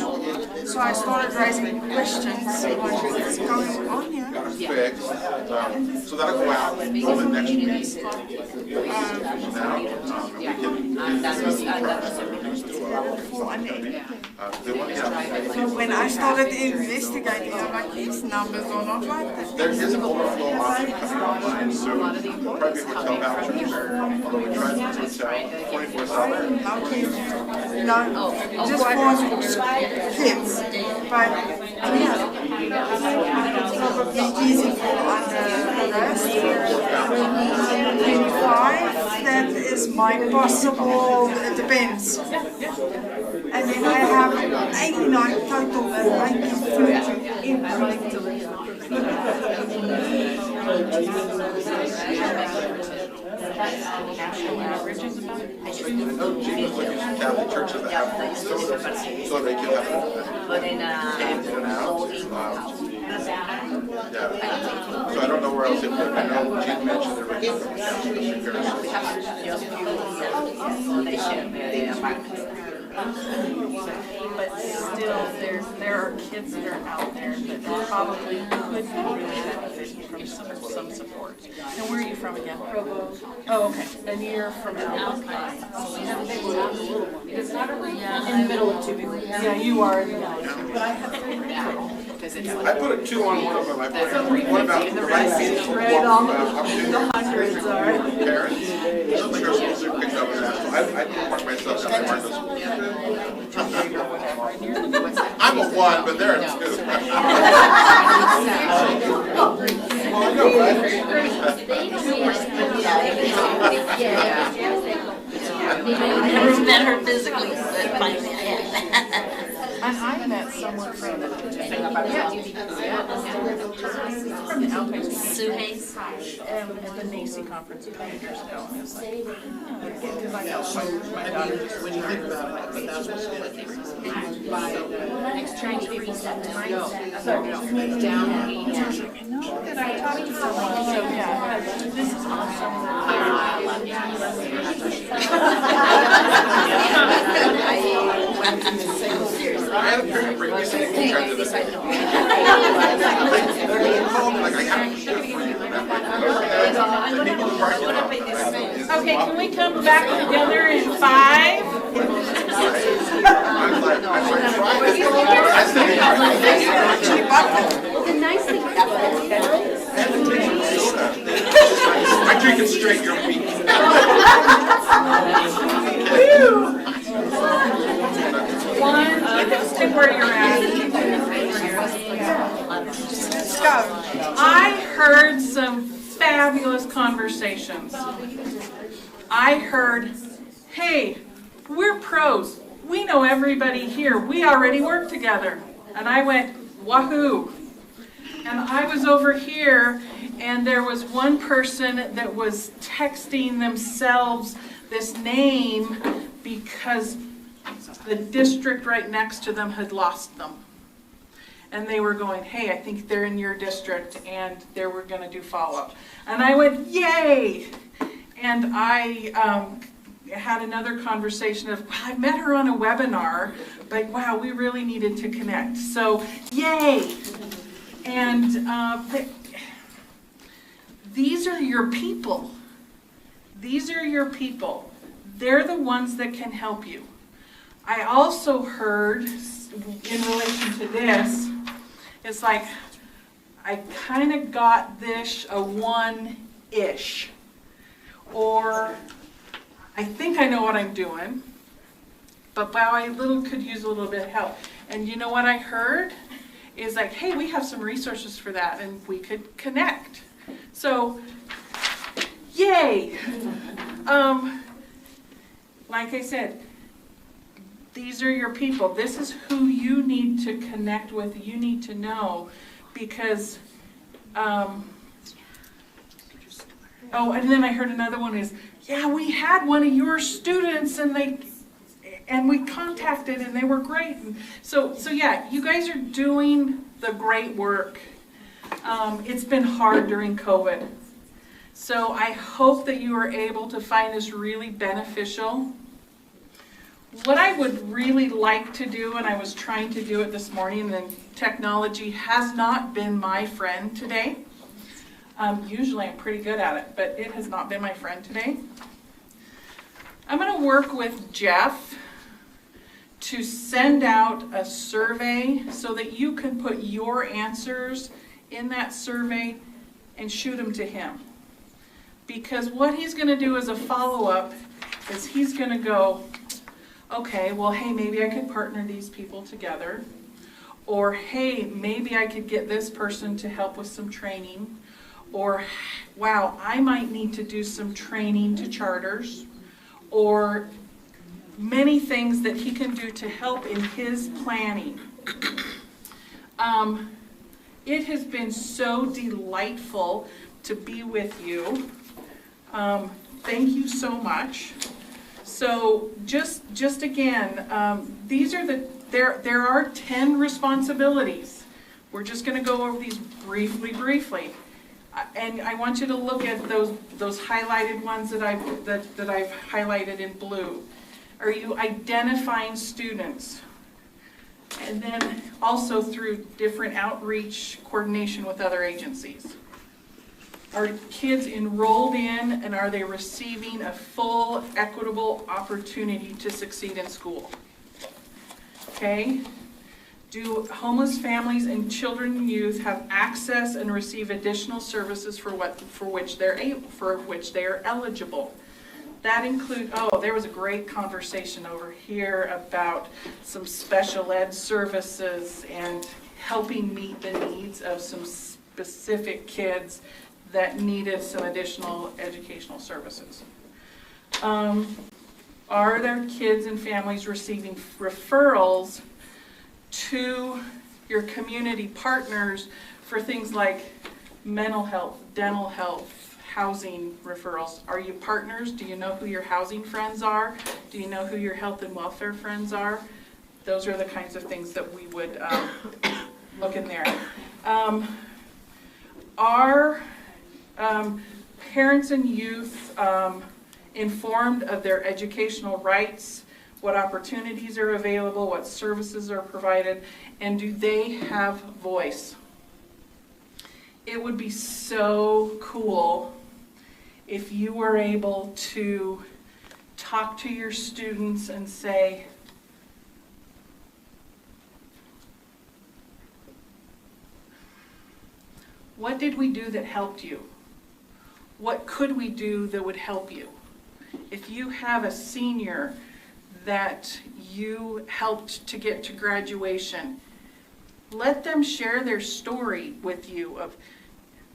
So I started raising questions like what's going on here. got it fixed, so that'll go out over the next week. Now, they want to have. So when I started investigating, I'm like, these numbers are not like this. There is an overflow option coming online soon, probably hotel vouchers, although we tried this hotel, 24/7. No, just for kids, but it's easy for under arrest. 25, that is my possible, it depends. And then I have 89 total that I can food in. national average is about. Catholic churches that have so they can have in and out. Yeah. So I don't know where else it would. I know Jim mentioned the But still, there are kids that are out there that probably could benefit from some support. And where are you from again? Provo. Oh, okay. And you're from Alpine. It's not a in the middle of two people. Yeah, you are. But I have I put a 2 on one of them. I put one about the right meeting for the hundreds are. parents. I'm sure schools are picked up on that. So I mark myself down there. I'm a 1, but they're a 2. Well, I know, I never met her physically, but finally I have. And I met someone from the Sue Hayes. At the NACI conference a couple years ago. And it's like, because I know my daughter just When you think about it, that's what's Next trying to reset the mindset. So, yeah, this is I had a parent bring me something in charge of this. They called me like, I have to shift for you. And I'm like, okay. I need to park it out. okay, can we come back together in 5? I was like, I said, Well, the nice thing I drink it straight, you're weak. One. where you're at. Let's go. I heard some fabulous conversations. I heard, hey, we're pros. We know everybody here. We already work together. And I went, wahoo. And I was over here, and there was one person that was texting themselves this name because the district right next to them had lost them. And they were going, hey, I think they're in your district, and they were going to do follow-up. And I went, yay! And I had another conversation of, I met her on a webinar, but wow, we really needed to connect. So, yay! And these are your people. These are your people. They're the ones that can help you. I also heard, in relation to this, it's like, I kind of got this a 1-ish. Or, I think I know what I'm doing, but wow, I could use a little bit of help. And you know what I heard? Is like, hey, we have some resources for that, and we could connect. So, yay! Like I said, these are your people. This is who you need to connect with, you need to know, because, oh, and then I heard another one is, yeah, we had one of your students, and we contacted, and they were great. And so yeah, you guys are doing the great work. It's been hard during COVID. So I hope that you are able to find this really beneficial. What I would really like to do, and I was trying to do it this morning, and technology has not been my friend today. Usually I'm pretty good at it, but it has not been my friend today. I'm going to work with Jeff to send out a survey so that you can put your answers in that survey and shoot them to him. Because what he's going to do as a follow-up is he's going to go, okay, well, hey, maybe I could partner these people together. Or, hey, maybe I could get this person to help with some training. Or, wow, I might need to do some training to charters. Or many things that he can do to help in his planning. It has been so delightful to be with you. Thank you so much. So just again, these are there are 10 responsibilities. We're just going to go over these briefly. And I want you to look at those highlighted ones that I've highlighted in blue. Are you identifying students? And then also through different outreach coordination with other agencies. Are kids enrolled in, and are they receiving a full, equitable opportunity to succeed in school? Okay. Do homeless families and children and youth have access and receive additional services for which they are eligible? That includes, oh, there was a great conversation over here about some special ed services and helping meet the needs of some specific kids that needed some additional educational services. Are there kids and families receiving referrals to your community partners for things like mental health, dental health, housing referrals? Are you partners? Do you know who your housing friends are? Do you know who your health and welfare friends are? Those are the kinds of things that we would look in there. Are parents and youth informed of their educational rights, what opportunities are available, what services are provided, and do they have voice? It would be so cool if you were able to talk to your students and say, what did we do that helped you? What could we do that would help you? If you have a senior that you helped to get to graduation. Let them share their story with you of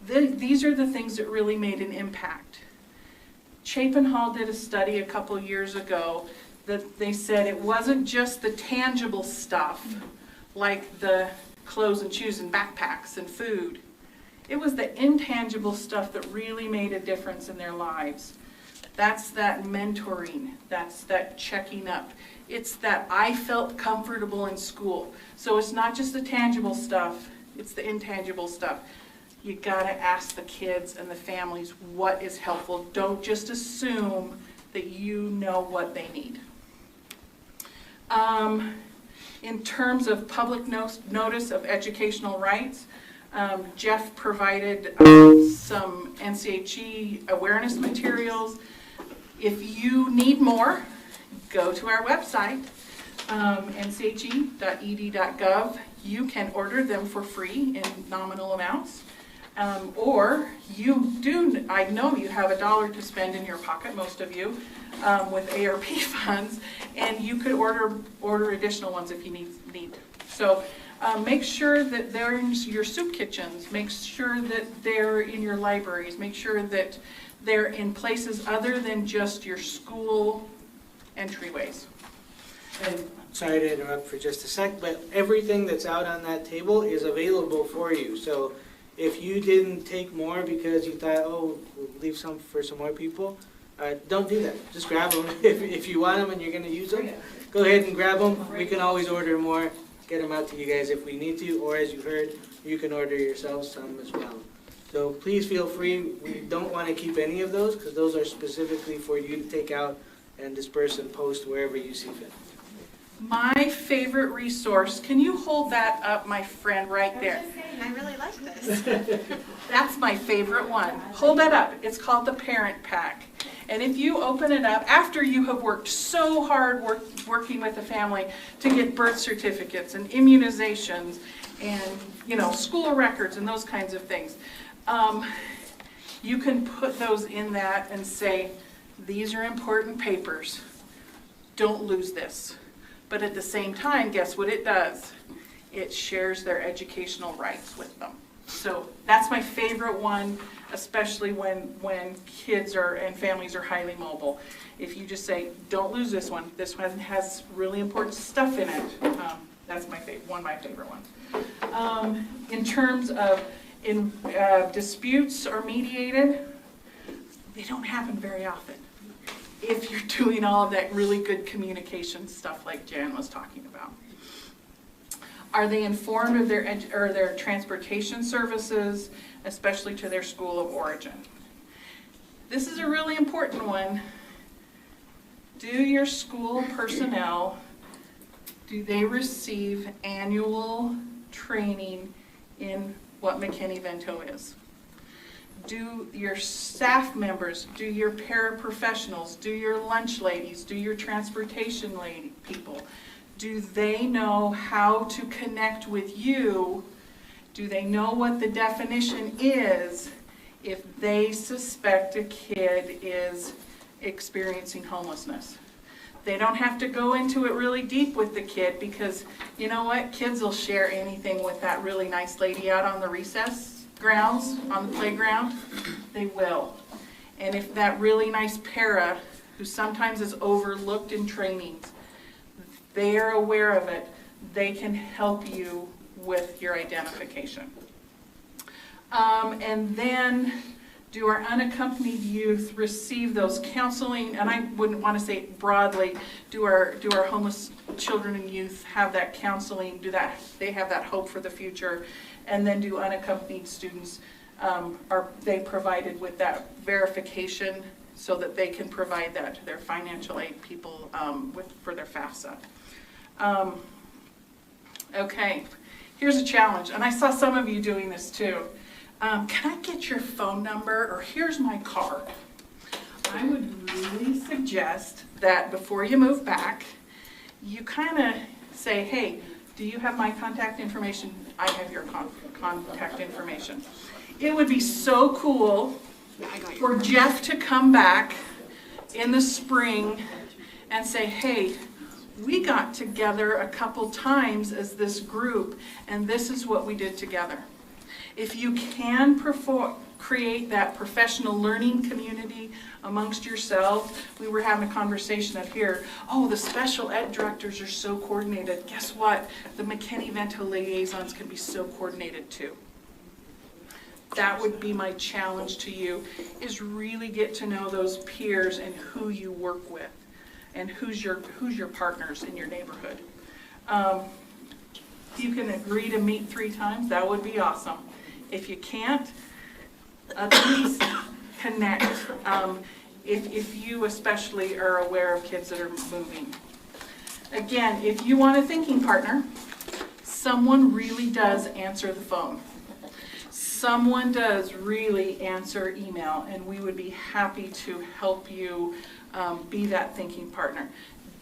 these are the things that really made an impact. Chapin Hall did a study a couple years ago that they said it wasn't just the tangible stuff like the clothes and shoes and backpacks and food. It was the intangible stuff that really made a difference in their lives. That's that mentoring, that's that checking up. It's that I felt comfortable in school. So it's not just the tangible stuff, it's the intangible stuff. You gotta ask the kids and the families what is helpful. Don't just assume that you know what they need. In terms of public notice of educational rights, Jeff provided some NCHE awareness materials. If you need more, go to our website, nche.ed.gov. You can order them for free in nominal amounts. Or I know you have $1 to spend in your pocket, most of you, with ARP funds, and you could order additional ones if you need. So make sure that they're in your soup kitchens, make sure that they're in your libraries, make sure that they're in places other than just your school entryways. And sorry to interrupt for just a sec, but everything that's out on that table is available for you. So if you didn't take more because you thought, oh, we'll leave some for some more people, don't do that. Just grab them. If you want them and you're going to use them, go ahead and grab them. We can always order more, get them out to you guys if we need to, or as you heard, you can order yourselves some as well. So please feel free. We don't want to keep any of those because those are specifically for you to take out and disperse and post wherever you see fit. My favorite resource, can you hold that up, my friend, right there? I really like this. That's my favorite one. Hold that up. It's called the Parent Pack. And if you open it up, after you have worked so hard working with the family to get birth certificates and immunizations and, school records and those kinds of things, you can put those in that and say, these are important papers. Don't lose this. But at the same time, guess what it does? It shares their educational rights with them. So that's my favorite one, especially when kids and families are highly mobile. If you just say, don't lose this one has really important stuff in it. That's one of my favorite ones. In terms of disputes are mediated, they don't happen very often. If you're doing all of that really good communication stuff like Jan was talking about. Are they informed of their transportation services, especially to their school of origin? This is a really important one. Do your school personnel, do they receive annual training in what McKinney-Vento is? Do your staff members, do your paraprofessionals, do your lunch ladies, do your transportation people, do they know how to connect with you? Do they know what the definition is if they suspect a kid is experiencing homelessness? They don't have to go into it really deep with the kid because, you know what, kids will share anything with that really nice lady out on the recess grounds, on the playground, they will. And if that really nice para, who sometimes is overlooked in trainings, they are aware of it, they can help you with your identification. And then, do our unaccompanied youth receive those counseling, and I wouldn't want to say it broadly, do our homeless children and youth have that counseling, they have that hope for the future? And then do unaccompanied students, are they provided with that verification so that they can provide that to their financial aid people for their FAFSA? Okay, here's a challenge, and I saw some of you doing this too. Can I get your phone number, or here's my card? I would really suggest that before you move back, you kind of say, hey, do you have my contact information? I have your contact information. It would be so cool for Jeff to come back in the spring and say, hey, We got together a couple times as this group, and this is what we did together. If you can create that professional learning community amongst yourselves, we were having a conversation up here, oh, the special ed directors are so coordinated. Guess what? The McKinney-Vento liaisons can be so coordinated too. That would be my challenge to you, is really get to know those peers and who you work with and who's your partners in your neighborhood. If you can agree to meet 3 times, that would be awesome. If you can't, at least connect. If you especially are aware of kids that are moving. Again, if you want a thinking partner, someone really does answer the phone. Someone does really answer email, and we would be happy to help you be that thinking partner.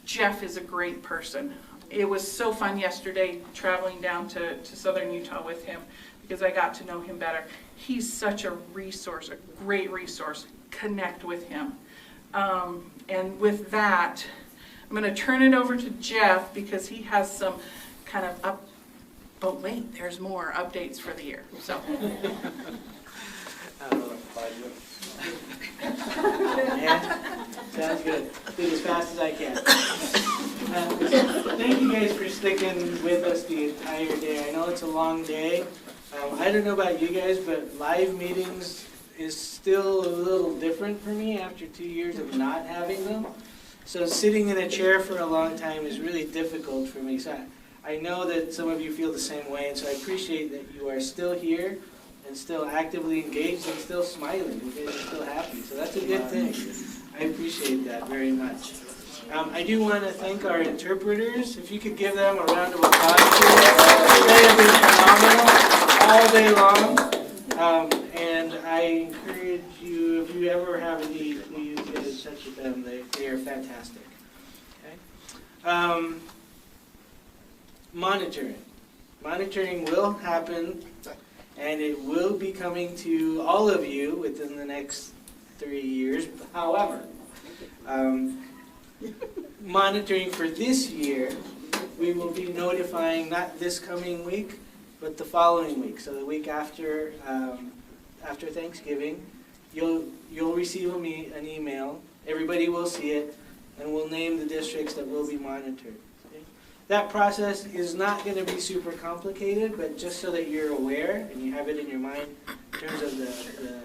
Jeff is a great person. It was so fun yesterday traveling down to southern Utah with him because I got to know him better. He's such a resource, a great resource. Connect with him. And with that, I'm going to turn it over to Jeff because he has some kind of oh wait, there's more updates for the year. So. Yeah, sounds good. Do it as fast as I can. Thank you guys for sticking with us the entire day. I know it's a long day. I don't know about you guys, but live meetings is still a little different for me after 2 years of not having them. So sitting in a chair for a long time is really difficult for me. So I know that some of you feel the same way, and so I appreciate that you are still here and still actively engaged and still smiling. You guys are still happy, so that's a good thing. I appreciate that very much. I do want to thank our interpreters. If you could give them a round of applause. They have been phenomenal all day long, and I encourage you, if you ever have a need, please get in touch with them. They are fantastic. Okay? Monitoring. Monitoring will happen, and it will be coming to all of you within the next 3 years. However, monitoring for this year, we will be notifying not this coming week, but the following week. So the week after Thanksgiving, you'll receive an email. Everybody will see it, and we'll name the districts that will be monitored. That process is not going to be super complicated, but just so that you're aware and you have it in your mind in terms of the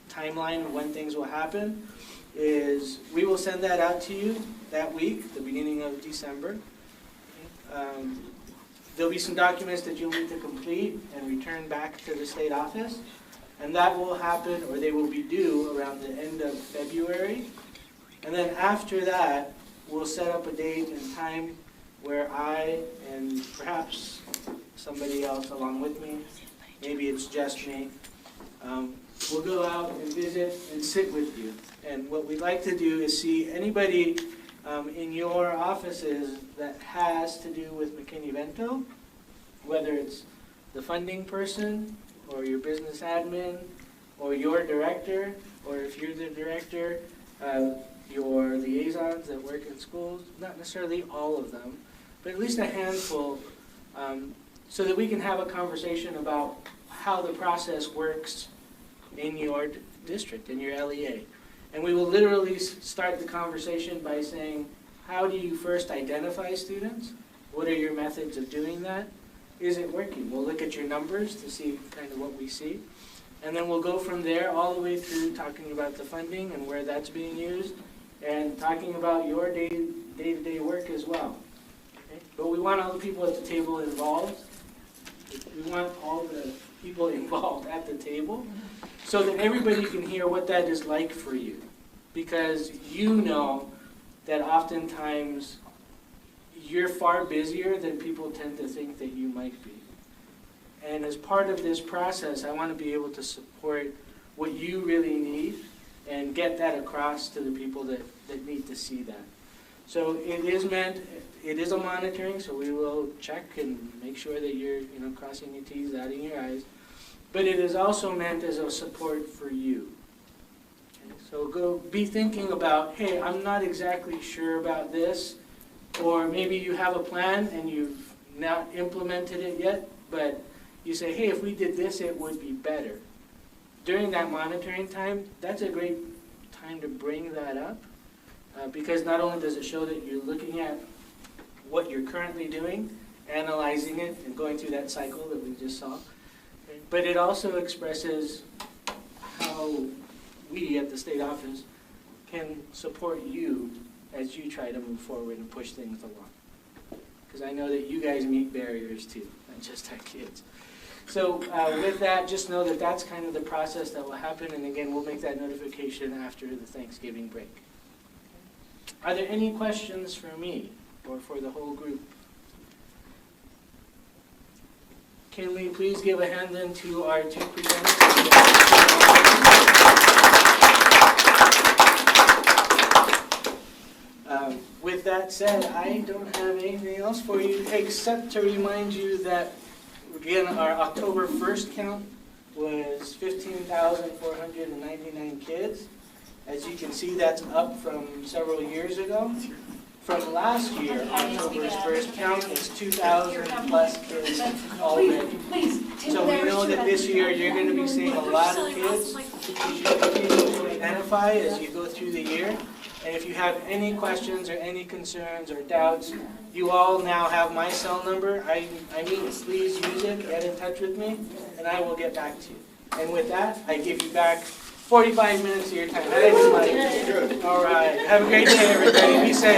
timeline of when things will happen, is we will send that out to you that week, the beginning of December. There'll be some documents that you'll need to complete and return back to the state office, and that will happen, or they will be due around the end of February. And then after that, we'll set up a date and time where I and perhaps somebody else along with me, maybe it's just me, we'll go out and visit and sit with you. And what we'd like to do is see anybody in your offices that has to do with McKinney-Vento, whether it's the funding person or your business admin or your director, or if you're the director, your liaisons that work in schools, not necessarily all of them, but at least a handful, so that we can have a conversation about how the process works in your district, in your LEA. And we will literally start the conversation by saying, how do you first identify students? What are your methods of doing that? Is it working? We'll look at your numbers to see kind of what we see. And then we'll go from there all the way through talking about the funding and where that's being used, and talking about your day-to-day work as well. Okay? But we want all the people at the table involved. We want all the people involved at the table so that everybody can hear what that is like for you. Because you know that oftentimes you're far busier than people tend to think that you might be. And as part of this process, I want to be able to support what you really need and get that across to the people that need to see that. So it is a monitoring, so we will check and make sure that you're crossing your T's, dotting your I's. But it is also meant as a support for you. Okay? So go be thinking about, hey, I'm not exactly sure about this. Or maybe you have a plan and you've not implemented it yet, but you say, hey, if we did this, it would be better. During that monitoring time, that's a great time to bring that up, because not only does it show that you're looking at what you're currently doing, analyzing it, and going through that cycle that we just saw, but it also expresses how we at the state office can support you as you try to move forward and push things along. Because I know that you guys meet barriers too, not just our kids. So with that, just know that that's kind of the process that will happen, and again, we'll make that notification after the Thanksgiving break. Are there any questions for me or for the whole group? Can we please give a hand then to our two presenters? With that said, I don't have anything else for you except to remind you that, again, our October 1st count was 15,499 kids. As you can see, that's up from several years ago. From last year, October's first count, it's 2,000 plus kids already. So we know that this year you're going to be seeing a lot of kids that you continue to identify as you go through the year. And if you have any questions or any concerns or doubts, you all now have my cell number. I mean, please use it, get in touch with me, and I will get back to you. And with that, I give you back 45 minutes of your time. All right, have a great day, everybody. Be safe.